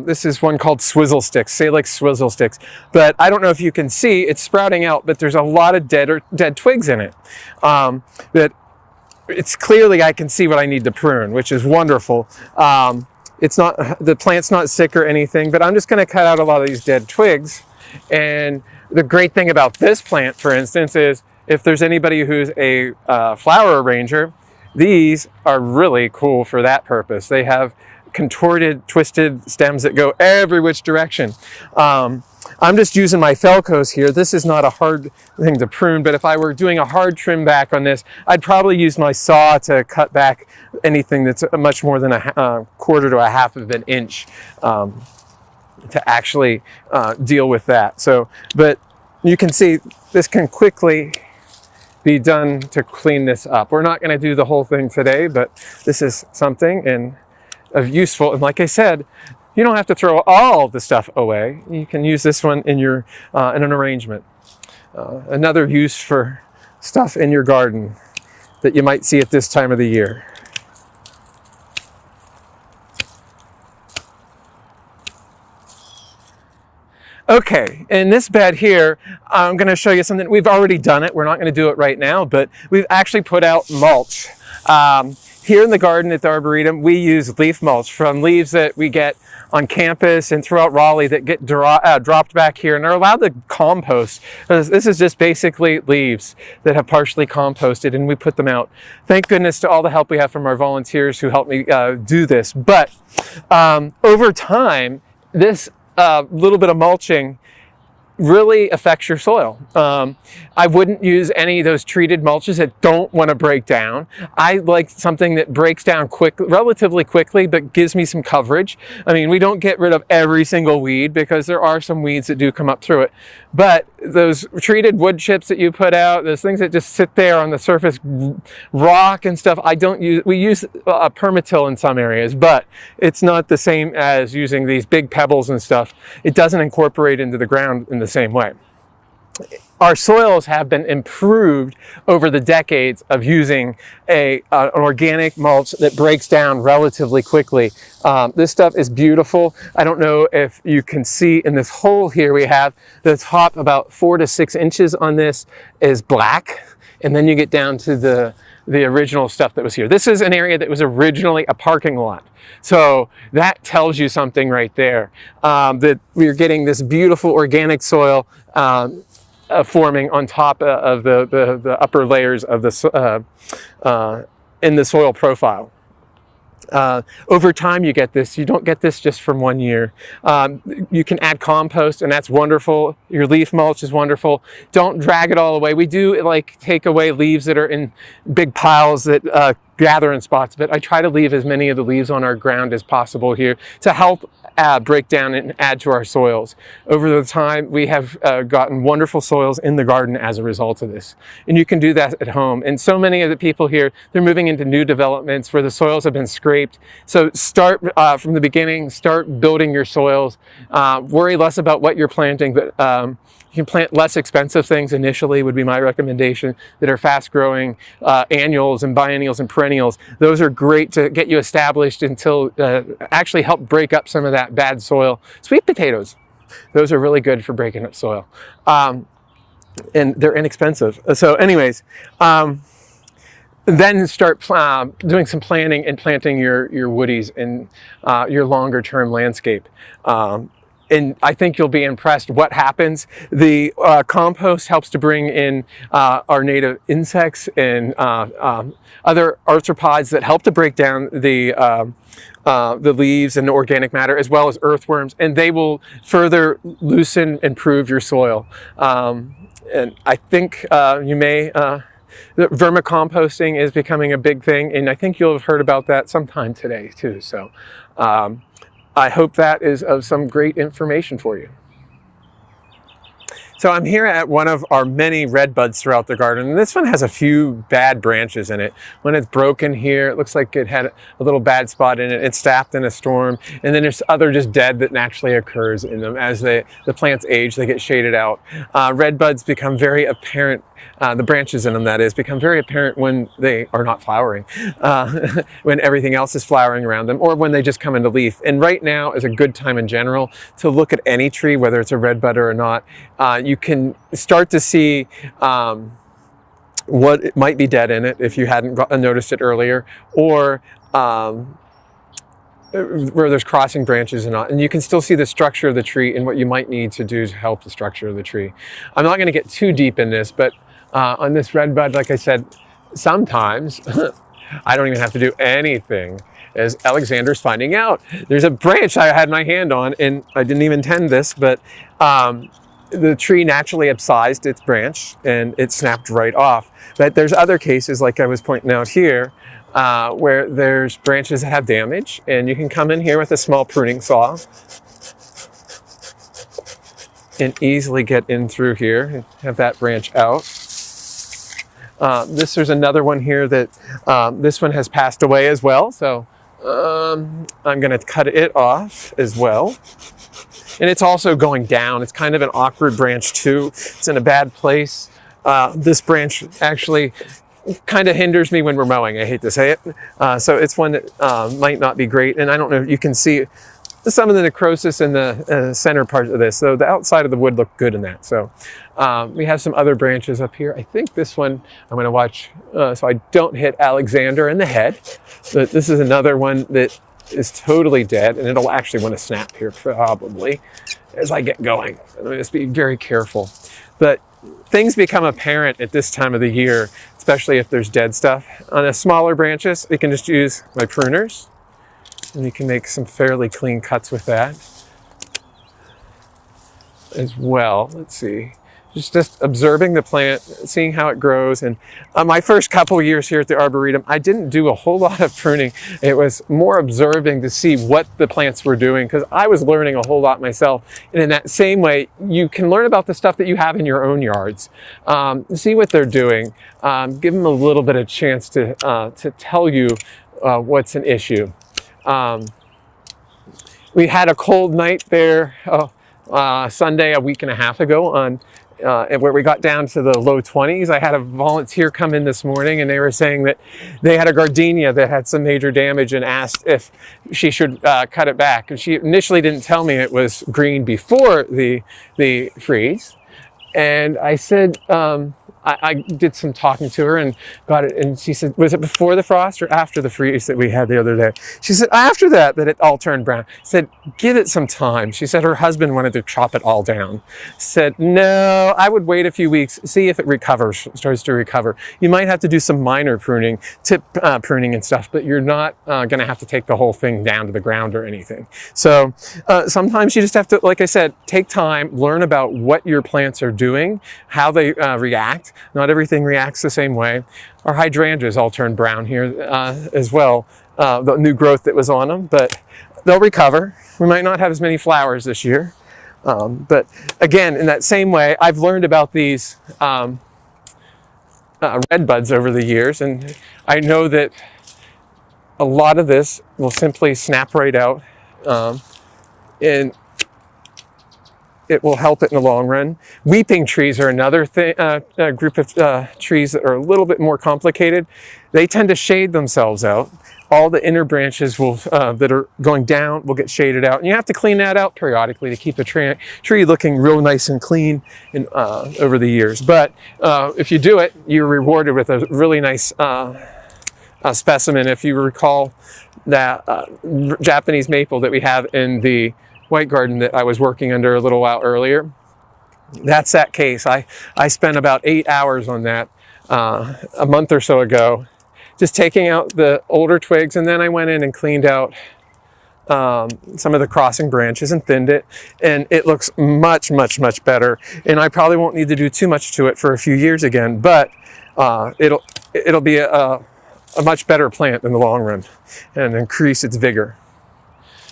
This is one called Swizzle Sticks, Salix Swizzle Sticks. But I don't know if you can see, it's sprouting out, but there's a lot of dead twigs in it. That it's clearly I can see what I need to prune, which is wonderful. It's not, the plant's not sick or anything, but I'm just gonna cut out a lot of these dead twigs. And the great thing about this plant, for instance, is if there's anybody who's a flower arranger, these are really cool for that purpose. They have contorted, twisted stems that go every which direction. I'm just using my Felcos here. This is not a hard thing to prune, but if I were doing a hard trim back on this, I'd probably use my saw to cut back anything that's much more than a quarter to a half of an inch. To actually deal with that. So, but you can see this can quickly be done to clean this up. We're not going to do the whole thing today, but this is something and of useful. And like I said, you don't have to throw all the stuff away. You can use this one in your in an arrangement. Another use for stuff in your garden that you might see at this time of the year. Okay, in this bed here, I'm going to show you something. We've already done it. We're not going to do it right now, but we've actually put out mulch. Here in the garden at the Arboretum, we use leaf mulch from leaves that we get on campus and throughout Raleigh that get dropped back here and are allowed to compost. This is just basically leaves that have partially composted, and we put them out. Thank goodness to all the help we have from our volunteers who helped me do this. But over time, this little bit of mulching really affects your soil. I wouldn't use any of those treated mulches that don't want to break down. I like something that breaks down relatively quickly, but gives me some coverage. I mean, we don't get rid of every single weed because there are some weeds that do come up through it. But those treated wood chips that you put out, those things that just sit there on the surface, rock and stuff, I don't use. We use permatil in some areas, but it's not the same as using these big pebbles and stuff. It doesn't incorporate into the ground in the same way. our soils have been improved over the decades of using an organic mulch that breaks down relatively quickly. This stuff is beautiful. I don't know if you can see in this hole here, we have the top about 4 to 6 inches on this is black. And then you get down to the original stuff that was here. This is an area that was originally a parking lot. So that tells you something right there, that we're getting this beautiful organic soil forming on top of the upper layers of the in the soil profile. Over time you get this. You don't get this just from 1 year. You can add compost, and that's wonderful. Your leaf mulch is wonderful. Don't drag it all away. We do like take away leaves that are in big piles that gather in spots, but I try to leave as many of the leaves on our ground as possible here to help break down and add to our soils. Over the time, we have gotten wonderful soils in the garden as a result of this. And you can do that at home. And so many of the people here, they're moving into new developments where the soils have been scraped. So start from the beginning, start building your soils. Worry less about what you're planting, but you can plant less expensive things initially would be my recommendation that are fast growing, annuals and biennials and perennials. Those are great to get you established until actually help break up some of that bad soil. Sweet potatoes, those are really good for breaking up soil. And they're inexpensive. So anyways, then start doing some planning and planting your woodies in your longer term landscape. And I think you'll be impressed what happens. The compost helps to bring in our native insects and other arthropods that help to break down the leaves and the organic matter, as well as earthworms, and they will further loosen and improve your soil. And I think you may, vermicomposting is becoming a big thing, and I think you'll have heard about that sometime today too. So I hope that is of some great information for you. So I'm here at one of our many red buds throughout the garden, and this one has a few bad branches in it. When it's broken here, it looks like it had a little bad spot in it. It's stabbed in a storm, and then there's other just dead that naturally occurs in them. As the plants age, they get shaded out. Red buds become very apparent, the branches in them that is, become very apparent when they are not flowering, when everything else is flowering around them, or when they just come into leaf. And right now is a good time in general to look at any tree, whether it's a red bud or not. You can start to see what it might be dead in it if you hadn't noticed it earlier, or where there's crossing branches and not. And you can still see the structure of the tree and what you might need to do to help the structure of the tree. I'm not going to get too deep in this, but on this red bud, like I said, sometimes I don't even have to do anything, as Alexander's finding out. There's a branch I had my hand on, and I didn't even intend this, but the tree naturally upsized its branch and it snapped right off. But there's other cases, like I was pointing out here, where there's branches that have damage, and you can come in here with a small pruning saw and easily get in through here and have that branch out. There's another one here that this one has passed away as well, so I'm going to cut it off as well. And it's also going down. It's kind of an awkward branch too. It's in a bad place. This branch actually kind of hinders me when we're mowing. I hate to say it. So it's one that might not be great. And I don't know if you can see some of the necrosis in the center part of this. So the outside of the wood looked good in that. So we have some other branches up here. I think this one I'm going to watch so I don't hit Alexander in the head. But this is another one that is totally dead, and it'll actually want to snap here probably as I get going. I'm going to be very careful. But things become apparent at this time of the year, especially if there's dead stuff. On the smaller branches, I can just use my pruners, and you can make some fairly clean cuts with that as well. Let's see. Just observing the plant, seeing how it grows. And my first couple of years here at the Arboretum, I didn't do a whole lot of pruning. It was more observing to see what the plants were doing, because I was learning a whole lot myself. And in that same way, you can learn about the stuff that you have in your own yards. See what they're doing. Give them a little bit of chance to tell you what's an issue. We had a cold night there Sunday a week and a half ago and where we got down to the low 20s. I had a volunteer come in this morning and they were saying that they had a gardenia that had some major damage and asked if she should cut it back. And she initially didn't tell me it was green before the freeze. And I said, I did some talking to her and got it. And she said, was it before the frost or after the freeze that we had the other day? She said, after that it all turned brown. I said, give it some time. She said her husband wanted to chop it all down. Said, no, I would wait a few weeks, see if it recovers, starts to recover. You might have to do some minor pruning, tip pruning and stuff, but you're not going to have to take the whole thing down to the ground or anything. So sometimes you just have to, like I said, take time, learn about what your plants are doing, how they react. Not everything reacts the same way. Our hydrangeas all turned brown here as well, the new growth that was on them, but they'll recover. We might not have as many flowers this year. But again, in that same way, I've learned about these red buds over the years, and I know that a lot of this will simply snap right out, and it will help it in the long run. Weeping trees are another group of trees that are a little bit more complicated. They tend to shade themselves out. All the inner branches will that are going down will get shaded out. And you have to clean that out periodically to keep the tree looking real nice and clean over the years. But if you do it, you're rewarded with a really nice specimen. If you recall that Japanese maple that we have in the White Garden that I was working under a little while earlier, that's that case. I spent about 8 hours on that a month or so ago, just taking out the older twigs, and then I went in and cleaned out some of the crossing branches and thinned it, and it looks much, much, much better. And I probably won't need to do too much to it for a few years again, but it'll be a much better plant in the long run and increase its vigor.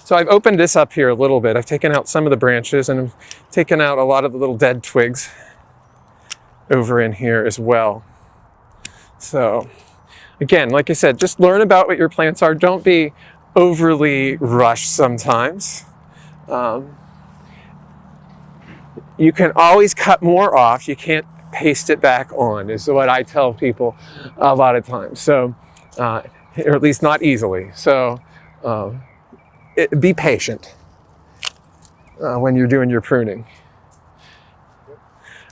So I've opened this up here a little bit. I've taken out some of the branches and I've taken out a lot of the little dead twigs over in here as well. So again, like I said, just learn about what your plants are. Don't be overly rushed sometimes. You can always cut more off. You can't paste it back on, is what I tell people a lot of times. So, or at least not easily. So, be patient when you're doing your pruning.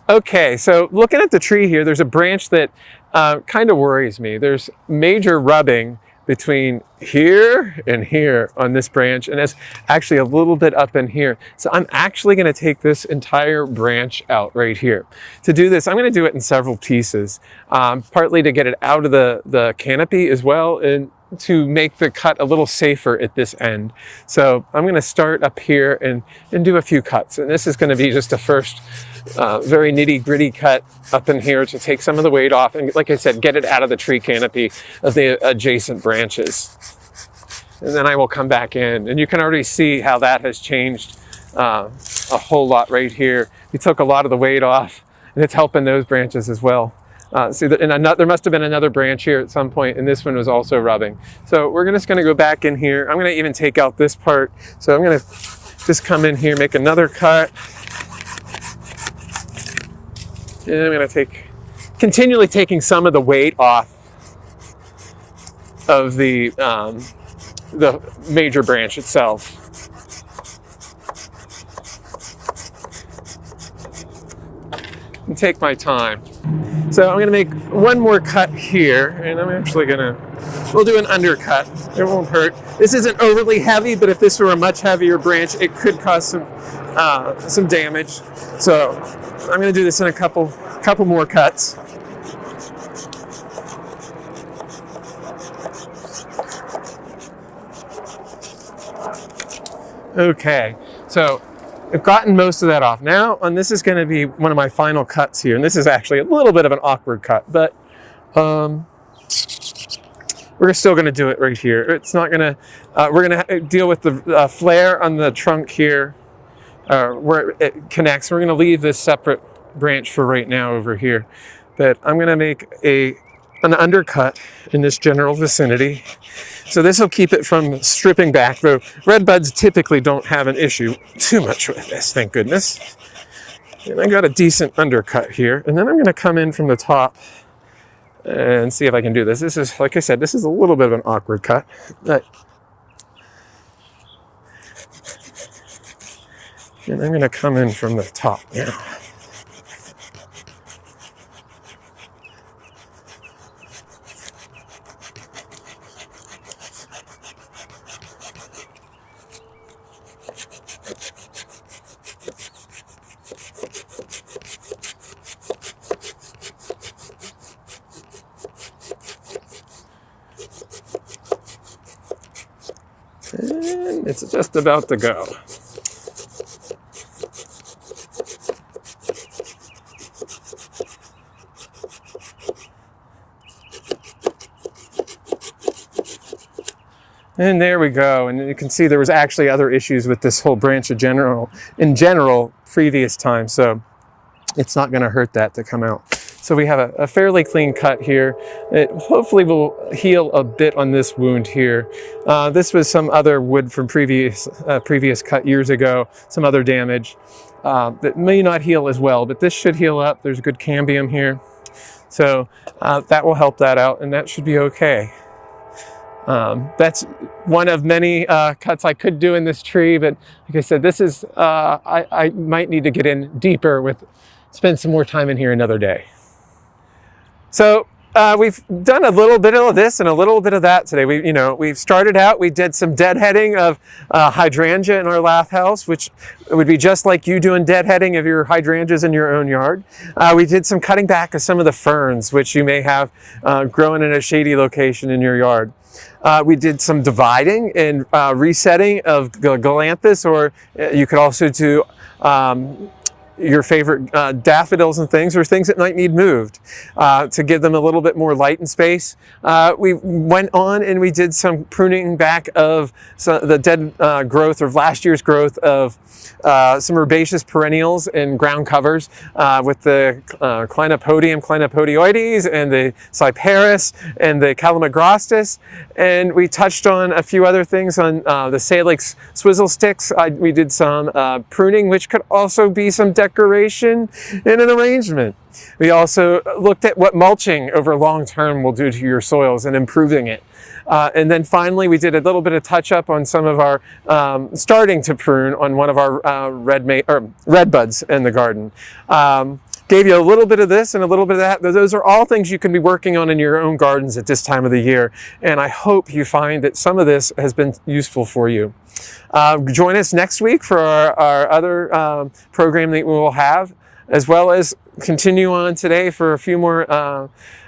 Okay, so looking at the tree here, there's a branch that kind of worries me. There's major rubbing between here and here on this branch, and it's actually a little bit up in here. So I'm actually going to take this entire branch out right here. To do this, I'm going to do it in several pieces, partly to get it out of the canopy as well, and to make the cut a little safer at this end. So I'm going to start up here and do a few cuts. And this is going to be just a first very nitty gritty cut up in here to take some of the weight off. And like I said, get it out of the tree canopy of the adjacent branches. And then I will come back in. And you can already see how that has changed a whole lot right here. We took a lot of the weight off, and it's helping those branches as well. See, there must have been another branch here at some point, and this one was also rubbing. So we're just going to go back in here. I'm going to even take out this part. So I'm going to just come in here, make another cut. And I'm going to continually taking some of the weight off of the major branch itself. And take my time. So I'm going to make one more cut here, and I'm actually we'll do an undercut. It won't hurt. This isn't overly heavy, but if this were a much heavier branch, it could cause some damage. So I'm going to do this in a couple more cuts. Okay, so I've gotten most of that off. Now, this is going to be one of my final cuts here, and this is actually a little bit of an awkward cut, but we're still going to do it right here. It's not going to, we're going to deal with the flare on the trunk here where it connects. We're going to leave this separate branch for right now over here, but I'm going to make an undercut in this general vicinity. So this will keep it from stripping back, though red buds typically don't have an issue too much with this, thank goodness. And I got a decent undercut here. And then I'm going to come in from the top and see if I can do this. This is, like I said, this is a little bit of an awkward cut. But and I'm going to come in from the top now. And it's just about to go. And there we go. And you can see there was actually other issues with this whole branch in general previous time. So it's not going to hurt that to come out. So we have a fairly clean cut here. It hopefully will heal a bit on this wound here. This was some other wood from previous cut years ago, some other damage that may not heal as well, but this should heal up. There's good cambium here. So that will help that out, and that should be okay. That's one of many cuts I could do in this tree, but like I said, this is, I might need to get in deeper spend some more time in here another day. So we've done a little bit of this and a little bit of that today. We've started out, we did some deadheading of hydrangea in our lath house, which would be just like you doing deadheading of your hydrangeas in your own yard. We did some cutting back of some of the ferns, which you may have growing in a shady location in your yard. We did some dividing and resetting of galanthus, or you could also do your favorite daffodils and things, or things that might need moved to give them a little bit more light and space. We went on and we did some pruning back of the dead growth of last year's growth of some herbaceous perennials and ground covers with the Clinopodium clinopodioides and the Cyparis and the Calamagrostis. And we touched on a few other things on the Salix swizzle sticks. We did some pruning, which could also be some decoration and an arrangement. We also looked at what mulching over long term will do to your soils and improving it. And then finally, we did a little bit of touch up on some of our starting to prune on one of our red buds in the garden. Gave you a little bit of this and a little bit of that. Those are all things you can be working on in your own gardens at this time of the year. And I hope you find that some of this has been useful for you. Join us next week for our other program that we will have, as well as continue on today for a few more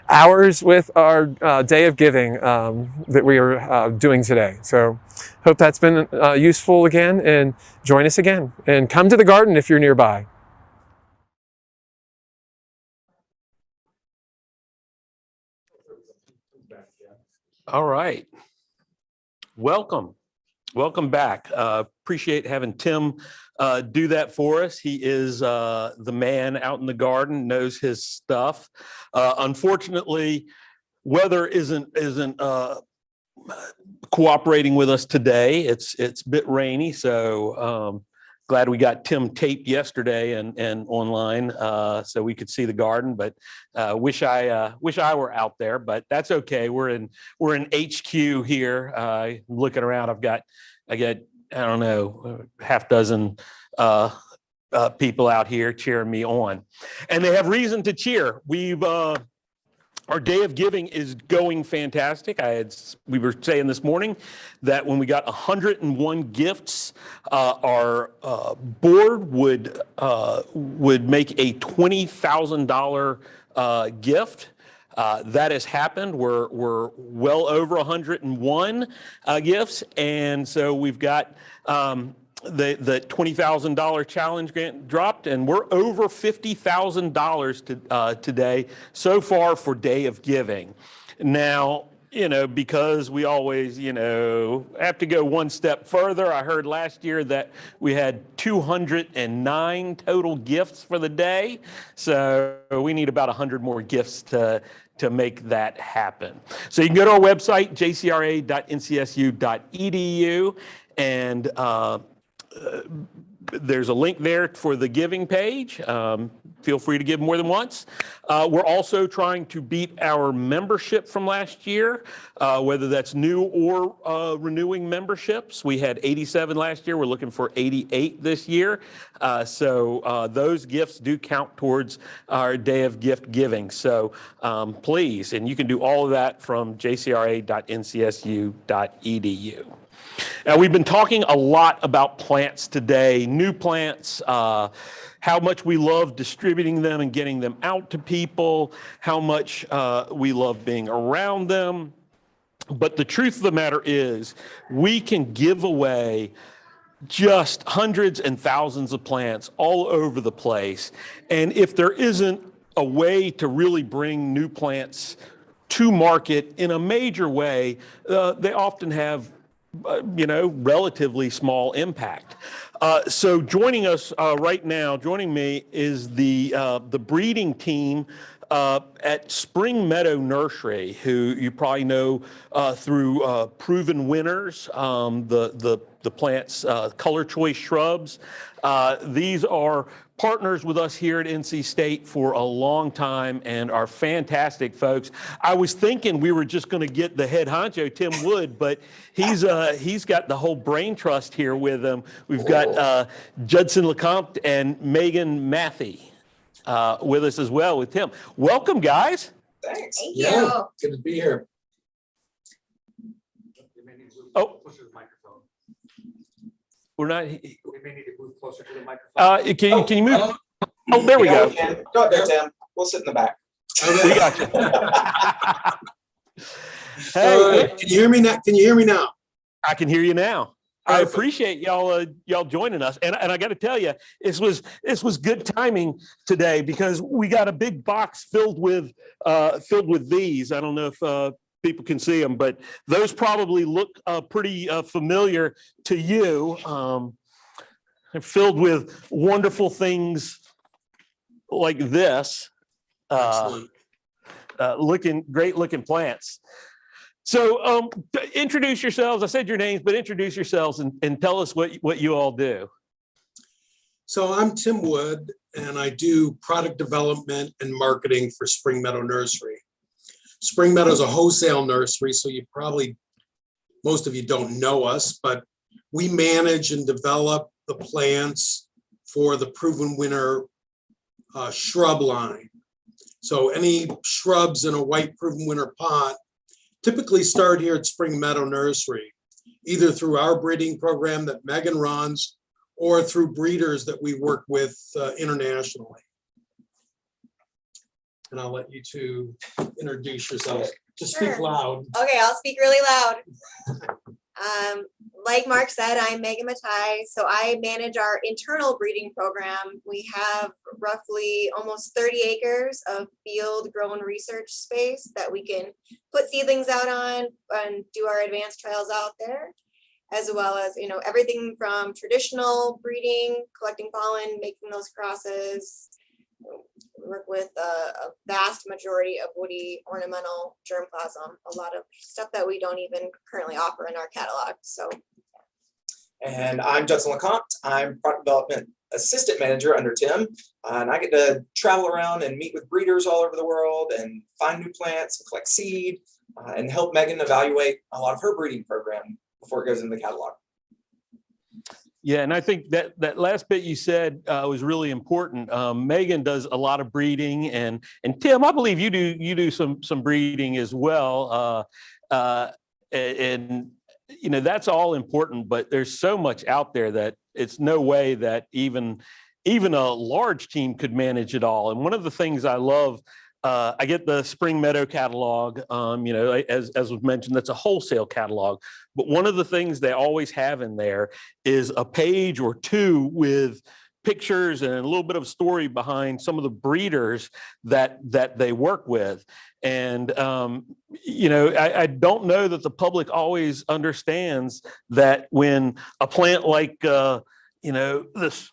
hours with our Day of Giving that we are doing today. So hope that's been useful again, and join us again. And come to the garden if you're nearby. All right. Welcome back. Appreciate having Tim do that for us. He is the man out in the garden, knows his stuff. Unfortunately, weather isn't cooperating with us today. It's a bit rainy, so glad we got Tim taped yesterday and online so we could see the garden. But wish I were out there, but that's okay. We're in HQ here. Looking around, I got I don't know, half dozen people out here cheering me on, and they have reason to cheer. Our Day of Giving is going fantastic. We were saying this morning that when we got 101 gifts, our board would make a $20,000 gift. That has happened. We're well over 101 gifts, and so we've got the $20,000 challenge grant dropped, and we're over $50,000 today so far for Day of Giving. Now, because we always, have to go one step further. I heard last year that we had 209 total gifts for the day, so we need about 100 more gifts to make that happen. So you can go to our website, jcra.ncsu.edu, and there's a link there for the giving page. Feel free to give more than once. We're also trying to beat our membership from last year, whether that's new or renewing memberships. We had 87 last year. We're looking for 88 this year. So those gifts do count towards our day of gift giving. So please, and you can do all of that from jcra.ncsu.edu. Now, we've been talking a lot about plants today, new plants, how much we love distributing them and getting them out to people, how much we love being around them. But the truth of the matter is, we can give away just hundreds and thousands of plants all over the place. And if there isn't a way to really bring new plants to market in a major way, they often have relatively small impact. So joining us right now, joining me is the breeding team at Spring Meadow Nursery, who you probably know through Proven Winners, the plant's color choice shrubs. These are partners with us here at NC State for a long time and are fantastic folks. I was thinking we were just going to get the head honcho, Tim Wood, but he's got the whole brain trust here with him. We've got Judson LeCompte and Megan Matthey with us as well with Tim. Welcome, guys. Thanks. Thank Yeah, you. good to be here. Oh. We're not. We may need to move closer to the microphone. Can you move? Oh, there we Yeah, go. we can. Go ahead there, Tim. We'll sit in the back. We got you. Hey, Can you hear me now? Can you hear me now? I can hear you now. I Perfect. appreciate y'all joining us, and I got to tell you, this was good timing today because we got a big box filled with these. I don't know if people can see them, but those probably look pretty familiar to you. They're filled with wonderful things like this, great looking plants. So introduce yourselves. I said your names, but introduce yourselves and tell us what you all do. So I'm Tim Wood, and I do product development and marketing for Spring Meadow Nursery. Spring Meadow is a wholesale nursery, so most of you don't know us, but we manage and develop the plants for the Proven Winner shrub line. So any shrubs in a white Proven Winner pot typically start here at Spring Meadow Nursery, either through our breeding program that Megan runs or through breeders that we work with internationally. And I'll let you two introduce yourselves. Just speak Sure. loud. Okay, I'll speak really loud. Like Mark said, I'm Megan Matai. So I manage our internal breeding program. We have roughly almost 30 acres of field grown research space that we can put seedlings out on and do our advanced trials out there, as well as, everything from traditional breeding, collecting pollen, making those crosses. We work with a vast majority of woody ornamental germplasm, a lot of stuff that we don't even currently offer in our catalog. So, And I'm Judson LeCompte. I'm product development assistant manager under Tim. And I get to travel around and meet with breeders all over the world and find new plants, collect seed, and help Megan evaluate a lot of her breeding program before it goes into the catalog. Yeah, and I think that last bit you said was really important. Megan does a lot of breeding, and Tim, I believe you do some breeding as well. And that's all important, but there's so much out there that it's no way that even a large team could manage it all. And one of the things I love, I get the Spring Meadow catalog, as was mentioned, that's a wholesale catalog. But one of the things they always have in there is a page or two with pictures and a little bit of story behind some of the breeders that they work with. And, I don't know that the public always understands that when a plant like, this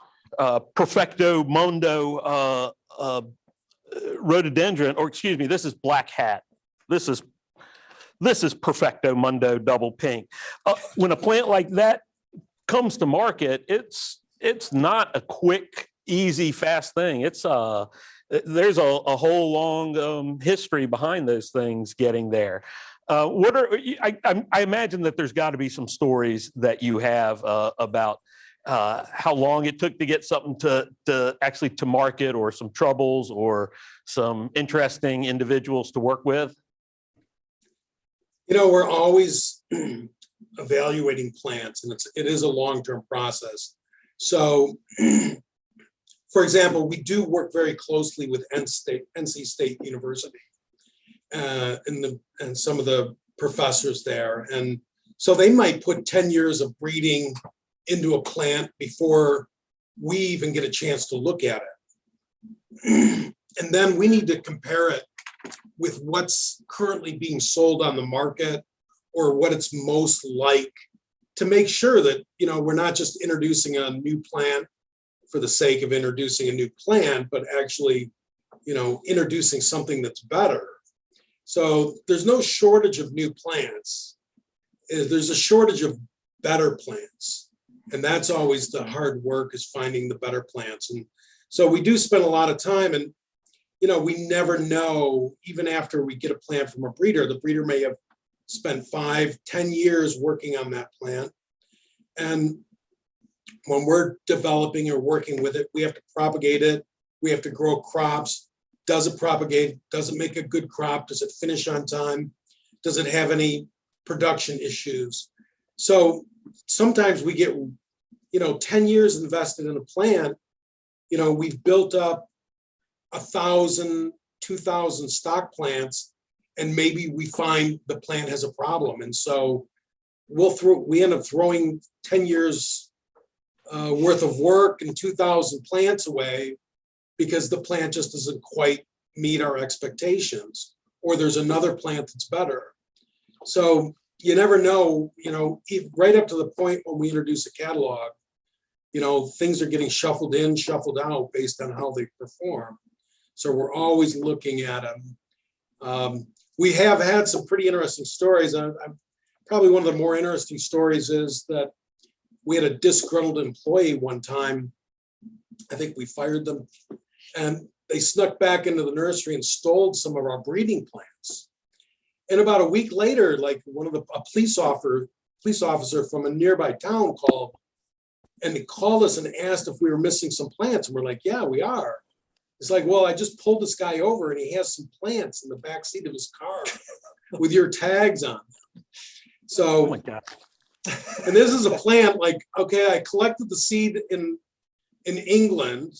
Perfecto Mondo rhododendron, or excuse me, this is black hat. This is Perfecto Mondo double pink. When a plant like that comes to market, it's it's not a quick, easy, fast thing. It's there's a whole long history behind those things getting there. What are I imagine that there's got to be some stories that you have about how long it took to get something to actually to market, or some troubles, or some interesting individuals to work with. You know, we're always evaluating plants, and it is a long-term process. So, for example, we do work very closely with NC State University and some of the professors there. And so they might put 10 years of breeding into a plant before we even get a chance to look at it. And then we need to compare it with what's currently being sold on the market, or what it's most like, to make sure that, you know, we're not just introducing a new plant for the sake of introducing a new plant, but actually, you know, introducing something that's better. So there's no shortage of new plants. There's a shortage of better plants. And that's always the hard work, is finding the better plants. And so we do spend a lot of time, and, you know, we never know, even after we get a plant from a breeder, the breeder may have spent 5-10 years working on that plant. And when we're developing or working with it, we have to propagate it. We have to grow crops. Does it propagate? Does it make a good crop? Does it finish on time? Does it have any production issues? So sometimes we get, you know, 10 years invested in a plant. You know, we've built up 1,000, 2,000 stock plants, and maybe we find the plant has a problem. And so we end up throwing 10 years worth of work and 2,000 plants away because the plant just doesn't quite meet our expectations, or there's another plant that's better. So you never know, you know, right up to the point when we introduce a catalog, you know, things are getting shuffled in, shuffled out based on how they perform. So we're always looking at them. We have had some pretty interesting stories. Probably one of the more interesting stories is that we had a disgruntled employee one time. I think we fired them, and they snuck back into the nursery and stole some of our breeding plants. And about a week later, like a police officer from a nearby town called, and he called us and asked if we were missing some plants. And we're like, yeah, we are. It's like, well, I just pulled this guy over and he has some plants in the back seat of his car with your tags on them. So, oh my God. And this is a plant, like, okay, I collected the seed in England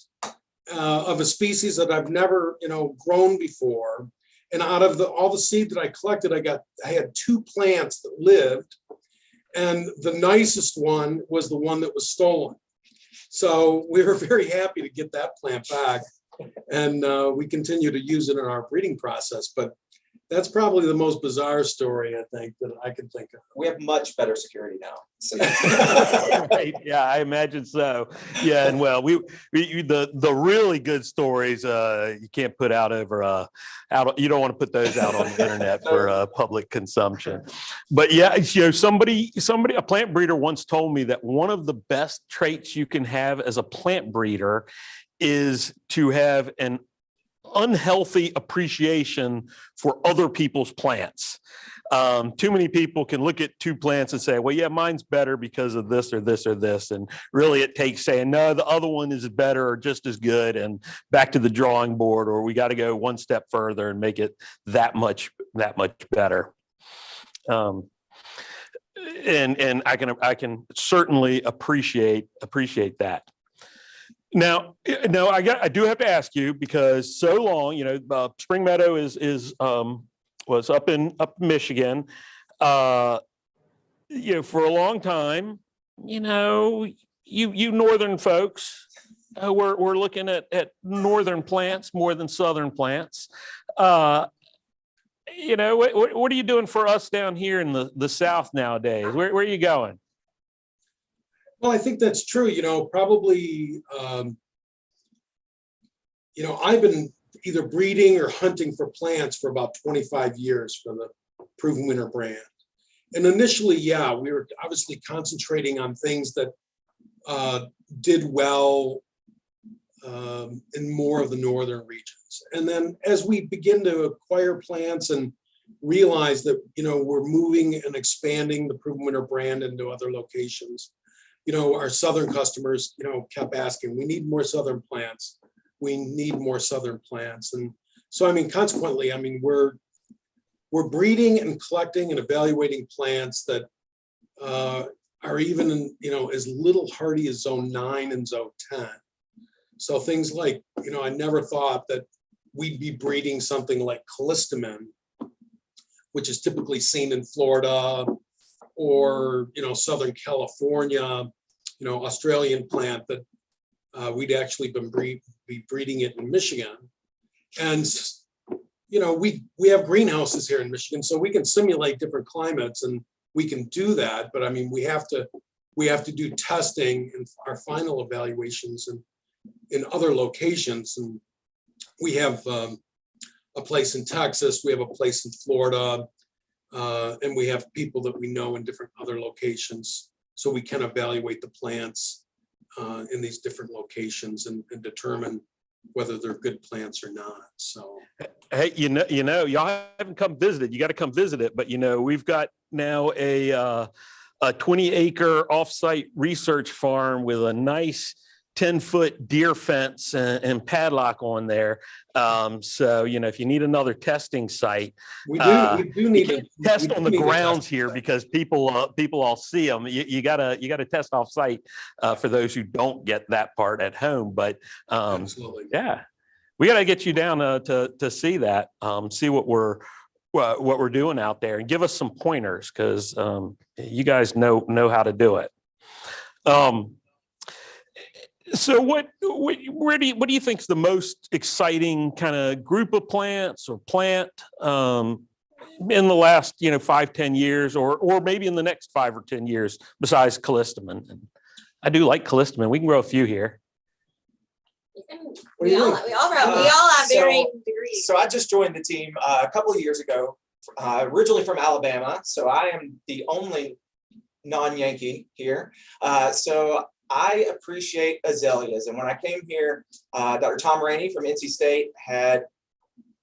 of a species that I've never, you know, grown before. And out of all the seed that I collected, I had 2 plants that lived, and the nicest one was the one that was stolen. So we were very happy to get that plant back, and we continue to use it in our breeding process. But that's probably the most bizarre story, I think, that I can think of. We have much better security now. So. Right. Yeah, I imagine so. Yeah, and well, the really good stories you can't put out over you don't want to put those out on the internet for public consumption. But yeah, you know, a plant breeder once told me that one of the best traits you can have as a plant breeder is to have an unhealthy appreciation for other people's plants. Too many people can look at 2 plants and say, well, yeah, mine's better because of this or this or this. And really it takes saying, no, the other one is better or just as good, and back to the drawing board, or we got to go one step further and make it that much better. And I can certainly appreciate that. Now, I do have to ask you, because so long, you know, Spring Meadow was up in Michigan, you know, for a long time. You know, you northern folks were looking at northern plants more than southern plants. You know, what are you doing for us down here in the South nowadays? Where are you going? Well, I think that's true. You know, probably, you know, I've been either breeding or hunting for plants for about 25 years for the Proven Winner brand. And initially, yeah, we were obviously concentrating on things that did well in more of the northern regions. And then as we begin to acquire plants and realize that, we're moving and expanding the Proven Winner brand into other locations, our southern customers, kept asking, we need more southern plants. We need more southern plants. And so, consequently, we're breeding and collecting and evaluating plants that are even in, as little hardy as zone 9 and zone 10. So things like, I never thought that we'd be breeding something like callistemon, which is typically seen in Florida or, Southern California, Australian plant, that we'd actually be breeding it in Michigan. And, we have greenhouses here in Michigan, so we can simulate different climates and we can do that. But we have to do testing and our final evaluations in other locations. And we have a place in Texas, we have a place in Florida, and we have people that we know in different other locations. So we can evaluate the plants in these different locations and determine whether they're good plants or not. So, hey, y'all haven't come visited. You got to come visit it. But we've got now a 20-acre offsite research farm with a nice 10-foot deer fence and padlock on there. So, if you need another testing site, we do need to test on the grounds here because people all see them. You gotta test off site for those who don't get that part at home. But absolutely, yeah, we got to get you down to see that, see what we're doing out there, and give us some pointers because you guys know how to do it. So what do you think is the most exciting kind of group of plants or plant in the last 5-10 years or maybe in the next 5 or 10 years besides callistemon? And I do like callistemon. We can grow a few here. We all have varying degrees. So I just joined the team a couple of years ago, originally from Alabama. So I am the only non-Yankee here. So I appreciate azaleas. And when I came here, Dr. Tom Rainey from NC State had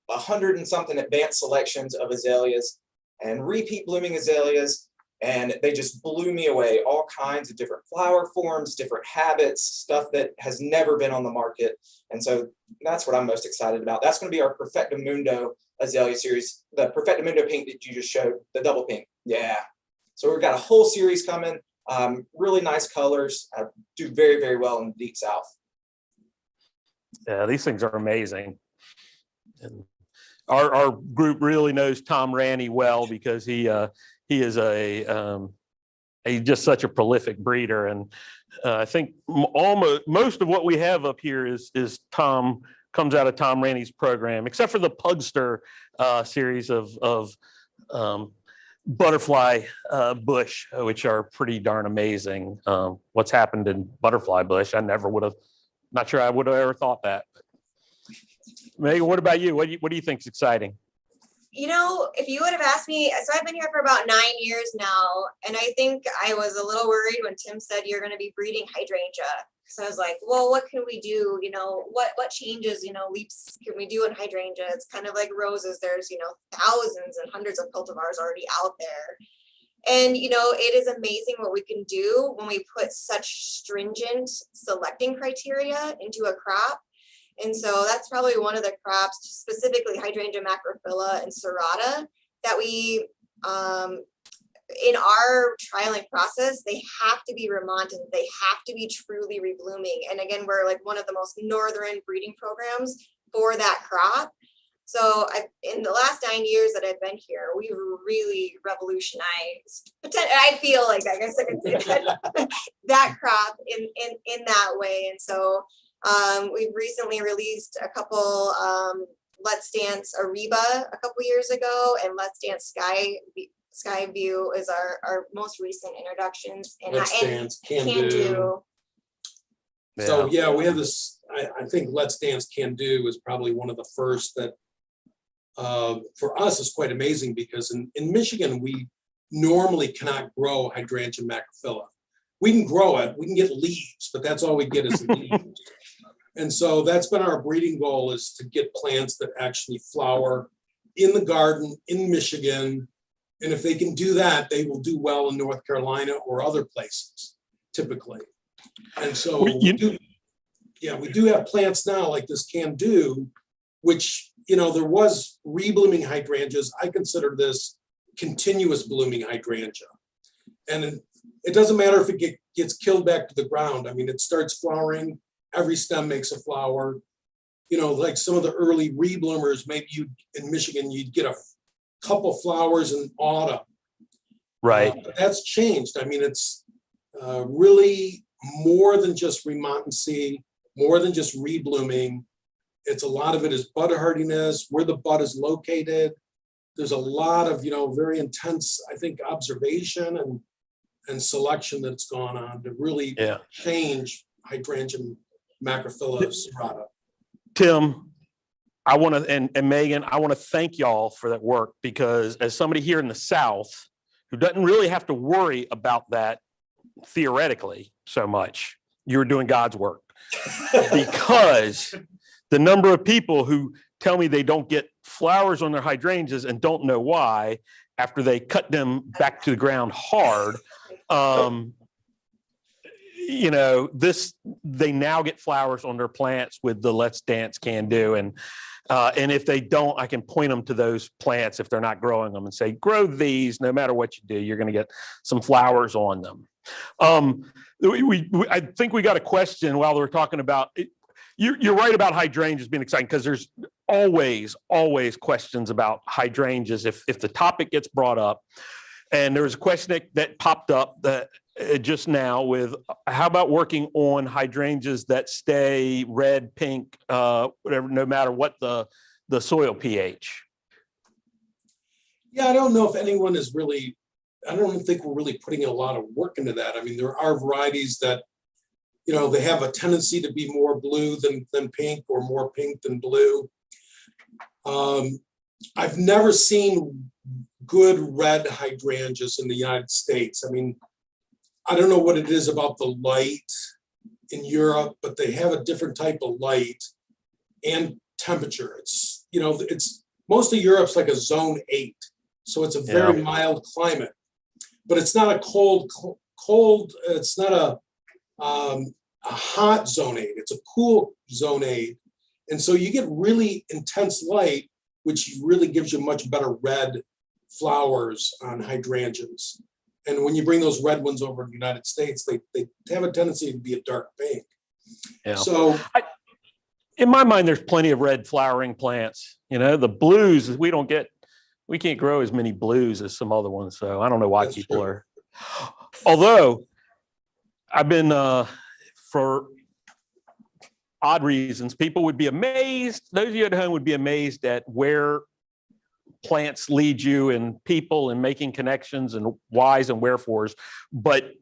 100 and something advanced selections of azaleas and repeat blooming azaleas. And they just blew me away. All kinds of different flower forms, different habits, stuff that has never been on the market. And so that's what I'm most excited about. That's going to be our Perfectamundo azalea series. The Perfectamundo pink that you just showed, the double pink. Yeah. So we've got a whole series coming. Really nice colors, do very, very well in the Deep South. Yeah, these things are amazing. And our group really knows Tom Rainey well because he is he's just such a prolific breeder. And I think most of what we have up here is comes out of Tom Rainey's program, except for the Pugster series of butterfly bush, which are pretty darn amazing. What's happened in butterfly bush, I never would have, not sure I would have ever thought that. Megan, what about you? What do you think is exciting? If you would have asked me, so I've been here for about 9 years now, and I think I was a little worried when Tim said you're going to be breeding hydrangea. So I was like, well, what can we do? What changes, leaps can we do in hydrangea? It's kind of like roses. There's, thousands and hundreds of cultivars already out there. And, it is amazing what we can do when we put such stringent selecting criteria into a crop. And so that's probably one of the crops, specifically Hydrangea macrophylla and serrata, that we, in our trialing process, they have to be remonted. They have to be truly reblooming. And again, we're like one of the most northern breeding programs for that crop. So in the last 9 years that I've been here, we've really revolutionized. I feel like I guess I could say that crop in that way. And so we've recently released a couple Let's Dance Ariba a couple years ago, and Let's Dance Skyview is our most recent introductions. And Let's Dance Can Do. So yeah, we have this. I think Let's Dance Can Do is probably one of the first that for us is quite amazing because in Michigan we normally cannot grow Hydrangea macrophylla. we can grow it, we can get leaves, but that's all we get is leaves. And so that's been our breeding goal, is to get plants that actually flower in the garden in Michigan. And if they can do that, they will do well in North Carolina or other places typically. And so we do have plants now like this Can Do, which, you know, there was reblooming hydrangeas. I consider this continuous blooming hydrangea. And it doesn't matter if it gets killed back to the ground. I mean, it starts flowering, every stem makes a flower. You know, like some of the early rebloomers, maybe in Michigan, you'd get a couple flowers in autumn. Right. But that's changed. I mean, it's really more than just remontancy, more than just reblooming. It's a lot of it is bud hardiness, where the bud is located. There's a lot of, you know, very intense, I think, observation and selection that's gone on to really change Hydrangea macrophylla serrata. Tim, I want to, and Megan, I want to thank y'all for that work, because as somebody here in the South who doesn't really have to worry about that theoretically so much, you're doing God's work. Because the number of people who tell me they don't get flowers on their hydrangeas and don't know why after they cut them back to the ground hard, you know, they now get flowers on their plants with the Let's Dance Can Do. And if they don't, I can point them to those plants if they're not growing them and say, grow these, no matter what you do, you're going to get some flowers on them. I think we got a question while we're talking about it. You're right about hydrangeas being exciting, because there's always questions about hydrangeas if the topic gets brought up. And there was a question that popped up that just now with, how about working on hydrangeas that stay red, pink, whatever, no matter what the soil pH? Yeah, I don't know if anyone is really, I don't think we're really putting a lot of work into that. I mean, there are varieties that, you know, they have a tendency to be more blue than pink, or more pink than blue. I've never seen good red hydrangeas in the United States. I mean, I don't know what it is about the light in Europe, but they have a different type of light and temperature. It's, you know, it's most of Europe's like a zone 8. So it's a very mild climate, but it's not a cold, it's not a hot zone 8. It's a cool zone 8. And so you get really intense light, which really gives you much better red flowers on hydrangeas. And when you bring those red ones over to the United States, they have a tendency to be a dark pink. Yeah. So in my mind, there's plenty of red flowering plants. You know, the blues, we can't grow as many blues as some other ones. So I don't know why people are. Although I've been, for odd reasons, people would be amazed. Those of you at home would be amazed at where plants lead you, and people, and making connections and whys and wherefores, but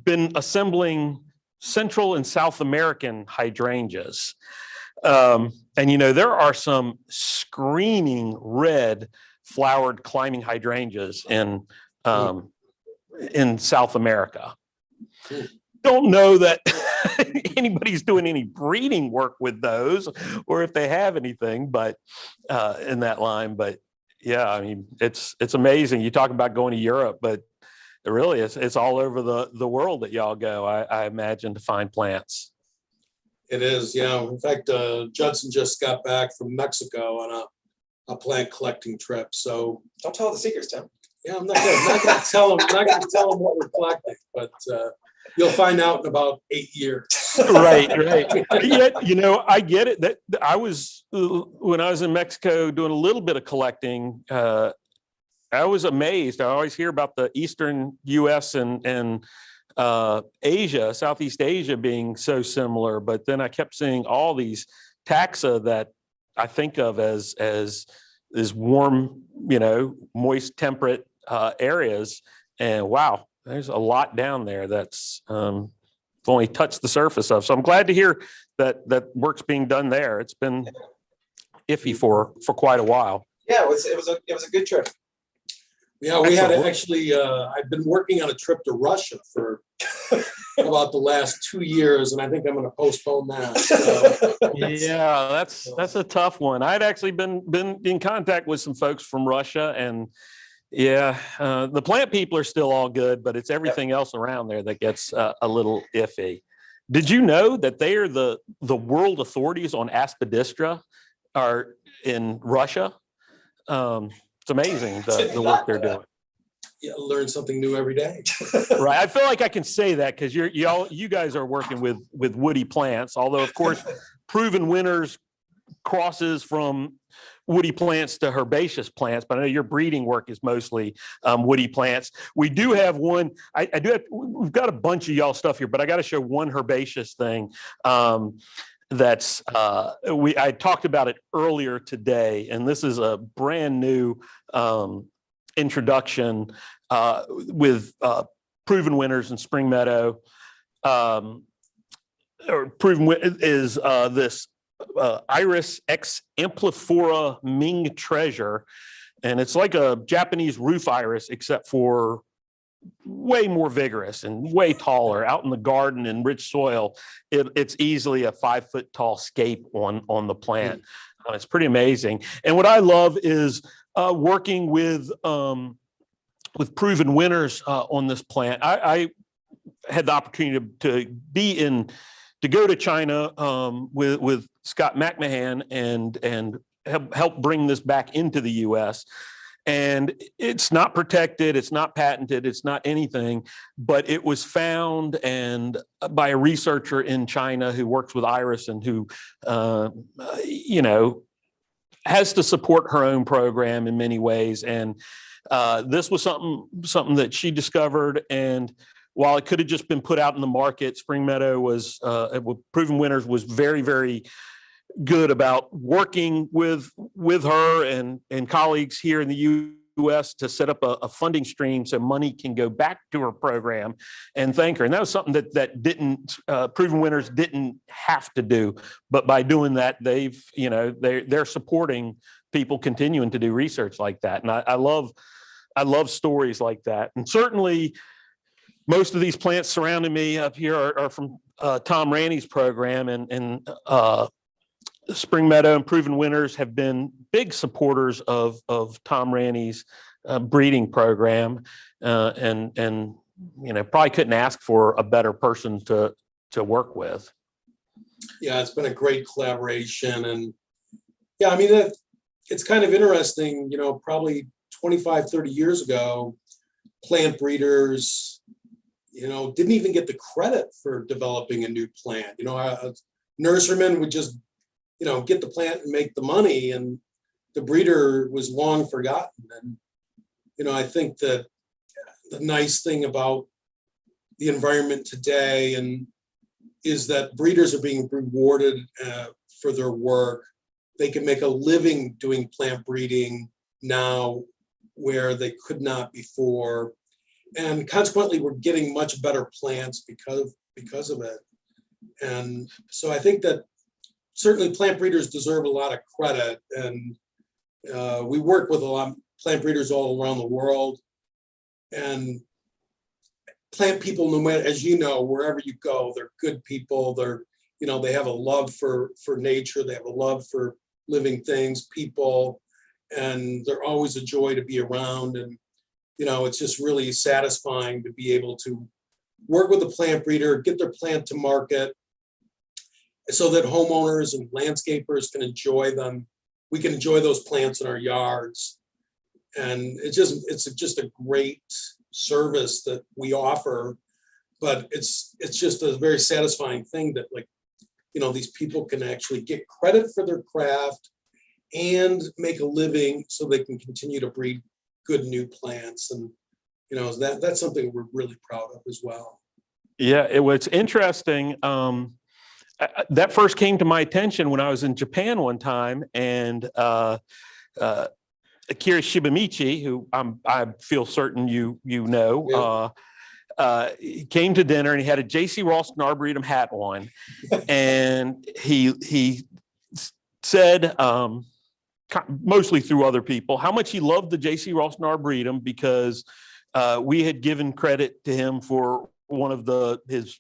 been assembling Central and South American hydrangeas. And, you know, there are some screaming red flowered climbing hydrangeas in South America. Don't know that anybody's doing any breeding work with those, or if they have anything, but in that line. But yeah, I mean, it's amazing. You talk about going to Europe, but it really is. It's all over the world that y'all go, I imagine, to find plants. it is, yeah. In fact, Judson just got back from Mexico on a plant collecting trip. So don't tell the secrets, Tim. Yeah, I'm not gonna tell him. I'm not gonna tell him what we're collecting, but you'll find out in about 8 years. Right. Yet, you know, I get it. That I was, when I was in Mexico doing a little bit of collecting, I was amazed. I always hear about the Eastern U.S. and Asia, Southeast Asia being so similar, but then I kept seeing all these taxa that I think of as warm, you know, moist, temperate areas. And wow, there's a lot down there that's only touched the surface of. So I'm glad to hear that work's being done there. It's been iffy for quite a while. Yeah, it was a good trip. Yeah, we had Excellent. actually, I've been working on a trip to Russia for about the last 2 years, and I think I'm going to postpone that. So, Yeah, that's a tough one. I'd actually been in contact with some folks from Russia, and yeah, the plant people are still all good, but it's everything else around there that gets a little iffy. Did you know that they are the world authorities on aspidistra are in Russia? It's amazing the work they're doing. yeah, learn something new every day. Right. I feel like I can say that because you guys are working with woody plants, although of course Proven Winners crosses from woody plants to herbaceous plants, but I know your breeding work is mostly woody plants. We do have one, we've got a bunch of y'all stuff here, but I got to show one herbaceous thing. I talked about it earlier today, and this is a brand new introduction with Proven Winners and Spring Meadow. Or Proven is this Iris X Ampliflora Ming Treasure, and it's like a Japanese roof iris, except for way more vigorous and way taller. Out in the garden in rich soil, it's easily a 5 foot tall scape on the plant. It's pretty amazing. And what I love is working with Proven Winners on this plant. I had the opportunity to go to China with Scott McMahon and help bring this back into the U.S. And it's not protected, it's not patented, it's not anything, but it was found and by a researcher in China who works with Iris and who, has to support her own program in many ways. And this was something that she discovered. And while it could have just been put out in the market, Spring Meadow Proven Winners was very, very good about working with her and colleagues here in the U.S. to set up a funding stream so money can go back to her program and thank her. And that was something that didn't Proven Winners didn't have to do, but by doing that, they're supporting people continuing to do research like that. And I love stories like that. And certainly most of these plants surrounding me up here are from Tom Ranney's program, and Spring Meadow and Proven Winners have been big supporters of Tom Ranney's breeding program, and probably couldn't ask for a better person to work with. Yeah, it's been a great collaboration, and yeah, I mean it's kind of interesting. Probably 25, 30 years ago, plant breeders, didn't even get the credit for developing a new plant. A nurseryman would just get the plant and make the money, and the breeder was long forgotten. And I think that the nice thing about the environment today is that breeders are being rewarded for their work. They can make a living doing plant breeding now where they could not before, and consequently we're getting much better plants because of it. And so I think that certainly plant breeders deserve a lot of credit, and we work with a lot of plant breeders all around the world. And plant people, no matter, as you know, wherever you go, they're good people. They have a love for nature. They have a love for living things, people, and they're always a joy to be around. And it's just really satisfying to be able to work with a plant breeder, get their plant to market, so that homeowners and landscapers can enjoy them. We can enjoy those plants in our yards. And it's just a great service that we offer, but it's just a very satisfying thing that these people can actually get credit for their craft and make a living so they can continue to breed good new plants. And, that's something we're really proud of as well. Yeah, it was interesting. That first came to my attention when I was in Japan one time, and Akira Shibamichi, who I feel certain you know, he came to dinner and he had a J.C. Ralston Arboretum hat on, and he said, kind mostly through other people, how much he loved the J.C. Ralston Arboretum, because we had given credit to him for one of his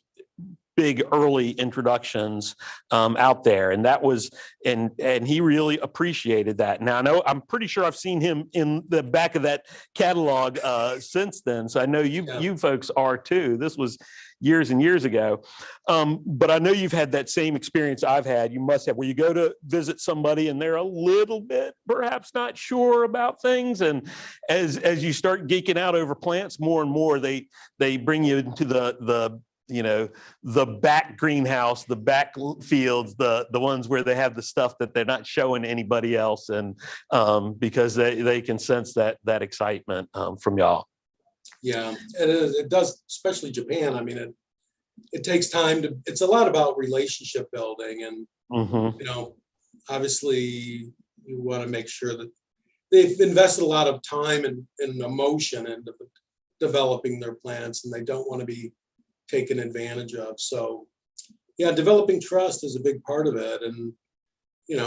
big early introductions out there, and that was and he really appreciated that. Now I'm pretty sure I've seen him in the back of that catalog since then, so I know you folks are too. This was years and years ago, but I know you've had that same experience I've had. You must have, where you go to visit somebody and they're a little bit perhaps not sure about things, and as you start geeking out over plants more and more, they bring you into the back greenhouse, the back fields, the ones where they have the stuff that they're not showing anybody else, and because they can sense that excitement from y'all. Yeah, it does, especially Japan. I mean, it takes time it's a lot about relationship building, and obviously you want to make sure that they've invested a lot of time and emotion into developing their plants, and they don't want to be taken advantage of. So yeah, developing trust is a big part of it. And it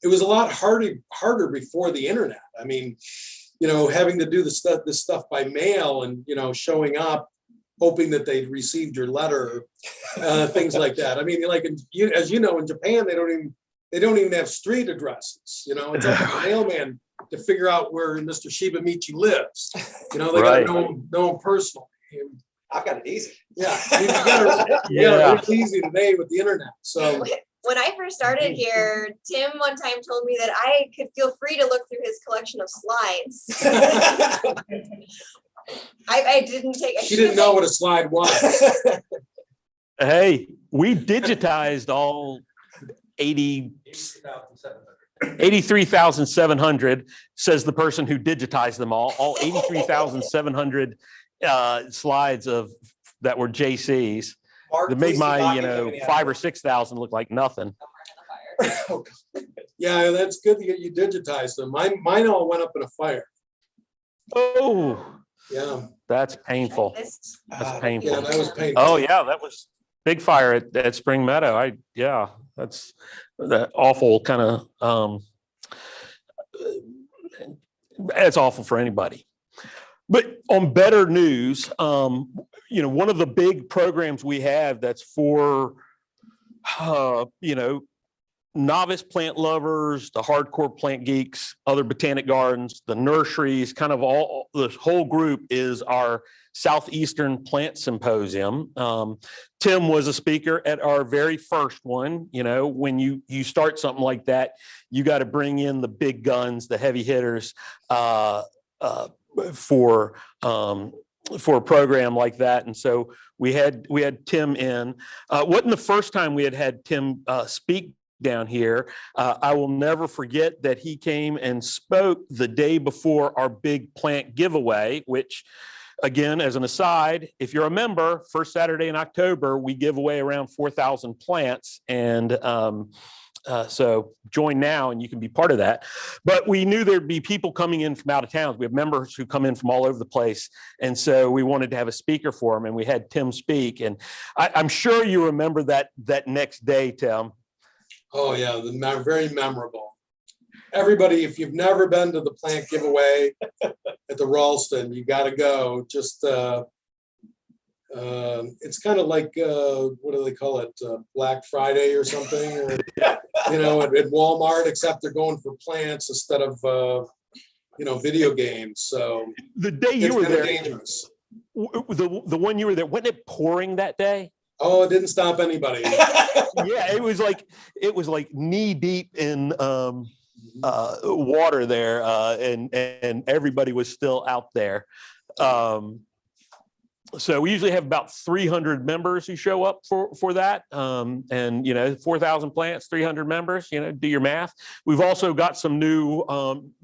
was a lot harder before the internet. I mean, having to do this stuff by mail, and showing up hoping that they'd received your letter, things like that. I mean, like as you know, in Japan, they don't even have street addresses. It's up to the mailman to figure out where Mr. Shibamichi lives. They got to know him personally. I've got it easy. Yeah, it's easy today with the internet. So when I first started here, Tim one time told me that I could feel free to look through his collection of slides. I didn't take. She didn't know what a slide was. Hey, we digitized all 83,700, says the person who digitized them all 83,700 slides that were JCs. That made my 5,000 or 6,000 look like nothing. Yeah, that's good that you digitized them. Mine all went up in a fire. Oh, yeah, that's painful. That's painful. Yeah, that was painful. Oh yeah, that was big fire at Spring Meadow. That's that awful kind of. It's awful for anybody. But on better news, one of the big programs we have that's for, novice plant lovers, the hardcore plant geeks, other botanic gardens, the nurseries, kind of all, this whole group is our Southeastern Plant Symposium. Tim was a speaker at our very first one. When you start something like that, you got to bring in the big guns, the heavy hitters, for a program like that. And so we had Tim in. Wasn't the first time we had Tim speak down here. I will never forget that he came and spoke the day before our big plant giveaway, which, again, as an aside, if you're a member, first Saturday in October, we give away around 4,000 plants. And so join now and you can be part of that. But we knew there'd be people coming in from out of towns. We have members who come in from all over the place. And so we wanted to have a speaker for them, and we had Tim speak. And I'm sure you remember that next day, Tim. Oh yeah, very memorable. Everybody, if you've never been to the plant giveaway at the Ralston, you got to go. Just it's kind of like what do they call it, Black Friday or something, or, at Walmart, except they're going for plants instead of video games. So the day you were there, dangerous. The one you were there, wasn't it pouring that day? Oh, it didn't stop anybody. Yeah, it was like knee deep in water there, and everybody was still out there. So we usually have about 300 members who show up for that. And 4,000 plants, 300 members, do your math. We've also got some new,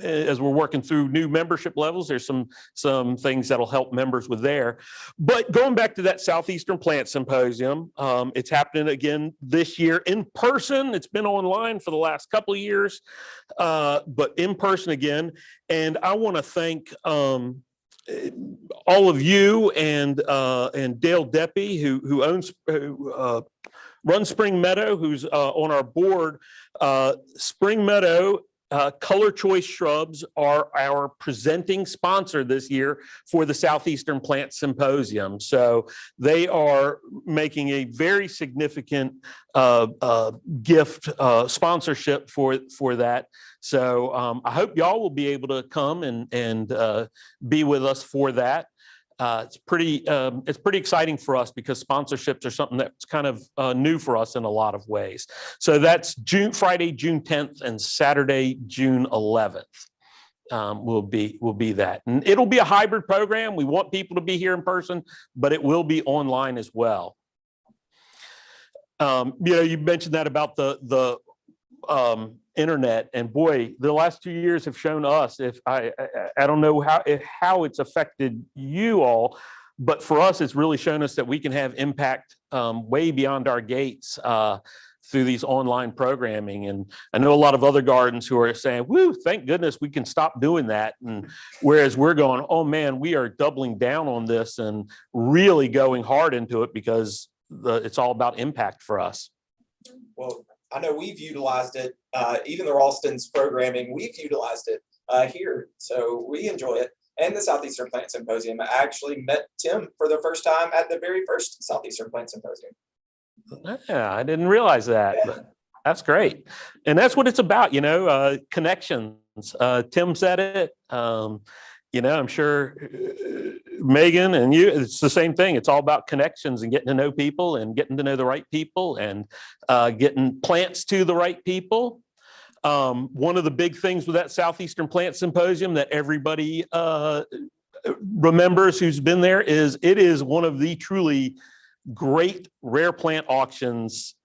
as we're working through new membership levels, there's some things that'll help members with there. But going back to that Southeastern Plant Symposium, it's happening again this year in person. It's been online for the last couple of years, but in person again. And I want to thank all of you and Dale Deppy, who Run Spring Meadow, who's on our board. Spring Meadow Color Choice Shrubs are our presenting sponsor this year for the Southeastern Plant Symposium. So they are making a very significant gift sponsorship for that. So I hope y'all will be able to come and be with us for that. It's pretty exciting for us because sponsorships are something that's kind of new for us in a lot of ways. So that's Friday, June 10th and Saturday, June 11th. Will be that. And it'll be a hybrid program. We want people to be here in person, but it will be online as well. You mentioned that about the internet, and boy, the last 2 years have shown us, if I don't know how it's affected you all, but for us, it's really shown us that we can have impact way beyond our gates through these online programming. And I know a lot of other gardens who are saying, woo, thank goodness we can stop doing that. And whereas we're going, oh man, we are doubling down on this and really going hard into it because it's all about impact for us. Well, I know we've utilized it, even the Ralston's programming, we've utilized it here. So we enjoy it. And the Southeastern Plant Symposium. I actually met Tim for the first time at the very first Southeastern Plant Symposium. Yeah, I didn't realize that, but that's great. And that's what it's about, connections. Tim said it. I'm sure Megan and you, it's the same thing. It's all about connections and getting to know people and getting to know the right people and getting plants to the right people. One of the big things with that Southeastern Plant Symposium that everybody remembers who's been there is it is one of the truly great rare plant auctions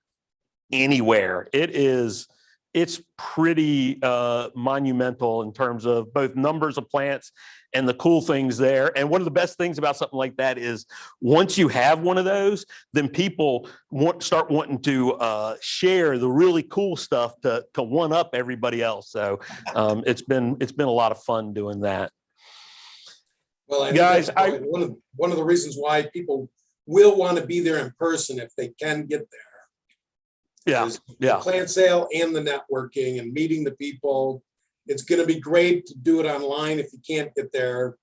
anywhere. It's pretty monumental in terms of both numbers of plants and the cool things there. And one of the best things about something like that is once you have one of those, then people start wanting to share the really cool stuff to one up everybody else. So it's been a lot of fun doing that. Well, I guys, one of the reasons why people will want to be there in person if they can get there. Yeah. The plant sale and the networking and meeting the people. It's going to be great to do it online if you can't get there,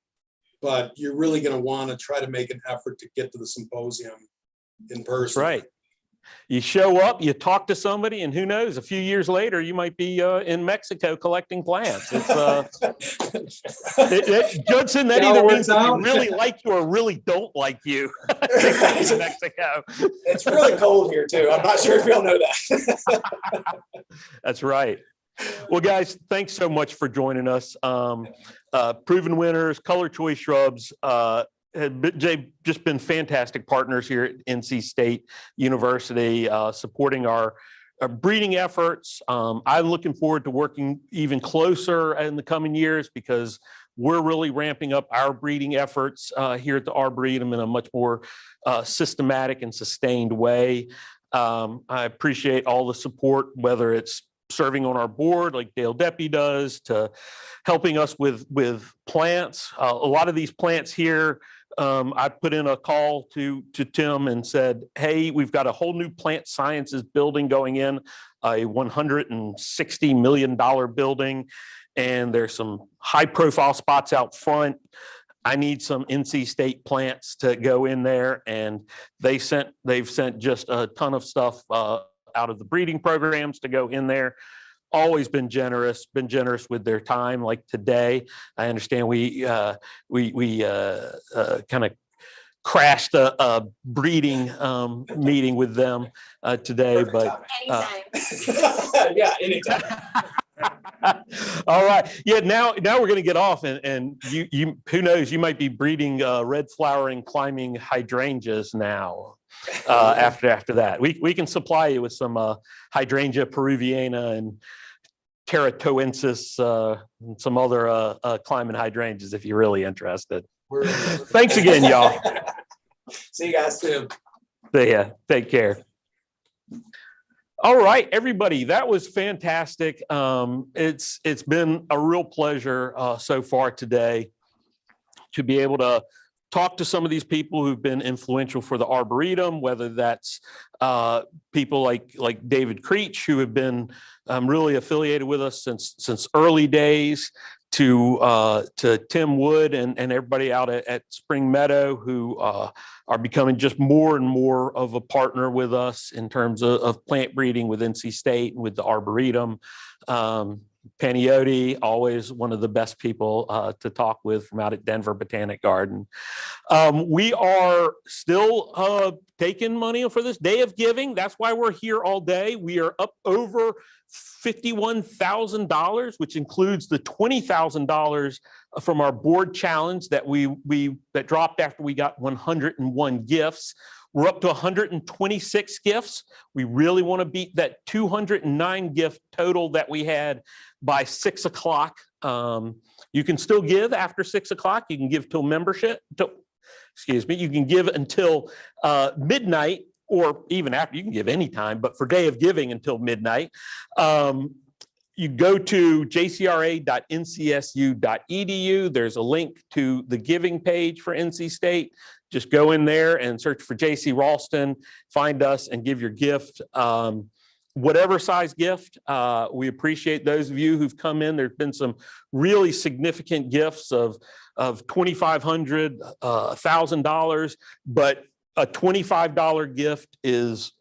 but you're really going to want to try to make an effort to get to the symposium in person. That's right. You show up, you talk to somebody, and who knows, a few years later, you might be in Mexico collecting plants. It's Judson, that either means that they really like you or really don't like you in Mexico. It's really cold here too. I'm not sure if you'll know that. That's right. Well, guys, thanks so much for joining us. Proven winners, Color Choice Shrubs, Jay, just been fantastic partners here at NC State University, supporting our breeding efforts. I'm looking forward to working even closer in the coming years because we're really ramping up our breeding efforts here at the Arboretum in a much more systematic and sustained way. I appreciate all the support, whether it's serving on our board like Dale Deppy does, to helping us with plants. A lot of these plants here, I put in a call to Tim and said, hey, we've got a whole new plant sciences building going in, a $160 million building, and there's some high profile spots out front. I need some NC State plants to go in there, and they've sent just a ton of stuff out of the breeding programs to go in there. Always been generous with their time. Like today, I understand we kind of crashed a breeding meeting with them today, but yeah, anytime. All right. Yeah. Now we're going to get off, and you who knows, you might be breeding red flowering climbing hydrangeas now. After that, we can supply you with some hydrangea peruviana and teratoensis and some other climbing hydrangeas if you're really interested. Thanks again, y'all. See you guys soon. See ya. Take care. All right, everybody, that was fantastic. It's been a real pleasure so far today to be able to talk to some of these people who've been influential for the Arboretum, whether that's people like David Creech, who have been really affiliated with us since early days, to Tim Wood and everybody out at Spring Meadow, who are becoming just more and more of a partner with us in terms of plant breeding with NC State and with the Arboretum. Paniotti, always one of the best people to talk with from out at Denver Botanic Garden. We are still taking money for this Day of Giving. That's why we're here all day. We are up over $51,000, which includes the $20,000 from our board challenge that that dropped after we got 101 gifts. We're up to 126 gifts. We really want to beat that 209 gift total that we had by 6 o'clock. You can still give after 6 o'clock. You can give till membership. You can give until midnight, or even after. You can give anytime, but for Day of Giving until midnight. You go to jcra.ncsu.edu. There's a link to the giving page for NC State. Just go in there and search for JC Ralston, find us and give your gift. Whatever size gift, we appreciate those of you who've come in. There's been some really significant gifts of $2,500, $1,000, but a $25 gift is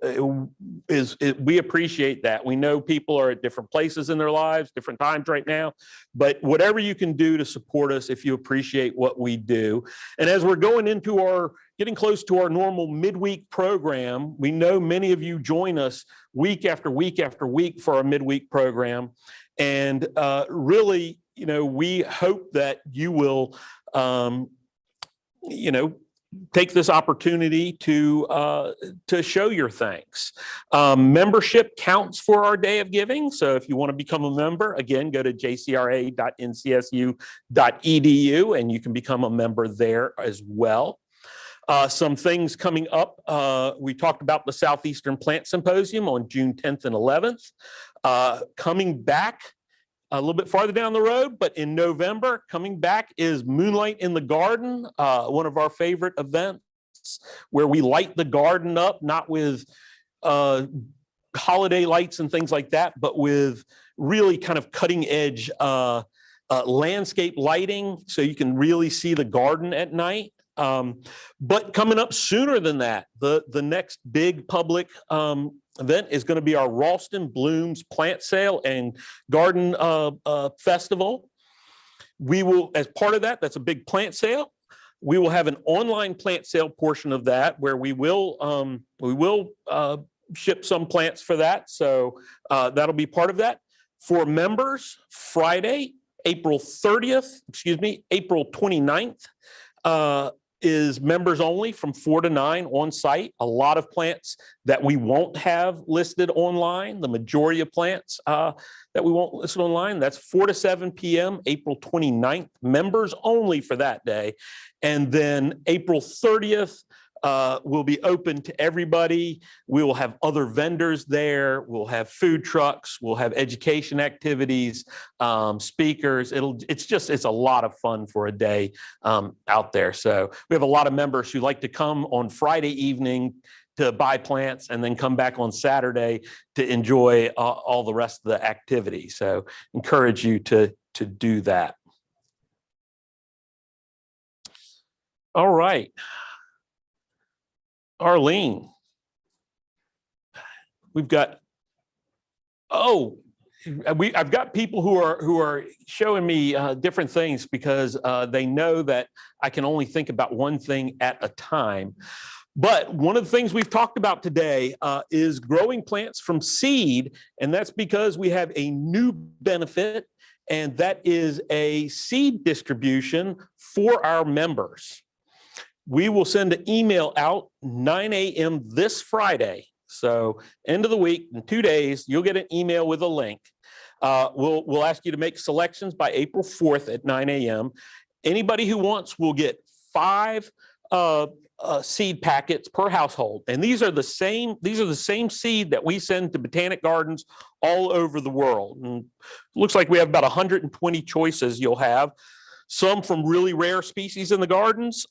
we appreciate that. We know people are at different places in their lives, different times right now, but whatever you can do to support us if you appreciate what we do. And as we're going into getting close to our normal midweek program, we know many of you join us week after week after week for our midweek program. And really, we hope that you will, take this opportunity to show your thanks. Membership counts for our Day of Giving. So if you want to become a member, again, go to jcra.ncsu.edu and you can become a member there as well. Some things coming up. We talked about the Southeastern Plant Symposium on June 10th and 11th. Coming back a little bit farther down the road, but in November, coming back is Moonlight in the Garden, one of our favorite events where we light the garden up, not with holiday lights and things like that, but with really kind of cutting edge landscape lighting so you can really see the garden at night. But coming up sooner than that, the next big public event is going to be our Ralston Blooms Plant Sale and Garden Festival. We will, as part of that, that's a big plant sale. We will have an online plant sale portion of that where we will ship some plants for that. So that'll be part of that. For members, Friday, April 29th, is members only from 4 to 9 on site. A lot of plants that we won't have listed online, the majority of plants that we won't list online, that's 4 to 7 p.m., April 29th, members only for that day. And then April 30th, will be open to everybody. We will have other vendors there. We'll have food trucks. We'll have education activities, speakers. It's a lot of fun for a day out there. So we have a lot of members who like to come on Friday evening to buy plants and then come back on Saturday to enjoy all the rest of the activity. So encourage you to do that. All right. Arlene, I've got people who are showing me different things because they know that I can only think about one thing at a time. But one of the things we've talked about today is growing plants from seed, and that's because we have a new benefit, and that is a seed distribution for our members. We will send an email out 9 a.m. this Friday. So end of the week, in 2 days, you'll get an email with a link. We'll ask you to make selections by April 4th at 9 a.m. Anybody who wants will get 5 seed packets per household. And these are the same seed that we send to botanic gardens all over the world. And it looks like we have about 120 choices you'll have. Some from really rare species in the gardens,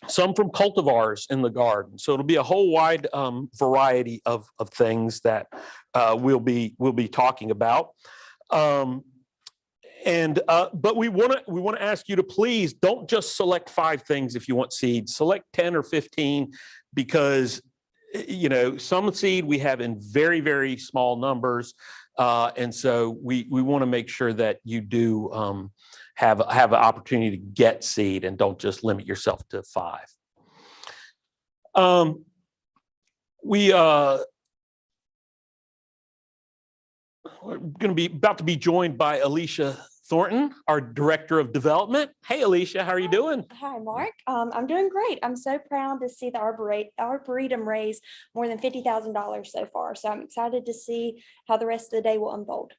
some from cultivars in the garden. So it'll be a whole wide variety of things that we'll be talking about. But we want to ask you to please don't just select 5 things if you want seeds. Select 10 or 15 because some seed we have in very, very small numbers. And so we want to make sure that you do have an opportunity to get seed and don't just limit yourself to 5. We're going to be about to be joined by Alicia Thornton, our Director of Development. Hey, Alicia, how are you doing? Hi, Mark. I'm doing great. I'm so proud to see the Arboretum raise more than $50,000 so far. So I'm excited to see how the rest of the day will unfold.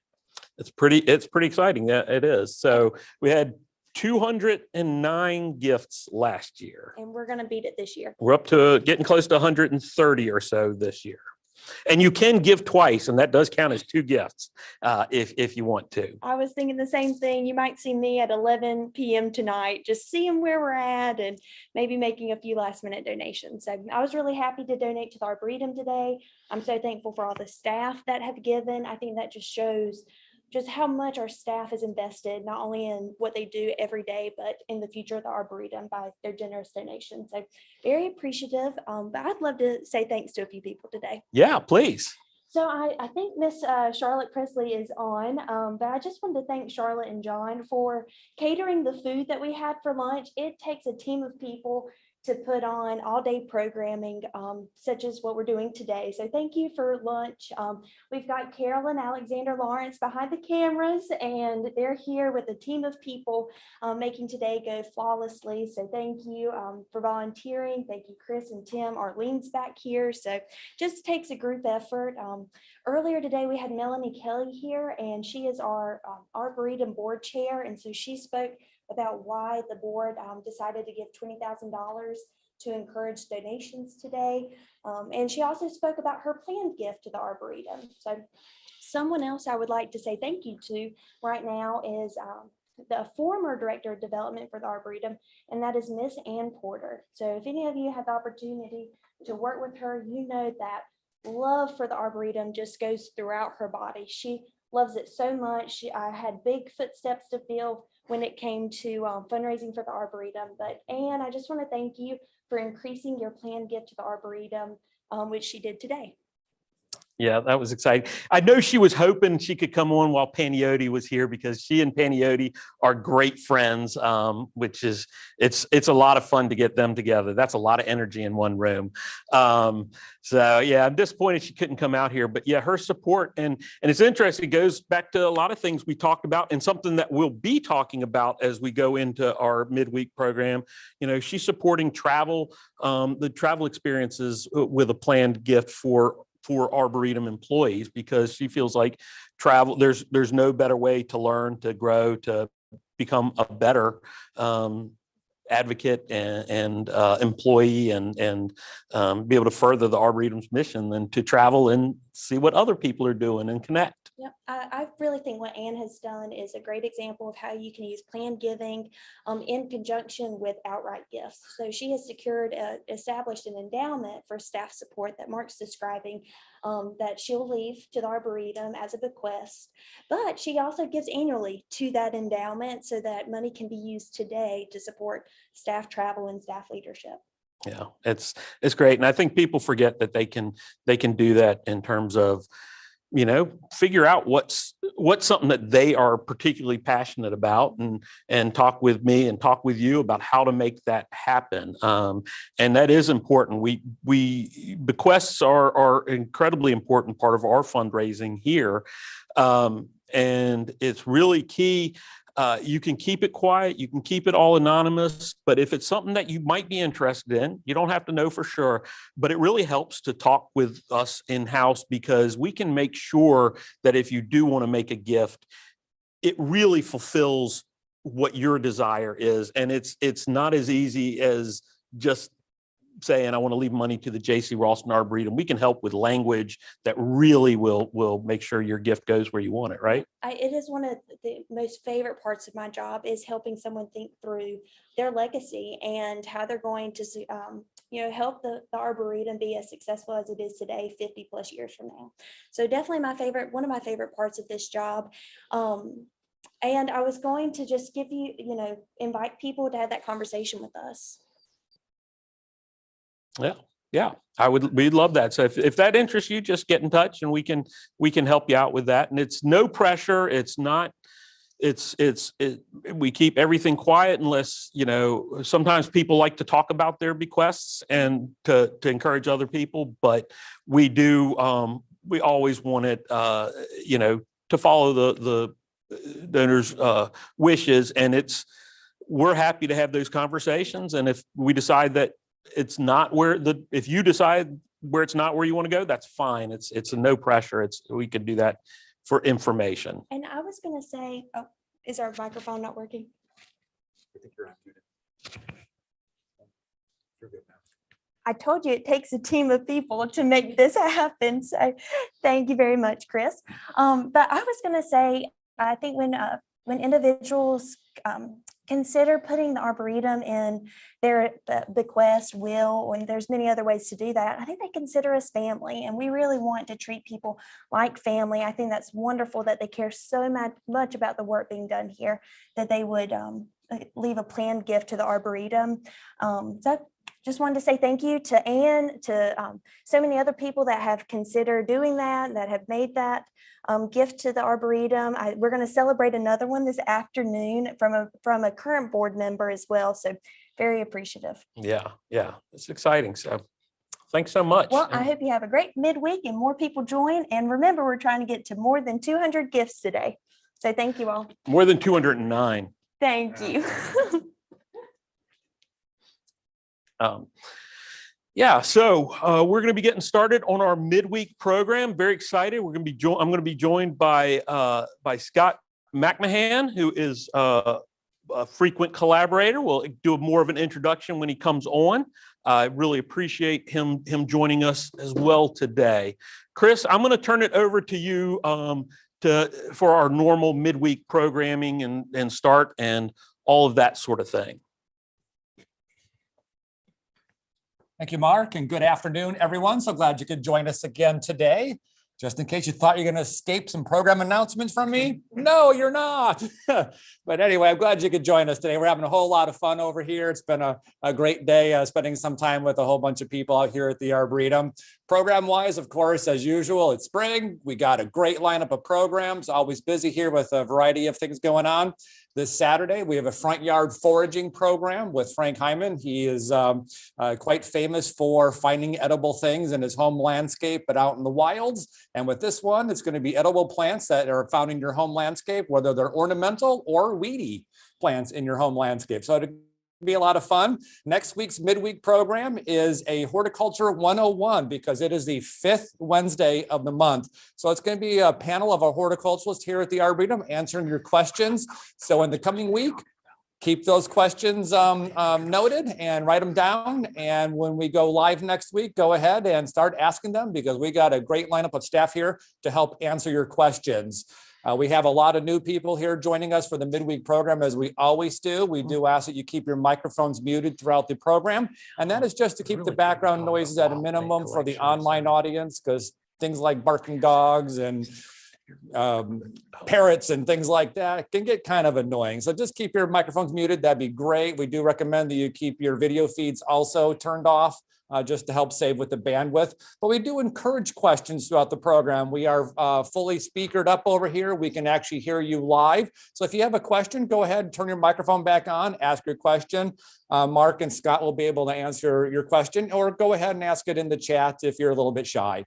It's pretty exciting. Yeah, it is. So we had 209 gifts last year. And we're going to beat it this year. We're up to getting close to 130 or so this year. And you can give twice, and that does count as 2 gifts if you want to. I was thinking the same thing. You might see me at 11 p.m. tonight, just seeing where we're at and maybe making a few last-minute donations. So I was really happy to donate to the Arboretum today. I'm so thankful for all the staff that have given. I think that just shows just how much our staff has invested, not only in what they do every day, but in the future of the Arboretum by their generous donations. So very appreciative, but I'd love to say thanks to a few people today. Yeah, please. So I think Miss Charlotte Presley is on, but I just wanted to thank Charlotte and John for catering the food that we had for lunch. It takes a team of people to put on all-day programming, such as what we're doing today. So thank you for lunch. We've got Carol and Alexander Lawrence behind the cameras, and they're here with a team of people making today go flawlessly. So thank you for volunteering. Thank you, Chris and Tim. Arlene's back here. So just takes a group effort. Earlier today, we had Melanie Kelly here, and she is our Arboretum board chair. And so she spoke about why the board decided to give $20,000 to encourage donations today. And she also spoke about her planned gift to the Arboretum. So someone else I would like to say thank you to right now is the former Director of Development for the Arboretum, and that is Miss Ann Porter. So if any of you have the opportunity to work with her, you know that love for the Arboretum just goes throughout her body. She loves it so much. I had big footsteps to fill when it came to fundraising for the Arboretum. But Anne, I just want to thank you for increasing your planned gift to the Arboretum, which she did today. Yeah, that was exciting. I know she was hoping she could come on while Paniotti was here because she and Paniotti are great friends, which is, it's a lot of fun to get them together. That's a lot of energy in one room. So yeah, I'm disappointed she couldn't come out here, but yeah, her support and it's interesting. It goes back to a lot of things we talked about and something that we'll be talking about as we go into our midweek program. You know, she's supporting travel, the travel experiences with a planned gift for Arboretum employees because she feels like travel, there's no better way to learn, to grow, to become a better advocate and employee and be able to further the Arboretum's mission than to travel and see what other people are doing and connect. Yeah, I really think what Anne has done is a great example of how you can use planned giving in conjunction with outright gifts. So she has established an endowment for staff support that Mark's describing that she'll leave to the Arboretum as a bequest, but she also gives annually to that endowment so that money can be used today to support staff travel and staff leadership. Yeah, it's great. And I think people forget that they can do that in terms of, you know, figure out what's something that they are particularly passionate about and talk with me and talk with you about how to make that happen. And that is important. We bequests are an incredibly important part of our fundraising here. And it's really key. You can keep it quiet, you can keep it all anonymous, but if it's something that you might be interested in, you don't have to know for sure, but it really helps to talk with us in-house because we can make sure that if you do want to make a gift, it really fulfills what your desire is. And it's not as easy as just saying, I want to leave money to the J.C. Ralston Arboretum, we can help with language that really will make sure your gift goes where you want it, right? It is one of the most favorite parts of my job is helping someone think through their legacy and how they're going to, help the Arboretum be as successful as it is today, 50 plus years from now. So definitely one of my favorite parts of this job. And I was going to just give you, invite people to have that conversation with us. Yeah, we'd love that. So if that interests you, just get in touch and we can help you out with that. And it's no pressure. It's not, we keep everything quiet unless, sometimes people like to talk about their bequests and to encourage other people, but we do, we always want it, to follow the donor's wishes. And we're happy to have those conversations. And if we decide that it's not if you decide where it's not where you want to go, that's fine. It's a no pressure. We can do that for information. And I was going to say, is our microphone not working? I think you're unmuted. You're good now. I told you it takes a team of people to make this happen. So thank you very much, Chris. But I was going to say, I think when individuals consider putting the Arboretum in their bequest, will, and there's many other ways to do that, I think they consider us family, and we really want to treat people like family. I think that's wonderful that they care so much about the work being done here that they would leave a planned gift to the Arboretum. So just wanted to say thank you to Anne, to so many other people that have considered doing that have made that gift to the Arboretum. We're going to celebrate another one this afternoon from a current board member as well. So very appreciative. Yeah, it's exciting. So thanks so much. Well, I hope you have a great midweek and more people join. And remember, we're trying to get to more than 200 gifts today. So thank you all. More than 209. Thank you. So we're going to be getting started on our midweek program. Very excited. I'm going to be joined by Scott McMahon, who is a frequent collaborator. We'll do more of an introduction when he comes on. I really appreciate him joining us as well today. Chris, I'm going to turn it over to you for our normal midweek programming and start and all of that sort of thing. Thank you, Mark, and good afternoon, everyone. So glad you could join us again today. Just in case you thought you're going to escape some program announcements from me. No, you're not. But anyway, I'm glad you could join us today. We're having a whole lot of fun over here. It's been a great day spending some time with a whole bunch of people out here at the Arboretum. Program-wise, of course, as usual, it's spring. We got a great lineup of programs, always busy here with a variety of things going on. This Saturday, we have a front yard foraging program with Frank Hyman. He is quite famous for finding edible things in his home landscape, but out in the wilds. And with this one, it's going to be edible plants that are found in your home landscape, whether they're ornamental or weedy plants in your home landscape. So it'll be a lot of fun. Next week's midweek program is a Horticulture 101 because it is the 5th Wednesday of the month. So it's going to be a panel of our horticulturalists here at the Arboretum answering your questions. So in the coming week, keep those questions noted and write them down. And when we go live next week, go ahead and start asking them because we got a great lineup of staff here to help answer your questions. We have a lot of new people here joining us for the midweek program, as we always do. We do ask that you keep your microphones muted throughout the program. And that is just to keep the background noises at a minimum for the online audience, because things like barking dogs and parrots and things like that can get kind of annoying. So just keep your microphones muted. That'd be great. We do recommend that you keep your video feeds also turned off. Just to help save with the bandwidth. But we do encourage questions throughout the program. We are fully speakered up over here. We can actually hear you live. So if you have a question, go ahead, turn your microphone back on, ask your question. Mark and Scott will be able to answer your question, or go ahead and ask it in the chat if you're a little bit shy.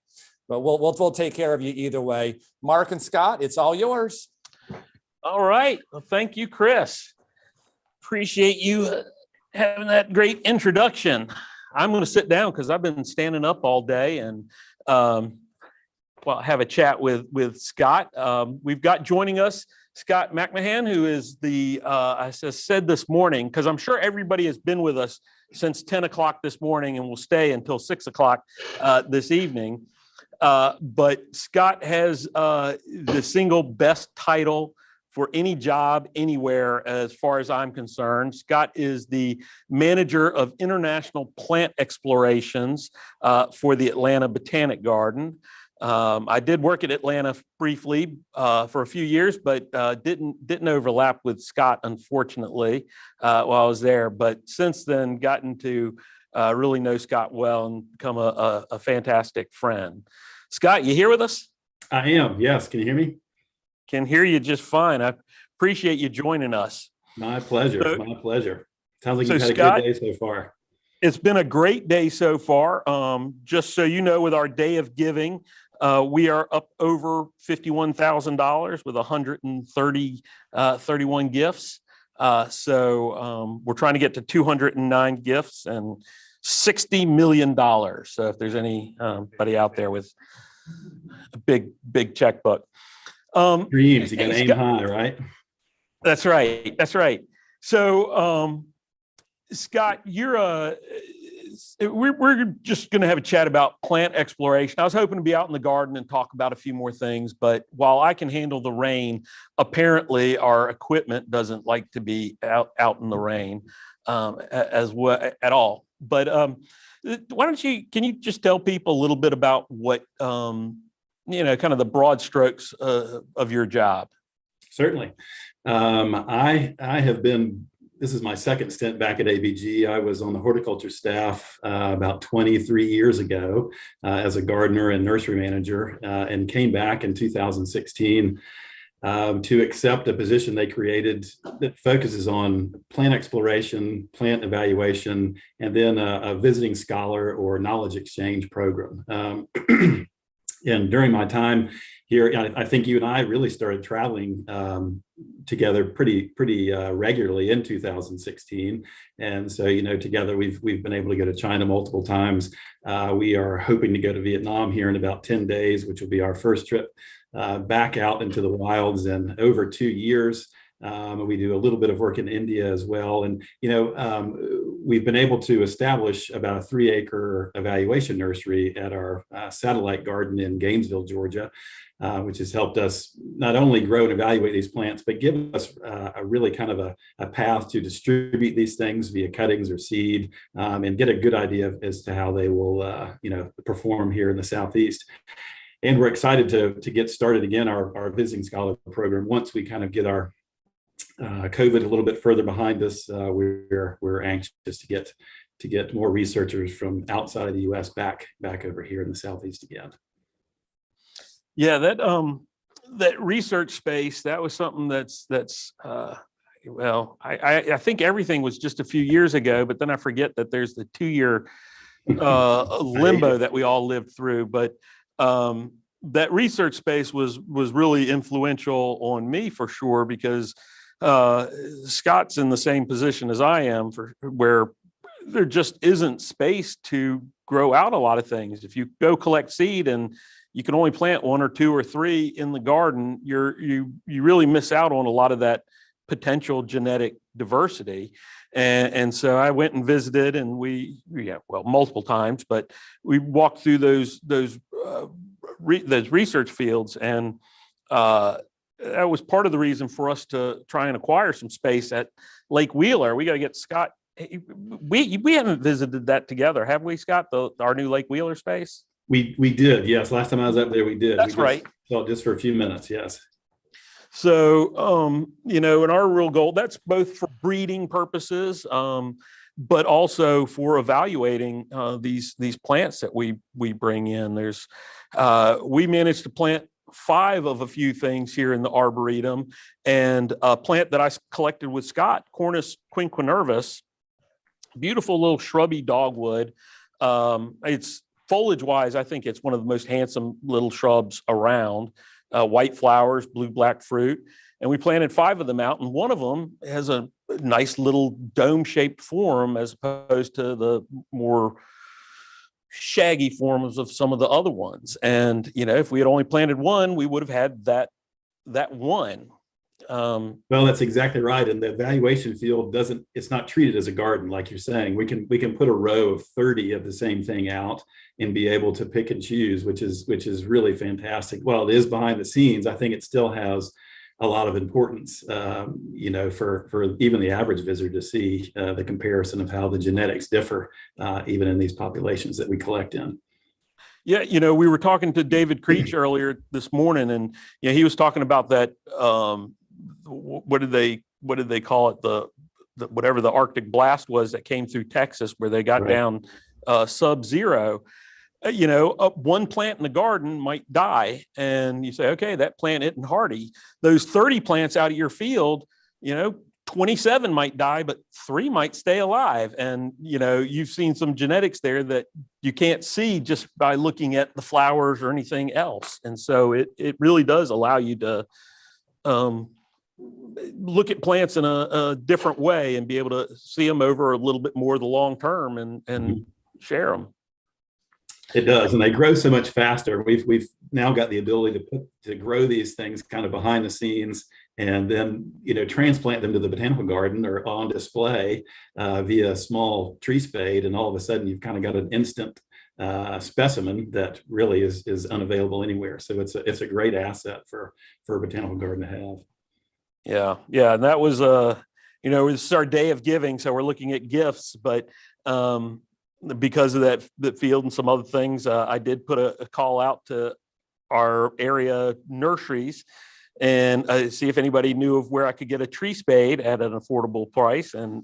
But we'll take care of you either way. Mark and Scott, it's all yours. All right. Well, thank you, Chris. Appreciate you having that great introduction. I'm going to sit down because I've been standing up all day and have a chat with Scott. We've got joining us Scott McMahon, who is the, I said this morning, because I'm sure everybody has been with us since 10 o'clock this morning and will stay until 6 o'clock this evening. But Scott has the single best title for any job anywhere, as far as I'm concerned. Scott is the manager of international plant explorations for the Atlanta Botanic Garden. I did work at Atlanta briefly for a few years, but didn't overlap with Scott, unfortunately, while I was there. But since then, gotten to really know Scott well and become a fantastic friend. Scott, you here with us? I am. Yes. Can you hear me? Can hear you just fine. I appreciate you joining us. My pleasure. So- My pleasure. Sounds like so you've had Scott- a good day so far. It's been a great day so far. Just so you know, with our day of giving, we are up over $51,000 with 31 gifts. So we're trying to get to 209 gifts and $60 million. So if there's anybody out there with a big checkbook. Dreams, you got to hey, aim Scott- high, right? That's right. That's right. So, Scott, we're just going to have a chat about plant exploration. I was hoping to be out in the garden and talk about a few more things, but while I can handle the rain, apparently our equipment doesn't like to be out in the rain as well at all. But can you just tell people a little bit about what, kind of the broad strokes of your job? Certainly. I have been, this is my second stint back at ABG. I was on the horticulture staff about 23 years ago as a gardener and nursery manager, and came back in 2016 to accept a position they created that focuses on plant exploration, plant evaluation, and then a visiting scholar or knowledge exchange program. And during my time here, I think you and I really started traveling together pretty regularly in 2016. And so, together we've been able to go to China multiple times. We are hoping to go to Vietnam here in about 10 days, which will be our first trip back out into the wilds in over 2 years. We do a little bit of work in India as well. And, we've been able to establish about a 3-acre evaluation nursery at our satellite garden in Gainesville, Georgia, which has helped us not only grow and evaluate these plants, but give us a really kind of a path to distribute these things via cuttings or seed, and get a good idea as to how they will, perform here in the Southeast. And we're excited to get started again, our visiting scholar program. Once we kind of get our COVID a little bit further behind us, we're anxious to get more researchers from outside of the U.S. back over here in the Southeast again. Yeah, that research space, that was something that's I think everything was just a few years ago, but then I forget that there's the 2-year limbo that we all lived through. But that research space was really influential on me for sure, because Scott's in the same position as I am, where there just isn't space to grow out a lot of things. If you go collect seed and you can only plant 1 or 2 or 3 in the garden, you really miss out on a lot of that potential genetic diversity. And so I went and visited, and multiple times, but we walked through those research fields, and that was part of the reason for us to try and acquire some space at Lake Wheeler. We got to get Scott. We haven't visited that together, have we, Scott? Our new Lake Wheeler space. We did, yes. Last time I was up there, we did. That's right. Just for a few minutes, yes. So, and our real goal, that's both for breeding purposes, but also for evaluating these plants that we bring in. We managed to plant 5 of a few things here in the Arboretum, and a plant that I collected with Scott, Cornus quinquenervis, beautiful little shrubby dogwood. It's foliage-wise, I think it's one of the most handsome little shrubs around. White flowers, blue-black fruit. And we planted 5 of them out, and one of them has a nice little dome-shaped form as opposed to the more shaggy forms of some of the other ones. And, if we had only planted 1, we would have had that one. Well, that's exactly right. And the evaluation field it's not treated as a garden, like you're saying. We can put a row of 30 of the same thing out and be able to pick and choose, which is really fantastic. While it is behind the scenes, I think it still has a lot of importance, for even the average visitor to see the comparison of how the genetics differ, even in these populations that we collect in. Yeah, we were talking to David Creech earlier this morning, and he was talking about that. What did they call it? The whatever the Arctic blast was that came through Texas, where they got down sub-zero. One plant in the garden might die, and you say, okay, that plant isn't hardy. Those 30 plants out of your field, 27 might die, but 3 might stay alive. And, you've seen some genetics there that you can't see just by looking at the flowers or anything else. And so it really does allow you to look at plants in a different way and be able to see them over a little bit more the long term and share them. It does, and they grow so much faster. We've now got the ability to grow these things kind of behind the scenes, and then transplant them to the botanical garden or on display via a small tree spade, and all of a sudden you've kind of got an instant specimen that really is unavailable anywhere. So it's a great asset for a botanical garden to have. Yeah, and that was this is our day of giving, so we're looking at gifts, but because of that field and some other things, I did put a call out to our area nurseries and see if anybody knew of where I could get a tree spade at an affordable price. And,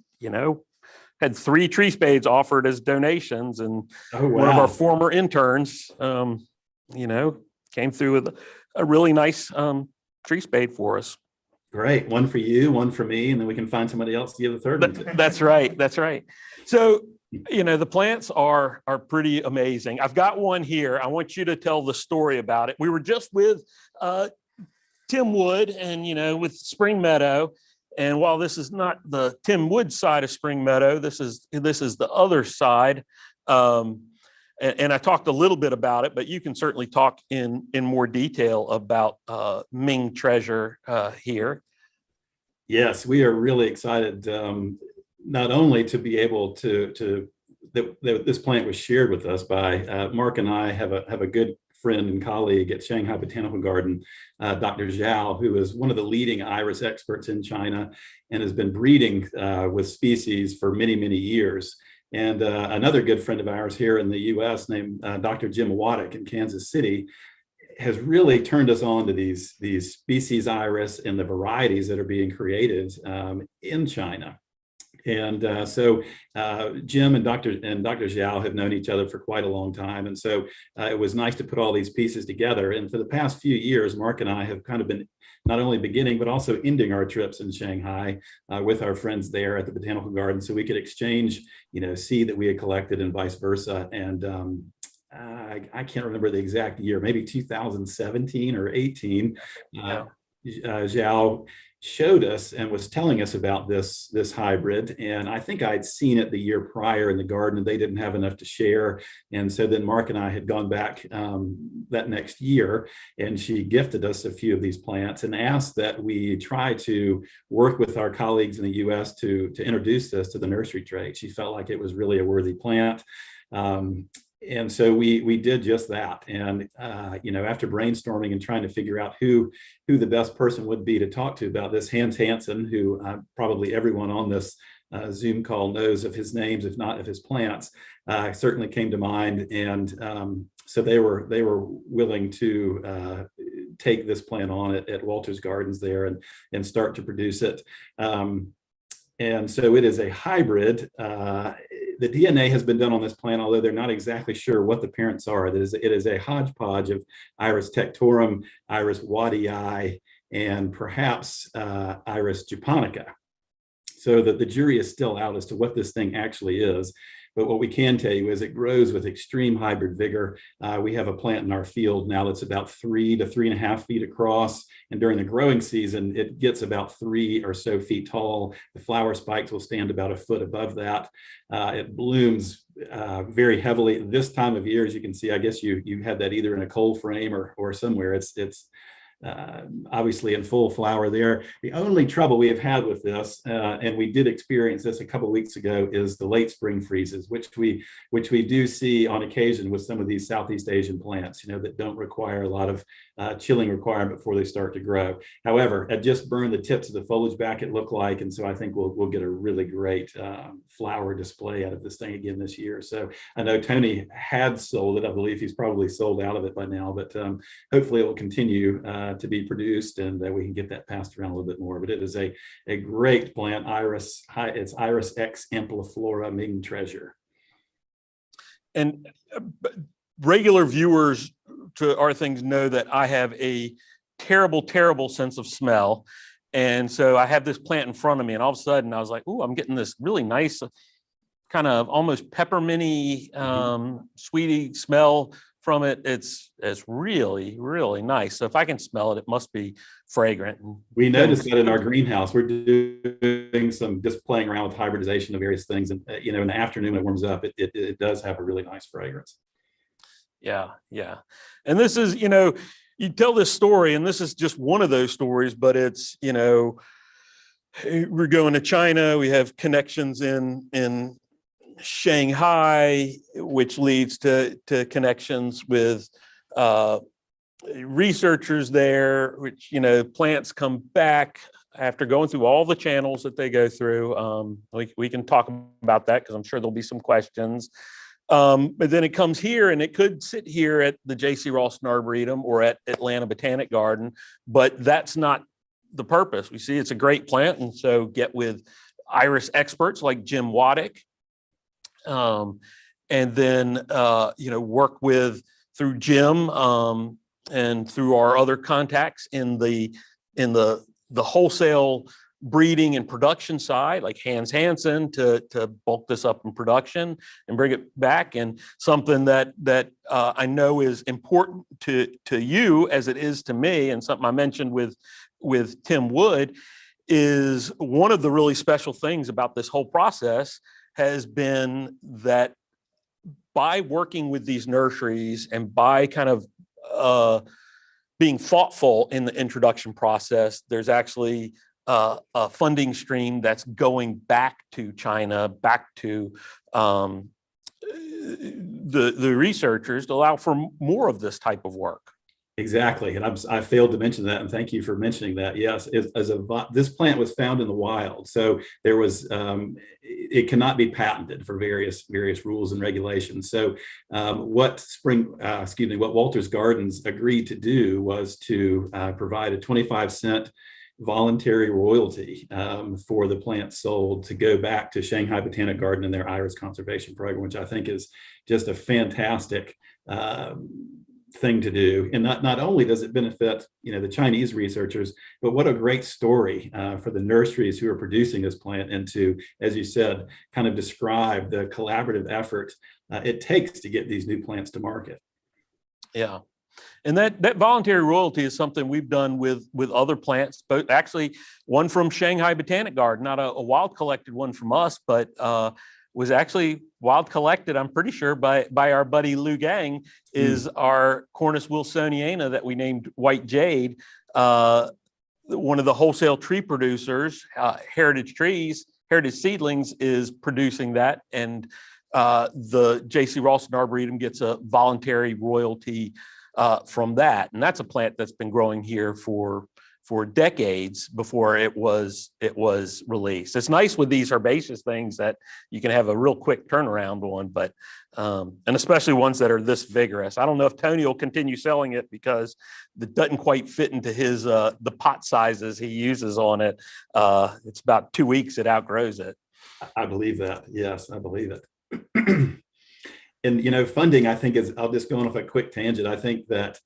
had 3 tree spades offered as donations. And one of our former interns, came through with a really nice tree spade for us. Great. One for you, one for me, and then we can find somebody else to give the third one to. That's right. So, the plants are pretty amazing. I've got one here. I want you to tell the story about it. We were just with Tim Wood and, with Spring Meadow. And while this is not the Tim Wood side of Spring Meadow, this is the other side. And I talked a little bit about it, but you can certainly talk in more detail about Ming Treasure here. Yes, we are really excited. Not only to be able that this plant was shared with us by Mark and I have a good friend and colleague at Shanghai Botanical Garden, Dr. Zhao, who is one of the leading iris experts in China and has been breeding with species for many, many years. And another good friend of ours here in the US named Dr. Jim Waddick in Kansas City has really turned us on to these species iris and the varieties that are being created in China. And so Jim and Dr. Zhao have known each other for quite a long time. And so it was nice to put all these pieces together. And for the past few years, Mark and I have kind of been not only beginning, but also ending our trips in Shanghai with our friends there at the Botanical Garden. So we could exchange, seed that we had collected and vice versa. And I can't remember the exact year, maybe 2017 or 18. Zhao showed us and was telling us about this hybrid, and I think I'd seen it the year prior in the garden and they didn't have enough to share. And so then Mark and I had gone back that next year, and she gifted us a few of these plants and asked that we try to work with our colleagues in the US to introduce this to the nursery trade. She felt like it was really a worthy plant. And so we did just that. And, after brainstorming and trying to figure out who the best person would be to talk to about this, Hans Hansen, who probably everyone on this Zoom call knows of his names, if not of his plants, certainly came to mind. And so they were willing to take this plant on at Walters Gardens there and start to produce it. And so it is a hybrid. The DNA has been done on this plant, although they're not exactly sure what the parents are. It is a hodgepodge of Iris tectorum, Iris waddii, and perhaps Iris japonica. So that the jury is still out as to what this thing actually is. But what we can tell you is it grows with extreme hybrid vigor. We have a plant in our field now that's about 3 to 3.5 feet across. And during the growing season, it gets about 3 or so feet tall. The flower spikes will stand about a foot above that. It blooms very heavily this time of year. As you can see, I guess you had that either in a cold frame or somewhere. It's obviously in full flower there. The only trouble we have had with this, and we did experience this a couple of weeks ago, is the late spring freezes, which we do see on occasion with some of these Southeast Asian plants, that don't require a lot of chilling requirement before they start to grow. However, it just burned the tips of the foliage back, it looked like, and so I think we'll get a really great flower display out of this thing again this year. So I know Tony had sold it. I believe he's probably sold out of it by now, but hopefully it will continue to be produced, and we can get that passed around a little bit more. But it is a great plant, Iris. It's Iris X ampliflora Ming treasure. And regular viewers to our things know that I have a terrible sense of smell. And so I have this plant in front of me, and all of a sudden I was like, "Ooh, I'm getting this really nice, kind of almost pepperminty, sweetie smell from it." It's really, really nice. So if I can smell it, it must be fragrant. We noticed that in our greenhouse. We're doing just playing around with hybridization of various things, and in the afternoon when it warms up, it does have a really nice fragrance. Yeah. And this is, you tell this story, and this is just one of those stories, but it's, we're going to China. We have connections in Shanghai, which leads to connections with researchers there, which, plants come back after going through all the channels that they go through. We can talk about that because I'm sure there'll be some questions. But then it comes here, and it could sit here at the J.C. Raulston Arboretum or at Atlanta Botanic Garden, but that's not the purpose. We see it's a great plant, and so get with iris experts like Jim Waddick, and then work through Jim and through our other contacts in the wholesale breeding and production side, like Hans Hansen, to bulk this up in production and bring it back. And something that I know is important to you as it is to me, and something I mentioned with Tim Wood, is one of the really special things about this whole process has been that by working with these nurseries and by kind of being thoughtful in the introduction process, there's actually a funding stream that's going back to China, back to the researchers to allow for more of this type of work. Exactly, and I failed to mention that, and thank you for mentioning that. Yes, this plant was found in the wild, so there was it cannot be patented for various rules and regulations. So what Walters Gardens agreed to do was to provide a 25-cent voluntary royalty for the plant sold to go back to Shanghai Botanic Garden and their iris conservation program, which I think is just a fantastic thing to do. And not only does it benefit the Chinese researchers, but what a great story for the nurseries who are producing this plant, and to, as you said, kind of describe the collaborative effort it takes to get these new plants to market. Yeah. And that voluntary royalty is something we've done with other plants, but actually one from Shanghai Botanic Garden, not a wild collected one from us, but was actually wild collected, I'm pretty sure, by our buddy Lou Gang, is our Cornus wilsoniana that we named White Jade. One of the wholesale tree producers, Heritage Seedlings, is producing that, and the J.C. Raulston Arboretum gets a voluntary royalty from that. And that's a plant that's been growing here for decades before it was released. It's nice with these herbaceous things that you can have a real quick turnaround on, but and especially ones that are this vigorous. I don't know if Tony will continue selling it because it doesn't quite fit into his the pot sizes he uses on it. It's about 2 weeks it outgrows it. I believe that. Yes, I believe it. And funding, I think, I'll just go on off a quick tangent. I think that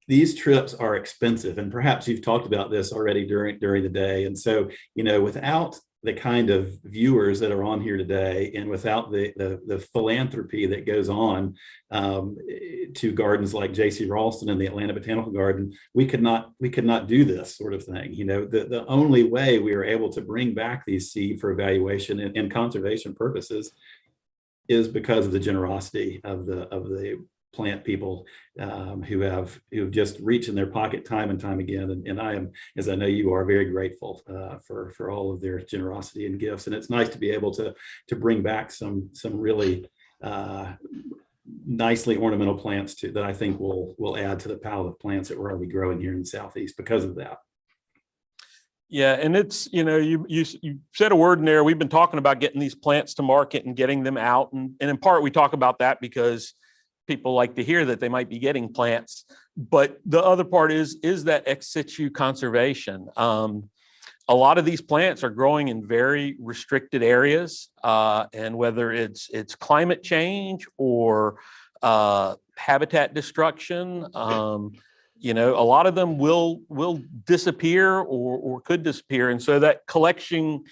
these trips are expensive, and perhaps you've talked about this already during the day. And so, without the kind of viewers that are on here today, and without the philanthropy that goes on to gardens like J.C. Raulston and the Atlanta Botanical Garden, we could not do this sort of thing. The only way we are able to bring back these seed for evaluation and conservation purposes is because of the generosity of the plant people who have just reached in their pocket time and time again. And I am, as I know you are, very grateful for all of their generosity and gifts. And it's nice to be able to bring back some really nicely ornamental plants that I think will add to the palette of plants that we're already growing here in the Southeast because of that. Yeah, and it's, you said a word in there. We've been talking about getting these plants to market and getting them out. And in part, we talk about that because people like to hear that they might be getting plants. But the other part is that ex situ conservation. A lot of these plants are growing in very restricted areas. And whether it's climate change or habitat destruction, a lot of them will disappear or could disappear. And so that collecting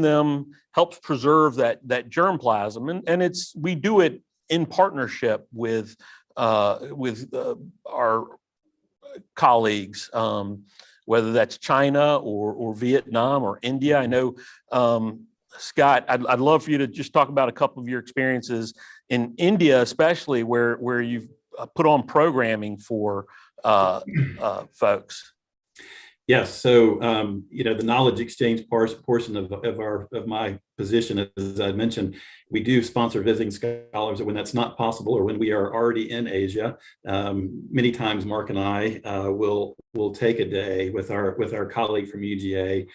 them helps preserve that germplasm. And we do it in partnership with our colleagues, whether that's China or Vietnam or India. I know, Scott, I'd love for you to just talk about a couple of your experiences in India, especially where you've put on programming for folks. Yes. So, the knowledge exchange portion of my position, as I mentioned, we do sponsor visiting scholars when that's not possible or when we are already in Asia. Many times, Mark and I will take a day with our colleague from UGA,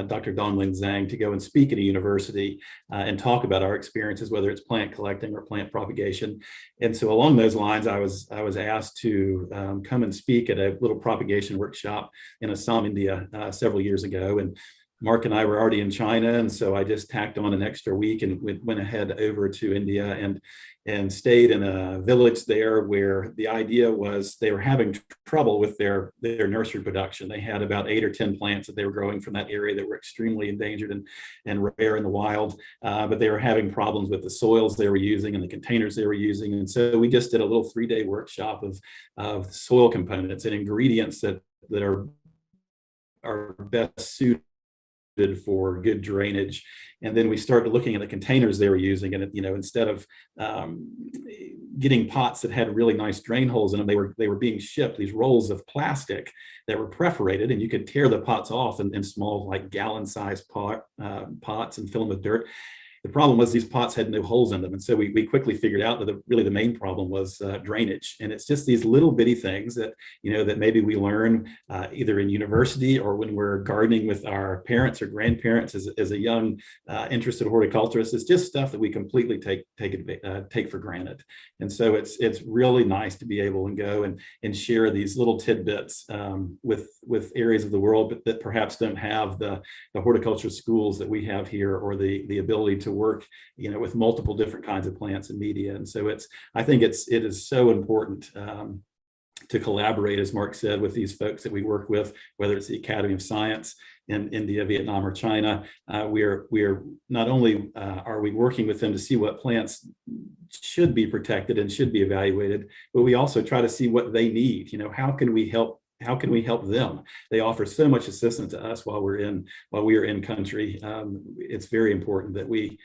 Dr. Donglin Zhang, to go and speak at a university and talk about our experiences, whether it's plant collecting or plant propagation. And so, along those lines, I was asked to come and speak at a little propagation workshop in Assam, India, several years ago. And Mark and I were already in China, and so I just tacked on an extra week and went ahead over to India and stayed in a village there where the idea was they were having trouble with their nursery production. They had about 8 or 10 plants that they were growing from that area that were extremely endangered and rare in the wild, but they were having problems with the soils they were using and the containers they were using. And so we just did a little 3-day workshop of soil components and ingredients that are best suited for good drainage. And then we started looking at the containers they were using, and instead of getting pots that had really nice drain holes in them, they were being shipped these rolls of plastic that were perforated, and you could tear the pots off in small, like gallon-sized pots and fill them with dirt. The problem was these pots had no holes in them. And so we quickly figured out that really the main problem was drainage. And it's just these little bitty things that, that maybe we learn either in university or when we're gardening with our parents or grandparents as a young interested horticulturist. It's just stuff that we completely take for granted. And so it's really nice to be able to go and share these little tidbits with areas of the world that perhaps don't have the horticulture schools that we have here, or the ability to work, with multiple different kinds of plants and media. And so I think it is so important to collaborate, as Mark said, with these folks that we work with, whether it's the Academy of Science in India, Vietnam, or China. We're not only are we working with them to see what plants should be protected and should be evaluated, but we also try to see what they need. How can we help them? They offer so much assistance to us while we are in country. It's very important that we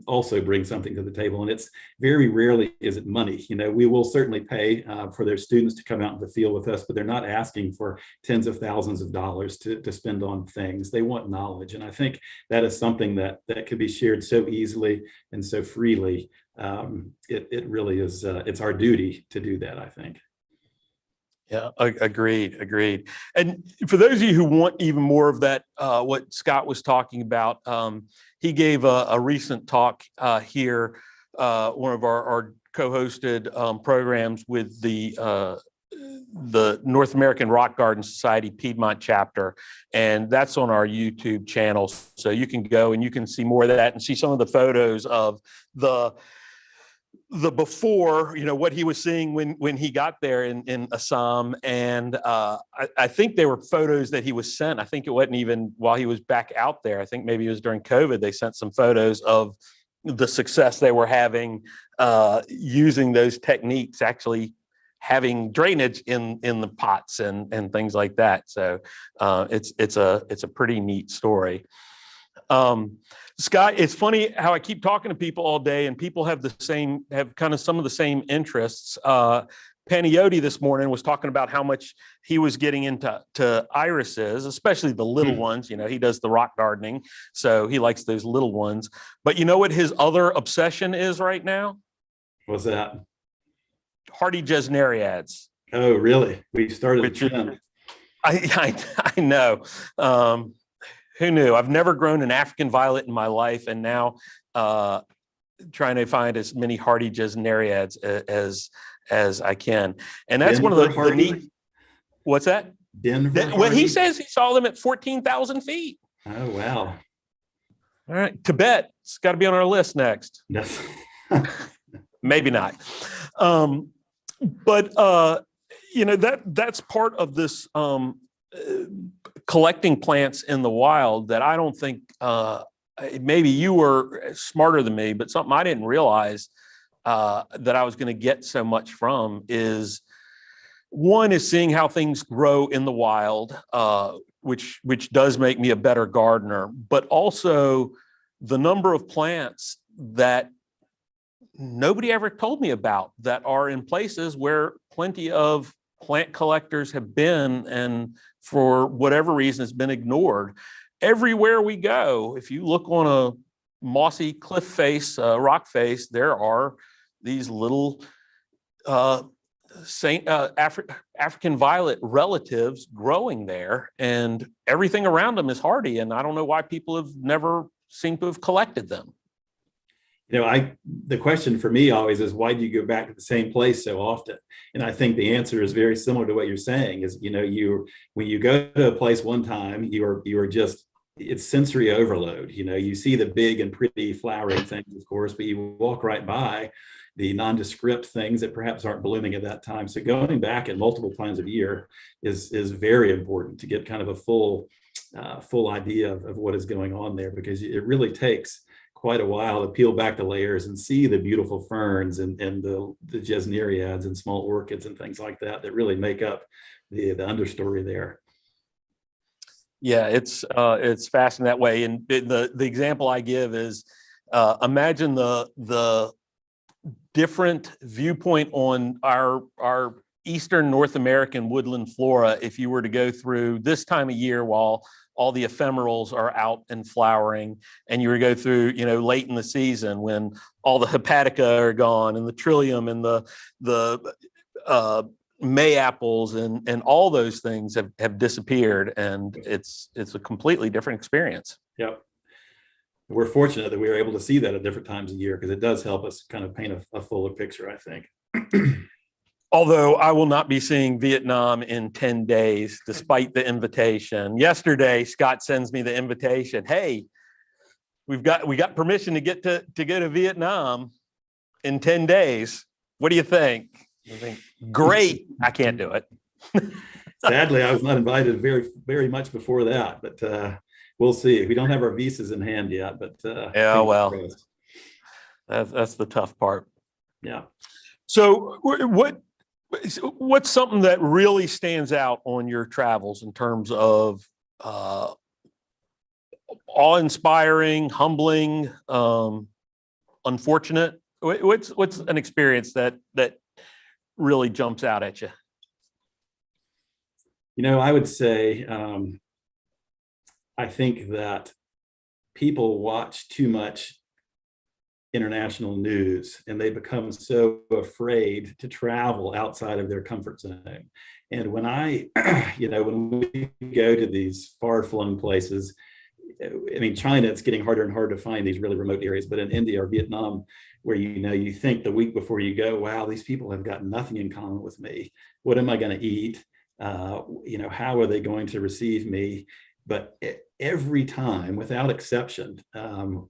also bring something to the table. And it's very rarely is it money. We will certainly pay for their students to come out in the field with us, but they're not asking for tens of thousands of dollars to spend on things. They want knowledge. And I think that is something that can be shared so easily and so freely. It really is, it's our duty to do that, I think. Yeah, agreed. And for those of you who want even more of that, what Scott was talking about, he gave a recent talk here, one of our co-hosted programs with the North American Rock Garden Society Piedmont chapter, and that's on our YouTube channel. So you can go and you can see more of that and see some of the photos of the before, what he was seeing when he got there in Assam. And I think they were photos that he was sent. I think it wasn't even while he was back out there. I think maybe it was during COVID. They sent some photos of the success they were having using those techniques, actually having drainage in the pots and things like that. So it's a pretty neat story. Scott, it's funny how I keep talking to people all day and people have kind of some of the same interests. Paniotti this morning was talking about how much he was getting into irises, especially the little ones. He does the rock gardening, so he likes those little ones. But you know what his other obsession is right now? What's that? Hardy gesneriads. Oh, really? We started Which a trend. I know. Who knew? I've never grown an African violet in my life, and now trying to find as many hardy gesneriads as I can. And that's one of the neat. What's that? Denver. Well, he says he saw them at 14,000 feet. Oh, wow. All right, Tibet. It's got to be on our list next. Yes. Maybe not. But that's part of this collecting plants in the wild that I don't think maybe you were smarter than me, but something I didn't realize that I was going to get so much from is one is seeing how things grow in the wild, which does make me a better gardener, but also the number of plants that nobody ever told me about that are in places where plenty of plant collectors have been, and for whatever reason has been ignored. Everywhere we go, if you look on a mossy cliff face, rock face, there are these little African violet relatives growing there, and everything around them is hardy. And I don't know why people have never seemed to have collected them. The question for me always is, why do you go back to the same place so often? And I think the answer is very similar to what you're saying is, when you go to a place one time, you are just, it's sensory overload. You see the big and pretty flowering things, of course, but you walk right by the nondescript things that perhaps aren't blooming at that time. So going back at multiple times of year is very important to get kind of a full idea of what is going on there, because it really takes quite a while to peel back the layers and see the beautiful ferns and the gesneriads and small orchids and things like that really make up the understory there. Yeah, it's fascinating that way. And the example I give is imagine the different viewpoint on our Eastern North American woodland flora if you were to go through this time of year while all the ephemerals are out and flowering, and you were to go through, late in the season when all the hepatica are gone and the trillium and the May apples and all those things have disappeared, and it's a completely different experience. Yep. We're fortunate that we were able to see that at different times of year, because it does help us kind of paint a fuller picture, I think. Although I will not be seeing Vietnam in 10 days, despite the invitation. Yesterday, Scott sends me the invitation. Hey, we got permission to go to Vietnam in 10 days. What do you think? I think, great. I can't do it. Sadly, I was not invited very, very much before that, but we'll see. We don't have our visas in hand yet, but yeah, well, that's the tough part. Yeah. So what's something that really stands out on your travels in terms of awe-inspiring, humbling, unfortunate? What's an experience that really jumps out at you? I would say I think that people watch too much international news, and they become so afraid to travel outside of their comfort zone. And when when we go to these far-flung places, China, it's getting harder and harder to find these really remote areas, but in India or Vietnam, where you think the week before you go, wow, these people have got nothing in common with me. What am I going to eat? How are they going to receive me? But every time, without exception,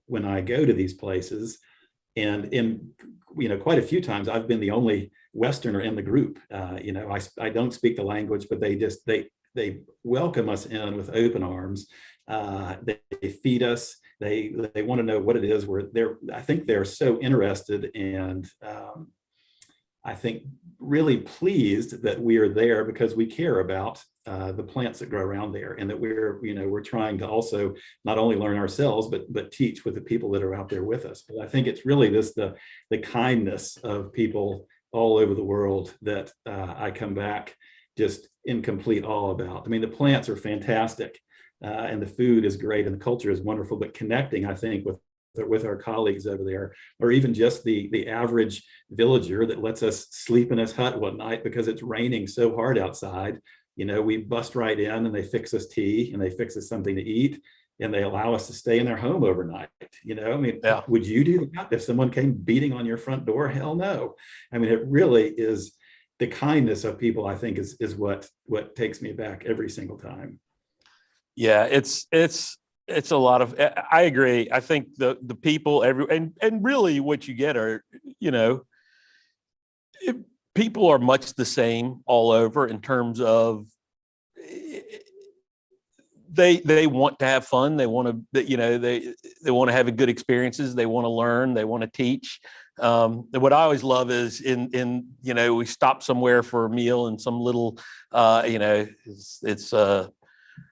when I go to these places, and quite a few times I've been the only Westerner in the group. I don't speak the language, but they welcome us in with open arms. They feed us. They want to know what it is. I think they're so interested and I think, really pleased that we are there because we care about the plants that grow around there, and that we're trying to also not only learn ourselves, but teach with the people that are out there with us. But I think it's really the kindness of people all over the world that I come back just in complete awe about. I mean, the plants are fantastic, and the food is great, and the culture is wonderful, but connecting, I think, with our colleagues over there, or even just the average villager that lets us sleep in his hut one night because it's raining so hard outside. We bust right in, and they fix us tea, and they fix us something to eat, and they allow us to stay in their home overnight. I mean, Yeah. Would you do that if someone came beating on your front door? Hell no. I mean, it really is the kindness of people, I think, is what takes me back every single time. Yeah, it's a lot of, I agree. I think the people, and really what you get are, people are much the same all over in terms of they want to have fun. They want to, they want to have good experiences. They want to learn. They want to teach. What I always love is we stop somewhere for a meal in some little, it's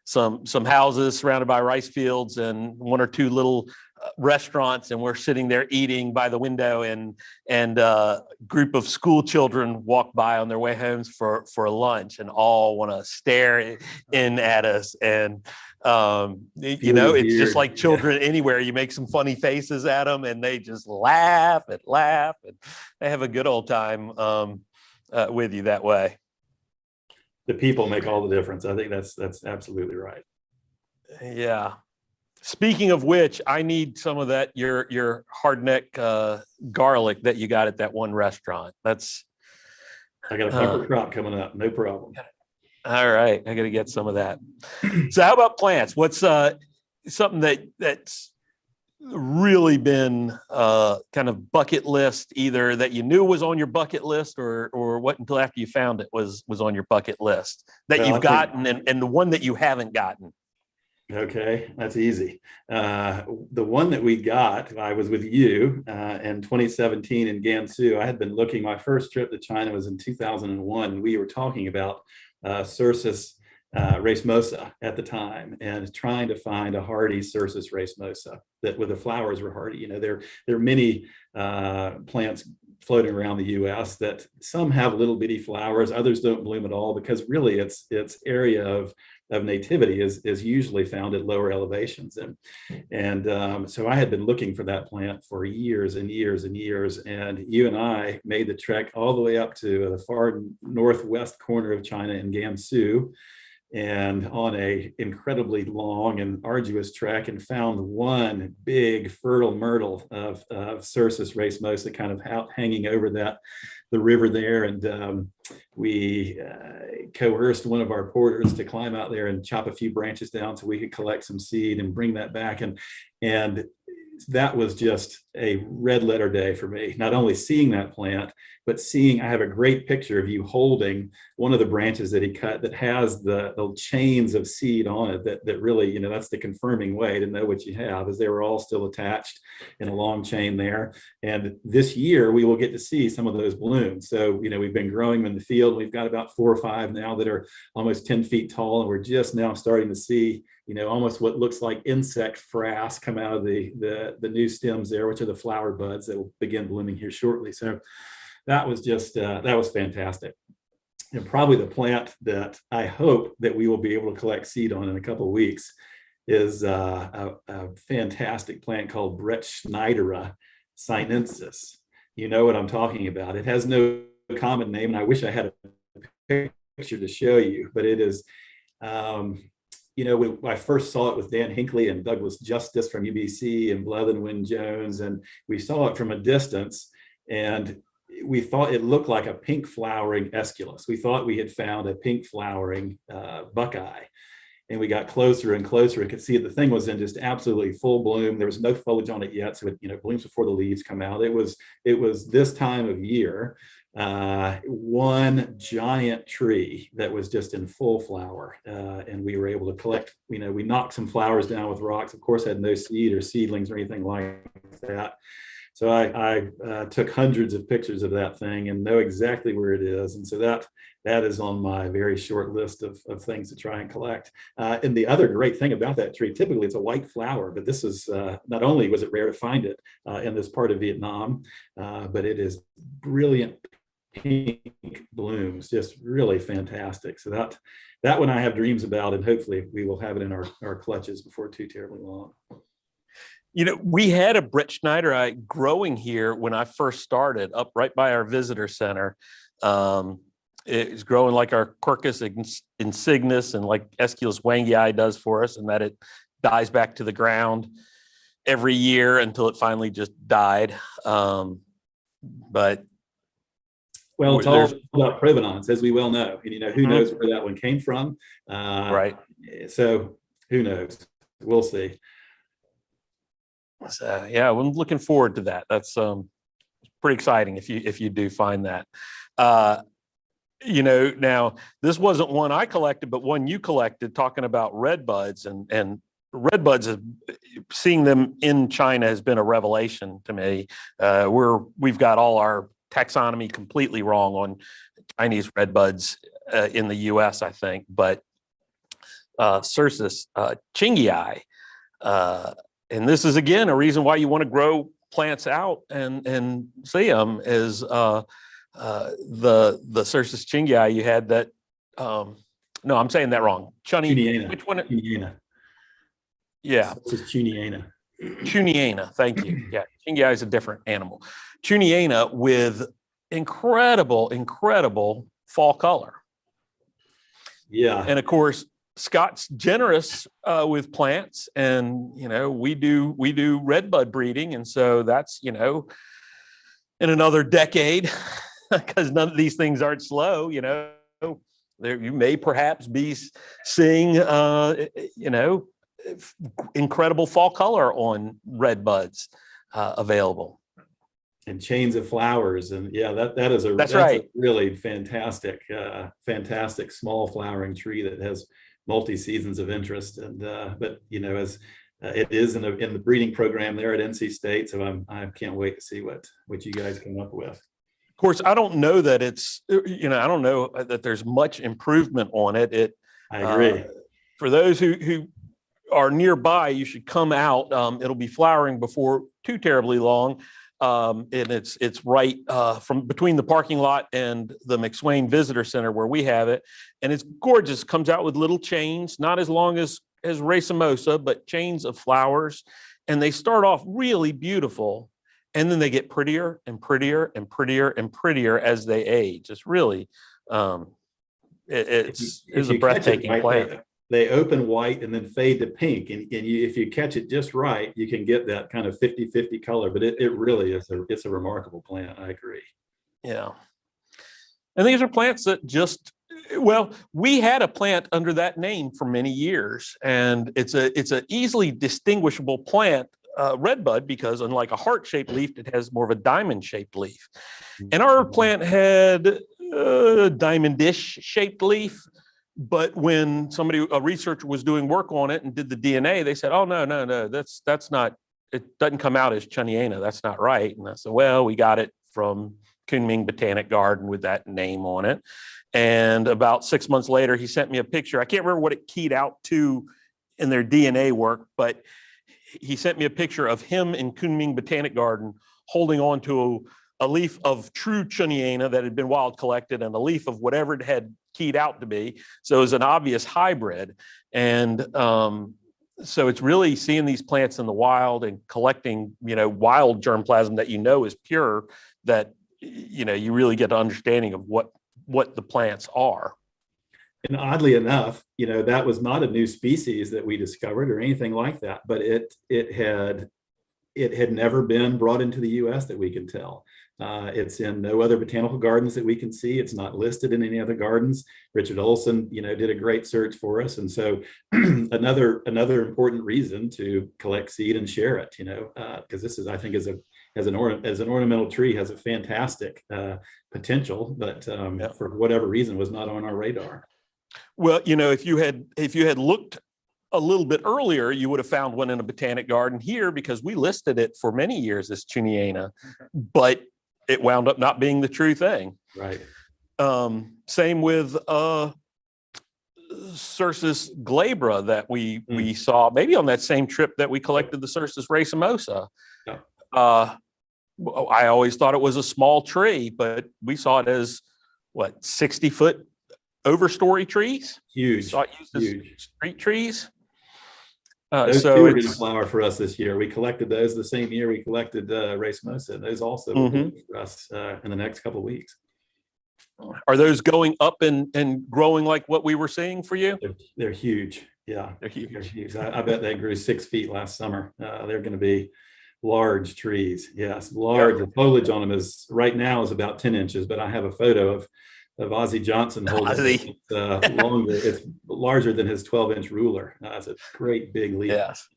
some houses surrounded by rice fields and one or two little restaurants, and we're sitting there eating by the window, and a group of school children walk by on their way home for lunch, and all want to stare in at us. And it's just like children anywhere. You make some funny faces at them, and they just laugh, and they have a good old time with you that way. The people make all the difference. I think that's absolutely right. Yeah. Speaking of which, I need some of that, your hardneck garlic that you got at that one restaurant. I got a pepper crop coming up. No problem. All right. I got to get some of that. So how about plants? What's something that's really been kind of bucket list, either that you knew was on your bucket list, or what until after you found it was on your bucket list that you've gotten, and the one that you haven't gotten? Okay, that's easy. The one that we got, I was with you in 2017 in Gansu. I had been looking, my first trip to China was in 2001. We were talking about Cercis racemosa at the time, and trying to find a hardy Cercis racemosa that where the flowers were hardy. There are many plants floating around the US that some have little bitty flowers, others don't bloom at all, because really its area of nativity is usually found at lower elevations. And so I had been looking for that plant for years and years and years. And you and I made the trek all the way up to the far northwest corner of China in Gansu, and on a incredibly long and arduous trek, and found one big fertile myrtle of Cercis racemosa kind of hanging over the river there. And we coerced one of our porters to climb out there and chop a few branches down so we could collect some seed and bring that back. And that was just a red letter day for me, not only seeing that plant, but seeing, I have a great picture of you holding one of the branches that he cut that has the chains of seed on it, that really, that's the confirming way to know what you have, is they were all still attached in a long chain there. And this year we will get to see some of those bloom. So, we've been growing them in the field. We've got about 4 or 5 now that are almost 10 feet tall. And we're just now starting to see, almost what looks like insect frass come out of the new stems there, which are the flower buds that will begin blooming here shortly. So that was just, that was fantastic. And probably the plant that I hope that we will be able to collect seed on in a couple of weeks is a fantastic plant called Bretschneidera sinensis. You know what I'm talking about. It has no common name, and I wish I had a picture to show you, but it is, when I first saw it with Dan Hinckley and Douglas Justice from UBC and Blethen Wynne Jones, and we saw it from a distance, and we thought it looked like a pink flowering Aesculus. We thought we had found a pink flowering buckeye. And we got closer and closer and could see it. The thing was in just absolutely full bloom. There was no foliage on it yet, so it blooms before the leaves come out. It was this time of year, one giant tree that was just in full flower, and we were able to collect. We knocked some flowers down with rocks. Of course, had no seed or seedlings or anything like that. So I took hundreds of pictures of that thing and know exactly where it is. And so that is on my very short list of things to try and collect. And the other great thing about that tree, typically it's a white flower, but this is not only was it rare to find it in this part of Vietnam, but it is brilliant pink blooms, just really fantastic. So that one I have dreams about, and hopefully we will have it in our clutches before too terribly long. You know, we had a Brett Schneiderite growing here when I first started, up right by our visitor center. It's growing like our Quercus insignis and like Aesculus wangii does for us, and that it dies back to the ground every year until it finally just died. But well, it's all about provenance, as we well know, and who knows where that one came from. Right. So who knows? We'll see. So, yeah, I'm looking forward to that. That's pretty exciting if you do find that. Now this wasn't one I collected, but one you collected, talking about red buds, and red buds, seeing them in China has been a revelation to me. We've got all our taxonomy completely wrong on Chinese red buds in the US, I think, but Cercis Qingyai, and this is again a reason why you want to grow plants out and see them, is the Cercis Qingyai you had that. No, I'm saying that wrong. Chuniana. Which one? Chuniana. Yeah. This is Chuniana. Chuniana. Thank you. Yeah. Qingyai is a different animal. Chuniana with incredible fall color. Yeah. And of course, Scott's generous with plants, and we do red bud breeding, and so that's in another decade, because none of these things aren't slow. There you may perhaps be seeing incredible fall color on red buds available, and chains of flowers, and yeah, that's right. A really fantastic small flowering tree that has multi seasons of interest. And but as it is in the breeding program there at NC State, so I can't wait to see what you guys come up with. Of course, I don't know that it's I don't know that there's much improvement on it. I agree. For those who are nearby, you should come out. It'll be flowering before too terribly long. And it's right from between the parking lot and the McSwain Visitor Center where we have it, and it's gorgeous. Comes out with little chains, not as long as racemosa, but chains of flowers, and they start off really beautiful, and then they get prettier and prettier and prettier and prettier as they age. It's really it's a breathtaking plant. They open white and then fade to pink. And if you catch it just right, you can get that kind of 50-50 color, but it really is it's a remarkable plant. I agree. Yeah. And these are plants that we had a plant under that name for many years, and it's a easily distinguishable plant, redbud, because unlike a heart-shaped leaf, it has more of a diamond-shaped leaf. And our plant had a diamondish shaped leaf. But when a researcher was doing work on it and did the DNA, they said, "Oh, no, that's not. It doesn't come out as Chuniana. That's not right." And I said, "Well, we got it from Kunming Botanic Garden with that name on it." And about 6 months later, he sent me a picture. I can't remember what it keyed out to in their DNA work, but he sent me a picture of him in Kunming Botanic Garden holding on to a leaf of true Chuniana that had been wild collected, and a leaf of whatever it had keyed out to be. So it was an obvious hybrid. And so it's really seeing these plants in the wild and collecting, wild germplasm that is pure, that, you really get an understanding of what the plants are. And oddly enough, that was not a new species that we discovered or anything like that, but it had never been brought into the US that we can tell. It's in no other botanical gardens that we can see. It's not listed in any other gardens. Richard Olson, did a great search for us. And so another important reason to collect seed and share it, because this is, I think, as an ornamental tree, has a fantastic potential, but for whatever reason was not on our radar. Well, if you had looked a little bit earlier, you would have found one in a botanic garden here because we listed it for many years as Chuniana, but it wound up not being the true thing. Right. Same with Cercis glabra that we saw maybe on that same trip that we collected the Cercis racemosa. Yeah. I always thought it was a small tree, but we saw it as what, 60-foot overstory trees? Huge. Saw it used as Huge. street trees. Those So two are going to it's, flower for us this year. We collected those the same year we collected racemosa. Those also will be for us in the next couple of weeks. are those going up and growing like what we were seeing for you? They're huge. Yeah, they're huge. They're huge. I bet they grew 6 feet last summer. They're going to be large trees. Yes, large. The foliage on them is right now is about 10 inches, but I have a photo of Ozzie Johnson holding it. It's longer. It's larger than his 12-inch ruler. It's a great big leaf. Yes.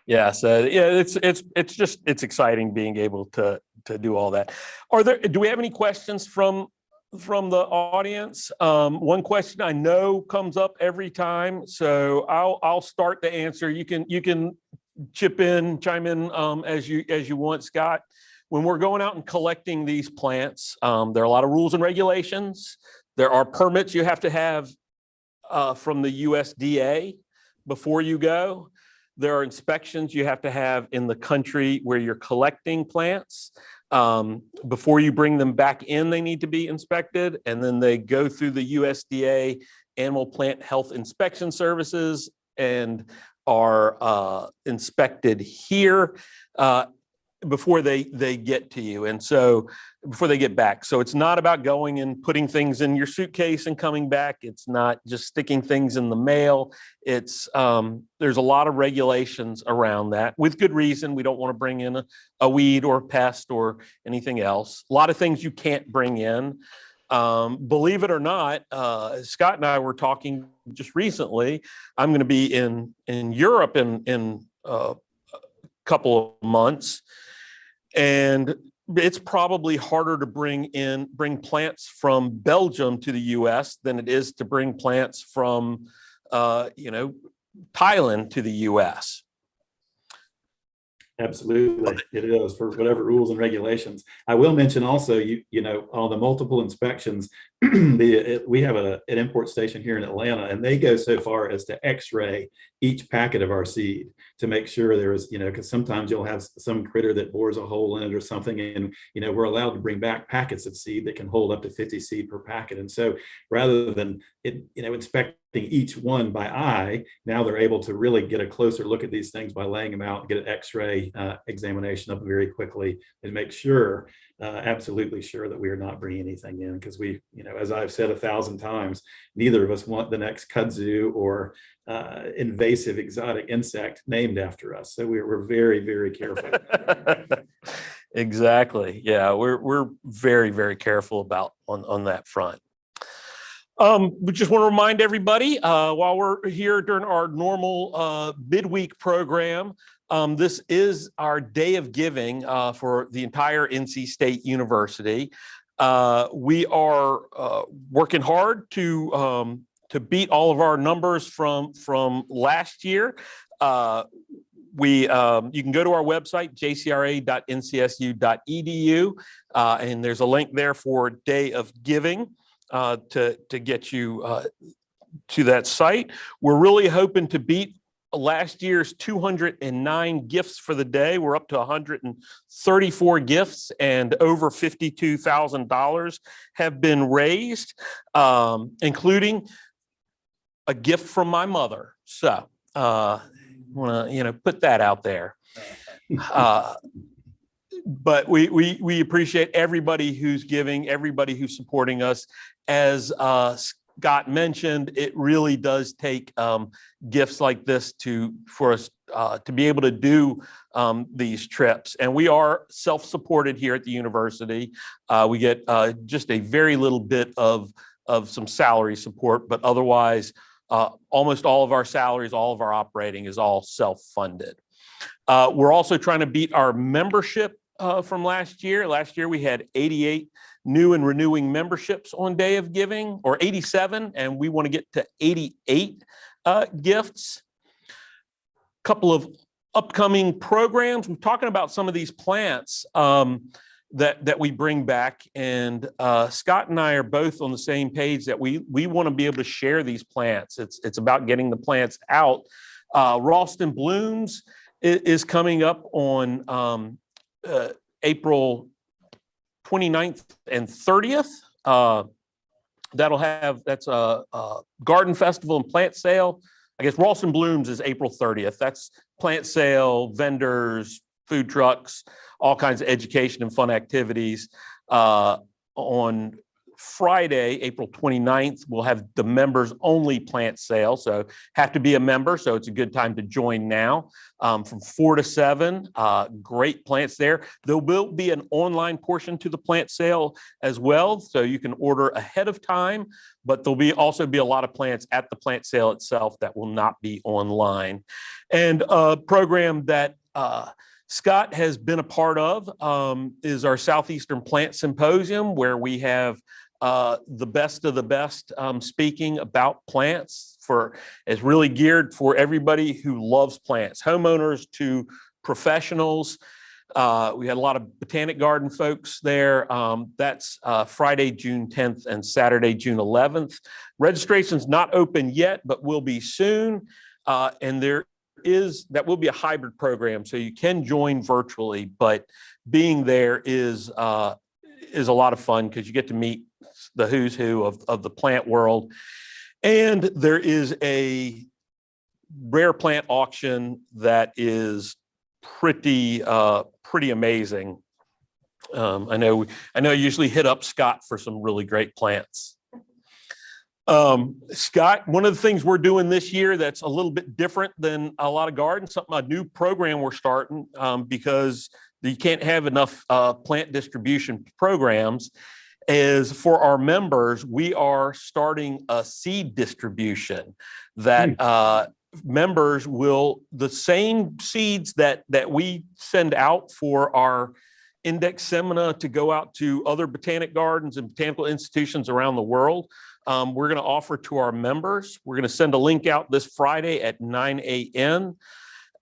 Yes. It's exciting being able to do all that. Do we have any questions from the audience? One question I know comes up every time, so I'll start the answer. You can chime in as you want, Scott. When we're going out and collecting these plants, there are a lot of rules and regulations. There are permits you have to have from the USDA before you go. There are inspections you have to have in the country where you're collecting plants. Before you bring them back in, they need to be inspected, and then they go through the USDA Animal Plant Health Inspection Services and are inspected here before they get to you, and so before they get back. So it's not about going and putting things in your suitcase and coming back. It's not just sticking things in the mail. It's there's a lot of regulations around that with good reason. We don't want to bring in a weed or a pest or anything else. A lot of things you can't bring in. Believe it or not, Scott and I were talking just recently. I'm going to be in Europe in a couple of months, and it's probably harder to bring plants from Belgium to the U.S. than it is to bring plants from Thailand to the U.S. Absolutely, it is for whatever rules and regulations. I will mention also, all the multiple inspections. We have an import station here in Atlanta, and they go so far as to X-ray each packet of our seed to make sure there is, because sometimes you'll have some critter that bores a hole in it or something, and we're allowed to bring back packets of seed that can hold up to 50 seed per packet. And so rather than inspecting each one by eye, now they're able to really get a closer look at these things by laying them out and get an X-ray examination of them very quickly and make sure, absolutely sure, that we are not bringing anything in, because we, as I've said 1,000 times, neither of us want the next kudzu or invasive exotic insect named after us. So we're very, very careful. Exactly. Yeah, we're very, very careful about on that front. We just want to remind everybody while we're here during our normal midweek program, this is our day of giving for the entire NC State University. We are working hard to beat all of our numbers from last year. You can go to our website, jcra.ncsu.edu, and there's a link there for Day of Giving to get you to that site. We're really hoping to beat last year's 209 gifts for the day. We're up to 134 gifts, and over $52,000 have been raised, including a gift from my mother. So want to put that out there. But we appreciate everybody who's giving, everybody who's supporting us. As Scott mentioned, it really does take gifts like this for us to be able to do these trips. And we are self-supported here at the university. We get just a very little bit of some salary support, but otherwise, almost all of our salaries, all of our operating is all self-funded. We're also trying to beat our membership from last year. Last year, we had 88 new and renewing memberships on Day of Giving, or 87, and we want to get to 88 gifts. Couple of upcoming programs. We're talking about some of these plants that we bring back, and Scott and I are both on the same page that we want to be able to share these plants. It's about getting the plants out. Ralston Blooms is coming up on April 29th and 30th. That's a garden festival and plant sale. I guess Ralston Blooms is April 30th. That's plant sale, vendors, food trucks, all kinds of education and fun activities. On Friday, April 29th, we'll have the members only plant sale. So have to be a member. So it's a good time to join now from 4 to 7. Great plants there. There will be an online portion to the plant sale as well. So you can order ahead of time, but there'll also be a lot of plants at the plant sale itself that will not be online. And a program that Scott has been a part of is our Southeastern Plant Symposium, where we have the best of the best speaking about plants. It's really geared for everybody who loves plants, homeowners to professionals. We had a lot of Botanic Garden folks there. That's Friday, June 10th and Saturday, June 11th. Registration's not open yet, but will be soon. And that will be a hybrid program, so you can join virtually, but being there is a lot of fun because you get to meet the who's who of the plant world. And there is a rare plant auction that is pretty amazing. I know I usually hit up Scott for some really great plants. Scott, one of the things we're doing this year that's a little bit different than a lot of gardens, a new program we're starting because you can't have enough plant distribution programs, is for our members, we are starting a seed distribution that members will, the same seeds that we send out for our index semina to go out to other botanic gardens and botanical institutions around the world, we're going to offer to our members. We're going to send a link out this Friday at 9 a.m.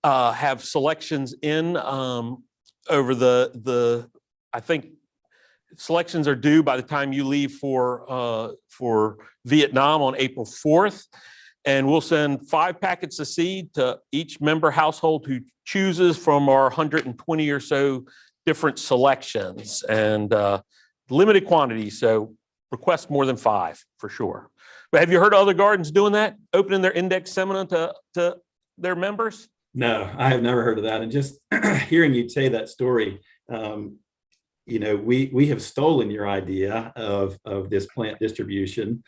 Have selections in over I think selections are due by the time you leave for Vietnam on April 4th. And we'll send 5 packets of seed to each member household who chooses from our 120 or so different selections, and limited quantity. So request more than 5 for sure. But have you heard of other gardens doing that, opening their index seminar to their members? No, I have never heard of that. And just hearing you say that story, we have stolen your idea of this plant distribution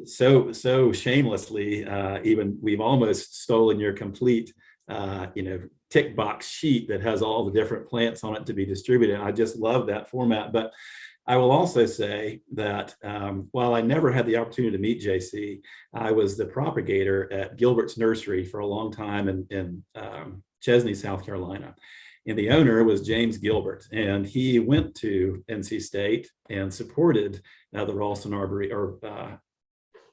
so shamelessly. Even we've almost stolen your complete tick box sheet that has all the different plants on it to be distributed. I just love that format. But I will also say that while I never had the opportunity to meet JC, I was the propagator at Gilbert's Nursery for a long time in Chesney, South Carolina. And the owner was James Gilbert, and he went to NC State and supported the Ralston Arboretum, or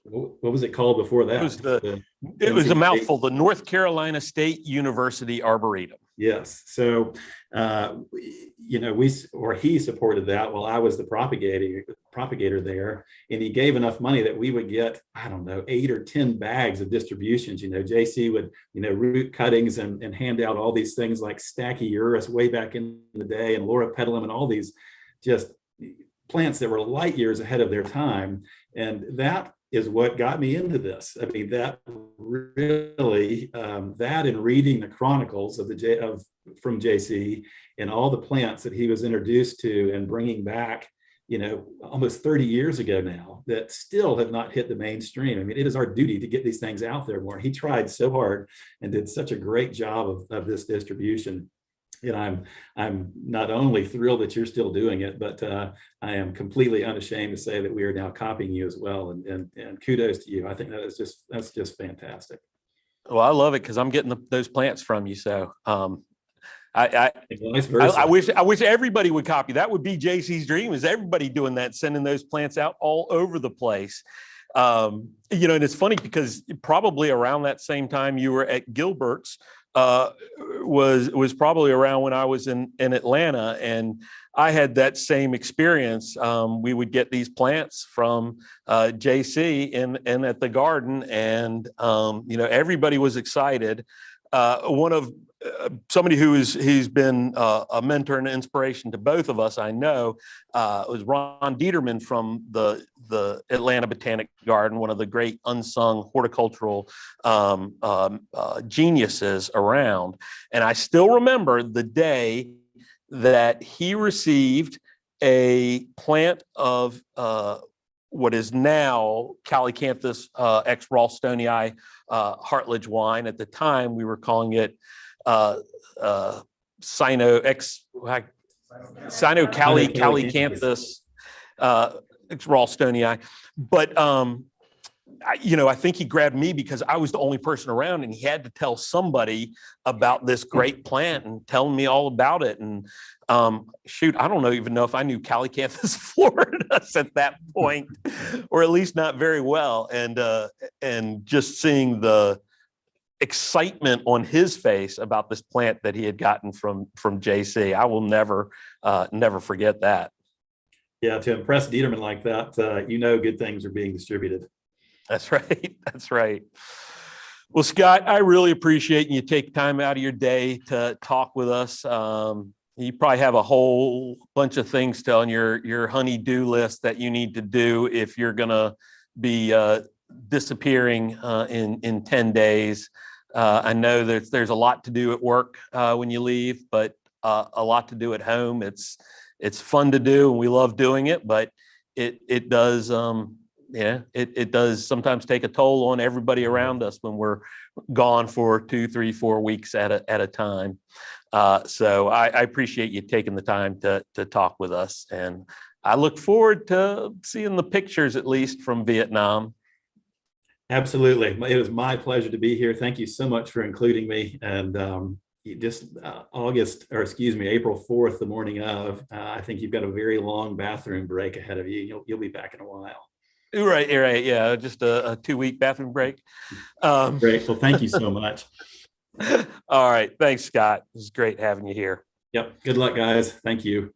what was it called before that? It was a mouthful, the North Carolina State University Arboretum. Yes. So, he supported that while I was the propagator there, and he gave enough money that we would get, 8 or 10 bags of distributions. JC would, root cuttings and hand out all these things like Stachyurus way back in the day, and Laura Pedalum, and all these just plants that were light years ahead of their time. And that is what got me into this. I mean, that really, that and reading the chronicles from JC and all the plants that he was introduced to and bringing back, almost 30 years ago now, that still have not hit the mainstream. I mean, it is our duty to get these things out there more. He tried so hard and did such a great job of this distribution. And I'm not only thrilled that you're still doing it, but I am completely unashamed to say that we are now copying you as well. And kudos to you. I think that's just fantastic. Well, I love it because I'm getting those plants from you. So I wish everybody would copy. That would be JC's dream, is everybody doing that, sending those plants out all over the place. You know, and it's funny because probably around that same time you were at Gilbert's, was probably around when I was in Atlanta, and I had that same experience. We would get these plants from JC in at the garden, and you know, everybody was excited. One of somebody he's been a mentor and inspiration to both of us, I know, was Ron Dieterman from the Atlanta Botanic Garden, one of the great unsung horticultural geniuses around. And I still remember the day that he received a plant of what is now Calycanthus ex Ralstonii Hartlage wine. At the time, we were calling it Calycanthus ex Ralstonii. But you know, I think he grabbed me because I was the only person around, and he had to tell somebody about this great plant and telling me all about it. And shoot, I don't even know if I knew Calycanthus floridus at that point, or at least not very well. And just seeing the excitement on his face about this plant that he had gotten from JC, I will never forget that. Yeah, to impress Dieterman like that, you know, good things are being distributed. That's right. That's right. Well, Scott, I really appreciate you take time out of your day to talk with us. You probably have a whole bunch of things on your honey-do list that you need to do if you're going to be disappearing in 10 days. I know that there's a lot to do at work when you leave, but a lot to do at home. It's fun to do, and we love doing it, but it does it does sometimes take a toll on everybody around us when we're gone for 2, 3, 4 weeks at a time. So I appreciate you taking the time to talk with us, and I look forward to seeing the pictures, at least from Vietnam. Absolutely. It was my pleasure to be here. Thank you so much for including me. And April 4th, the morning of, I think you've got a very long bathroom break ahead of you. You'll be back in a while. Right. Yeah. Just a 2-week bathroom break. Great. Well, thank you so much. All right. Thanks, Scott. It was great having you here. Yep. Good luck, guys. Thank you.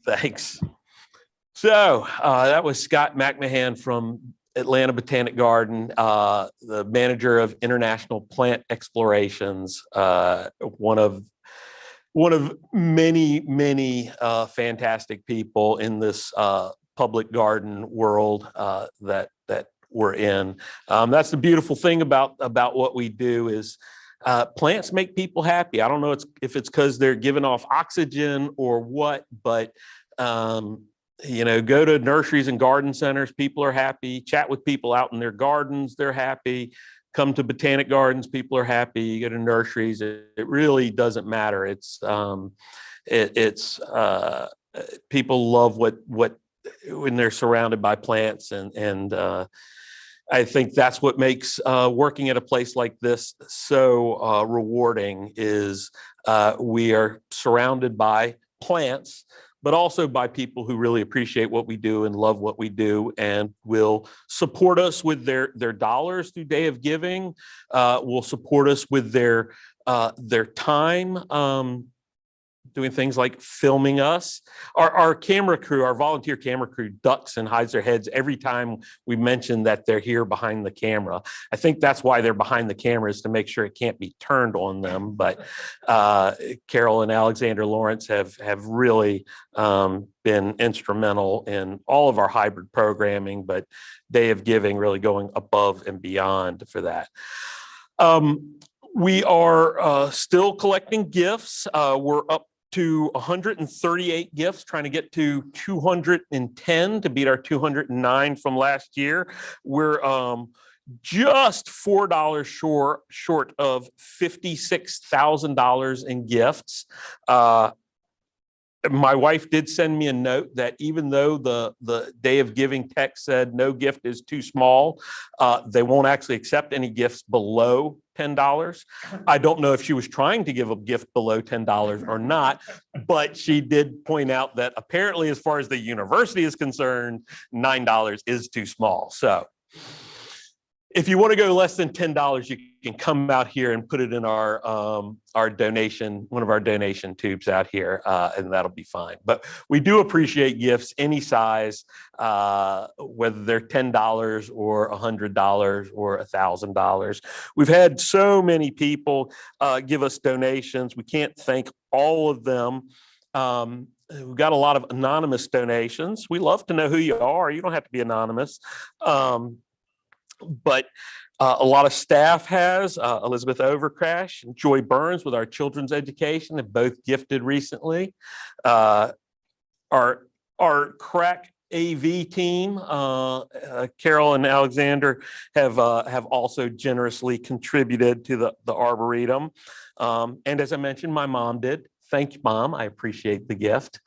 Thanks. So that was Scott McMahon from Atlanta Botanic Garden, the manager of International Plant Explorations, one of many fantastic people in this public garden world that we're in. That's the beautiful thing about what we do is plants make people happy. I don't know if it's because they're giving off oxygen or what, but you know, go to nurseries and garden centers, people are happy. Chat with people out in their gardens, they're happy. Come to botanic gardens, people are happy. You go to nurseries, it really doesn't matter. It's people love what when they're surrounded by plants, and I think that's what makes working at a place like this so rewarding. Is we are surrounded by plants, but also by people who really appreciate what we do and love what we do, and will support us with their dollars through Day of Giving, will support us with their time, doing things like filming us. Our camera crew, our volunteer camera crew, ducks and hides their heads every time we mention that they're here behind the camera. I think that's why they're behind the camera, is to make sure it can't be turned on them. But Carol and Alexander Lawrence have really been instrumental in all of our hybrid programming, but Day of Giving really going above and beyond for that. We are still collecting gifts. We're up to 138 gifts, trying to get to 210 to beat our 209 from last year. We're just $4 short of $56,000 in gifts. My wife did send me a note that even though the Day of Giving text said no gift is too small, they won't actually accept any gifts below $10. I don't know if she was trying to give a gift below $10 or not, but she did point out that apparently, as far as the university is concerned, $9 is too small. So if you want to go less than $10, you can come out here and put it in our donation, one of our donation tubes out here, and that'll be fine. But we do appreciate gifts any size, whether they're $10 or $100 or $1,000. We've had so many people give us donations. We can't thank all of them. We've got a lot of anonymous donations. We love to know who you are. You don't have to be anonymous. But a lot of staff has, Elizabeth Overcrash and Joy Burns with our children's education have both gifted recently. Our crack AV team, Carol and Alexander have also generously contributed to the Arboretum. And as I mentioned, my mom did. Thank you, Mom. I appreciate the gift.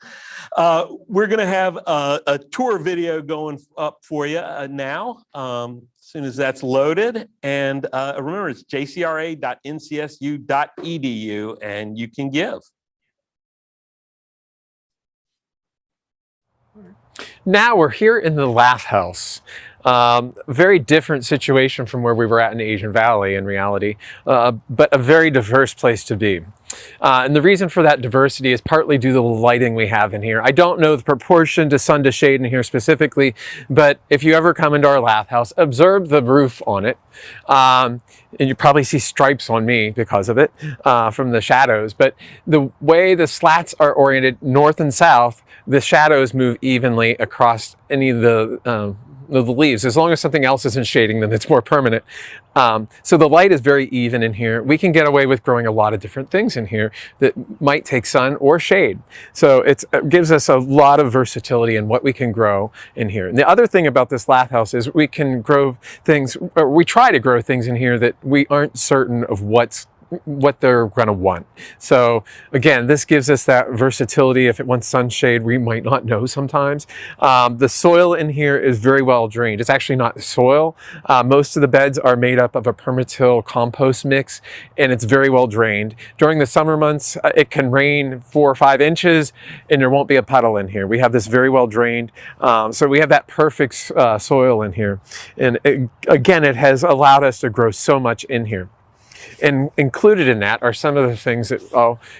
We're going to have a tour video going up for you now, as soon as that's loaded. And remember, it's jcra.ncsu.edu, and you can give. Now we're here in the Laugh House. Very different situation from where we were at in Asian Valley in reality, but a very diverse place to be. And the reason for that diversity is partly due to the lighting we have in here. I don't know the proportion to sun to shade in here specifically, but if you ever come into our Laugh House, observe the roof on it. And you probably see stripes on me because of it, from the shadows. But the way the slats are oriented north and south, the shadows move evenly across any of the leaves. As long as something else isn't shading them, it's more permanent. So the light is very even in here. We can get away with growing a lot of different things in here that might take sun or shade. So it gives us a lot of versatility in what we can grow in here. And the other thing about this Laugh House is we can grow things, or we try to grow things in here that we aren't certain of what they're going to want. So again, this gives us that versatility. If it wants sunshade, we might not know sometimes. The soil in here is very well drained. It's actually not soil. Most of the beds are made up of a permatil compost mix, and it's very well drained. During the summer months, it can rain 4 or 5 inches and there won't be a puddle in here. We have this very well drained. So we have that perfect soil in here. And again, it has allowed us to grow so much in here. And included in that are some of the things that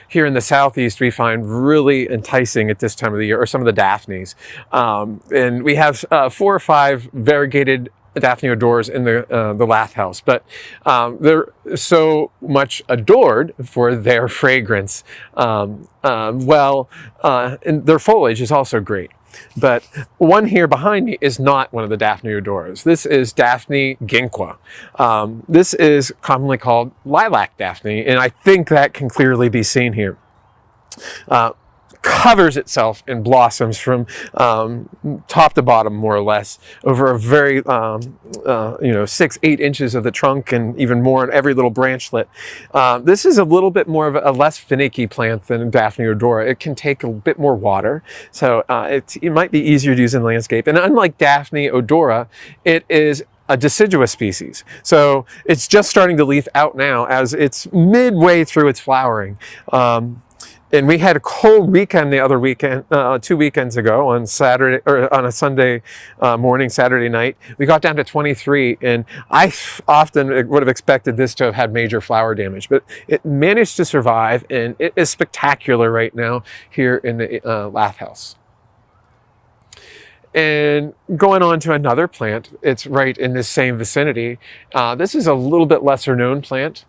here in the Southeast we find really enticing at this time of the year, or some of the Daphnes. And we have 4 or 5 variegated Daphne odors in the Laugh House, but they're so much adored for their fragrance. And their foliage is also great. But one here behind me is not one of the Daphne odoras. This is Daphne ginqua. This is commonly called lilac Daphne, and I think that can clearly be seen here. Covers itself in blossoms from top to bottom, more or less, over a very 6-8 inches of the trunk, and even more on every little branchlet. This is a little bit more of a less finicky plant than Daphne odora. It can take a bit more water, so it might be easier to use in landscape. And unlike Daphne odora, it is a deciduous species. So it's just starting to leaf out now as it's midway through its flowering. And we had a cold weekend the other weekend, 2 weekends ago, on Saturday, or on a Sunday morning, Saturday night. We got down to 23, and I often would have expected this to have had major flower damage, but it managed to survive, and it is spectacular right now here in the Laugh House. And going on to another plant, it's right in this same vicinity. This is a little bit lesser known plant.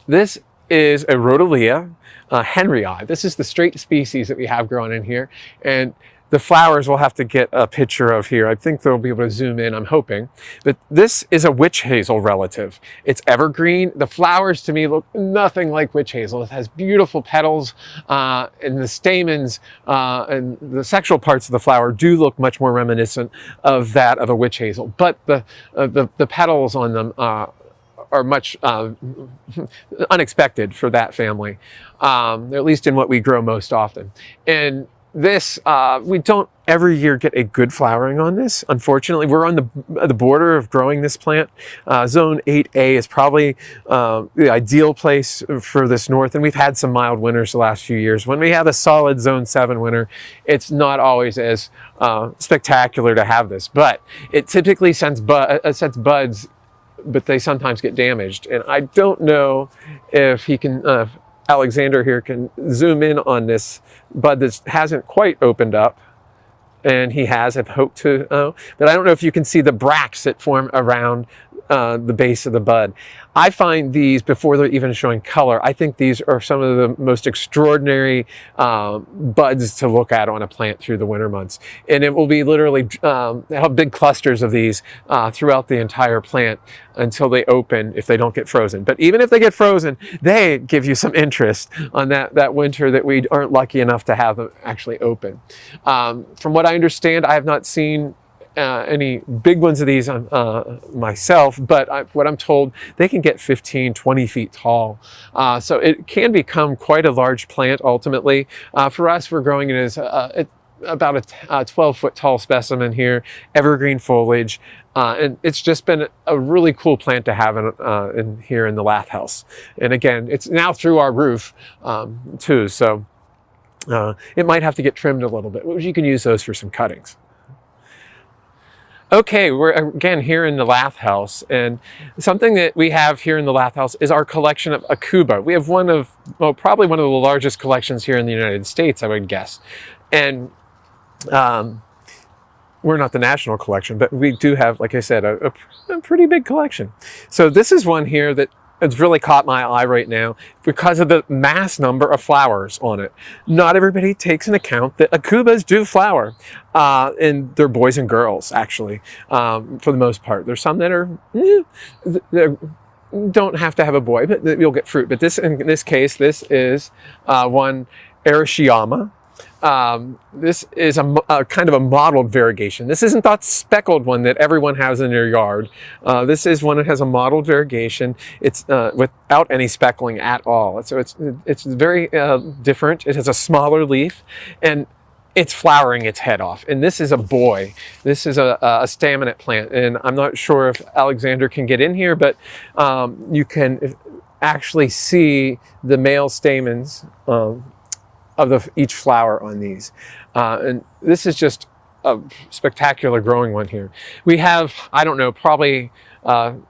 This is a Rhodolea henryi. This is the straight species that we have growing in here. And the flowers we'll have to get a picture of here. I think they'll be able to zoom in, I'm hoping. But this is a witch hazel relative. It's evergreen. The flowers to me look nothing like witch hazel. It has beautiful petals, and the stamens and the sexual parts of the flower do look much more reminiscent of that of a witch hazel. But the petals on them are much unexpected for that family, at least in what we grow most often. And this, we don't every year get a good flowering on this. Unfortunately, we're on the border of growing this plant. Zone 8A is probably the ideal place for this north, and we've had some mild winters the last few years. When we have a solid Zone 7 winter, it's not always as spectacular to have this, but it typically sends buds, but they sometimes get damaged. And I don't know if he can, Alexander here can zoom in on this bud that hasn't quite opened up. And he has, I've hoped to, but I don't know if you can see the bracts that form around the base of the bud. I find these, before they're even showing color, I think these are some of the most extraordinary buds to look at on a plant through the winter months. And it will be literally, have big clusters of these throughout the entire plant until they open if they don't get frozen. But even if they get frozen, they give you some interest on that winter that we aren't lucky enough to have them actually open. From what I understand, I have not seen any big ones of these myself, but what I'm told, they can get 15, 20 feet tall. So it can become quite a large plant ultimately. For us, we're growing it as about a 12-foot tall specimen here, evergreen foliage. And it's just been a really cool plant to have in here in the Lath House. And again, it's now through our roof too. So it might have to get trimmed a little bit. You can use those for some cuttings. Okay, we're again here in the Lath House, and something that we have here in the Lath House is our collection of Aucuba. We have probably one of the largest collections here in the United States, I would guess. And we're not the national collection, but we do have, like I said, a pretty big collection. So this is one here that it's really caught my eye right now because of the mass number of flowers on it. Not everybody takes into account that Aucubas do flower, and they're boys and girls actually, for the most part. There's some that are don't have to have a boy, but you'll get fruit. But this, in this case, this is one Arashiyama. This is a kind of a mottled variegation. This isn't that speckled one that everyone has in their yard. This is one that has a mottled variegation. It's without any speckling at all. So it's very different. It has a smaller leaf, and it's flowering its head off. And this is a boy. This is a staminate plant, and I'm not sure if Alexander can get in here, but you can actually see the male stamens of each flower on these. And this is just a spectacular growing one here. We have, I don't know, probably, I'm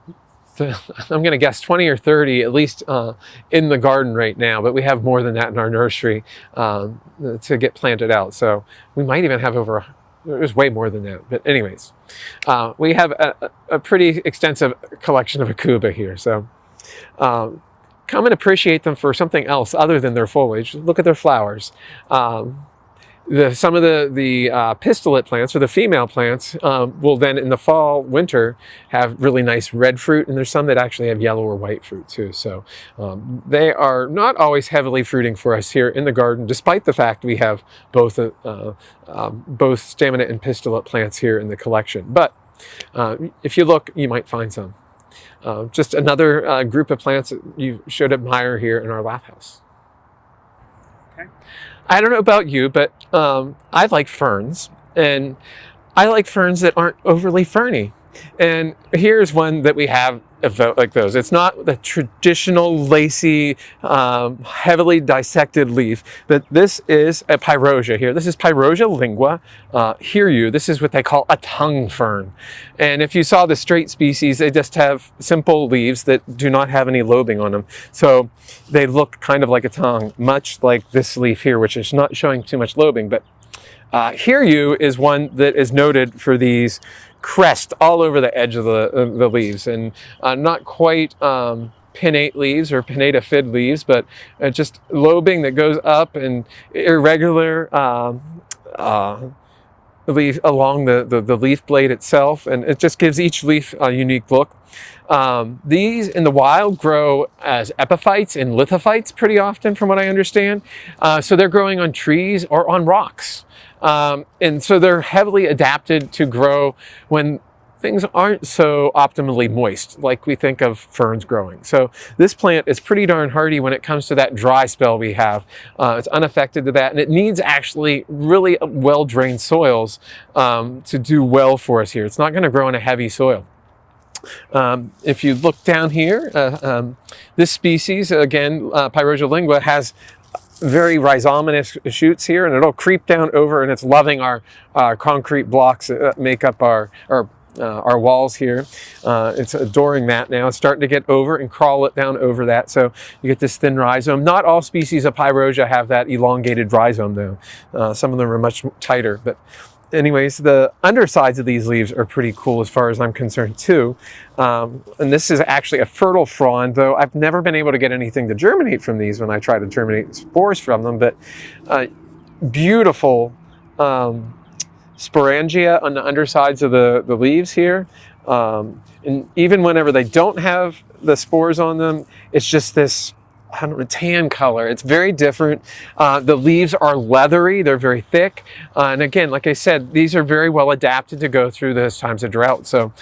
going to guess 20 or 30 at least in the garden right now, but we have more than that in our nursery to get planted out. So we might even have there's way more than that. But anyways, we have a pretty extensive collection of Aucuba here. So come and appreciate them for something else other than their foliage. Look at their flowers. Some of the pistillate plants, or the female plants, will then in the fall, winter, have really nice red fruit, and there's some that actually have yellow or white fruit too. So they are not always heavily fruiting for us here in the garden, despite the fact we have both staminate and pistillate plants here in the collection. But if you look, you might find some. Just another group of plants that you should admire here in our Lath House. Okay. I don't know about you, but I like ferns, and I like ferns that aren't overly ferny. And here's one that we have like those. It's not the traditional lacy, heavily dissected leaf, but this is a pyrosia here. This is Pyrosia lingua. This is what they call a tongue fern. And if you saw the straight species, they just have simple leaves that do not have any lobing on them. So they look kind of like a tongue, much like this leaf here, which is not showing too much lobing. But Hiryu is one that is noted for these crest all over the edge of the leaves, and not quite pinnate leaves or pinnata-fid leaves, but just lobing that goes up and irregular leaf along the leaf blade itself, and it just gives each leaf a unique look. These in the wild grow as epiphytes and lithophytes pretty often, from what I understand. So they're growing on trees or on rocks. And so they're heavily adapted to grow when things aren't so optimally moist like we think of ferns growing. So this plant is pretty darn hardy when it comes to that dry spell we have. It's unaffected to that, and it needs actually really well-drained soils to do well for us here. It's not going to grow in a heavy soil. If you look down here, this species, again, Pyrosia lingua, has very rhizomatous shoots here, and it'll creep down over, and it's loving our concrete blocks that make up our walls here. It's adoring that now. It's starting to get over and crawl it down over that, so you get this thin rhizome. Not all species of Pyrosia have that elongated rhizome though. Some of them are much tighter, but anyways, the undersides of these leaves are pretty cool as far as I'm concerned too. And this is actually a fertile frond, though I've never been able to get anything to germinate from these when I try to germinate spores from them, but beautiful sporangia on the undersides of the leaves here. And even whenever they don't have the spores on them, it's just this tan color. It's very different. The leaves are leathery. They're very thick. And again, like I said, these are very well adapted to go through those times of drought. So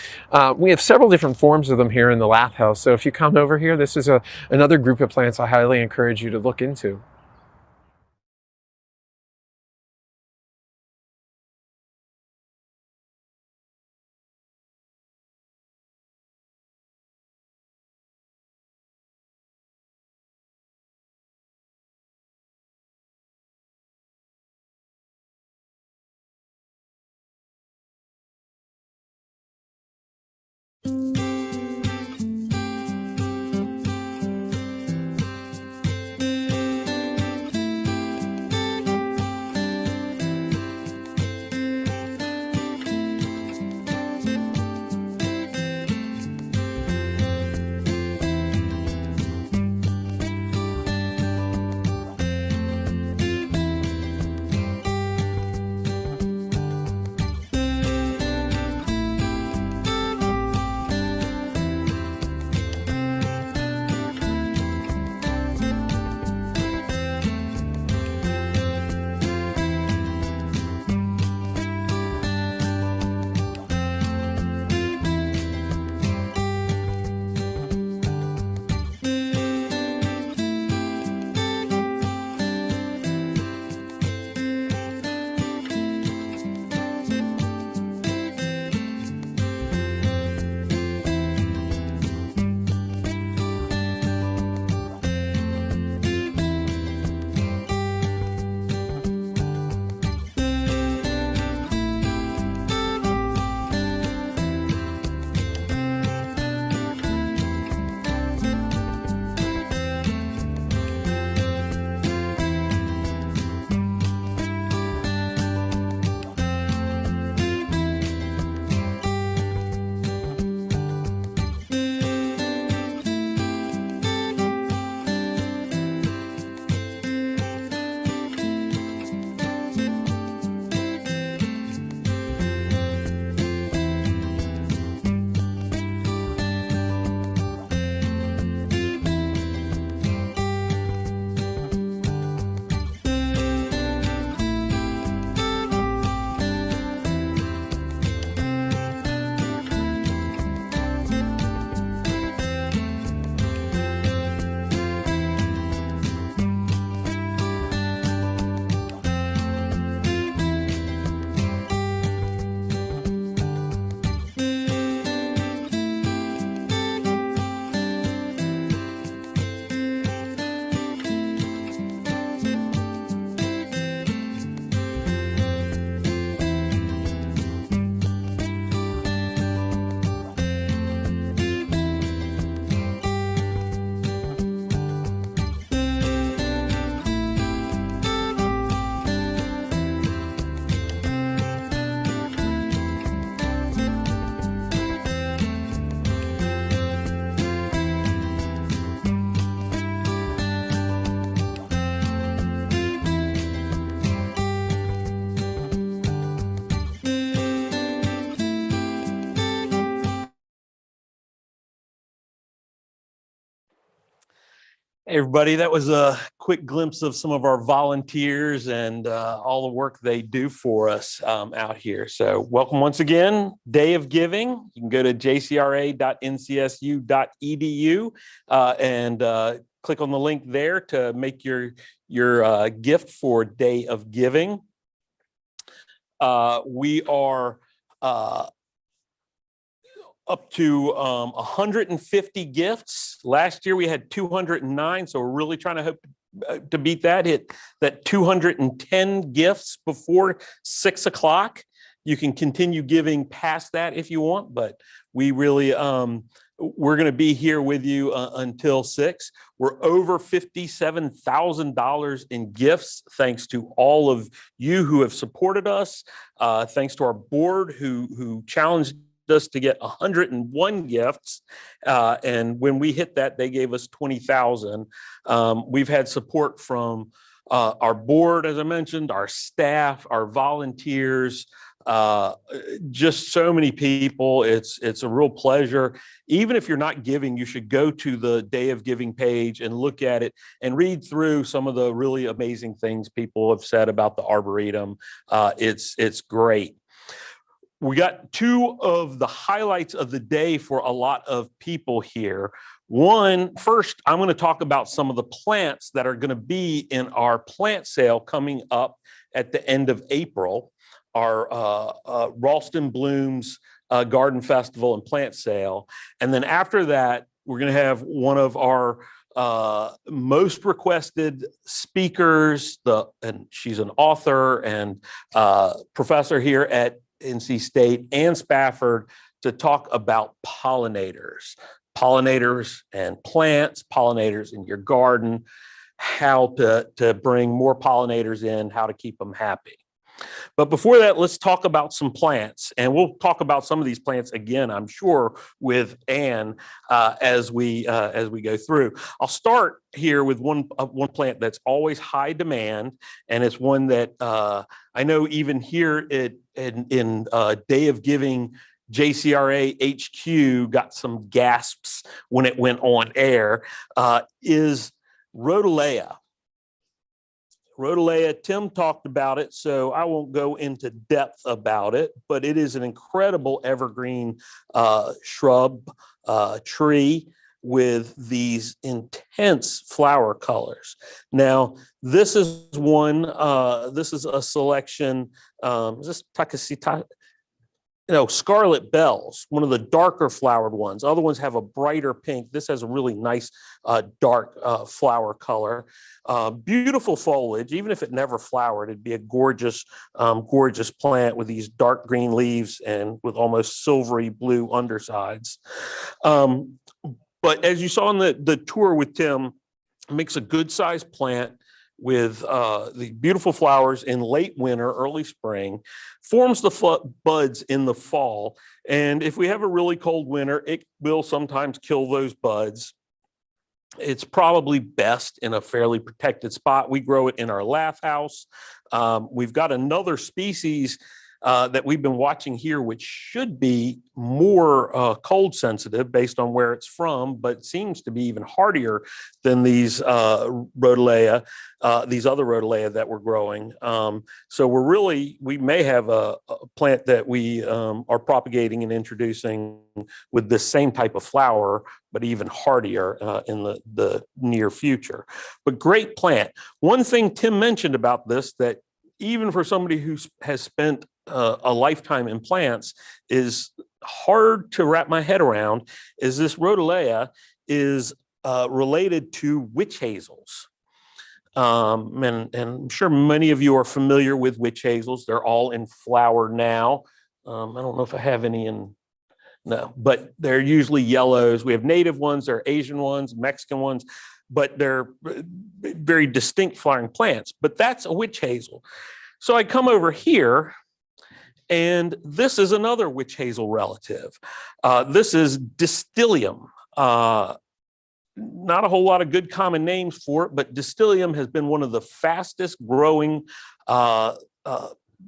we have several different forms of them here in the Lath House. So if you come over here, this is another group of plants I highly encourage you to look into. Hey, everybody, that was a quick glimpse of some of our volunteers and all the work they do for us out here. So welcome once again, Day of Giving. You can go to jcra.ncsu.edu and click on the link there to make your gift for Day of Giving. We are up to 150 gifts. Last year we had 209, so we're really trying to hope to beat that, hit that 210 gifts before 6 o'clock. You can continue giving past that if you want, but we really, we're going to be here with you until 6. We're over $57,000 in gifts, thanks to all of you who have supported us, thanks to our board who challenged us to get 101 gifts, and when we hit that, they gave us 20,000. We've had support from our board, as I mentioned, our staff, our volunteers, just so many people. It's a real pleasure. Even if you're not giving, you should go to the Day of Giving page and look at it and read through some of the really amazing things people have said about the Arboretum. It's great. We got two of the highlights of the day for a lot of people here. First, I'm going to talk about some of the plants that are going to be in our plant sale coming up at the end of April, our Ralston Blooms Garden Festival and Plant Sale. And then after that, we're going to have one of our most requested speakers, and she's an author and professor here at NC State, Ann Spafford, to talk about pollinators and plants, pollinators in your garden, how to bring more pollinators in, how to keep them happy. But before that, let's talk about some plants, and we'll talk about some of these plants again, I'm sure, with Ann as we go through. I'll start here with one plant that's always high demand, and it's one that I know even here in Day of Giving, JCRA HQ got some gasps when it went on air, is Rhodalea. Rhodalea, Tim talked about it, so I won't go into depth about it, but it is an incredible evergreen shrub, tree with these intense flower colors. Now, this is one, this is a selection, is this Takasita? No, Scarlet Bells, one of the darker flowered ones. Other ones have a brighter pink. This has a really nice dark flower color. Beautiful foliage. Even if it never flowered, it'd be a gorgeous, gorgeous plant with these dark green leaves and with almost silvery blue undersides. But as you saw on the tour with Tim, it makes a good sized plant with the beautiful flowers in late winter, early spring, forms the buds in the fall. And if we have a really cold winter, it will sometimes kill those buds. It's probably best in a fairly protected spot. We grow it in our lath house. We've got another species that we've been watching here, which should be more cold sensitive based on where it's from, but seems to be even hardier than these Rhodalea, these other Rhodalea that we're growing. So we may have a plant that we are propagating and introducing with the same type of flower, but even hardier in the near future. But great plant. One thing Tim mentioned about this that even for somebody who has spent a lifetime in plants is hard to wrap my head around, is this Rhodalea is related to witch hazels. And I'm sure many of you are familiar with witch hazels. They're all in flower now. I don't know if I have any no, but they're usually yellows. We have native ones, there are Asian ones, Mexican ones, but they're very distinct flowering plants. But that's a witch hazel. So I come over here, and this is another witch hazel relative. This is Distilium. Not a whole lot of good common names for it, but Distilium has been one of the fastest growing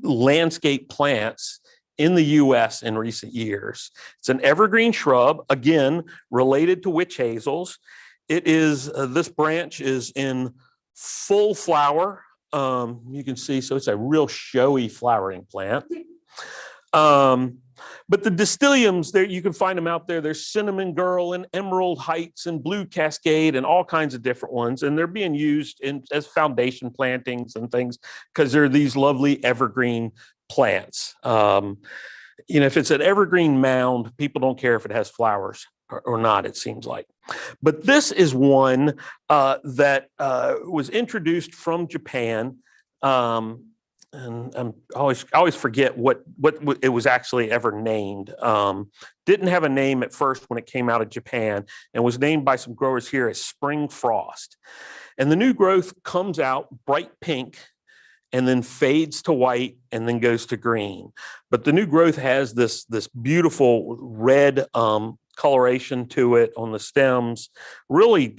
landscape plants in the US in recent years. It's an evergreen shrub, again, related to witch hazels. It is, this branch is in full flower. You can see, so it's a real showy flowering plant. But the Distyliums, there you can find them out there. There's Cinnamon Girl and Emerald Heights and Blue Cascade and all kinds of different ones. And they're being used as foundation plantings and things because they're these lovely evergreen plants. You know, if it's an evergreen mound, people don't care if it has flowers or not, it seems like. But this is one that was introduced from Japan. And I always forget what it was actually ever named. Didn't have a name at first when it came out of Japan, and was named by some growers here as Spring Frost. And the new growth comes out bright pink and then fades to white and then goes to green. But the new growth has this beautiful red coloration to it on the stems, really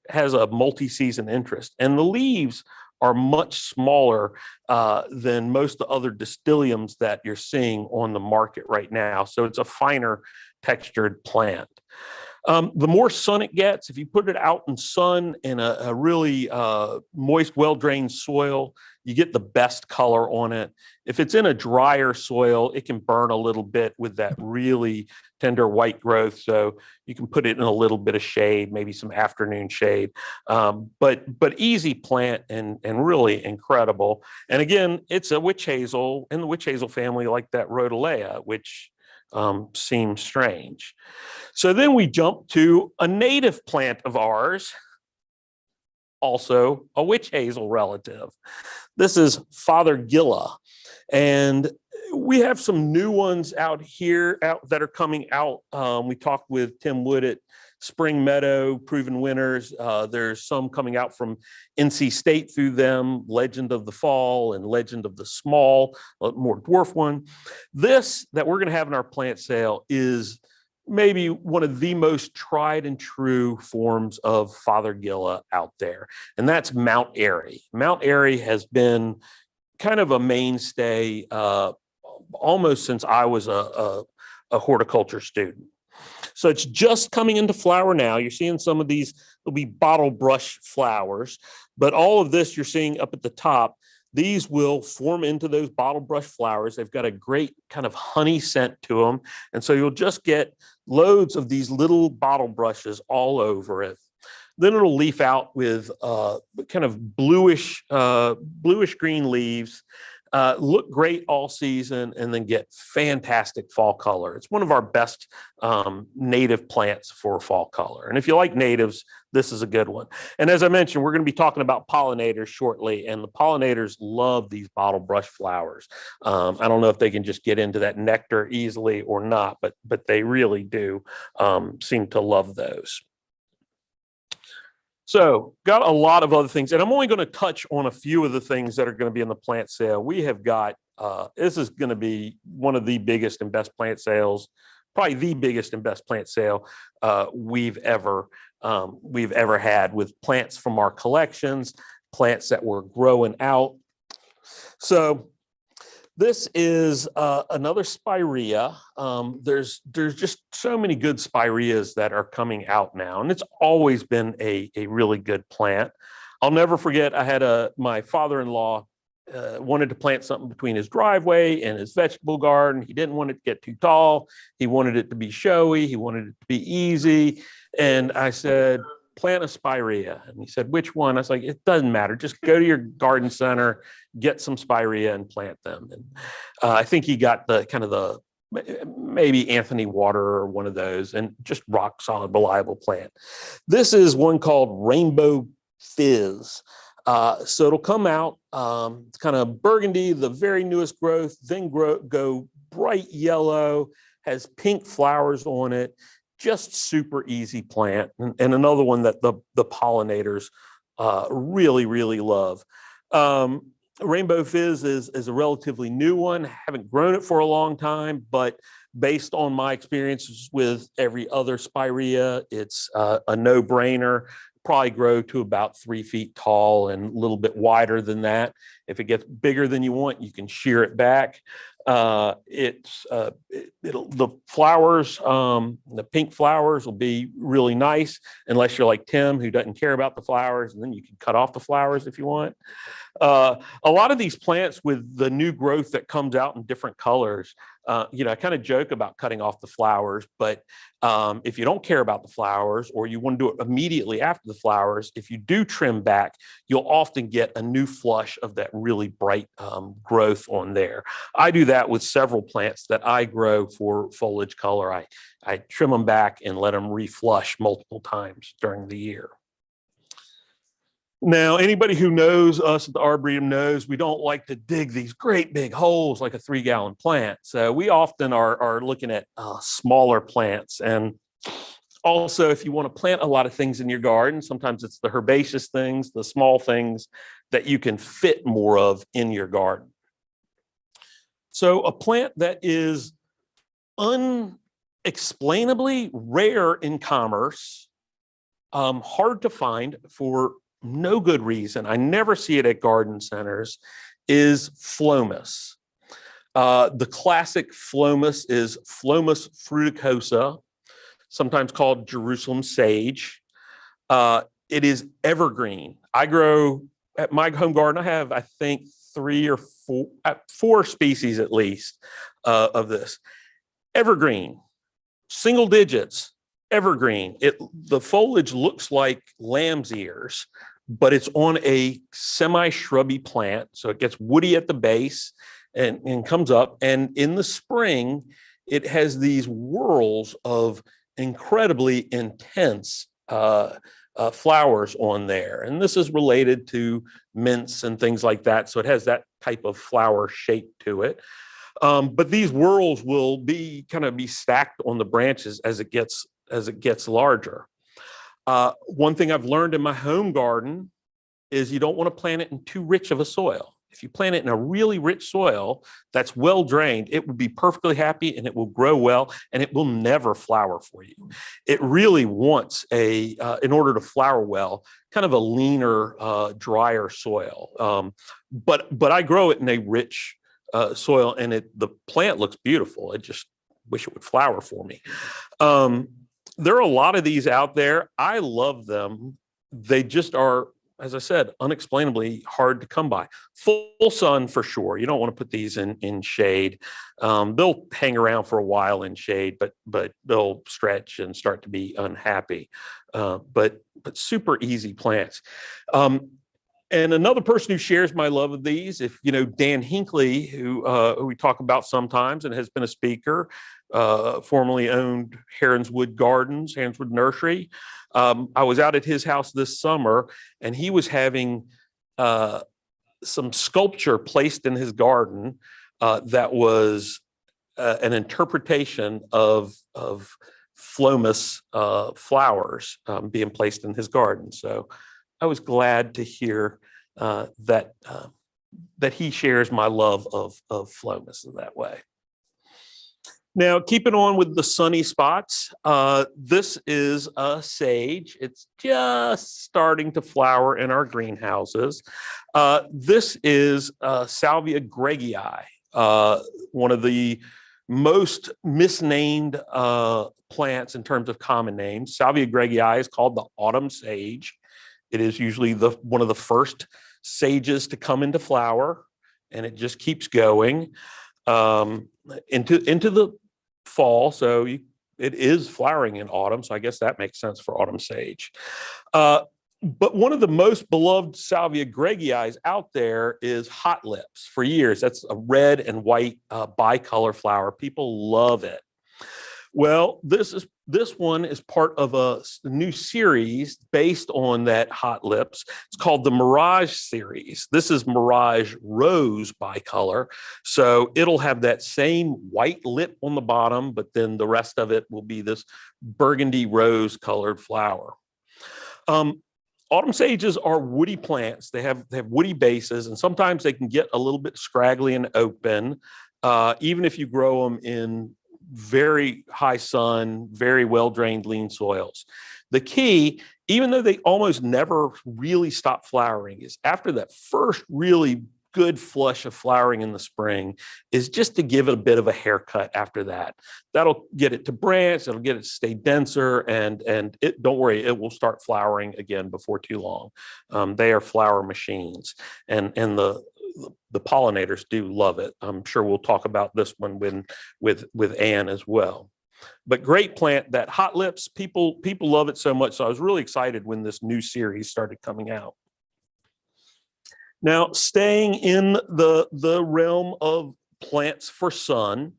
has a multi-season interest. And the leaves are much smaller than most of the other Distyliums that you're seeing on the market right now. So it's a finer textured plant. The more sun it gets, if you put it out in sun in a really moist, well-drained soil, you get the best color on it. If it's in a drier soil, it can burn a little bit with that really tender white growth. So you can put it in a little bit of shade, maybe some afternoon shade, but easy plant and really incredible. And again, it's a witch hazel in the witch hazel family, like that Rhodalea, which seems strange. So then we jump to a native plant of ours, also a witch hazel relative. This is Fothergilla. And we have some new ones out here that are coming out. We talked with Tim Wood at Spring Meadow, proven winners. There's some coming out from NC State through them, Legend of the Fall and Legend of the Small, a more dwarf one. This that we're going to have in our plant sale is maybe one of the most tried and true forms of Fothergilla out there, and that's Mount Airy. Mount Airy has been kind of a mainstay almost since I was a horticulture student. So it's just coming into flower now. You're seeing some of these, will be bottle brush flowers, but all of this you're seeing up at the top, these will form into those bottle brush flowers. They've got a great kind of honey scent to them. And so you'll just get loads of these little bottle brushes all over it. Then it'll leaf out with kind of bluish green leaves, look great all season, and then get fantastic fall color. It's one of our best native plants for fall color. And if you like natives, this is a good one. And as I mentioned, we're going to be talking about pollinators shortly, and the pollinators love these bottle brush flowers. I don't know if they can just get into that nectar easily or not, but they really do seem to love those. So got a lot of other things, and I'm only going to touch on a few of the things that are going to be in the plant sale. We have got, this is going to be one of the biggest and best plant sales, probably the biggest and best plant sale we've ever had, with plants from our collections, plants that we're growing out. So this is another spirea. There's just so many good spireas that are coming out now, and it's always been a really good plant. I'll never forget, I had my father-in-law wanted to plant something between his driveway and his vegetable garden. He didn't want it to get too tall. He wanted it to be showy. He wanted it to be easy. And I said, plant a spirea. And he said, which one? I was like, it doesn't matter. Just go to your garden center, get some spirea and plant them. And I think he got maybe Anthony Water or one of those, and just rock solid, reliable plant. This is one called Rainbow Fizz. So it'll come out, it's kind of burgundy, the very newest growth, then go bright yellow, has pink flowers on it. Just super easy plant, and another one that the pollinators really, really love. Rainbow Fizz is a relatively new one. Haven't grown it for a long time, but based on my experiences with every other spirea, it's a no-brainer. Probably grow to about 3 feet tall and a little bit wider than that. If it gets bigger than you want, you can shear it back. The flowers, the pink flowers will be really nice unless you're like Tim, who doesn't care about the flowers, and then you can cut off the flowers if you want. A lot of these plants with the new growth that comes out in different colors, I kind of joke about cutting off the flowers, but if you don't care about the flowers or you want to do it immediately after the flowers, if you do trim back, you'll often get a new flush of that really bright growth on there. I do that with several plants that I grow for foliage color. I trim them back and let them reflush multiple times during the year. Now, anybody who knows us at the Arboretum knows we don't like to dig these great big holes like a 3-gallon plant. So we often are looking at smaller plants. And also, if you want to plant a lot of things in your garden, sometimes it's the herbaceous things, the small things that you can fit more of in your garden. So a plant that is unexplainably rare in commerce, hard to find for no good reason, I never see it at garden centers, is Phlomis. The classic Phlomis is Phlomis fruticosa, sometimes called Jerusalem sage. It is evergreen. I grow at my home garden, I have, I think, 3 or 4 species at least of this. Evergreen, single digits, evergreen. The foliage looks like lamb's ears, but it's on a semi-shrubby plant. So it gets woody at the base and comes up. And in the spring, it has these whorls of incredibly intense flowers on there. And this is related to mints and things like that. So it has that type of flower shape to it. But these whorls will be stacked on the branches as it gets larger. One thing I've learned in my home garden is you don't want to plant it in too rich of a soil. If you plant it in a really rich soil that's well drained, it will be perfectly happy and it will grow well and it will never flower for you. It really wants in order to flower well, kind of a leaner, drier soil. But I grow it in a rich soil and the plant looks beautiful. I just wish it would flower for me. There are a lot of these out there. I love them. They just are, as I said, unexplainably hard to come by. Full sun for sure. You don't want to put these in shade. They'll hang around for a while in shade, but they'll stretch and start to be unhappy. But super easy plants. And another person who shares my love of these, if you know Dan Hinckley, who we talk about sometimes and has been a speaker, formerly owned Heronswood Gardens, Heronswood Nursery. I was out at his house this summer, and he was having some sculpture placed in his garden that was an interpretation of Phlomis flowers being placed in his garden. So I was glad to hear that he shares my love of Phlomis in that way. Now, keeping on with the sunny spots, this is a sage. It's just starting to flower in our greenhouses. This is Salvia gregii, one of the most misnamed plants in terms of common names. Salvia gregii is called the autumn sage. It is usually one of the first sages to come into flower, and it just keeps going into the fall. So it is flowering in autumn. So I guess that makes sense for autumn sage. But one of the most beloved Salvia gregii out there is Hot Lips. For years, that's a red and white bicolor flower. People love it. Well, this one is part of a new series based on that Hot Lips. It's called the Mirage series. This is Mirage Rose bicolor. So it'll have that same white lip on the bottom, but then the rest of it will be this burgundy rose colored flower. Autumn sages are woody plants. They have woody bases, and sometimes they can get a little bit scraggly and open, even if you grow them in very high sun, very well-drained, lean soils. The key, even though they almost never really stop flowering, is after that first really good flush of flowering in the spring is just to give it a bit of a haircut after that. That'll get it to branch, it'll get it to stay denser, and it, don't worry, it will start flowering again before too long. They are flower machines, and the pollinators do love it. I'm sure we'll talk about this one with Ann as well. But great plant, that Hot Lips, people love it so much. So I was really excited when this new series started coming out. Now, staying in the realm of plants for sun,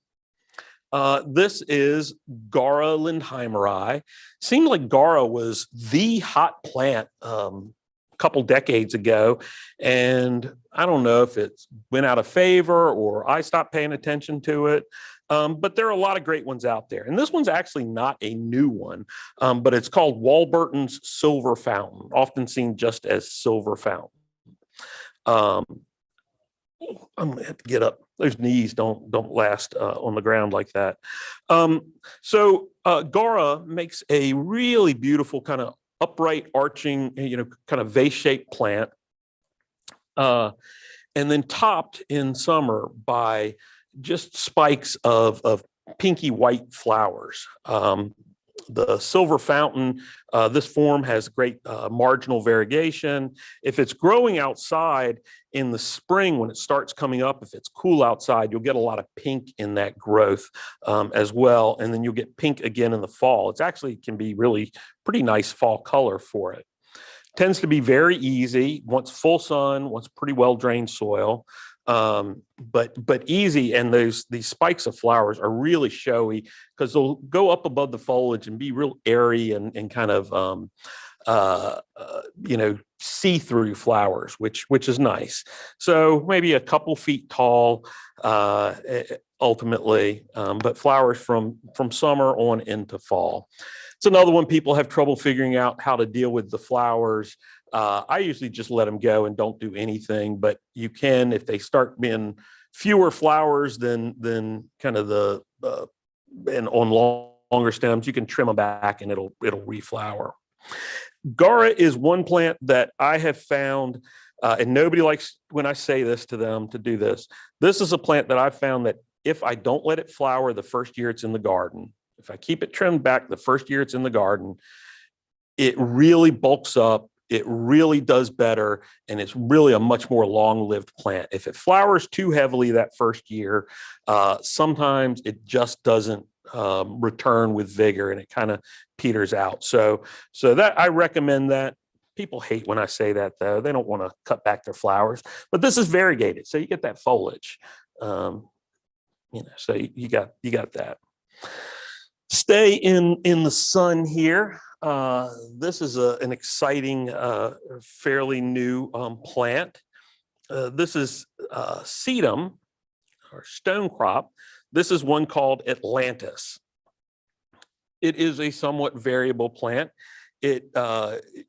this is Gaura lindheimeri. Seemed like Gaura was the hot plant a couple decades ago, and I don't know if it went out of favor or I stopped paying attention to it. But there are a lot of great ones out there. And this one's actually not a new one, but it's called Walburton's Silver Fountain, often seen just as Silver Fountain. I'm gonna have to get up. Those knees don't last on the ground like that. So Gaura makes a really beautiful kind of upright arching, kind of vase-shaped plant, and then topped in summer by just spikes of pinky white flowers. The Silver Fountain, this form has great marginal variegation. If it's growing outside in the spring, when it starts coming up, if it's cool outside, you'll get a lot of pink in that growth as well. And then you'll get pink again in the fall. It's actually can be really pretty nice fall color for it. Tends to be very easy, wants full sun, wants pretty well drained soil. But easy, and these spikes of flowers are really showy because they'll go up above the foliage and be real airy and kind of see-through flowers, which is nice. So maybe a couple feet tall ultimately, but flowers from summer on into fall. It's another one people have trouble figuring out how to deal with the flowers. I usually just let them go and don't do anything, but you can, if they start being fewer flowers than kind of and on longer stems, you can trim them back and it'll reflower. Gaura is one plant that I have found, and nobody likes when I say this to them to do this. This is a plant that I've found that if I don't let it flower the first year it's in the garden, if I keep it trimmed back the first year it's in the garden, it really bulks up. It really does better, and it's really a much more long-lived plant. If it flowers too heavily that first year, sometimes it just doesn't return with vigor, and it kind of peters out. So that I recommend that. People hate when I say that, though. They don't want to cut back their flowers, but this is variegated, so you get that foliage. So you got that. Stay in the sun here. This is an exciting, fairly new plant. This is sedum or stonecrop. This is one called Atlantis. It is a somewhat variable plant. It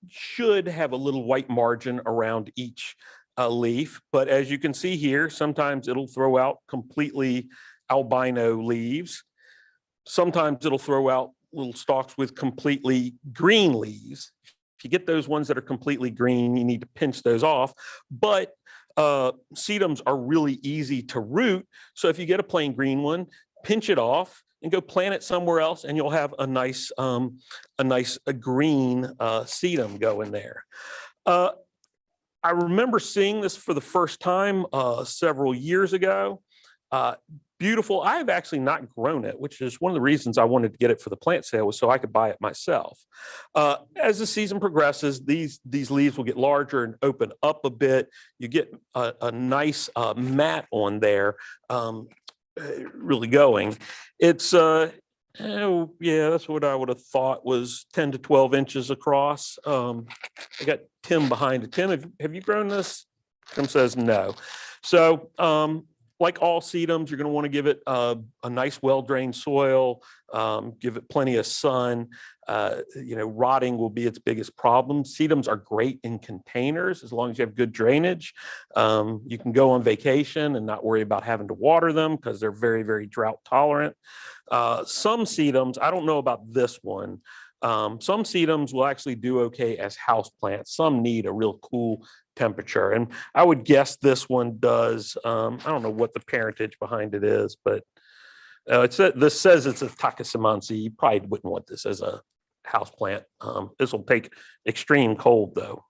should have a little white margin around each leaf, but as you can see here, sometimes it'll throw out completely albino leaves. Sometimes it'll throw out little stalks with completely green leaves. If you get those ones that are completely green, you need to pinch those off. But sedums are really easy to root. So if you get a plain green one, pinch it off and go plant it somewhere else, and you'll have a nice green sedum going there. I remember seeing this for the first time several years ago. Beautiful. I have actually not grown it, which is one of the reasons I wanted to get it for the plant sale, was so I could buy it myself. As the season progresses, these leaves will get larger and open up a bit. You get a nice mat on there, really going. It's oh yeah, that's what I would have thought was 10 to 12 inches across. I got Tim behind it. Tim, have you grown this? Tim says no. So like all sedums, you're going to want to give it a nice, well-drained soil, give it plenty of sun. Rotting will be its biggest problem. Sedums are great in containers as long as you have good drainage. You can go on vacation and not worry about having to water them because they're very, very drought tolerant. Some sedums, I don't know about this one. Some sedums will actually do okay as house plants. Some need a real cool temperature. And I would guess this one does. I don't know what the parentage behind it is, but this says it's a Takasamansi. You probably wouldn't want this as a house plant. This will take extreme cold though.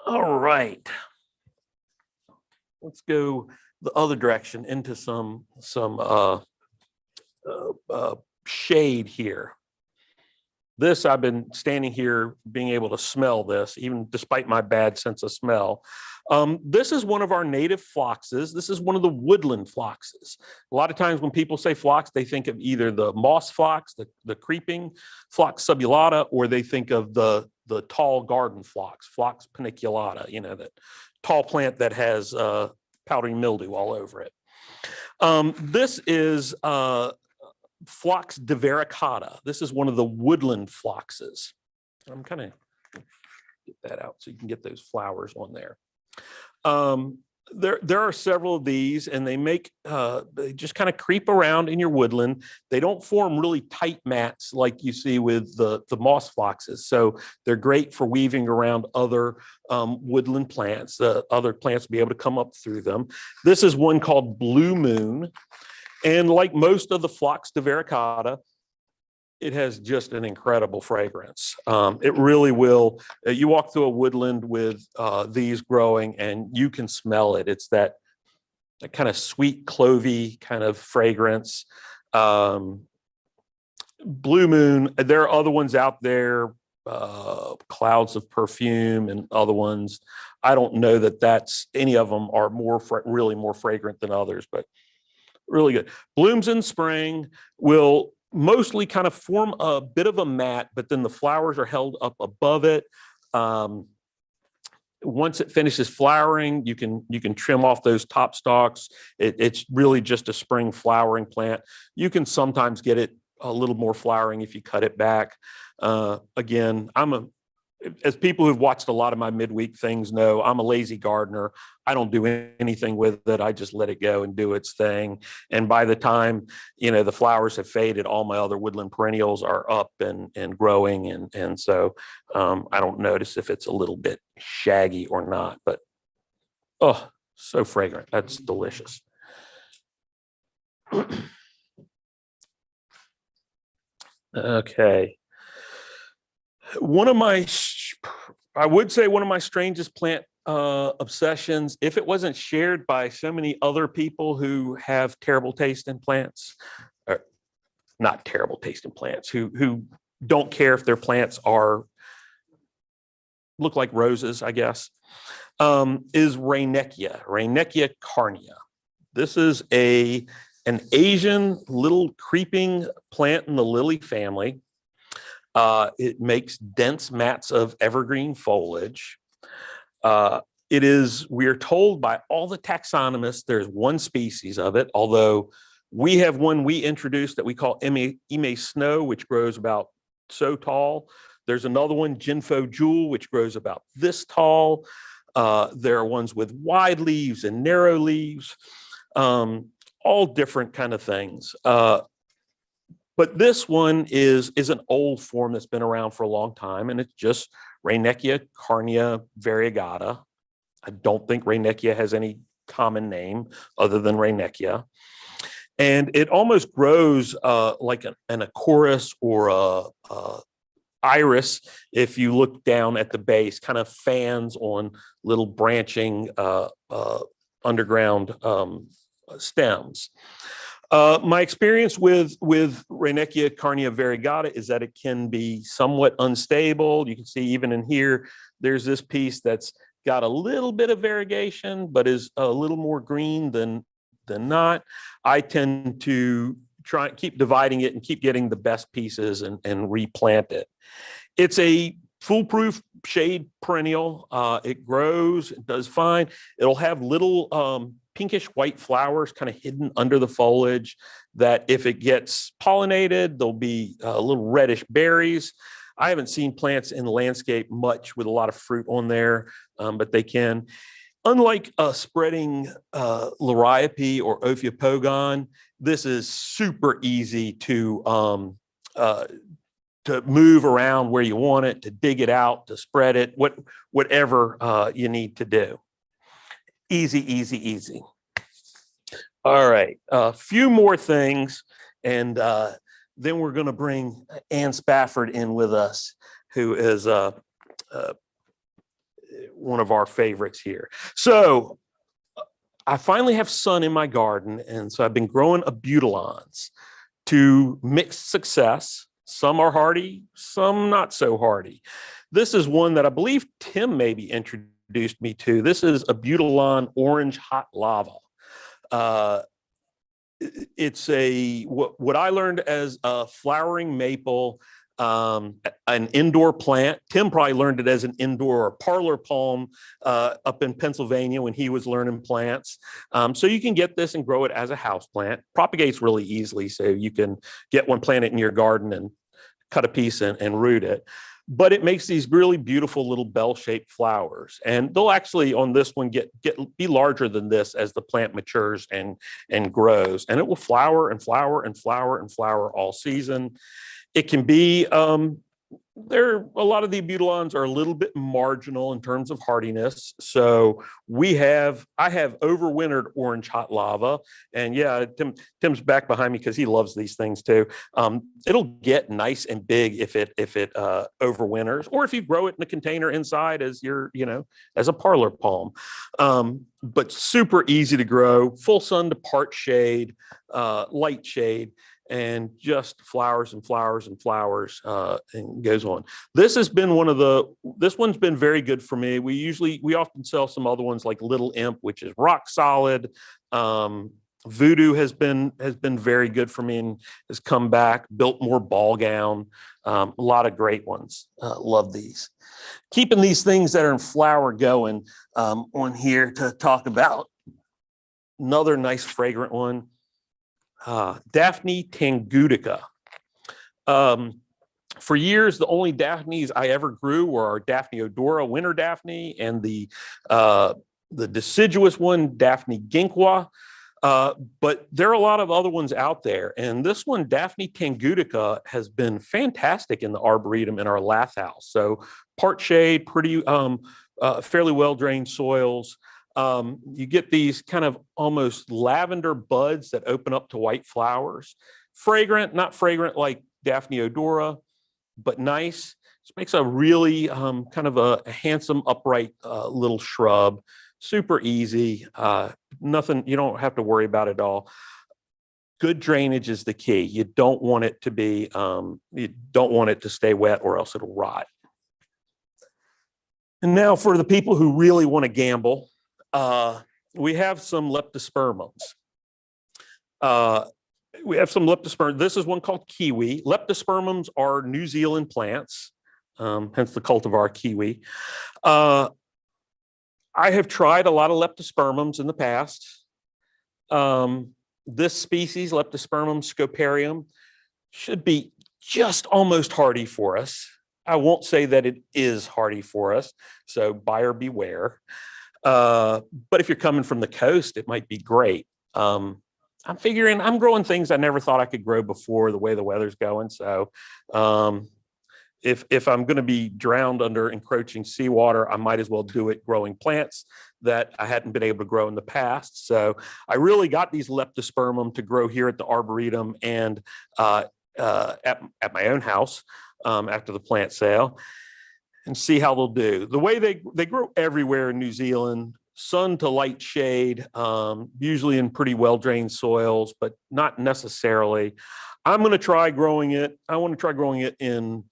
All right. Let's go the other direction into some shade here. This, I've been standing here being able to smell this, even despite my bad sense of smell. This is one of our native phloxes. This is one of the woodland phloxes. A lot of times when people say phlox, they think of either the moss phlox, the creeping Phlox subulata, or they think of the tall garden phlox, Phlox paniculata, you know, that tall plant that has powdery mildew all over it. This is Phlox divaricata. This is one of the woodland phloxes. I'm kind of get that out so you can get those flowers on there. There are several of these, and they just kind of creep around in your woodland. They don't form really tight mats like you see with the moss phloxes. So they're great for weaving around other woodland plants. Other plants will be able to come up through them. This is one called Blue Moon. And like most of the Phlox divaricata, it has just an incredible fragrance. It really will. You walk through a woodland with these growing and you can smell it. It's that kind of sweet clovey kind of fragrance. Blue Moon, there are other ones out there, Clouds of Perfume and other ones. I don't know that any of them are really more fragrant than others, but really good. Blooms in spring, will mostly kind of form a bit of a mat, but then the flowers are held up above it. Once it finishes flowering, you can trim off those top stalks. It's really just a spring flowering plant. You can sometimes get it a little more flowering if you cut it back. Again, as people who've watched a lot of my midweek things know, I'm a lazy gardener. I don't do anything with it. I just let it go and do its thing. And by the time, the flowers have faded, all my other woodland perennials are up and growing. And so I don't notice if it's a little bit shaggy or not, but oh, so fragrant. That's delicious. Okay. I would say one of my strangest plant obsessions, if it wasn't shared by so many other people who have terrible taste in plants, or not terrible taste in plants, who don't care if their plants look like roses, I guess, is Reineckia carnea. This is an Asian little creeping plant in the lily family. It makes dense mats of evergreen foliage. We're told by all the taxonomists, there's one species of it, although we have one we introduced that we call Ime Snow, which grows about so tall. There's another one, Jinfo Jewel, which grows about this tall. There are ones with wide leaves and narrow leaves, all different kind of things. But this one is an old form that's been around for a long time, and it's just Reineckia carnea variegata. I don't think Reineckia has any common name other than Reineckia. And it almost grows like an Acorus or a iris if you look down at the base, kind of fans on little branching underground stems. My experience with Reineckia carnea variegata is that it can be somewhat unstable. You can see even in here, there's this piece that's got a little bit of variegation, but is a little more green than not. I tend to try and keep dividing it and keep getting the best pieces and replant it. It's a foolproof shade perennial. It grows, it does fine. It'll have little pinkish white flowers kind of hidden under the foliage that if it gets pollinated, there'll be little reddish berries. I haven't seen plants in the landscape much with a lot of fruit on there, but they can. Unlike spreading Liriope or Ophiopogon, this is super easy to to move around where you want it, to dig it out, to spread it, whatever you need to do. Easy, easy, easy. All right, a few more things, and then we're going to bring Ann Spafford in with us, who is one of our favorites here. So I finally have sun in my garden, and so I've been growing Abutilons to mixed success. Some are hardy, some not so hardy. This is one that I believe Tim maybe introduced me to. This is Abutilon Orange Hot Lava. It's what I learned as a flowering maple, an indoor plant. Tim probably learned it as an indoor or parlor palm up in Pennsylvania when he was learning plants. So you can get this and grow it as a house plant. Propagates really easily, so you can get one planted in your garden and cut a piece and root it. But it makes these really beautiful little bell-shaped flowers, and they'll actually on this one be larger than this as the plant matures and grows, and it will flower and flower and flower and flower all season. It can be a lot of the Abutilons are a little bit marginal in terms of hardiness. So I have overwintered Orange Hot Lava, and yeah, Tim's back behind me because he loves these things too. It'll get nice and big if it overwinters, or if you grow it in a container inside as as a parlor palm. But super easy to grow, full sun to part shade, light shade, and just flowers and flowers and flowers, and goes on. This one's been very good for me. We often sell some other ones like Little Imp, which is rock solid. Voodoo has been very good for me and has come back, built more ball gown. A lot of great ones. Love these. Keeping these things that are in flower going on here to talk about. Another nice fragrant one. Daphne tangutica. For years, the only Daphnes I ever grew were our Daphne odora, winter Daphne, and the deciduous one, Daphne ginkwa. But there are a lot of other ones out there, and this one, Daphne tangutica, has been fantastic in the arboretum in our lath house. So part shade, pretty, fairly well-drained soils. You get these kind of almost lavender buds that open up to white flowers. Fragrant, not fragrant like Daphne odora, but nice. This makes a really kind of a handsome, upright little shrub. Super easy. Nothing, you don't have to worry about it all. Good drainage is the key. You don't want it to be, you don't want it to stay wet or else it'll rot. And now for the people who really want to gamble, we have some leptospermums. This is one called kiwi. Leptospermums are New Zealand plants, hence the cultivar kiwi. I have tried a lot of leptospermums in the past. This species, Leptospermum scoparium, should be just almost hardy for us. I won't say that it is hardy for us, so buyer beware. But if you're coming from the coast, it might be great. I'm growing things I never thought I could grow before the way the weather's going. So if I'm going to be drowned under encroaching seawater, I might as well do it growing plants that I hadn't been able to grow in the past. So I really got these Leptospermum to grow here at the Arboretum and at my own house after the plant sale, and see how they'll do. The way they grow everywhere in New Zealand, sun to light shade, usually in pretty well-drained soils, but not necessarily. I'm going to try growing it. I want to try growing it in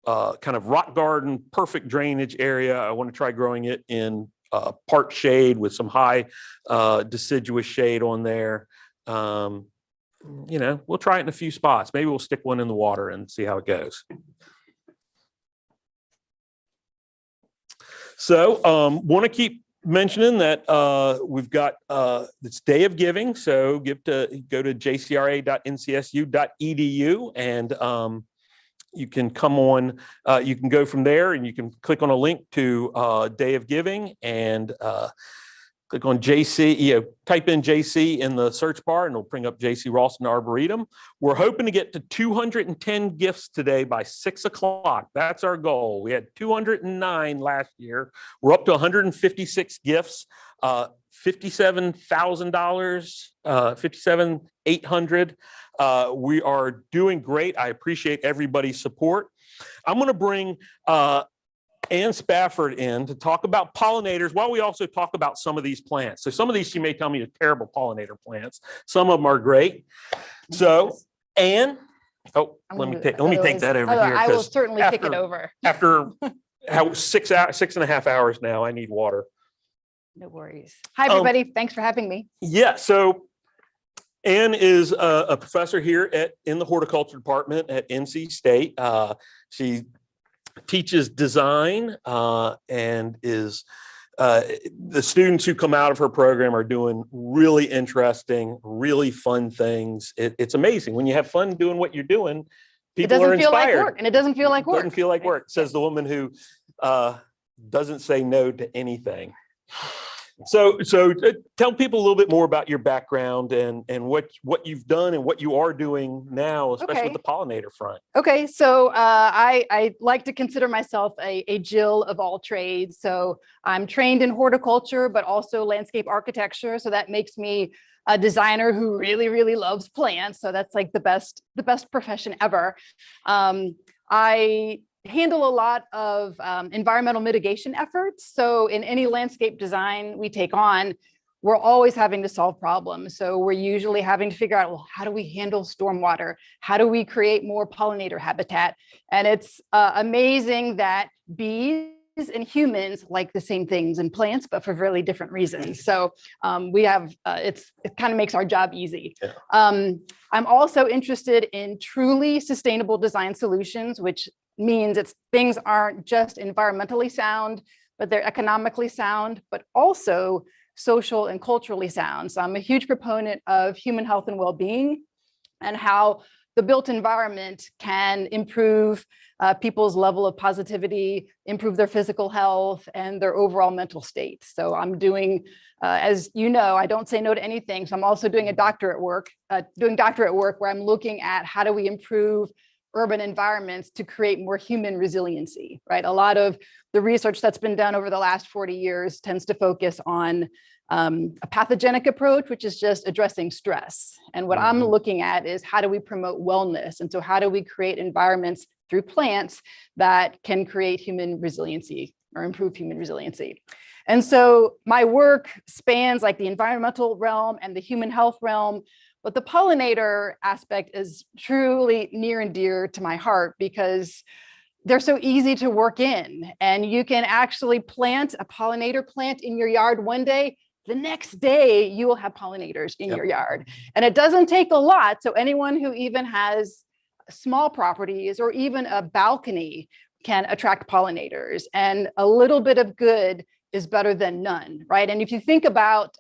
kind of rock garden, perfect drainage area. I want to try growing it in part shade with some high deciduous shade on there. We'll try it in a few spots. Maybe we'll stick one in the water and see how it goes. So want to keep mentioning that we've got it's Day of Giving. So go to jcra.ncsu.edu and you can come on, you can go from there and you can click on a link to Day of Giving and Click on JC, type in JC in the search bar and it'll bring up JC Ralston Arboretum. We're hoping to get to 210 gifts today by 6 o'clock. That's our goal. We had 209 last year. We're up to 156 gifts, $57,000, $57,800. We are doing great. I appreciate everybody's support. I'm going to bring Ann Spafford in to talk about pollinators while we also talk about some of these plants. So some of these she may tell me are terrible pollinator plants. Some of them are great. So Ann, let me take that over here. I will certainly take it over. After 6.5 hours now, I need water. No worries. Hi, everybody. Thanks for having me. Yeah. So Ann is a professor here in the horticulture department at NC State. She teaches design and is the students who come out of her program are doing really interesting, really fun things. It's amazing when you have fun doing what you're doing. People are inspired. It doesn't feel like work, and it doesn't feel like work. Doesn't feel like work, says the woman who doesn't say no to anything. So tell people a little bit more about your background and what you've done and what you are doing now, especially with the pollinator front. Okay, so I like to consider myself a Jill of all trades. So I'm trained in horticulture, but also landscape architecture. So that makes me a designer who really, really loves plants. So that's like the best profession ever. I handle a lot of environmental mitigation efforts. So in any landscape design we take on, we're always having to solve problems. So we're usually having to figure out, well, how do we handle stormwater? How do we create more pollinator habitat? And it's amazing that bees and humans like the same things in plants, but for really different reasons. So we have, it kind of makes our job easy. Yeah. I'm also interested in truly sustainable design solutions, which means things aren't just environmentally sound, but they're economically sound, but also social and culturally sound. So I'm a huge proponent of human health and well-being and how the built environment can improve people's level of positivity, improve their physical health and their overall mental state. So I'm doing, as you know, I don't say no to anything. So I'm also doing doctorate work where I'm looking at how do we improve urban environments to create more human resiliency, right? A lot of the research that's been done over the last 40 years tends to focus on a pathogenic approach, which is just addressing stress. And what I'm looking at is how do we promote wellness? And so how do we create environments through plants that can create human resiliency or improve human resiliency? And so my work spans like the environmental realm and the human health realm. But the pollinator aspect is truly near and dear to my heart because they're so easy to work in. And you can actually plant a pollinator plant in your yard one day. The next day, you will have pollinators in your yard. And it doesn't take a lot. So anyone who even has small properties or even a balcony can attract pollinators. And a little bit of good is better than none, right? And if you think about,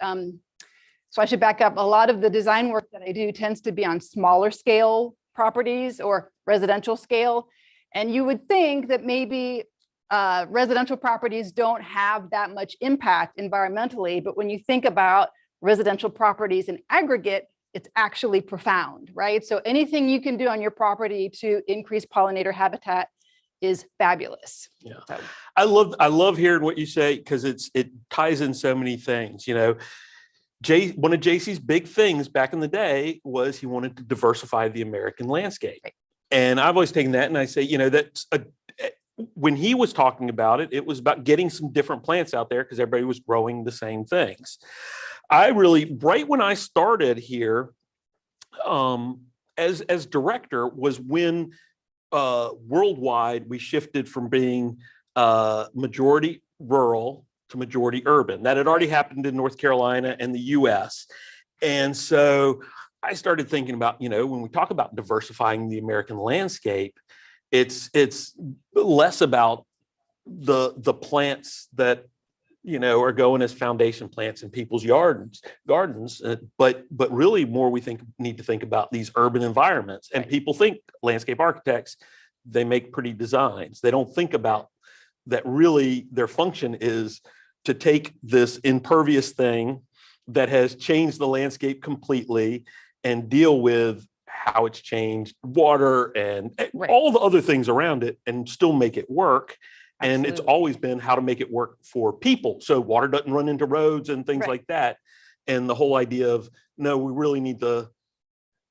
so I should back up. A lot of the design work that I do tends to be on smaller scale properties or residential scale. And you would think that maybe residential properties don't have that much impact environmentally. But when you think about residential properties in aggregate, it's actually profound, right? So anything you can do on your property to increase pollinator habitat is fabulous. Yeah, I love hearing what you say because it ties in so many things, one of JC's big things back in the day was he wanted to diversify the American landscape. And I've always taken that and I say, when he was talking about it, it was about getting some different plants out there because everybody was growing the same things. Right when I started here as director was when worldwide we shifted from being majority rural to majority urban. That had already happened in North Carolina and the US. And so I started thinking about, when we talk about diversifying the American landscape, it's less about the plants that, are going as foundation plants in people's gardens, but really more we need to think about these urban environments. And people think landscape architects, they make pretty designs. They don't think about that really their function is to take this impervious thing that has changed the landscape completely and deal with how it's changed water and all the other things around it and still make it work. And it's always been how to make it work for people. So water doesn't run into roads and things like that. And the whole idea of, no, we really need to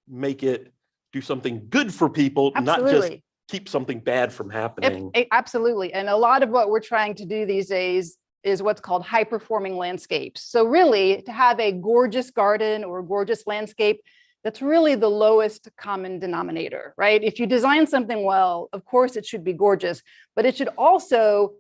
make it do something good for people, not just keep something bad from happening. Absolutely. And a lot of what we're trying to do these days is what's called high performing landscapes. So really to have a gorgeous garden or a gorgeous landscape, that's really the lowest common denominator, right? If you design something well, of course it should be gorgeous, but it should also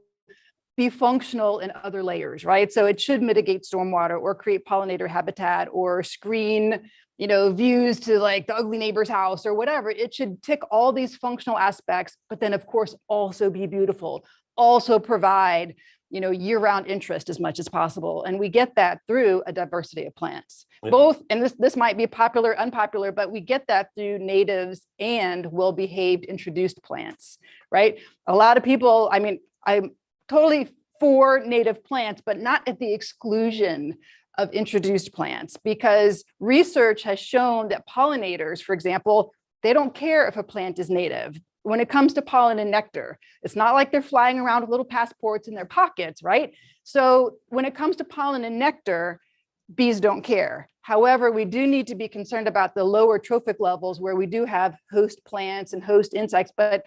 be functional in other layers, right? So it should mitigate stormwater or create pollinator habitat or screen, views to like the ugly neighbor's house or whatever. It should tick all these functional aspects, but then of course also be beautiful, also provide year-round interest as much as possible. And we get that through a diversity of plants, both, and this might be popular, unpopular, but we get that through natives and well-behaved introduced plants, right? A lot of people, I'm totally for native plants, but not at the exclusion of introduced plants, because research has shown that pollinators, for example, they don't care if a plant is native. When it comes to pollen and nectar, it's not like they're flying around with little passports in their pockets, right? So when it comes to pollen and nectar, bees don't care. However, we do need to be concerned about the lower trophic levels where we do have host plants and host insects, but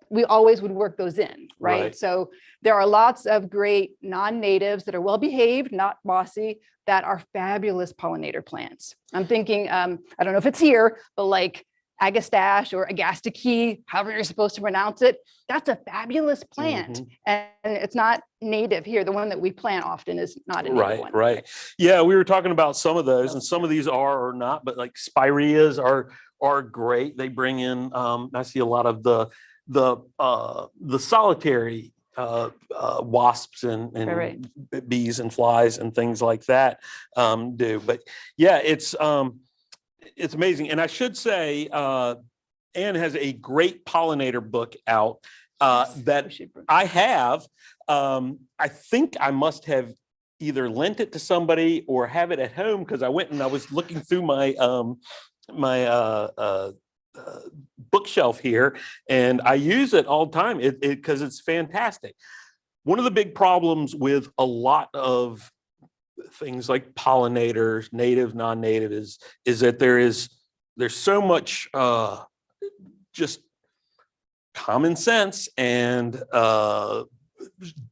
we always would work those in, right? So there are lots of great non-natives that are well-behaved, not bossy, that are fabulous pollinator plants. I'm thinking, I don't know if it's here, but like Agastache or Agastache, however you're supposed to pronounce it, that's a fabulous plant. And it's not native here. The one that we plant often is not a native one. Right. Yeah, we were talking about some of those, and some of these are or not, but like spireas are great. They bring in, I see a lot of the solitary wasps and bees and flies and things like that do. But yeah, it's amazing. And I should say, Anne has a great pollinator book out that I have. I think I must have either lent it to somebody or have it at home, because I went and I was looking through my bookshelf here, and I use it all the time because it's fantastic. One of the big problems with a lot of things like pollinators, native, non-native, is that there's so much just common sense and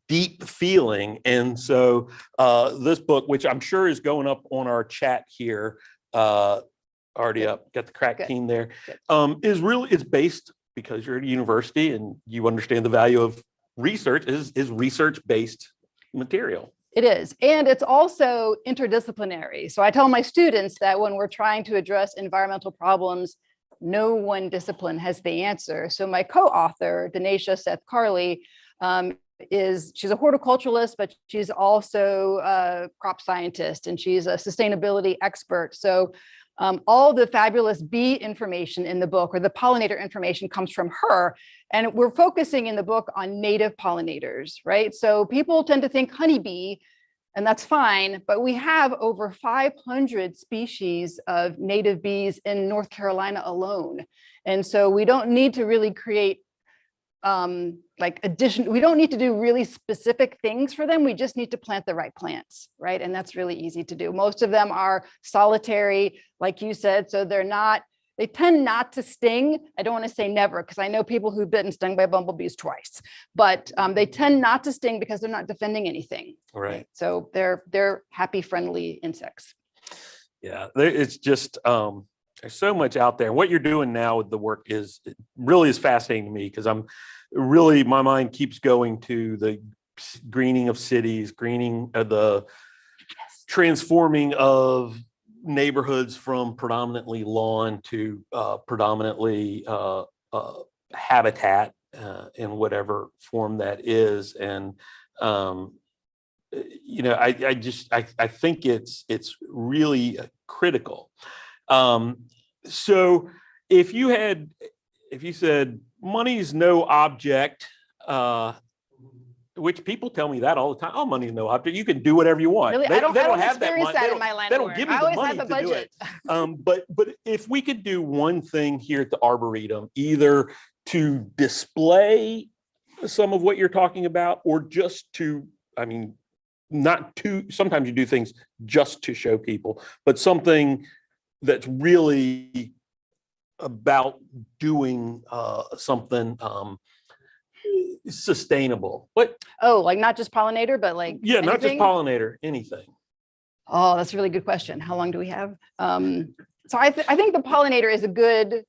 deep feeling. And so this book, which I'm sure is going up on our chat here, already up, got the crack team there, it's based, because you're at a university and you understand the value of research, is research-based material. It is. And it's also interdisciplinary. So I tell my students that when we're trying to address environmental problems, no one discipline has the answer. So my co-author, Dinesha Seth Carley, she's a horticulturalist, but she's also a crop scientist, and she's a sustainability expert. So all the fabulous bee information in the book, or the pollinator information, comes from her. And we're focusing in the book on native pollinators, right? So people tend to think honeybee, and that's fine, but we have over 500 species of native bees in North Carolina alone. And so we don't need to really create we don't need to do really specific things for them. We just need to plant the right plants, right? And that's really easy to do. Most of them are solitary, like you said, so they tend not to sting. I don't want to say never, because I know people who've been stung by bumblebees twice, but they tend not to sting because they're not defending anything. Right. So they're happy, friendly insects. Yeah, it's just, there's so much out there. What you're doing now with the work really is fascinating to me, because my mind keeps going to the greening of cities, greening of the transforming of neighborhoods from predominantly lawn to predominantly habitat in whatever form that is. And I think it's really critical. So if you said money's no object, Which people tell me that all the time. Oh, money is no object. You can do whatever you want. Really, They I don't have that experience money. that They in my line they of don't work. give me I the always money have to a do it. budget. But if we could do one thing here at the Arboretum, either to display some of what you're talking about, or just to, I mean, not to, sometimes you do things just to show people, but something that's really about doing something sustainable. What? Oh, like not just pollinator, but like Yeah, not just anything? pollinator, anything. Oh, that's a really good question. How long do we have? So I think the pollinator is a good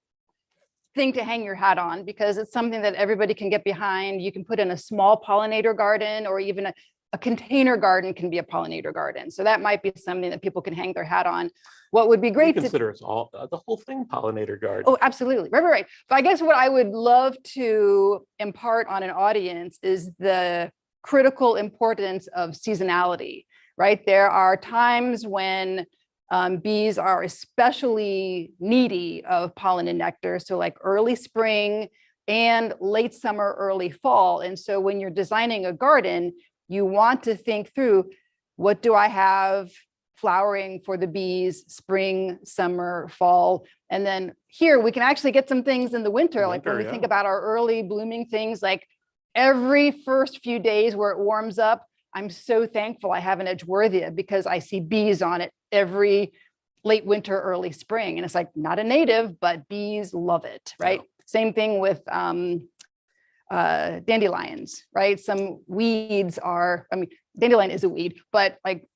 thing to hang your hat on because it's something that everybody can get behind. You can put in a small pollinator garden, or even a container garden can be a pollinator garden. So that might be something that people can hang their hat on. What would be great We consider us all the whole thing pollinator garden. Oh, absolutely. Right. But I guess what I would love to impart on an audience is the critical importance of seasonality, right? There are times when bees are especially needy of pollen and nectar. So like early spring and late summer, early fall. And so when you're designing a garden, you want to think through, what do I have flowering for the bees, spring, summer, fall? And then here we can actually get some things in the winter, like when we think about our early blooming things, like every first few days where it warms up, I'm so thankful I have an Edgeworthia because I see bees on it every late winter, early spring. And it's like, not a native, but bees love it, right? Same thing with dandelions, right? Some weeds are, I mean, dandelion is a weed, but like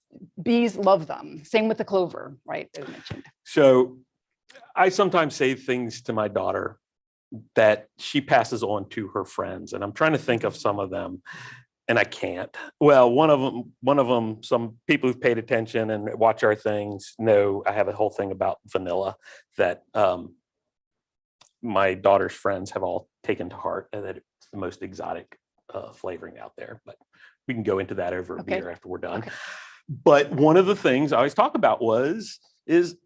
bees love them. Same with the clover, right? That we mentioned. So I sometimes say things to my daughter that she passes on to her friends, and I'm trying to think of some of them, and I can't. Well, one of them, some people who've paid attention and watch our things know I have a whole thing about vanilla that my daughter's friends have all taken to heart, and that it's the most exotic flavoring out there. But we can go into that over a beer after we're done. Okay. But one of the things I always talk about is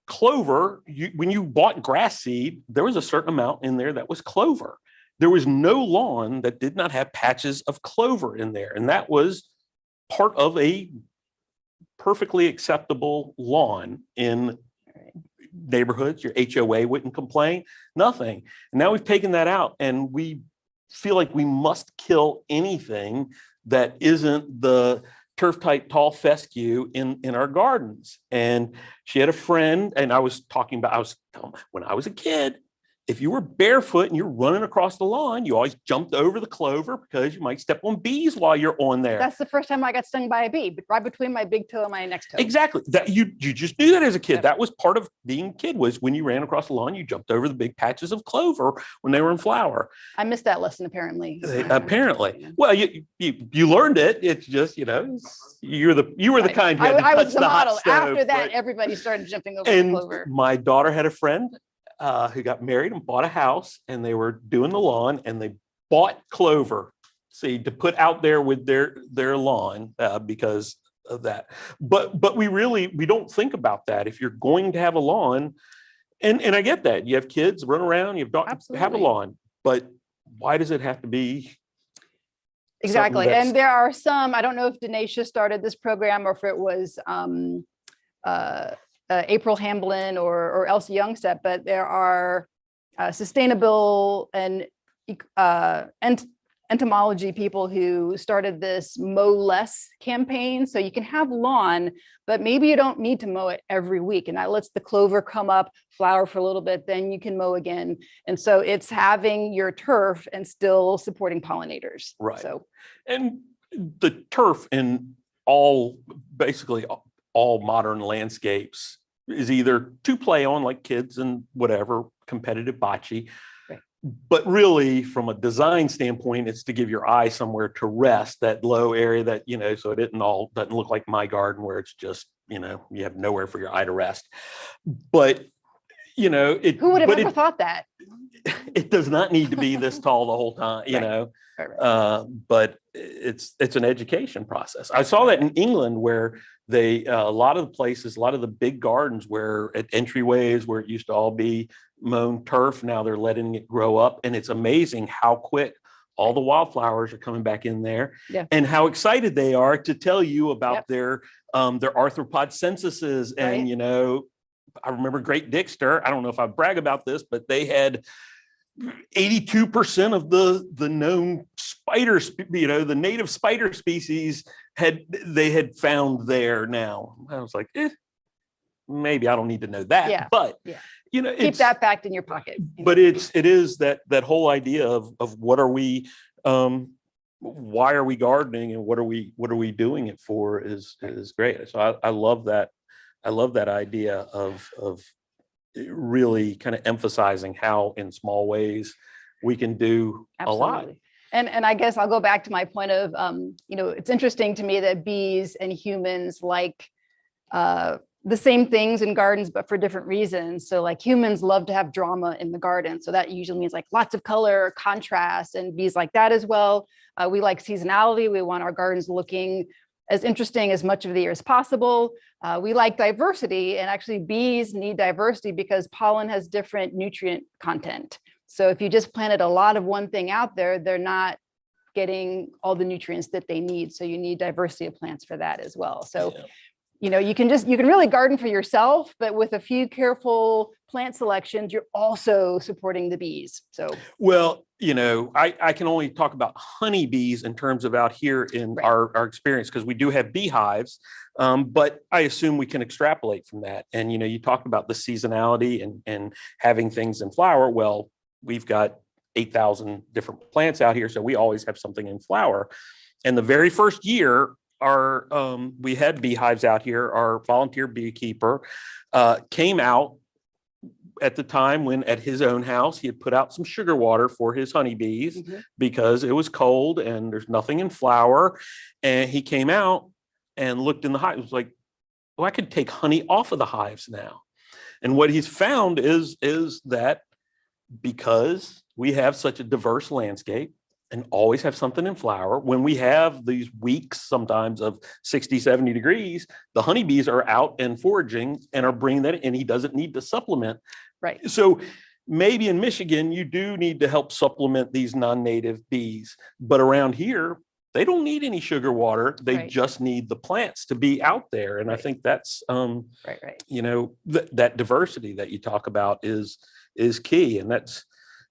clover. When you bought grass seed, there was a certain amount in there that was clover. There was no lawn that did not have patches of clover in there. And that was part of a perfectly acceptable lawn in neighborhoods. Your HOA wouldn't complain, nothing. And now we've taken that out, and we feel like we must kill anything that isn't the turf type tall fescue in our gardens. And she had a friend, and I was telling them, when I was a kid, if you were barefoot and you're running across the lawn, you always jumped over the clover because you might step on bees while you're on there. That's the first time I got stung by a bee, but right between my big toe and my next toe. Exactly. That you just knew that as a kid. That was part of being a kid, was when you ran across the lawn, you jumped over the big patches of clover when they were in flower. I missed that lesson apparently. Apparently. Well, you learned it. It's just, you were the kind who had to I touch was the the hot model. stove, After that, right? everybody started jumping over And the clover. my daughter had a friend who got married and bought a house, and they were doing the lawn, and they bought clover seed to put out there with their lawn because of that. But we don't think about that. If you're going to have a lawn, and I get that you have kids run around, you have a lawn, but why does it have to be? Exactly. And there are some, I don't know if Denacia started this program or if it was April Hamblin or Elsie Youngstead, but there are sustainable and entomology people who started this mow less campaign. So you can have lawn, but maybe you don't need to mow it every week. And that lets the clover come up, flower for a little bit, then you can mow again. And so it's having your turf and still supporting pollinators. Right. So, and the turf in basically all modern landscapes is either to play on, like kids and whatever, competitive bocce. Right. But really, from a design standpoint, it's to give your eye somewhere to rest, that low area that, so it doesn't look like my garden where it's just, you have nowhere for your eye to rest. But, who would have ever thought that? It does not need to be this tall the whole time, Right. But it's an education process. I saw that in England, where a lot of the big gardens where at entryways where it used to all be mown turf, now they're letting it grow up. And it's amazing how quick all the wildflowers are coming back in there, Yeah. and how excited they are to tell you about Yep. their arthropod censuses. And, Right. you know, I remember Great Dixter, I don't know if I brag about this, but they had 82% of the known spider, the native spider species they had found there now. I was like, maybe I don't need to know that, Yeah. but Yeah. you know, Keep it's, that fact in your pocket. but it is that whole idea of what are we, why are we gardening and what are we doing it for is great. So I love that. I love that idea of really kind of emphasizing how in small ways we can do a lot. Absolutely. And I guess I'll go back to my point of, it's interesting to me that bees and humans like the same things in gardens, but for different reasons. So like humans love to have drama in the garden. So that usually means like lots of color, contrast, and bees like that as well. We like seasonality. We want our gardens looking as interesting as much of the year as possible. We like diversity, and actually bees need diversity because pollen has different nutrient content. So if you just planted a lot of one thing out there, they're not getting all the nutrients that they need. So you need diversity of plants for that as well. So, you can really garden for yourself, but with a few careful plant selections, you're also supporting the bees. So, well, I can only talk about honeybees in terms of out here in our experience, because we do have beehives, but I assume we can extrapolate from that. And, you talked about the seasonality and having things in flower. Well, we've got 8,000 different plants out here, so we always have something in flower. And the very first year, we had beehives out here. Our volunteer beekeeper came out at the time when at his own house, he had put out some sugar water for his honeybees because it was cold and there's nothing in flower. And he came out and looked in the hive. It was like, well, I could take honey off of the hives now. And what he's found is that because we have such a diverse landscape and always have something in flower, when we have these weeks sometimes of 60, 70 degrees, the honeybees are out and foraging and are bringing that in, and he doesn't need to supplement. Right. So maybe in Michigan, you do need to help supplement these non-native bees, but around here, they don't need any sugar water. They just need the plants to be out there. And I think that's, that diversity that you talk about is key. And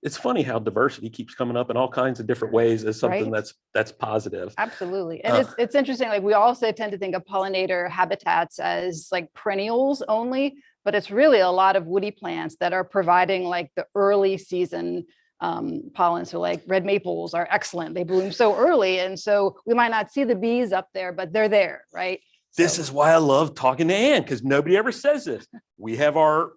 it's funny how diversity keeps coming up in all kinds of different ways as something that's positive. Absolutely. And it's interesting. Like we also tend to think of pollinator habitats as like perennials only, but it's really a lot of woody plants that are providing like the early season pollen. So like red maples are excellent. They bloom so early. And so we might not see the bees up there, but they're there, right? This is why I love talking to Ann, because nobody ever says this. We have our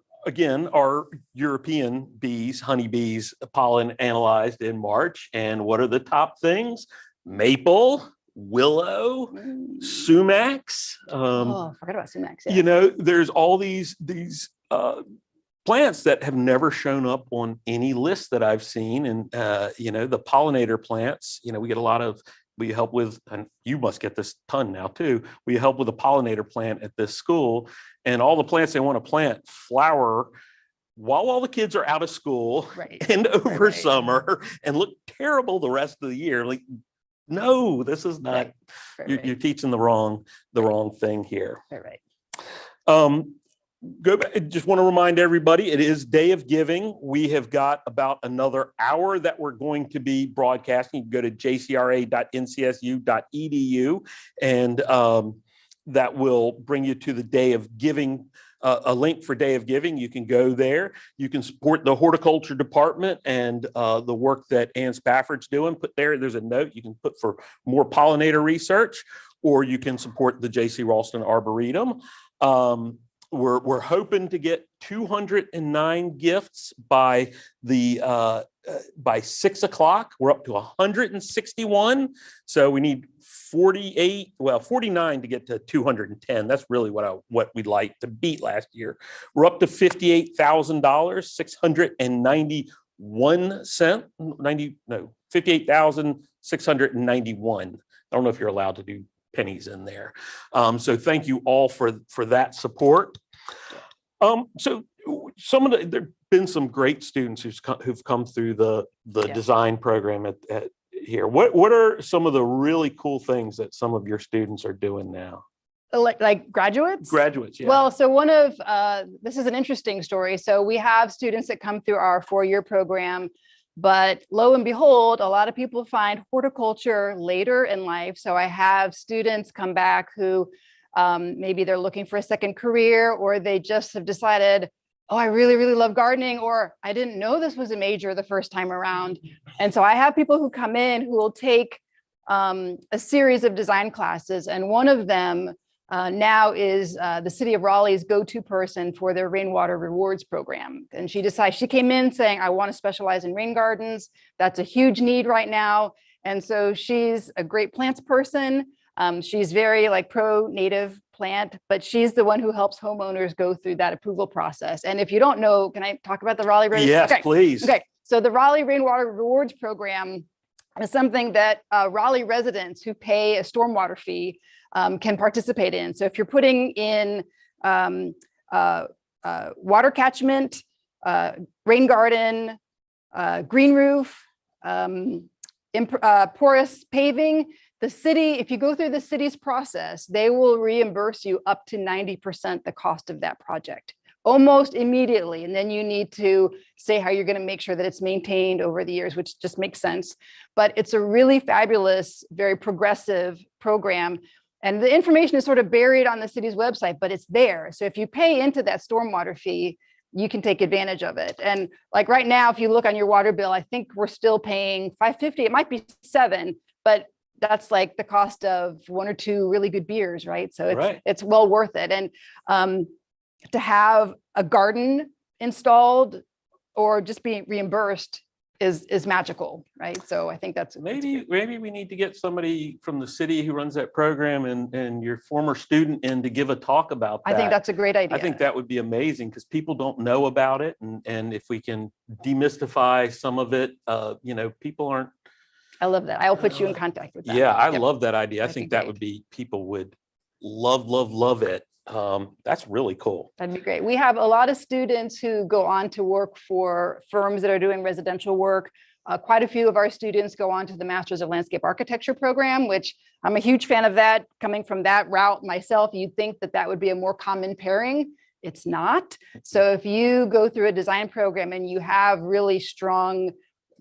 European bees, honeybees, pollen analyzed in March. And what are the top things? Maple, willow, sumacs. I forgot about sumacs. Yeah. There's all these plants that have never shown up on any list that I've seen. And, the pollinator plants, we get a lot of, we help with, and you must get this ton now too, we help with a pollinator plant at this school, and all the plants they want to plant flower while all the kids are out of school and over summer and look terrible the rest of the year. Like, no, this is not, you're teaching the wrong thing here. Go back. Just want to remind everybody, it is Day of Giving. We have got about another hour that we're going to be broadcasting. You can go to jcra.ncsu.edu, and that will bring you to the Day of Giving, a link for Day of Giving. You can go there. You can support the horticulture department and the work that Ann Spafford's doing. There's a note you can put for more pollinator research, or you can support the J.C. Ralston Arboretum. We're hoping to get 209 gifts by 6 o'clock. We're up to 161. So we need 49 to get to 210. That's really what we'd like to beat last year. We're up to $58,000, 58,691. I don't know if you're allowed to do pennies in there. So thank you all for that support. So there've been some great students who've come through the design program at here. What are some of the really cool things that some of your students are doing now? Like graduates? Graduates, yeah. Well, so one of, this is an interesting story. So we have students that come through our 4-year program, but lo and behold, a lot of people find horticulture later in life. So I have students come back who maybe they're looking for a second career, or they just have decided, oh, I really, really love gardening, or I didn't know this was a major the first time around. And so I have people who come in who will take a series of design classes, and one of them now is the city of Raleigh's go-to person for their rainwater rewards program. And she came in saying, I want to specialize in rain gardens. That's a huge need right now. And so she's a great plants person. She's very like pro-native plant, but she's the one who helps homeowners go through that approval process. And if you don't know, can I talk about the Raleigh Rain? Yes, please. Okay, so the Raleigh Rainwater Rewards Program is something that Raleigh residents who pay a stormwater fee can participate in. So if you're putting in water catchment, rain garden, green roof, porous paving, the city, if you go through the city's process, they will reimburse you up to 90% the cost of that project almost immediately. And then you need to say how you're going to make sure that it's maintained over the years, which just makes sense. But it's a really fabulous, very progressive program. And the information is sort of buried on the city's website, but it's there. So if you pay into that stormwater fee, you can take advantage of it. And like right now, if you look on your water bill, I think we're still paying $5.50. It might be $7, but that's like the cost of 1 or 2 really good beers, right? So it's well worth it. And to have a garden installed or just be reimbursed is magical, right? So I think that's maybe we need to get somebody from the city who runs that program and your former student in to give a talk about that. I think that's a great idea. I think that would be amazing because people don't know about it, and if we can demystify some of it, people aren't. I love that. I'll put you in contact with that. Yeah, I love that idea. I think that would be, people would love it. That's really cool. That'd be great. We have a lot of students who go on to work for firms that are doing residential work. Quite a few of our students go on to the Masters of Landscape Architecture program, which I'm a huge fan of that. Coming from that route myself, you'd think that that would be a more common pairing. It's not. So if you go through a design program and you have really strong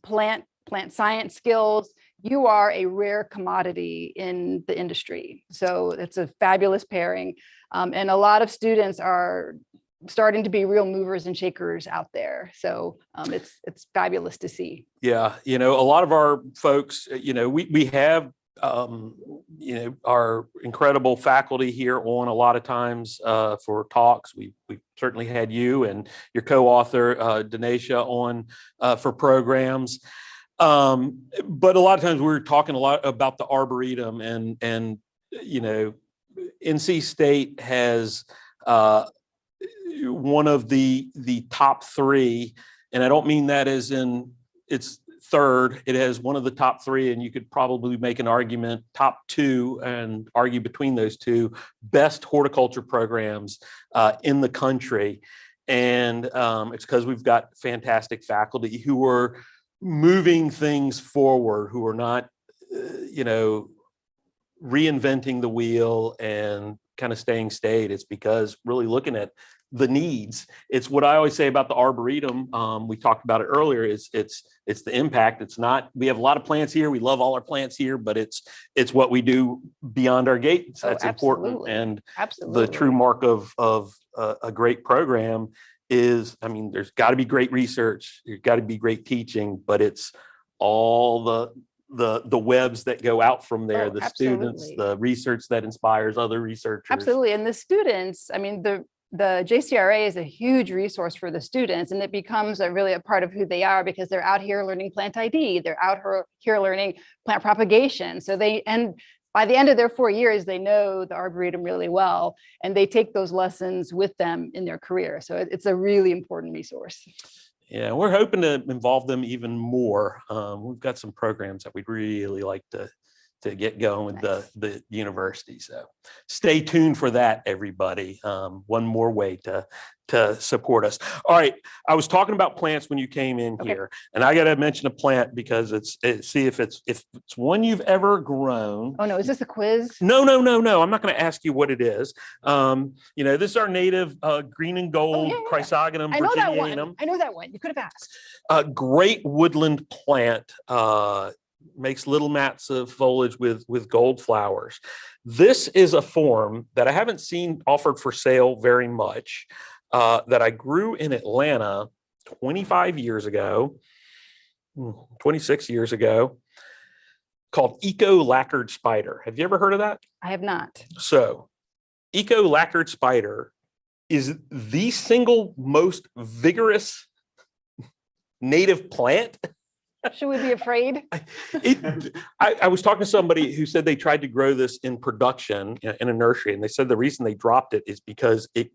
plant science skills, you are a rare commodity in the industry. So it's a fabulous pairing. And a lot of students are starting to be real movers and shakers out there. So it's fabulous to see. Yeah. A lot of our folks, we have, our incredible faculty here on a lot of times for talks. We certainly had you and your co-author, Denisha, on for programs. But a lot of times we're talking a lot about the Arboretum, and NC State has one of the top 3, and I don't mean that as in it's third. It has one of the top 3, and you could probably make an argument top 2 and argue between those 2 best horticulture programs in the country. And it's because we've got fantastic faculty who are moving things forward, who are not, reinventing the wheel and kind of staying staid. It's because really looking at the needs. It's what I always say about the Arboretum. We talked about it earlier. It's the impact. It's not, we have a lot of plants here. We love all our plants here, but it's what we do beyond our gates. That's important. And the true mark of a great program is, there's got to be great research, there's got to be great teaching, but it's all the webs that go out from there, the students, the research that inspires other researchers. Absolutely. And the students, the JCRA is a huge resource for the students, and it becomes really a part of who they are because they're out here learning plant ID, they're out here learning plant propagation. So by the end of their 4 years, they know the Arboretum really well, and they take those lessons with them in their career. So it's a really important resource. Yeah, we're hoping to involve them even more. We've got some programs that we'd really like to to get going with the university. So stay tuned for that, everybody. One more way to support us. All right. I was talking about plants when you came in here, and I got to mention a plant because see if it's one you've ever grown. Oh no, is this a quiz? No. I'm not going to ask you what it is. This is our native green and gold Chrysogonum I know that one. virginianum. I know that one. You could have asked. Great woodland plant. Makes little mats of foliage with gold flowers. This is a form that I haven't seen offered for sale very much, that I grew in Atlanta 26 years ago, called Eco Lacquered Spider. Have you ever heard of that? I have not. So Eco Lacquered Spider is the single most vigorous native plant. Should we be afraid? I was talking to somebody who said they tried to grow this in production in a nursery, and they said the reason they dropped it is because it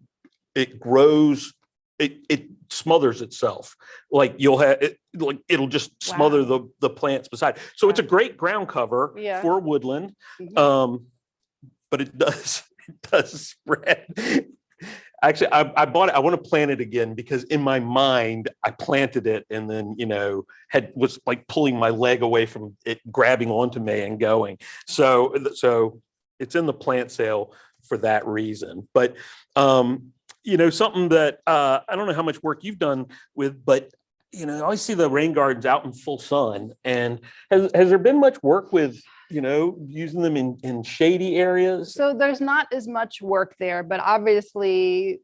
grows, it smothers itself. Like you'll have it, like it'll just smother the plants beside. So it's a great ground cover for woodland, but it does spread. Actually, I bought it. I want to plant it again because in my mind, I planted it and then, was like pulling my leg away from it, grabbing onto me and going. So it's in the plant sale for that reason. But, something that I don't know how much work you've done with, but, I always see the rain gardens out in full sun. And has there been much work with using them in shady areas? So there's not as much work there, but obviously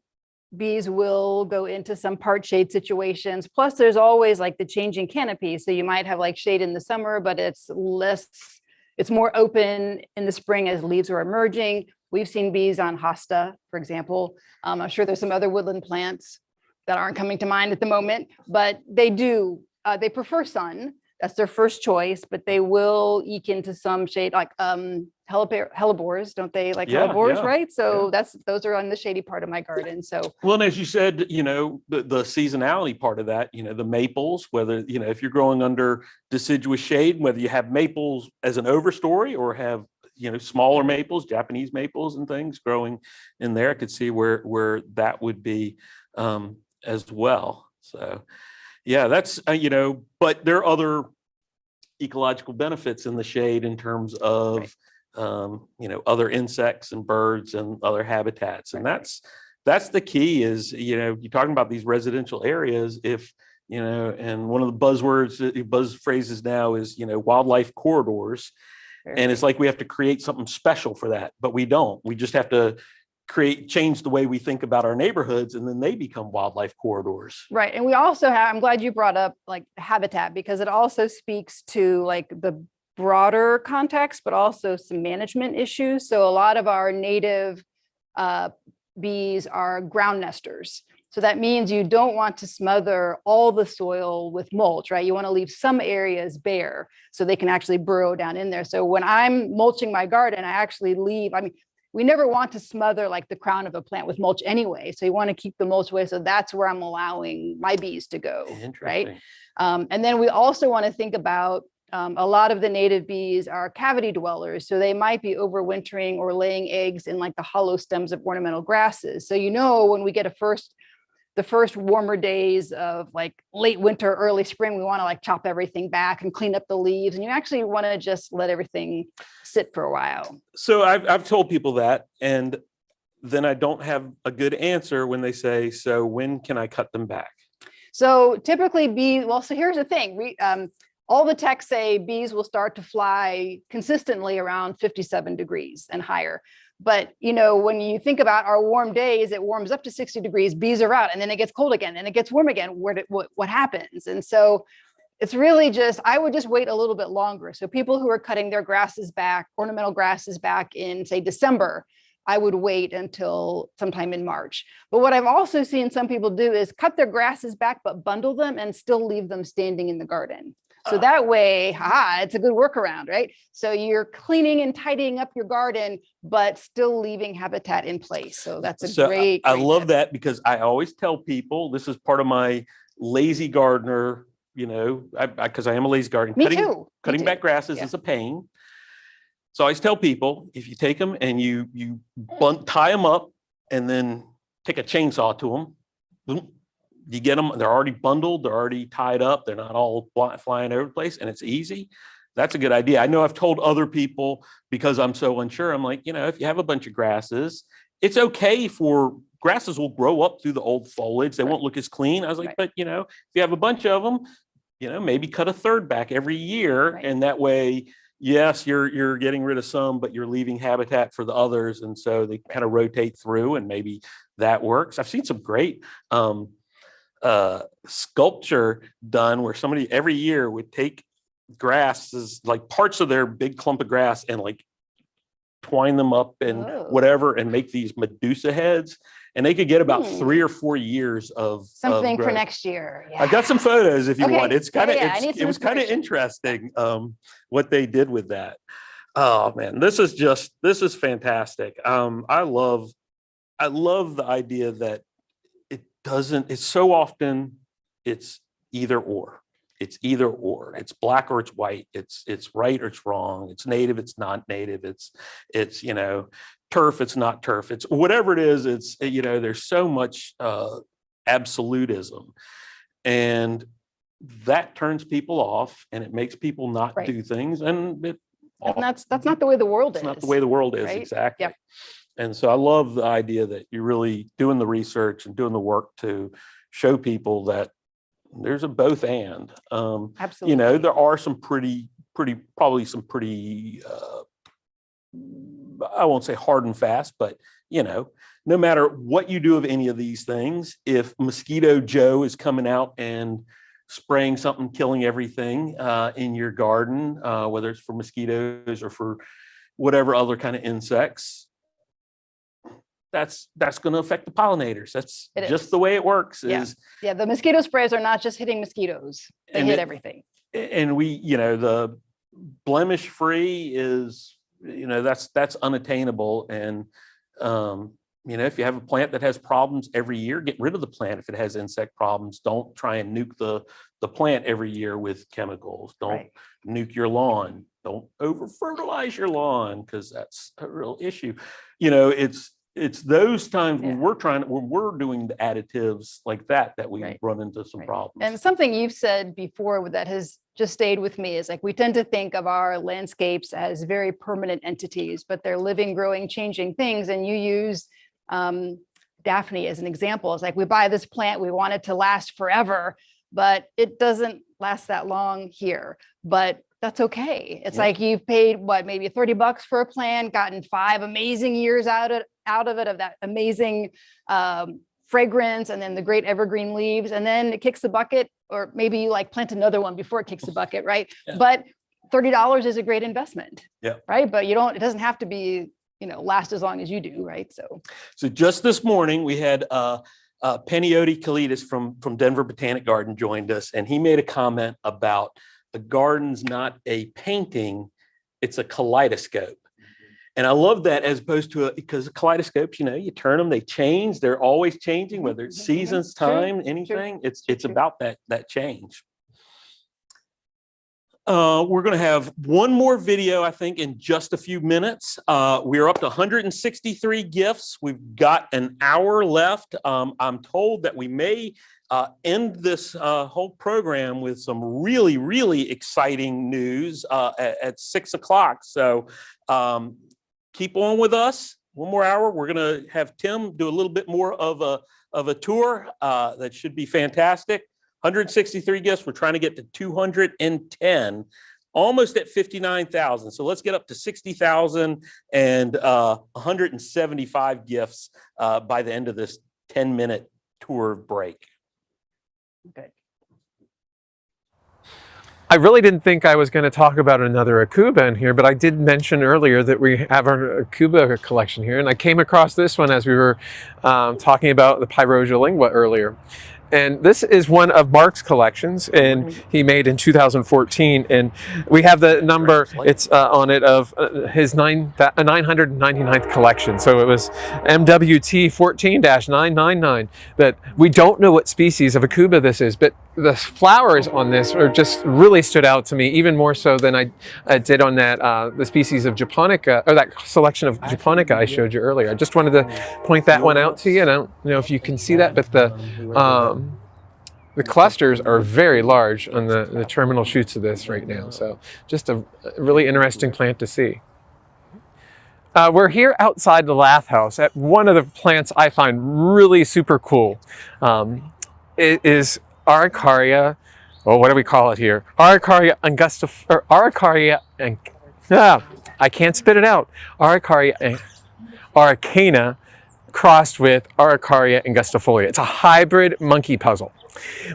bees will go into some part shade situations. Plus there's always like the changing canopy. So you might have like shade in the summer, but it's more open in the spring as leaves are emerging. We've seen bees on hosta, for example. I'm sure there's some other woodland plants that aren't coming to mind at the moment, but they prefer sun. That's their first choice, but they will eke into some shade, like hellebores, don't they like hellebores, right? So those are on the shady part of my garden. So well, and as you said, the seasonality part of that, the maples, whether if you're growing under deciduous shade, whether you have maples as an overstory or have smaller maples, Japanese maples and things growing in there, I could see where that would be as well. So. Yeah, that's, but there are other ecological benefits in the shade in terms of, other insects and birds and other habitats. And that's the key is, you're talking about these residential areas, if, and one of the buzz phrases now is, wildlife corridors. And it's like we have to create something special for that, but we don't. We just have to change the way we think about our neighborhoods, and then they become wildlife corridors. Right. And we also have, I'm glad you brought up like habitat, because it also speaks to like the broader context, but also some management issues. So a lot of our native bees are ground nesters. So that means you don't want to smother all the soil with mulch, right? You want to leave some areas bare so they can actually burrow down in there. So when I'm mulching my garden, I actually leave, we never want to smother like the crown of a plant with mulch anyway. So you want to keep the mulch away. So that's where I'm allowing my bees to go, right? And then we also want to think about a lot of the native bees are cavity dwellers. So they might be overwintering or laying eggs in like the hollow stems of ornamental grasses. So, when we get the first warmer days of like late winter, early spring, we want to like chop everything back and clean up the leaves. And you actually want to just let everything sit for a while. So I've told people that, and then I don't have a good answer when they say, so when can I cut them back? So typically so here's the thing. All the texts say bees will start to fly consistently around 57 degrees and higher. But, when you think about our warm days, it warms up to 60 degrees, bees are out, and then it gets cold again, and it gets warm again. What happens? And so it's really I would just wait a little bit longer. So people who are cutting their grasses back, ornamental grasses back in, say, December, I would wait until sometime in March. But what I've also seen some people do is cut their grasses back, but bundle them and still leave them standing in the garden. So that way, it's a good workaround, right? So you're cleaning and tidying up your garden, but still leaving habitat in place. So that's a great I love that, because I always tell people, this is part of my lazy gardener, because I am a lazy gardener. Me too. Cutting back grasses is a pain. So I always tell people, if you take them and you tie them up and then take a chainsaw to them, boom, you get them, they're already bundled, they're already tied up, they're not all flying over the place, and it's easy. That's a good idea. I know I've told other people, because I'm so unsure, I'm like, if you have a bunch of grasses, it's okay for grasses will grow up through the old foliage. They won't look as clean. I was like, but if you have a bunch of them, maybe cut a third back every year. And that way, yes, you're getting rid of some, but you're leaving habitat for the others. And so they kind of rotate through, and maybe that works. I've seen some great sculpture done where somebody every year would take grasses, like parts of their big clump of grass, and like twine them up and whatever, and make these Medusa heads. And they could get about 3 or 4 years of something for growth. next year. I got some photos if you Okay. want. It's kind of it was kind of interesting what they did with that. Oh man, this is fantastic. I love the idea that it's so often it's either or. It's either or. It's black or it's white. It's right or it's wrong. It's native, it's not native. It's turf, it's not turf. It's whatever it is. It's there's so much absolutism, and that turns people off, and it makes people not do things. And that's not the way the world is. It's not the way the world is, right? exactly. Yep. And so I love the idea that you're really doing the research and doing the work to show people that there's a both and. Absolutely. There are some probably some pretty, I won't say hard and fast, but no matter what you do of any of these things, if Mosquito Joe is coming out and spraying something, killing everything in your garden, whether it's for mosquitoes or for whatever other kind of insects, that's going to affect the pollinators. That's just the way it works. Yeah. The mosquito sprays are not just hitting mosquitoes. They hit everything. And we, the blemish free is, that's unattainable. And, if you have a plant that has problems every year, get rid of the plant. If it has insect problems, don't try and nuke the plant every year with chemicals. Don't nuke your lawn. Don't over fertilize your lawn, because that's a real issue. It's those times when we're doing the additives like that we run into some problems. And something you've said before that has just stayed with me is like, we tend to think of our landscapes as very permanent entities, but they're living, growing, changing things. And you use Daphne as an example. It's like, we buy this plant, we want it to last forever, but it doesn't last that long here. But that's okay. It's like you've paid maybe $30 for a plant, gotten 5 amazing years out of it, of that amazing fragrance, and then the great evergreen leaves, and then it kicks the bucket, or maybe you plant another one before it kicks the bucket, right? Yeah. But $30 is a great investment, right? But it doesn't have to be, last as long as you do, right? So just this morning we had Panayiotis Kalidas from Denver Botanic Garden joined us, and he made a comment about the garden's not a painting, it's a kaleidoscope. And I love that, as opposed to because kaleidoscopes, you turn them, they change, they're always changing, whether it's seasons, time, anything. It's about that change. We're going to have one more video, I think, in just a few minutes. We're up to 163 gifts. We've got an hour left. I'm told that we may end this whole program with some really, really exciting news at 6 o'clock. So keep on with us. One more hour. We're going to have Tim do a little bit more of a tour that should be fantastic. 163 gifts. We're trying to get to 210, almost at 59,000. So let's get up to 60,000 and 175 gifts by the end of this 10-minute tour break. Okay. I really didn't think I was going to talk about another Aucuba in here, but I did mention earlier that we have our Aucuba collection here, and I came across this one as we were talking about the Pyrosia lingua earlier. And this is one of Mark's collections, and he made in 2014. And we have the number, it's on it of his 999th collection. So it was MWT 14-999. That we don't know what species of Akuba this is, but the flowers on this are just really stood out to me, even more so than I did on that the species of Japonica, or that selection of Japonica I showed you earlier. I just wanted to point that one out to you. And I don't know if you can see that, but the clusters are very large on the terminal shoots of this right now. So just a really interesting plant to see. We're here outside the Lath House at one of the plants I find really super cool. It is Araucaria, well, what do we call it here? Araucaria angustifolium, or Araucaria, I can't spit it out. Araucaria araucana crossed with Araucaria angustifolia. It's a hybrid monkey puzzle.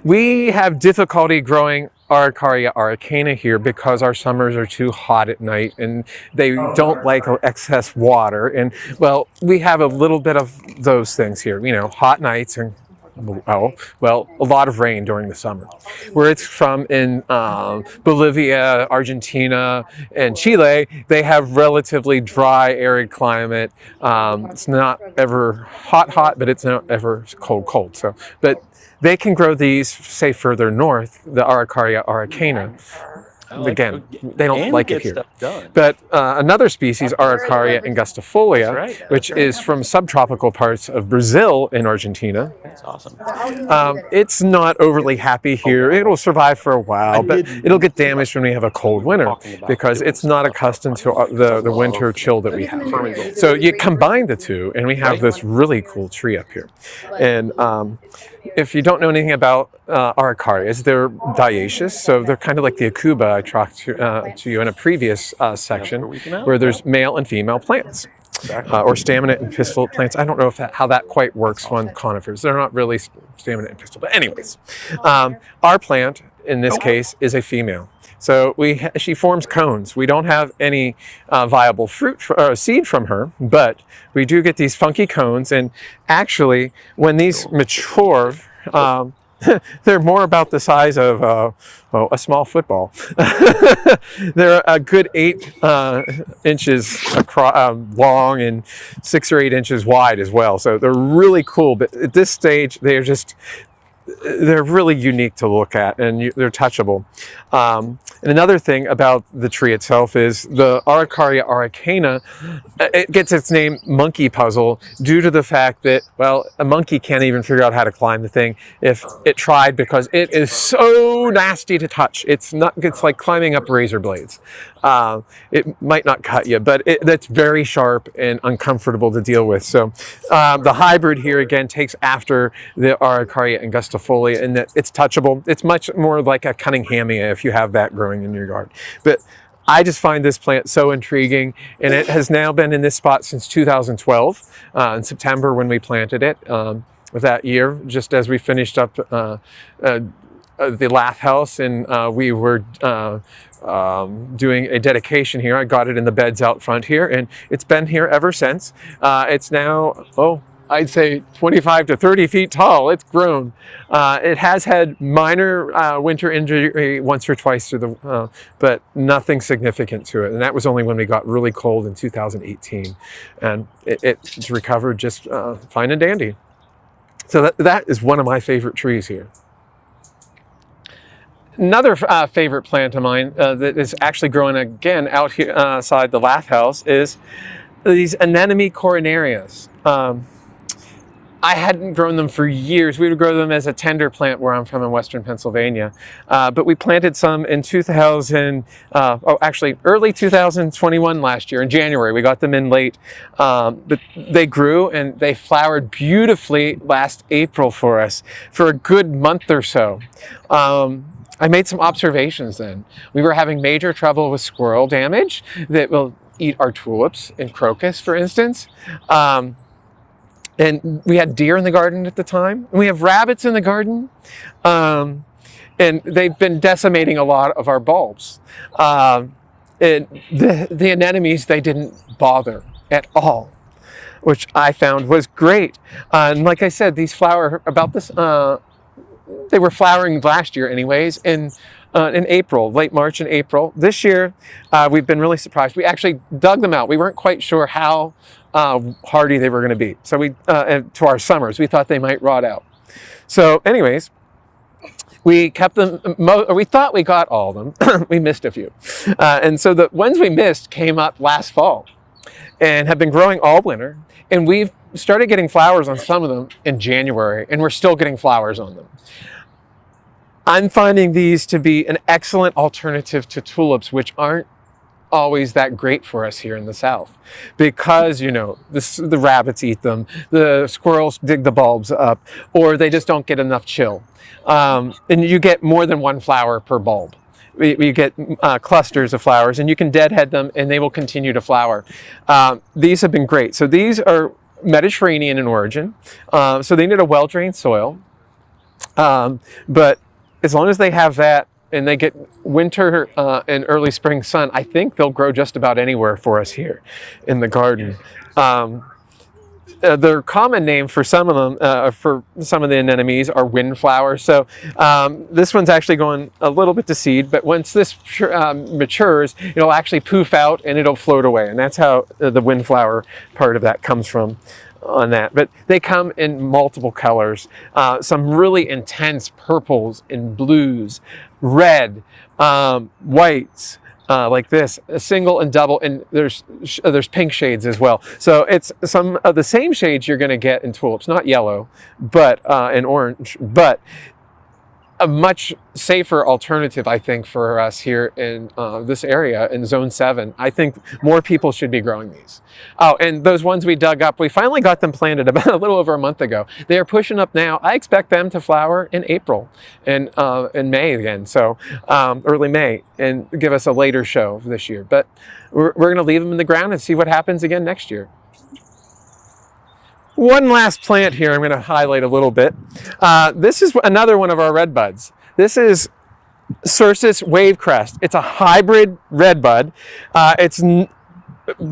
We have difficulty growing Araucaria araucana here because our summers are too hot at night and they don't like excess water. And well, we have a little bit of those things here, you know, hot nights and well, a lot of rain during the summer. Where it's from in Bolivia, Argentina, and Chile, they have relatively dry, arid climate. It's not ever hot, but it's not ever cold. So, but they can grow these, say, further north, the Araucaria araucana. Again, they don't like it here. But another species, Araucaria angustifolia, which is from subtropical parts of Brazil and Argentina. That's awesome. It's not overly happy here. It'll survive for a while, but it'll get damaged when we have a cold winter because it's not accustomed to the winter chill that we have here. So you combine the two, and we have this really cool tree up here. And if you don't know anything about Araucarias, they're dioecious, so they're kind of like the Akuba I talked to you in a previous section, where there's male and female plants, or staminate and pistil plants. I don't know if how that quite works on conifers. They're not really staminate and pistil, but anyways, our plant in this case is a female. So she forms cones. We don't have any viable fruit or seed from her, but we do get these funky cones. And actually, when these mature, they're more about the size of a small football. They're a good 8 inches long and 6 or 8 inches wide as well. So they're really cool. But at this stage, they're really unique to look at, and they're touchable. And another thing about the tree itself is the Araucaria araucana, it gets its name monkey puzzle due to the fact that, well, a monkey can't even figure out how to climb the thing if it tried, because it is so nasty to touch. It's like climbing up razor blades. It might not cut you, but that's very sharp and uncomfortable to deal with. So the hybrid here again takes after the Araucaria angustifolia in that it's touchable. It's much more like a Cunninghamia if you have that growing in your yard. But I just find this plant so intriguing, and it has now been in this spot since 2012, in September when we planted it that year, just as we finished up the Lath House, and we were doing a dedication here. I got it in the beds out front here, and it's been here ever since. It's now, I'd say 25 to 30 feet tall. It's grown. It has had minor winter injury once or twice through the, but nothing significant to it. And that was only when we got really cold in 2018. And it's recovered just fine and dandy. So that is one of my favorite trees here. Another favorite plant of mine that is actually growing again out here outside the Lath House is these Anemone coronarias. I hadn't grown them for years. We would grow them as a tender plant where I'm from in Western Pennsylvania. But we planted some in early 2021 last year in January. We got them in late, but they grew and they flowered beautifully last April for us for a good month or so. I made some observations then. We were having major trouble with squirrel damage that will eat our tulips and crocus, for instance. And we had deer in the garden at the time. And we have rabbits in the garden. And they've been decimating a lot of our bulbs. And the anemones, they didn't bother at all, which I found was great. And like I said, these flower about this they were flowering last year anyways in April, late March and April. This year, we've been really surprised. We actually dug them out. We weren't quite sure how hardy they were going to be. So and to our summers, we thought they might rot out. So anyways, we kept them, we thought we got all of them. We missed a few. And so the ones we missed came up last fall and have been growing all winter. And we've started getting flowers on some of them in January, and we're still getting flowers on them. I'm finding these to be an excellent alternative to tulips, which aren't always that great for us here in the South, because, you know, the rabbits eat them, the squirrels dig the bulbs up, or they just don't get enough chill. And you get more than one flower per bulb. You get clusters of flowers, and you can deadhead them and they will continue to flower. These have been great. So these are Mediterranean in origin. So they need a well-drained soil. But as long as they have that and they get winter and early spring sun, I think they'll grow just about anywhere for us here in the garden. Their common name for some of them, for some of the anemones, are windflowers. So this one's actually going a little bit to seed, but once this matures, it'll actually poof out and it'll float away. And that's how the windflower part of that comes from on that. But they come in multiple colors, some really intense purples and blues, red, whites, like this, a single and double, and there's pink shades as well. So it's some of the same shades you're going to get in tulips, not yellow, but and orange, but a much safer alternative, I think, for us here in this area in Zone 7. I think more people should be growing these. Oh, and those ones we dug up, we finally got them planted about a little over a month ago. They are pushing up now. I expect them to flower in April and in May again, so early May, and give us a later show this year. But we're going to leave them in the ground and see what happens again next year. One last plant here I'm going to highlight a little bit. This is another one of our red buds. This is Cercis wavecrest. It's a hybrid red bud. It's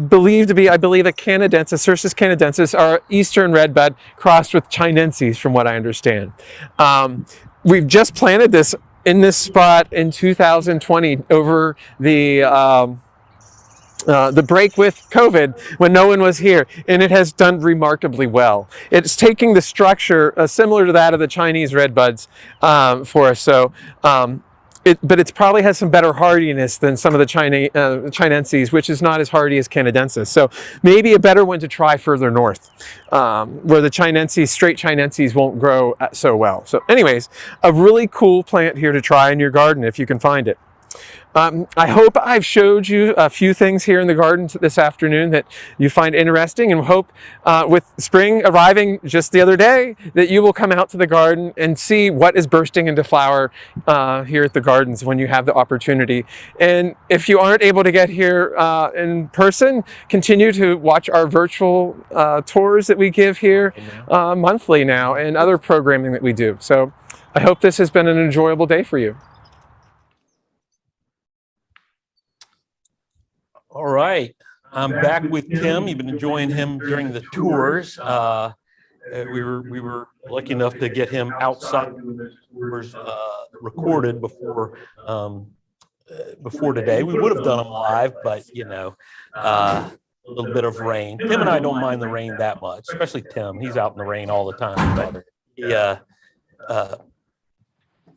believed to be, I believe, a canadensis, Cercis canadensis, our eastern red bud crossed with chinensis, from what I understand. We've just planted this in this spot in 2020 over the break with COVID when no one was here, and it has done remarkably well. It's taking the structure similar to that of the Chinese red buds for us. So, but it's probably has some better hardiness than some of the chinensis, which is not as hardy as canadensis. So maybe a better one to try further north, where the chinensis, straight chinensis, won't grow so well. So anyways, a really cool plant here to try in your garden if you can find it. I hope I've showed you a few things here in the garden this afternoon that you find interesting, and hope with spring arriving just the other day that you will come out to the garden and see what is bursting into flower here at the gardens when you have the opportunity. And if you aren't able to get here in person, continue to watch our virtual tours that we give here monthly now, and other programming that we do. So I hope this has been an enjoyable day for you. All right, I'm back with Tim. You've been enjoying him during the tours. We were lucky enough to get him outside the tours recorded before today. We would have done them live, but you know, a little bit of rain. Tim and I don't mind the rain that much, especially Tim. He's out in the rain all the time. But he, you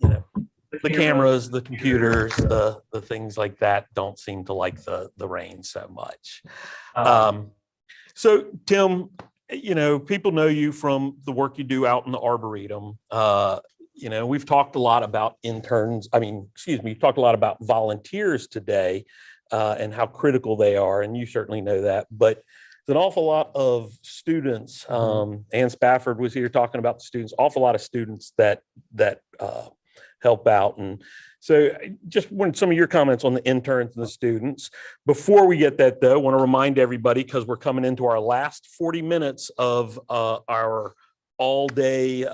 know, the cameras, the computers, the things like that don't seem to like the rain so much. So Tim, you know, people know you from the work you do out in the Arboretum. You know, we've talked a lot about we've talked a lot about volunteers today and how critical they are, and you certainly know that. But there's an awful lot of students. Ann Spafford was here talking about the students. Awful lot of students that help out. And so just want some of your comments on the interns and the students. Before we get that though, I want to remind everybody, because we're coming into our last 40 minutes of our all-day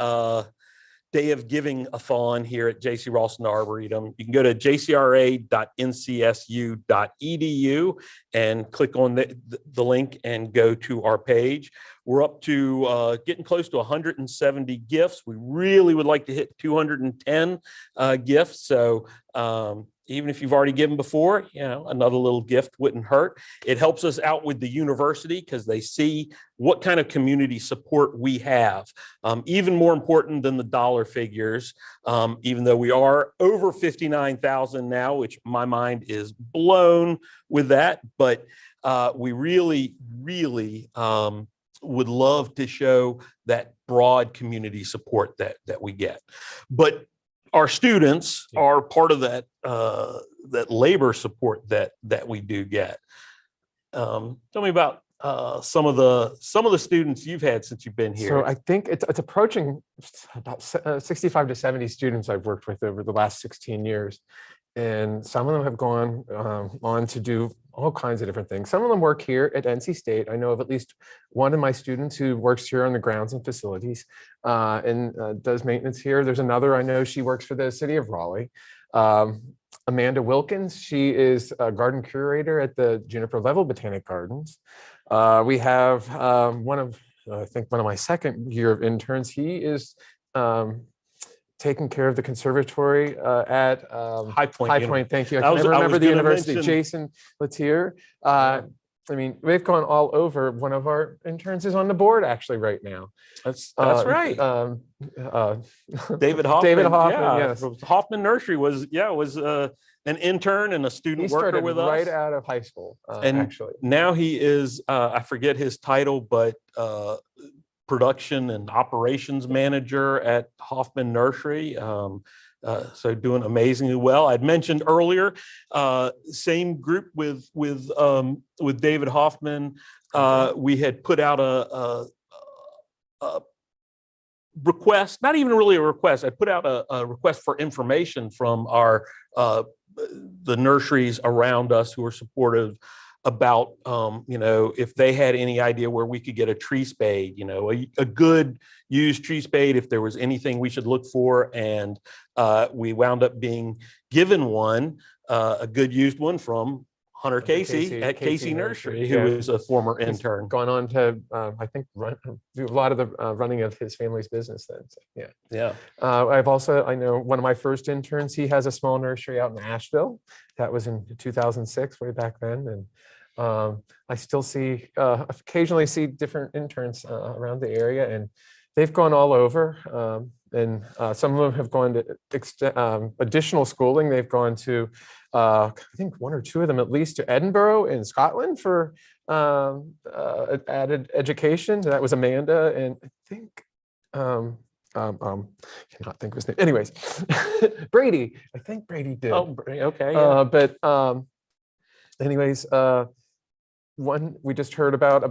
Day of Giving-a-thon here at J.C. Raulston Arboretum. You can go to jcra.ncsu.edu and click on the link and go to our page. We're up to getting close to 170 gifts. We really would like to hit 210 gifts. So even if you've already given before, another little gift wouldn't hurt. It helps us out with the university because they see what kind of community support we have. Even more important than the dollar figures, even though we are over 59,000 now, which my mind is blown with that. But we really, really would love to show that broad community support that we get. But our students are part of that that labor support that we do get. Tell me about some of the students you've had since you've been here. So I think it's approaching about 65 to 70 students I've worked with over the last 16 years. And some of them have gone on to do all kinds of different things. Some of them work here at NC State. I know of at least one of my students who works here on the grounds and facilities and does maintenance here. There's another I know, she works for the city of Raleigh. Amanda Wilkins, she is a garden curator at the Juniper Level Botanic Gardens. We have one of my second year of interns. He is taking care of the conservatory at High Point. High Point. Thank you. I can never remember the university. Jason Latier. I mean, we've gone all over. One of our interns is on the board actually right now. That's right. David Hoffman. David Hoffman. Yeah. Yes. Hoffman Nursery was an intern and a student He worker started with us right out of high school. and Actually, now he is I forget his title, but production and operations manager at Hoffman Nursery. So doing amazingly well. I'd mentioned earlier, same group with David Hoffman. We had put out a request, not even really a request. I put out a request for information from our the nurseries around us who are supportive about if they had any idea where we could get a tree spade, a good used tree spade, if there was anything we should look for. And we wound up being given one, a good used one from Hunter Casey at Casey Nursery, who is a former intern. Gone on to I think do a lot of the running of his family's business then. So, yeah. Yeah. I know one of my first interns, he has a small nursery out in Asheville. That was in 2006, way back then. And I still occasionally see different interns around the area, and they've gone all over. And some of them have gone to additional schooling. They've gone to, I think one or two of them at least, to Edinburgh in Scotland for added education. That was Amanda, and I think cannot think of his name. Anyways, Brady. I think Brady did. Oh, okay. Yeah. But anyways, one we just heard about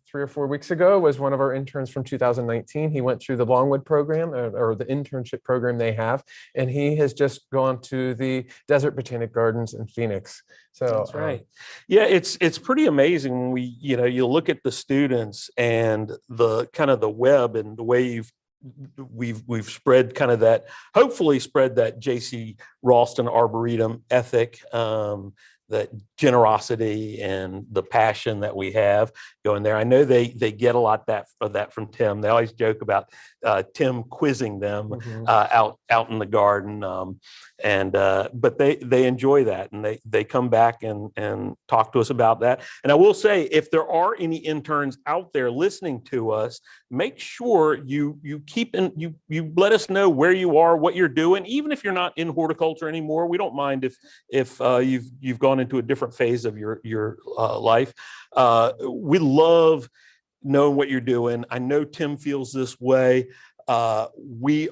3 or 4 weeks ago was one of our interns from 2019. He went through the Longwood program or the internship program they have, and he has just gone to the Desert Botanic Gardens in Phoenix. So that's right. Yeah, it's pretty amazing when you look at the students and the kind of the web and the way we've spread kind of that, hopefully spread that J.C. Ralston Arboretum ethic, that generosity and the passion that we have going there. I know they get a lot of that from Tim. They always joke about Tim quizzing them out in the garden, but they enjoy that, and they come back and talk to us about that. And I will say, if there are any interns out there listening to us, make sure you keep you let us know where you are, what you're doing, even if you're not in horticulture anymore. We don't mind if you've gone into a different phase of your life. We love knowing what you're doing. I know Tim feels this way. We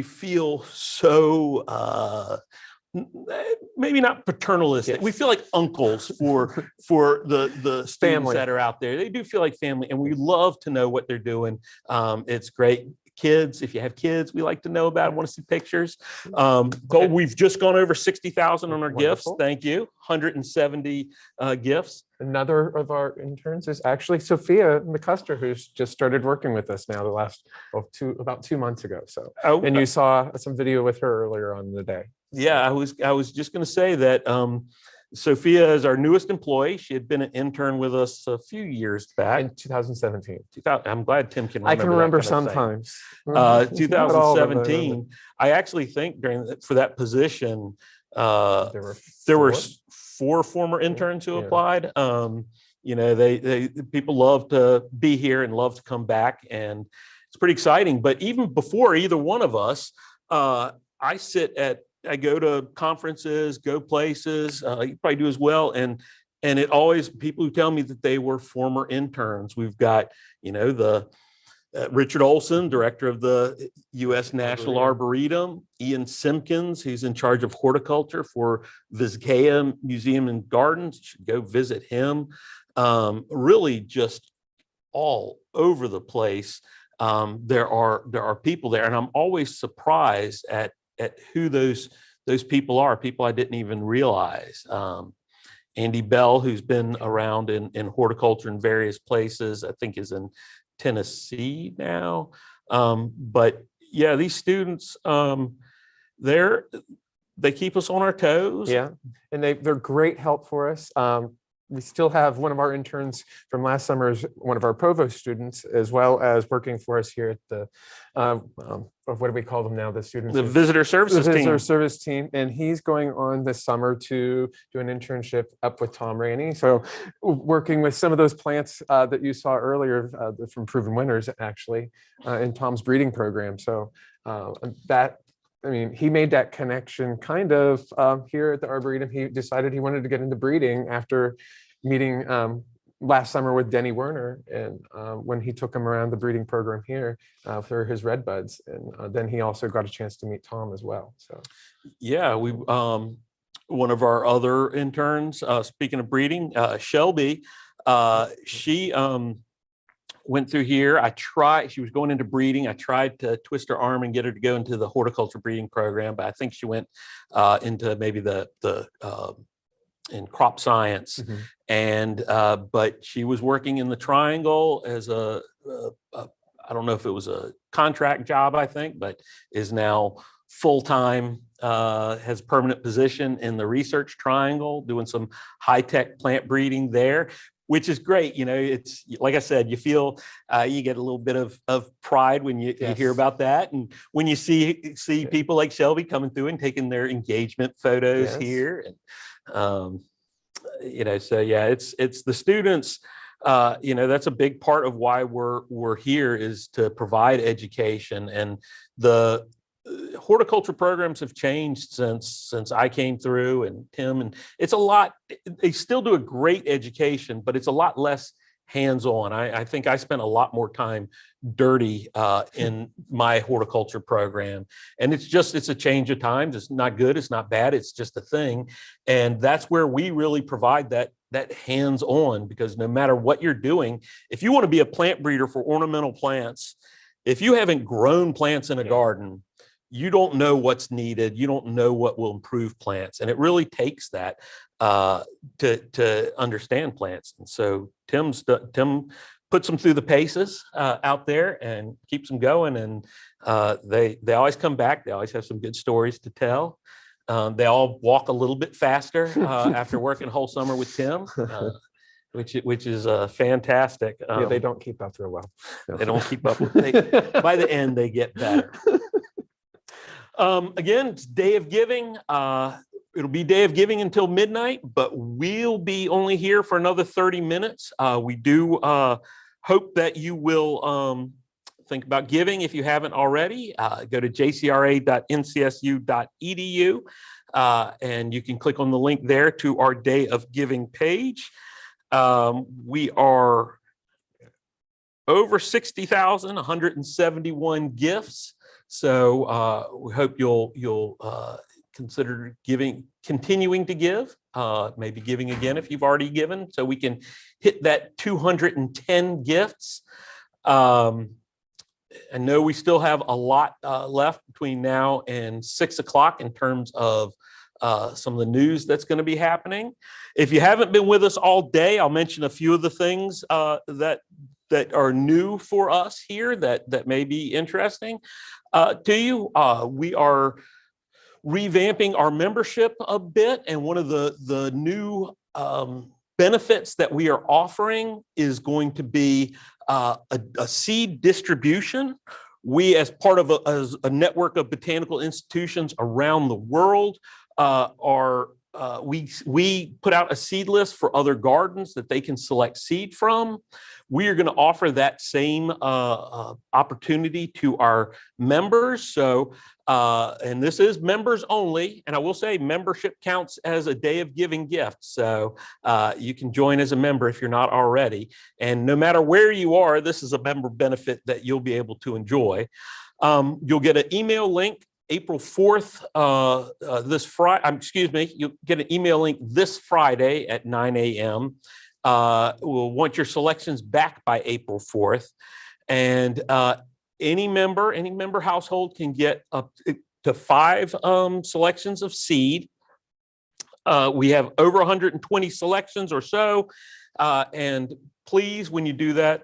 feel so maybe not paternalistic. Yes. We feel like uncles for the students family that are out there. They do feel like family, and we love to know what they're doing. It's great. Kids, if you have kids, we like to know about, want to see pictures. We've just gone over 60,000 on our gifts. Thank you. 170 gifts. Another of our interns is actually Sophia McCuster, who's just started working with us now about 2 months ago. So, and you saw some video with her earlier on in the day. Yeah, I was just going to say that Sophia is our newest employee. She had been an intern with us a few years back. In 2017. I'm glad Tim can remember. I can that remember kind of thing. sometimes. Uh, Not all of them, but I remember. 2017, I actually think for that position, There there were were 4 former interns who Yeah. applied. You know, they people love to be here and love to come back, and it's pretty exciting. But even before either one of us, I go to conferences, go places. You probably do as well, and it always people who tell me that they were former interns. We've got, you know, the Richard Olson, director of the U.S. National Arboretum, Ian Simpkins, he's in charge of horticulture for Vizcaya Museum and Gardens. You should go visit him. Really just all over the place. There are people there, and I'm always surprised at who those people are, people I didn't even realize. Andy Bell, who's been around in horticulture in various places, I think is in Tennessee now. But yeah, these students, they keep us on our toes. Yeah, and they're great help for us. We still have one of our interns from last summer is one of our provost students, as well as working for us here at the, what do we call them now? The students. The visitor services the team. visitor service team. And he's going on this summer to do an internship up with Tom Rainey. So working with some of those plants that you saw earlier from Proven Winners, actually, in Tom's breeding program. So I mean, he made that connection kind of here at the Arboretum. He decided he wanted to get into breeding after meeting last summer with Denny Werner, and when he took him around the breeding program here for his red buds. And then he also got a chance to meet Tom as well. So yeah, we one of our other interns, speaking of breeding, Shelby, she went through here. She was going into breeding. I tried to twist her arm and get her to go into the horticulture breeding program, but I think she went into maybe in crop science. Mm-hmm. And but she was working in the Triangle as I don't know if it was a contract job, I think, but is now full-time, has permanent position in the Research Triangle, doing some high-tech plant breeding there, which is great. You know, it's like I said, you feel you get a little bit of pride when you hear about that, and when you see people like Shelby coming through and taking their engagement photos here, and you know, so yeah, it's the students. You know, that's a big part of why we're here, is to provide education, and the horticulture programs have changed since I came through, and Tim, and it's a lot. They still do a great education, but it's a lot less hands-on. I think I spent a lot more time dirty in my horticulture program, and it's a change of times. It's not good, it's not bad, it's just a thing. And that's where we really provide that hands-on, because no matter what you're doing, if you want to be a plant breeder for ornamental plants, if you haven't grown plants in a garden, you don't know what's needed. You don't know what will improve plants. And it really takes that to understand plants. And so Tim puts them through the paces out there and keeps them going. And they always come back. They always have some good stories to tell. They all walk a little bit faster after working a whole summer with Tim. Which is fantastic. Yeah, they don't keep up real well. They don't keep up. By the end, they get better. Again, it's Day of Giving. It'll be Day of Giving until midnight, but we'll be only here for another 30 minutes. We do hope that you will think about giving if you haven't already. Go to jcra.ncsu.edu, and you can click on the link there to our Day of Giving page. We are over 60,171 gifts. So we hope you'll consider continuing to give, maybe giving again if you've already given, so we can hit that 210 gifts. I know we still have a lot left between now and 6 o'clock in terms of some of the news that's going to be happening. If you haven't been with us all day, I'll mention a few of the things that are new for us here that may be interesting to you. revamping our membership a bit, and one of the new benefits that we are offering is going to be a seed distribution. We, as part of a network of botanical institutions around the world, we put out a seed list for other gardens that they can select seed from. We are going to offer that same opportunity to our members. So, and this is members only. And I will say membership counts as a day of giving gift. So you can join as a member if you're not already. And no matter where you are, this is a member benefit that you'll be able to enjoy. You'll get an email link April 4th, this Friday, excuse me, you'll get an email link this Friday at 9 a.m. We'll want your selections back by April 4th. And any member household can get up to 5 selections of seed. We have over 120 selections or so. And please, when you do that,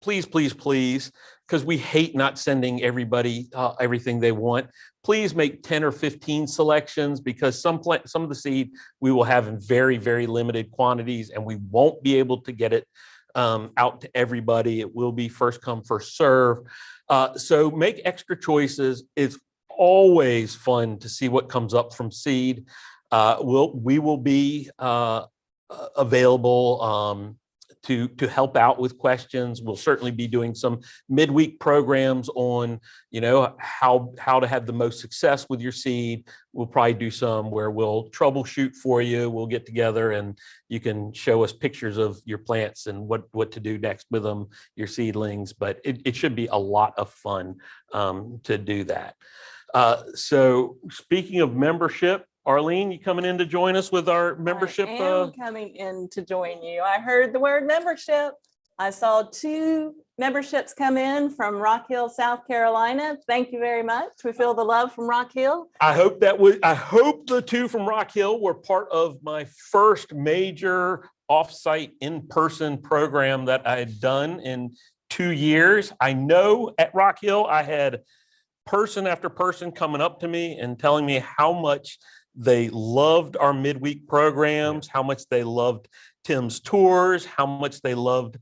please, because we hate not sending everybody everything they want. Please make 10 or 15 selections, because some of the seed we will have in very, very limited quantities, and we won't be able to get it out to everybody. It will be first come, first serve. So make extra choices. It's always fun to see what comes up from seed. We will be available to help out with questions. We'll certainly be doing some midweek programs on, how to have the most success with your seed. We'll probably do some where we'll troubleshoot for you. We'll get together and you can show us pictures of your plants and what to do next with them, your seedlings. But it should be a lot of fun to do that. So speaking of membership, Arlene, you coming in to join us with our membership? I am coming in to join you. I heard the word membership. I saw 2 memberships come in from Rock Hill, South Carolina. Thank you very much. We feel the love from Rock Hill. I hope the 2 from Rock Hill were part of my first major offsite in-person program that I had done in 2 years. I know at Rock Hill, I had person after person coming up to me and telling me how much they loved our midweek programs, how much they loved Tim's tours, how much they loved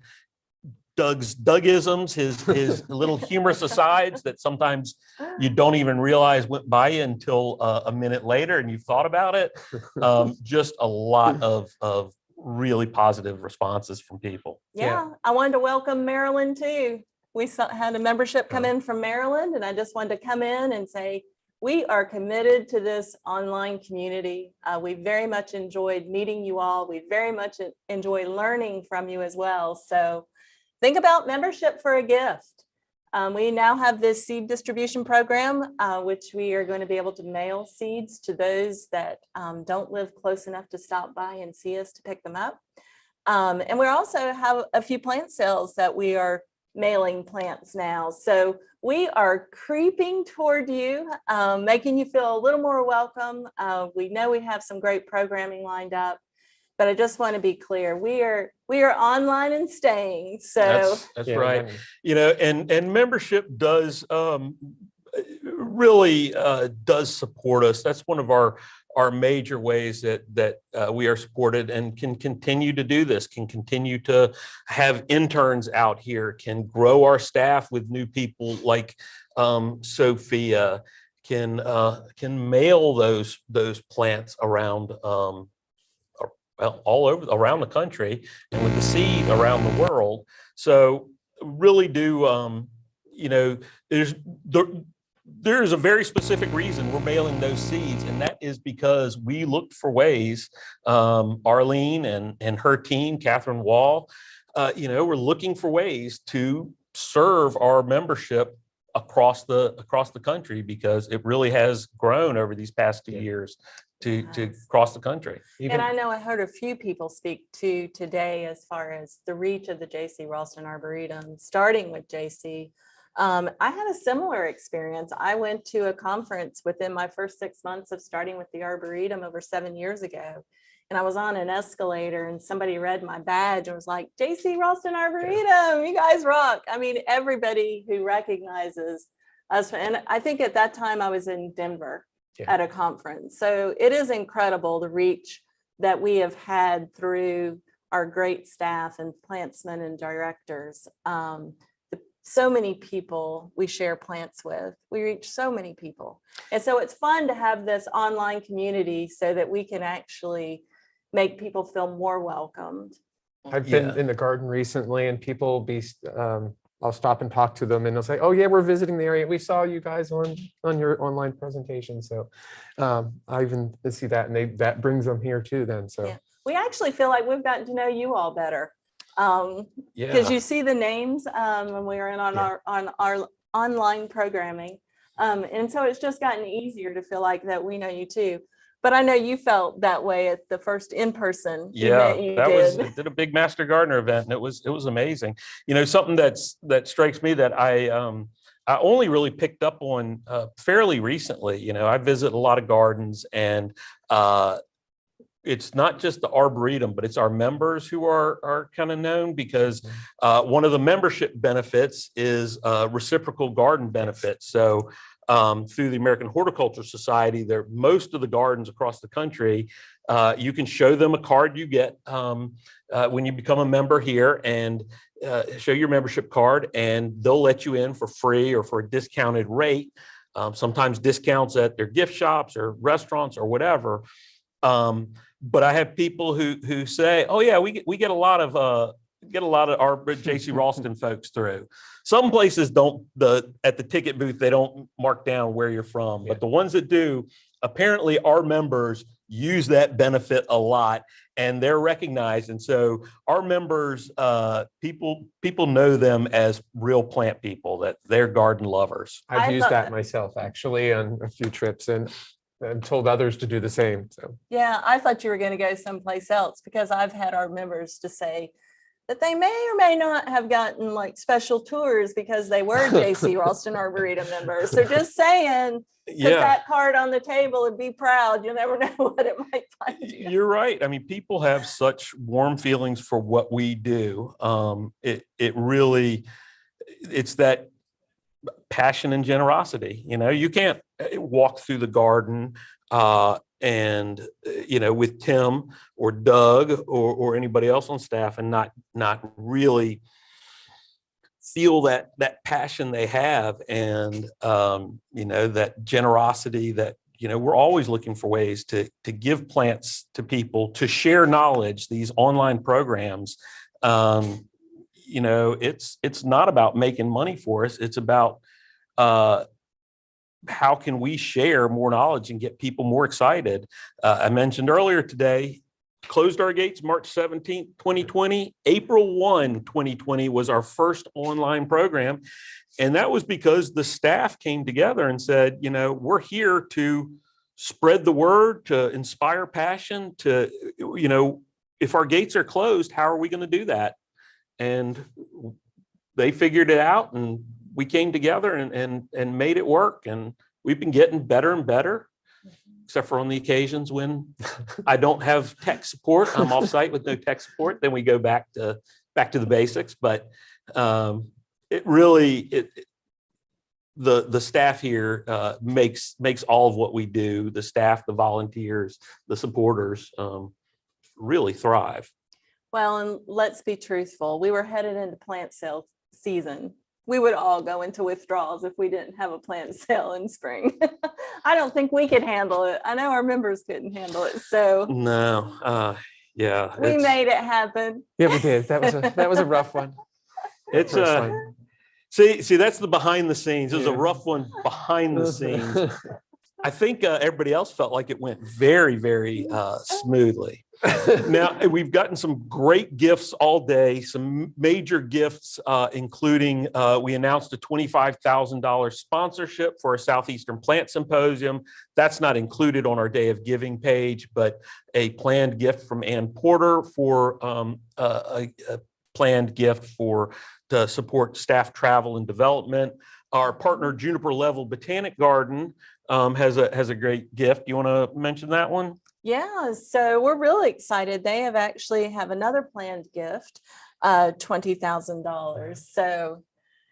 Dougisms, his little humorous asides that sometimes you don't even realize went by you until a minute later and you've thought about it. Just a lot of really positive responses from people. Yeah, I wanted to welcome Maryland too. We had a membership come in from Maryland, and I just wanted to come in and say, we are committed to this online community. We very much enjoyed meeting you all. We very much enjoy learning from you as well. So think about membership for a gift. We now have this seed distribution program, which we are going to be able to mail seeds to those that don't live close enough to stop by and see us to pick them up. And we also have a few plant sales that we are mailing plants now. So we are creeping toward you, making you feel a little more welcome. We know we have some great programming lined up, but I just want to be clear, we are online and staying. So that's right. And membership does really does support us. That's one of our major ways that we are supported and can continue to do this, can continue to have interns out here, can grow our staff with new people like Sophia, can mail those plants around all over around the country, and with the seed around the world. So really do there's a very specific reason we're mailing those seeds, and that is because we looked for ways, Arlene and her team, Catherine Wall, we're looking for ways to serve our membership across the country, because it really has grown over these past 2 years to across the country. And I know I heard a few people speak to today as far as the reach of the J.C. Ralston Arboretum, starting with J.C. I had a similar experience. I went to a conference within my first 6 months of starting with the Arboretum over 7 years ago. And I was on an escalator and somebody read my badge and was like, J.C. Ralston Arboretum, you guys rock. I mean, everybody who recognizes us. And I think at that time I was in Denver. Yeah. at a conference. So it is incredible the reach that we have had through our great staff and plantsmen and directors. So many people we share plants with. We reach so many people. And so it's fun to have this online community so that we can actually make people feel more welcomed. I've been in the garden recently and people will be, I'll stop and talk to them and they'll say, oh yeah, we're visiting the area. We saw you guys on your online presentation. So I even see that and that brings them here too then. So Yeah. We actually feel like we've gotten to know you all better. Because Yeah. you see the names when we were on our online programming. And so it's just gotten easier to feel like that we know you too. But I know you felt that way at the first in-person event you that did. was did a big Master Gardener event, and it was amazing. You know, something that strikes me that I only really picked up on fairly recently. You know, I visit a lot of gardens, and it's not just the Arboretum, but it's our members who are kind of known because one of the membership benefits is reciprocal garden benefits. So through the American Horticulture Society, most of the gardens across the country, you can show them a card you get when you become a member here and show your membership card, and they'll let you in for free or for a discounted rate, sometimes discounts at their gift shops or restaurants or whatever. But I have people who say, "Oh yeah, we get a lot of our JC Ralston folks through." Some places don't. At the ticket booth they don't mark down where you're from, but the ones that do, apparently our members use that benefit a lot, and they're recognized. And so our members, people know them as real plant people, that they're garden lovers. I've used that myself actually on a few trips and told others to do the same. So Yeah, I thought you were going to go someplace else because I've had our members to say that they may or may not have gotten like special tours because they were JC Ralston Arboretum members. So just saying, put that card on the table and be proud. You never know what it might find you. You're right. I mean, people have such warm feelings for what we do. It really, it's that passion and generosity. You know, you can't walk through the garden and you know, with Tim or Doug or anybody else on staff and not really feel that passion they have, and you know, that generosity that, you know, we're always looking for ways to give plants to people, to share knowledge. These online programs, you know, it's not about making money for us. It's about how can we share more knowledge and get people more excited. I mentioned earlier today, closed our gates March 17th, 2020. April 1, 2020 was our first online program. And that was because the staff came together and said, you know, we're here to spread the word, to inspire passion, to, you know, if our gates are closed, how are we going to do that? And they figured it out, and we came together and made it work. And we've been getting better and better, except for on the occasions when I don't have tech support. I'm off site with no tech support. Then we go back to the basics. But it really, the staff here makes all of what we do. The staff, the volunteers, the supporters really thrive. Well, and let's be truthful. We were headed into plant sale season. We would all go into withdrawals if we didn't have a plant sale in spring. I don't think we could handle it. I know our members couldn't handle it. So no, yeah, we made it happen. yeah, we did. That was a rough one. It's see, that's the behind the scenes. It was a rough one behind the scenes. I think everybody else felt like it went very, very smoothly. Now, we've gotten some great gifts all day, some major gifts, including we announced a $25,000 sponsorship for a Southeastern Plant Symposium. That's not included on our Day of Giving page, but a planned gift from Ann Porter for a planned gift to support staff travel and development. Our partner Juniper Level Botanic Garden has a great gift. You want to mention that one? Yeah, so we're really excited. They have another planned gift, $20,000. So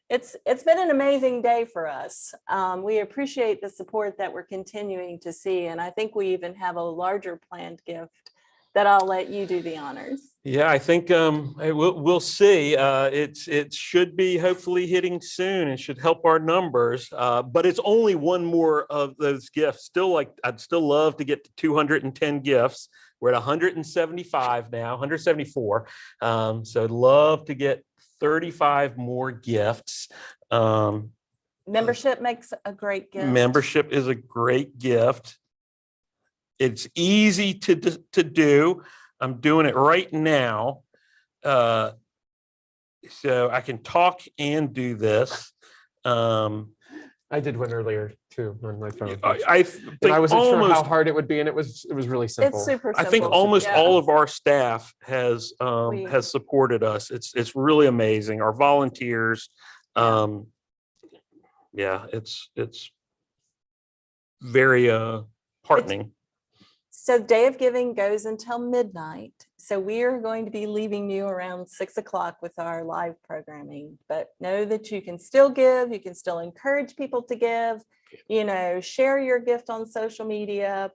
It's been an amazing day for us. We appreciate the support that we're continuing to see, and I think we even have a larger planned gift that I'll let you do the honors. Yeah, I think we'll see. It should be hopefully hitting soon and should help our numbers. But it's only one more of those gifts. Still, I'd still love to get to 210 gifts. We're at 175 now, 174. So I'd love to get 35 more gifts. Membership makes a great gift. Membership is a great gift. It's easy to do. I'm doing it right now. So I can talk and do this. I did one earlier too on my phone. I think I wasn't sure how almost- hard it would be, and it was really simple. It's super I think simple. almost Yeah. all of our staff has We- supported us. It's really amazing. Our volunteers, yeah, it's very heartening. So Day of Giving goes until midnight. So we are going to be leaving you around 6 o'clock with our live programming, but know that you can still give, you can still encourage people to give, share your gift on social media,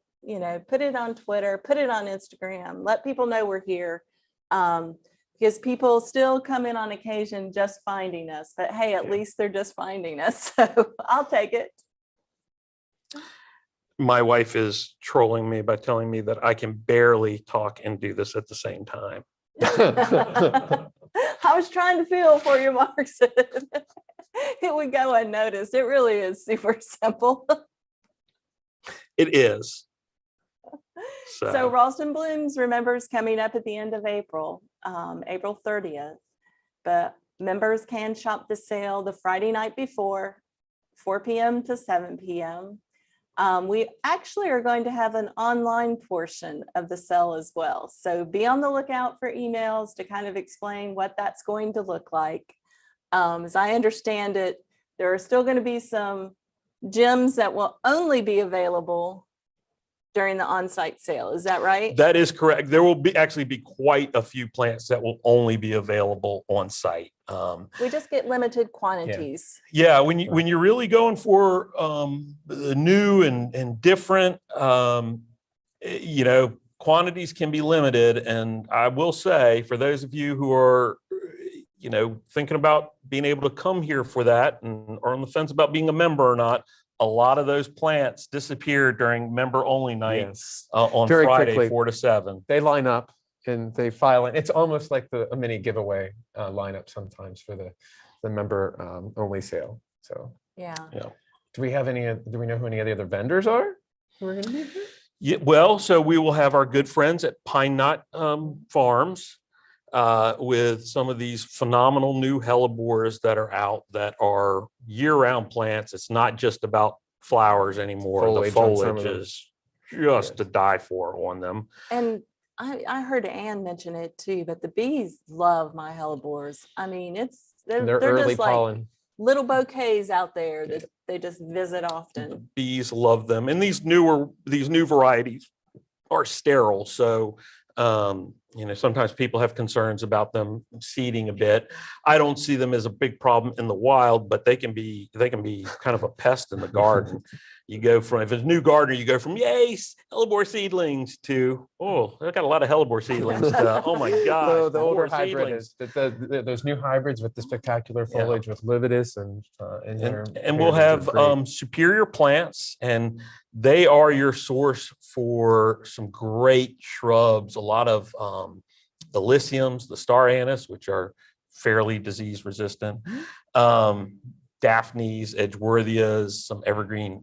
put it on Twitter, put it on Instagram, let people know we're here. Because people still come in on occasion just finding us, but hey, at least they're just finding us. So I'll take it. My wife is trolling me by telling me that I can barely talk and do this at the same time. I was trying to feel for you, Mark. It would go unnoticed. It really is super simple. It is. So Ralston Blooms Remembers coming up at the end of April, April 30th. But members can shop the sale the Friday night before, 4 p.m. to 7 p.m. We actually are going to have an online portion of the sale as well. So be on the lookout for emails to kind of explain what that's going to look like. As I understand it, there are still going to be some gems that will only be available during the on-site sale. Is that right? That is correct. There will actually be quite a few plants that will only be available on site. We just get limited quantities. Yeah, when you're really going for the new and different, quantities can be limited. And I will say, for those of you who are, thinking about being able to come here for that and are on the fence about being a member or not, a lot of those plants disappeared during member-only nights on Very Friday, quickly. 4 to 7. They line up and they file in. It's almost like a mini giveaway lineup sometimes for the member only sale. So Yeah. do we know who any of the other vendors are? We're going to be Yeah, well, so we will have our good friends at Pine Knot Farms with some of these phenomenal new hellebores that are out that are year-round plants. It's not just about flowers anymore. The Foliage on some of foliage them. is just to die for on them. And I heard Anne mention it too, but the bees love my hellebores. I mean, They're they're early just like pollen. little bouquets out there that they just visit often. Bees love them. And these new varieties are sterile. So, sometimes people have concerns about them seeding a bit. I don't see them as a big problem in the wild, but they can be kind of a pest in the garden. You go from, if it's a new gardener, you go from, yay, hellebore seedlings to, oh, they've got a lot of hellebore seedlings. Oh my gosh. The older hellebore hybrid seedlings. is those new hybrids with the spectacular foliage with lividus And we'll have superior plants, and they are your source for some great shrubs. A lot of the Lyciums, the star anise, which are fairly disease resistant, Daphnes, Edgeworthias, some evergreen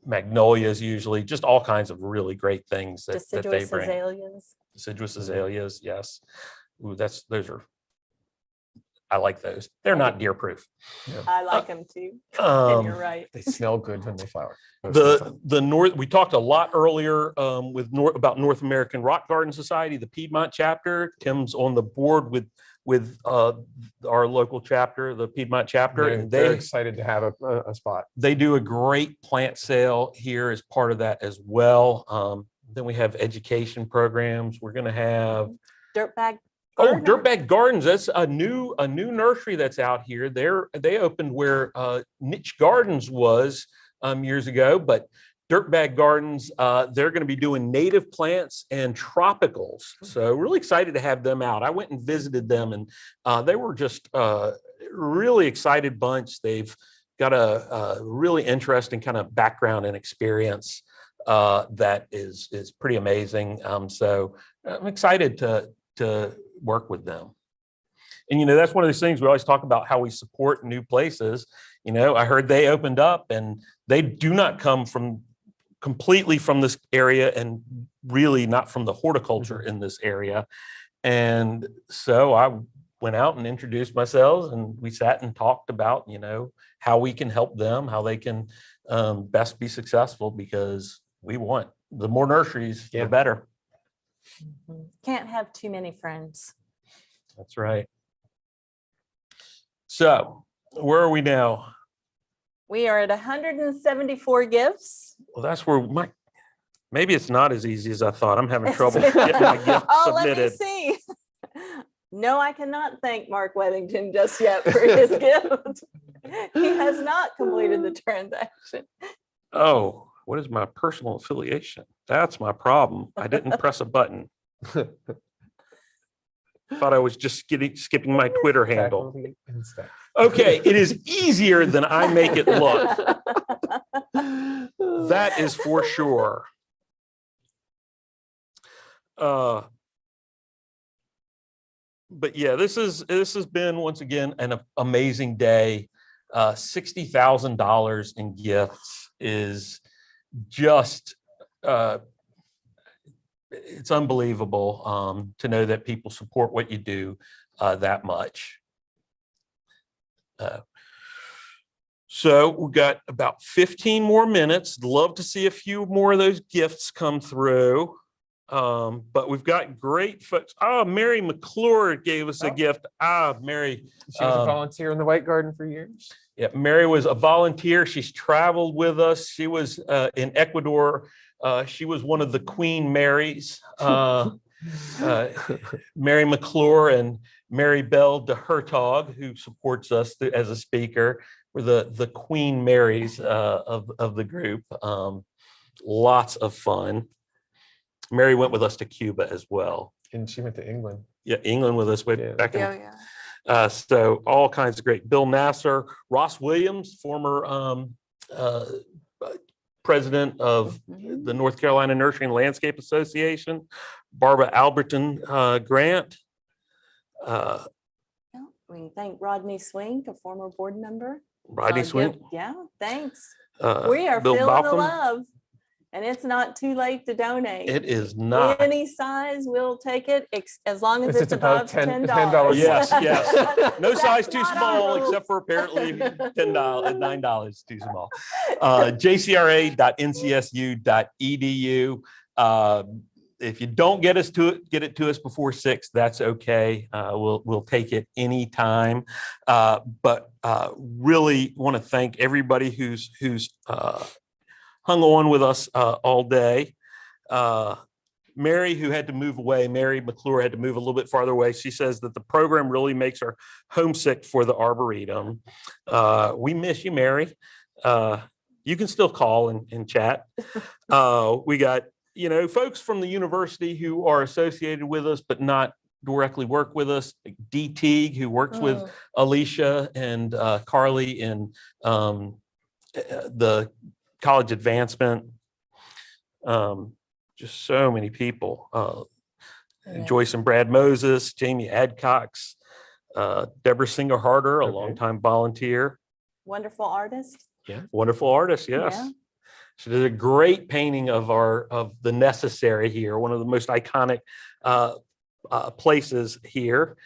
magnolias, usually just all kinds of really great things that they Deciduous bring. azaleas. Deciduous azaleas, yes. Ooh, I like those. They're not deer proof. I like them too. And you're right. They smell good when they flower. The North, we talked a lot earlier about North American Rock Garden Society, the Piedmont chapter. Tim's on the board with our local chapter, the Piedmont chapter, and They're excited to have a spot. they do a great plant sale here as part of that as well. Then we have education programs. We're going to have Dirtbag Oh, Dirtbag Gardens, that's a new nursery that's out here. They opened where Niche Gardens was years ago, but Dirtbag Gardens, they're going to be doing native plants and tropicals. So really excited to have them out. I went and visited them, and they were just really excited bunch. They've got a really interesting kind of background and experience that is pretty amazing. So I'm excited to work with them. And, that's one of those things we always talk about, how we support new places. I heard they opened up and they do not come completely from this area and really not from the horticulture in this area. And so I went out and introduced myself, and we sat and talked about, how we can help them, how they can best be successful, because we want the more nurseries, the better. Can't have too many friends. That's right. So where are we now? We are at 174 gifts. Well, that's where maybe it's not as easy as I thought. I'm having trouble getting my gift submitted. Let me see. No, I cannot thank Mark Weddington just yet for his gift. He has not completed the transaction. Oh, what is my personal affiliation? That's my problem. I didn't press a button. Thought I was just skipping my Twitter handle. Okay, it is easier than I make it look. That is for sure. But yeah, this has been, once again, an amazing day. $60,000 in gifts is just it's unbelievable to know that people support what you do that much. So we've got about 15 more minutes. Love to see a few more of those gifts come through. But we've got great folks. Oh, Mary McClure gave us a gift. Mary. She was a volunteer in the White Garden for years. Yeah, Mary was a volunteer. She's traveled with us. She was in Ecuador. She was one of the Queen Marys. Mary McClure and Mary Bell de Hertog, who supports us as a speaker, were the Queen Marys of the group. Lots of fun. Mary went with us to Cuba as well. And she went to England. Yeah, England with us back in. So all kinds of great. Bill Nasser, Ross Williams, former president of the North Carolina Nursery and Landscape Association, Barbara Alberton Grant. We can thank Rodney Swink, a former board member. Rodney Swink. Yeah, thanks. Uh, We are Bill feeling the Balcom. love. And it's not too late to donate. It is not. Any size, we'll take it, as long as it's about above $10. Yes, yes. No That's size too not our small, rules. except for apparently $9 too small. jcra.ncsu.edu. If you don't get it to us before 6, that's okay. We'll take it anytime. But really want to thank everybody who's hung on with us all day. Mary, who had to move away, Mary McClure had to move a little bit farther away. She says that the program really makes her homesick for the Arboretum. We miss you, Mary. You can still call and chat. We got, folks from the university who are associated with us, but not directly work with us. Like Dee Teague, who works with Alicia and Carly in the college advancement. Just so many people. Joyce and Brad Moses, Jamie Adcox, Deborah Singer Harder, a longtime volunteer. Wonderful artist. Yeah, wonderful artist. Yes, Yeah. she did a great painting of the Necessary here, one of the most iconic places here.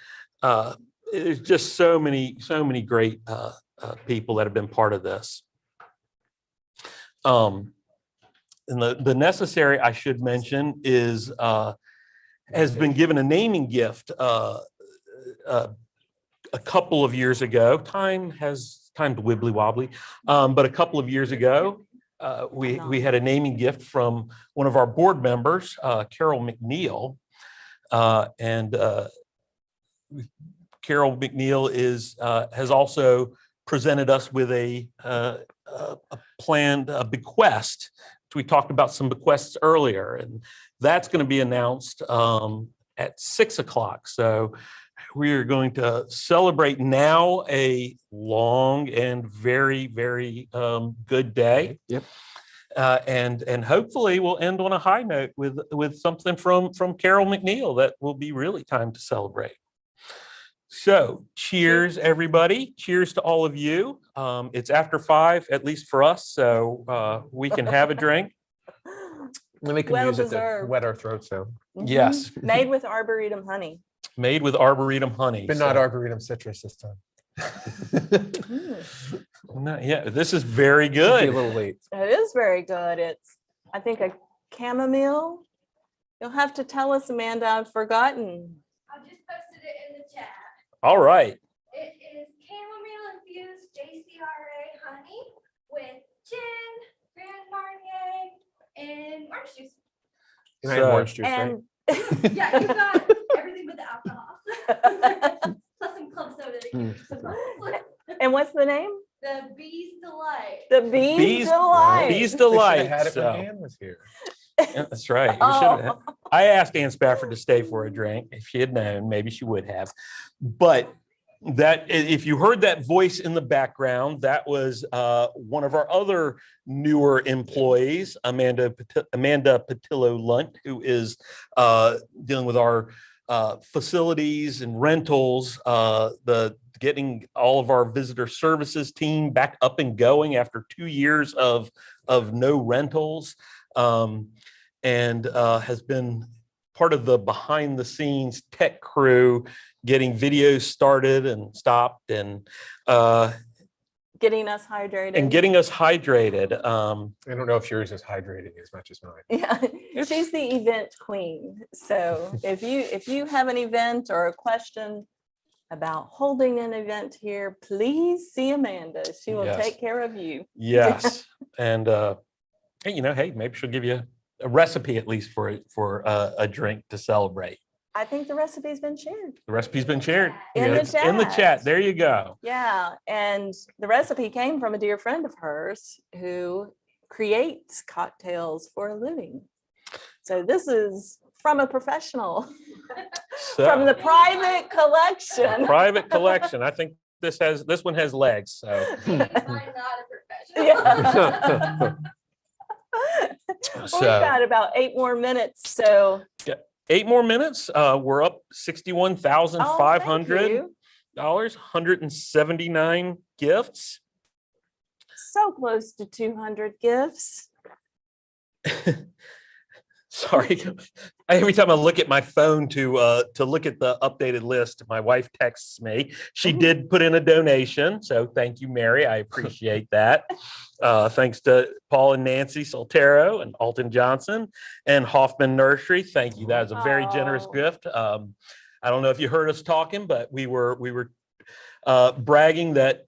There's just so many great people that have been part of this. And the Necessary, I should mention, has been given a naming gift a couple of years ago. Timed wibbly wobbly, but a couple of years ago, we had a naming gift from one of our board members, Carol McNeil, and Carol McNeil has also presented us with a planned bequest. We talked about some bequests earlier, and that's going to be announced at 6 o'clock. So we are going to celebrate now a long and very, very good day. Yep. And hopefully we'll end on a high note with something from Carol McNeil that will be really time to celebrate. So cheers, everybody. Cheers to all of you. It's after 5, at least for us, so we can have a drink. Let me Well use it to deserved. wet our throats down. Yes. Made with Arboretum honey. Made with Arboretum honey. But not Arboretum citrus this time. Yeah, this is very Be a good. little late. It is very good. It's, I think, a chamomile. You'll have to tell us, Amanda. I've forgotten. I just posted it in the chat. All right. It is chamomile infused JCRA honey with gin, Grand Marnier, and orange juice. And I have orange juice, right? And Yeah, you got everything but the alcohol. Plus some club soda to keep some bubbles. and what's the name? The Bee's Delight. The Bee's Bees- Delight. Bees They should Delight. have had it so- when Ann was here. Yeah, that's right. We should have. I asked Ann Spafford to stay for a drink. If she had known, maybe she would have. But that, if you heard that voice in the background, that was one of our other newer employees, Amanda Patillo Lunt, who is dealing with our facilities and rentals, getting all of our visitor services team back up and going after 2 years of no rentals. And has been part of the behind the scenes tech crew, getting videos started and stopped and Getting us hydrated. getting us hydrated. I don't know if yours is hydrating as much as mine. Yeah, she's the event queen. So if you have an event or a question about holding an event here, please see Amanda. She will Yes. take care of you. Yes. And hey, maybe she'll give you a recipe at least for a drink to celebrate. I think the recipe's been shared. The recipe's been shared. In the It's in the chat. chat. There you go. Yeah, and the recipe came from a dear friend of hers who creates cocktails for a living. So this is from a professional, So, from the private collection. private collection. I think this one has legs. So I'm not a professional. Yeah. We've So- got about 8 more minutes, so 8 more minutes. We're up $61,500, you. 179 gifts. so close to 200 gifts. Sorry, every time I look at my phone to look at the updated list, my wife texts me. She did put in a donation, so thank you, Mary. I appreciate that. Thanks to Paul and Nancy Soltero and Alton Johnson and Hoffman Nursery. Thank you. That is a very generous Oh. gift. I don't know if you heard us talking, but we were bragging that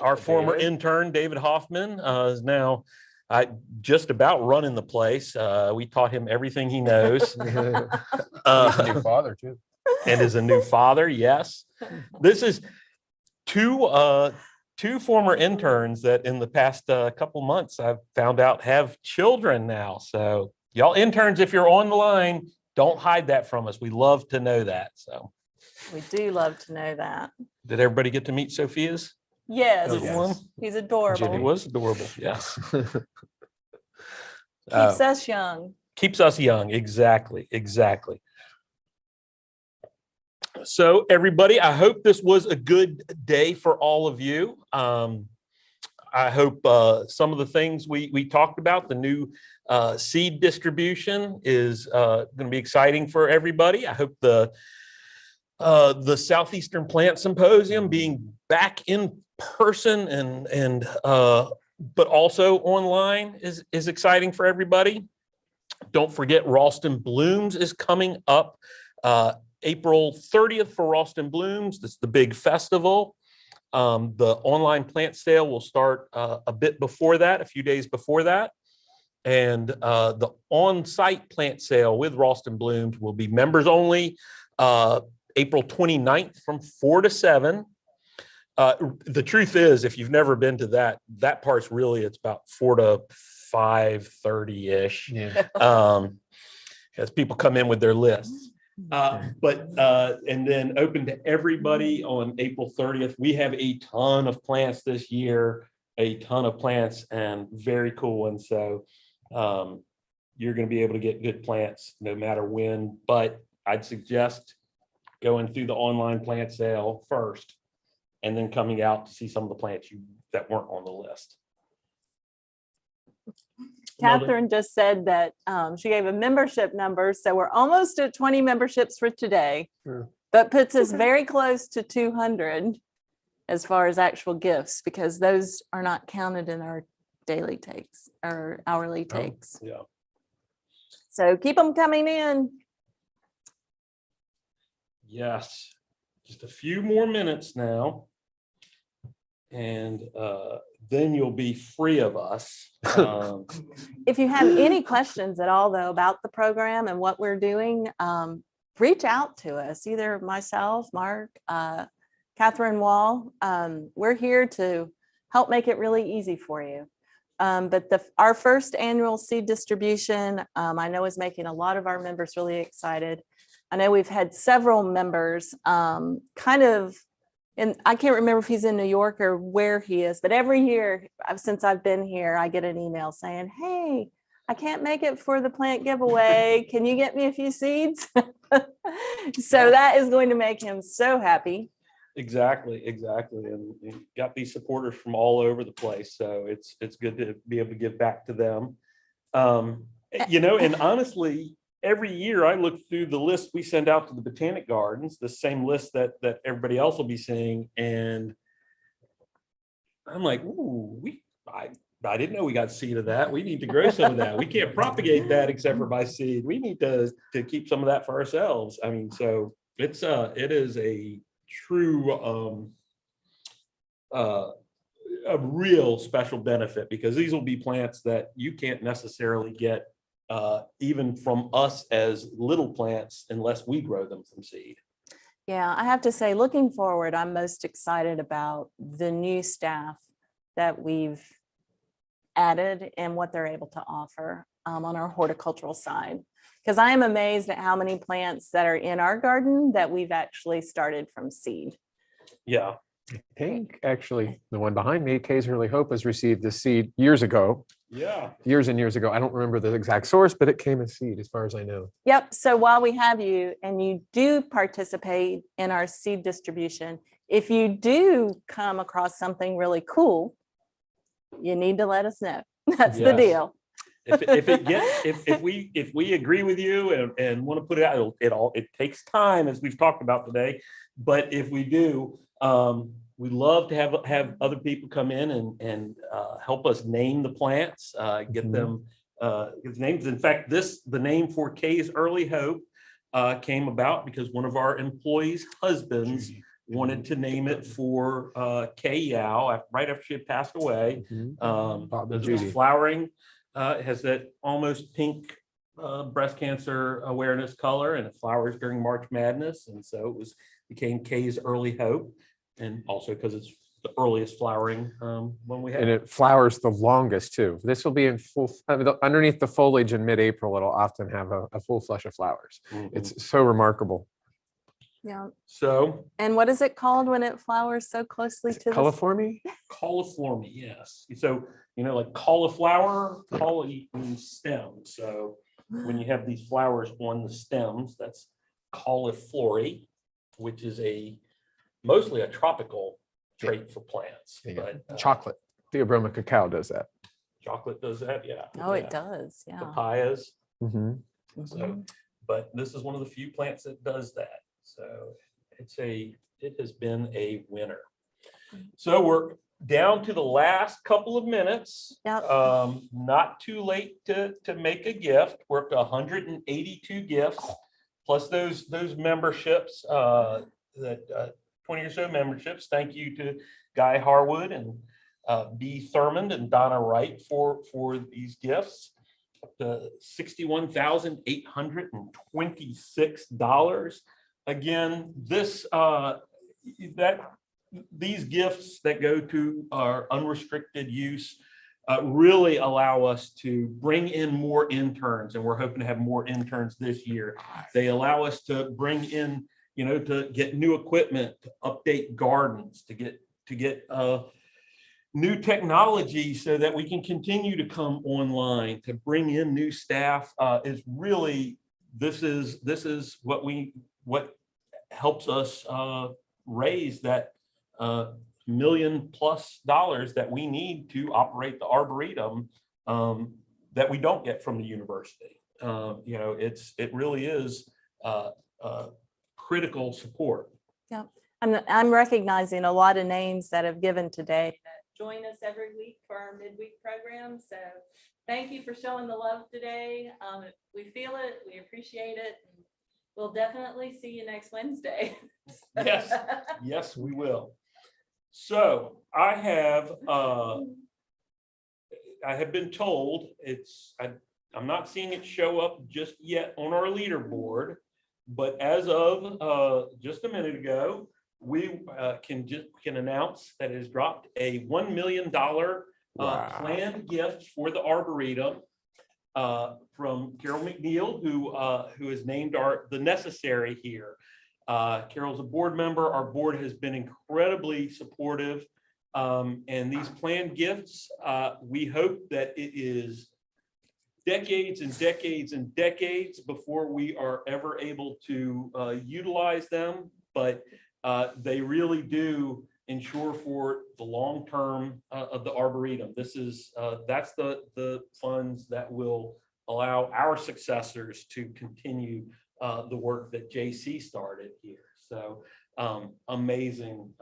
our former David. intern David Hoffman is now just about running the place. We taught him everything he knows. He's a new father too. And is a new father. Yes. This is two former interns that in the past couple months I've found out have children now. So y'all interns, if you're on the line, don't hide that from us. We love to know that. So We do love to know that. did everybody get to meet Sophia's? Yes, little one? he's It adorable. was adorable. Yes. Keeps us young. Keeps us young. Exactly. So everybody, I hope this was a good day for all of you. I hope some of the things we talked about, the new seed distribution is going to be exciting for everybody. I hope the Southeastern Plant Symposium being back in person and but also online is exciting for everybody. Don't forget Ralston Blooms is coming up April 30th for Ralston Blooms. That's the big festival. The online plant sale will start a bit before that, a few days before that. And the on-site plant sale with Ralston Blooms will be members only. April 29th from 4 to 7. The truth is, if you've never been to that part's really, it's about 4 to 5:30-ish. As people come in with their lists. And then open to everybody on April 30th. We have a ton of plants this year, a ton of plants, and very cool ones. So you're going to be able to get good plants no matter when, but I'd suggest going through the online plant sale first and then coming out to see some of the plants that weren't on the list. Catherine just said that she gave a membership number, so we're almost at 20 memberships for today, but puts us very close to 200 as far as actual gifts, because those are not counted in our daily takes or hourly takes. Yeah. So keep them coming in. Yes, just a few more minutes now. And then you'll be free of us. If you have any questions at all, though, about the program and what we're doing, reach out to us, either myself, Mark, Catherine Wall. We're here to help make it really easy for you. But our first annual seed distribution, I know, is making a lot of our members really excited. I know we've had several members and I can't remember if he's in New York or where he is, but every year since I've been here, I get an email saying, hey, I can't make it for the plant giveaway. Can you get me a few seeds? So that is going to make him so happy. Exactly. And you got these supporters from all over the place. So it's good to be able to give back to them. And honestly, every year I look through the list we send out to the Botanic Gardens, the same list that everybody else will be seeing. And I'm like, ooh, I didn't know we got seed of that. We need to grow some of that. We can't propagate that except for by seed. We need to keep some of that for ourselves. I mean, so it is a true, a real special benefit, because these will be plants that you can't necessarily get even from us as little plants unless we grow them from seed. Yeah, I have to say, looking forward, I'm most excited about the new staff that we've added and what they're able to offer on our horticultural side. Because I am amazed at how many plants that are in our garden that we've actually started from seed. Yeah. I think actually the one behind me, Kay's Early Hope, has received the seed years ago. Yeah. Years and years ago. I don't remember the exact source, but it came as seed as far as I know. Yep. So while we have you and you do participate in our seed distribution, if you do come across something really cool, you need to let us know. That's the deal. If we agree with you and want to put it out, it takes time, as we've talked about today. But if we do, we love to have other people come in and help us name the plants, get them names. In fact, the name for Kay's Early Hope came about because one of our employees' husbands wanted to name it for Kay Yao right after she had passed away. There's flowering, has that almost pink breast cancer awareness color, and it flowers during March Madness, and so it became Kay's Early Hope, and also because it's the earliest flowering one we have. And it flowers the longest too. This will be in full, underneath the foliage in mid-April. It'll often have a full flush of flowers. It's so remarkable. Yeah. So. And what is it called when it flowers so closely to the Cauliforme? Cauliforme, yes. So, like cauliflower, cauli means stem. So when you have these flowers on the stems, that's cauliflory, which is mostly a tropical trait for plants. But chocolate. Theobroma cacao does that. Chocolate does that, yeah. Oh, it does, yeah. Papayas. Mm-hmm. So, but this is one of the few plants that does that. So it has been a winner. So we're down to the last couple of minutes. Yep. Not too late to make a gift. We're up to 182 gifts, plus those memberships, that 20 or so memberships. Thank you to Guy Harwood and B. Thurmond and Donna Wright for these gifts. Up to $61,826. again, this, these gifts that go to our unrestricted use really allow us to bring in more interns, and we're hoping to have more interns this year. They allow us to bring in, you know, to get new equipment, to update gardens, to get new technology so that we can continue to come online, to bring in new staff. Is really, this is what helps us raise that $1 million+ that we need to operate the Arboretum, that we don't get from the university. You know, it really is critical support. Yeah, I'm recognizing a lot of names that have given today that join us every week for our midweek program. So thank you for showing the love today. We feel it, we appreciate it. And we'll definitely see you next Wednesday. Yes, yes, we will. So I have been told I'm not seeing it show up just yet on our leaderboard, but as of just a minute ago, we can announce that it has dropped a $1 million planned gift for the Arboretum from Carol McNeil, who has named the necessary here. Carol's a board member. Our board has been incredibly supportive. And these planned gifts, we hope that it is decades and decades and decades before we are ever able to utilize them. But they really do ensure for the long term of the Arboretum. That's the funds that will allow our successors to continue the work that JC started here. So amazing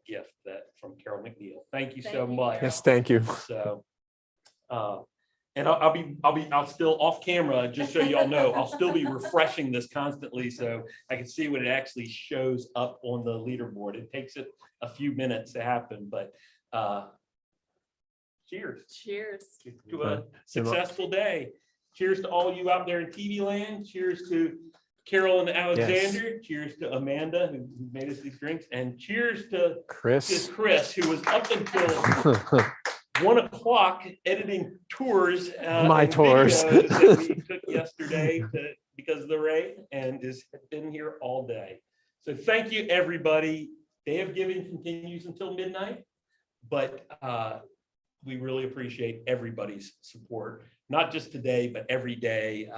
gift from Carol McNeil. Thank you so much. Yes, thank you. So and I'll still off camera, just so y'all know, I'll still be refreshing this constantly so I can see when it actually shows up on the leaderboard. It takes it a few minutes to happen, but cheers. Cheers To a successful day. Cheers to all you out there in TV land. Cheers to Carol and Alexander. Yes. Cheers to Amanda, who made us these drinks, and cheers to Chris, who was up until 1 o'clock editing tours. My tours that we took yesterday because of the rain, and has been here all day. So thank you, everybody. Day of Giving continues until midnight, but we really appreciate everybody's support, not just today, but every day,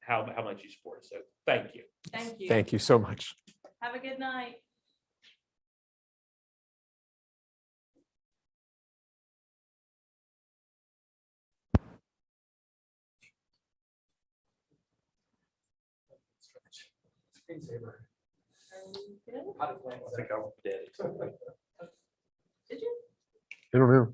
how much you support us. So thank you. Thank you. Thank you so much. Have a good night. Screensaver. Are we good? I think I'm dead. Did you? I don't know.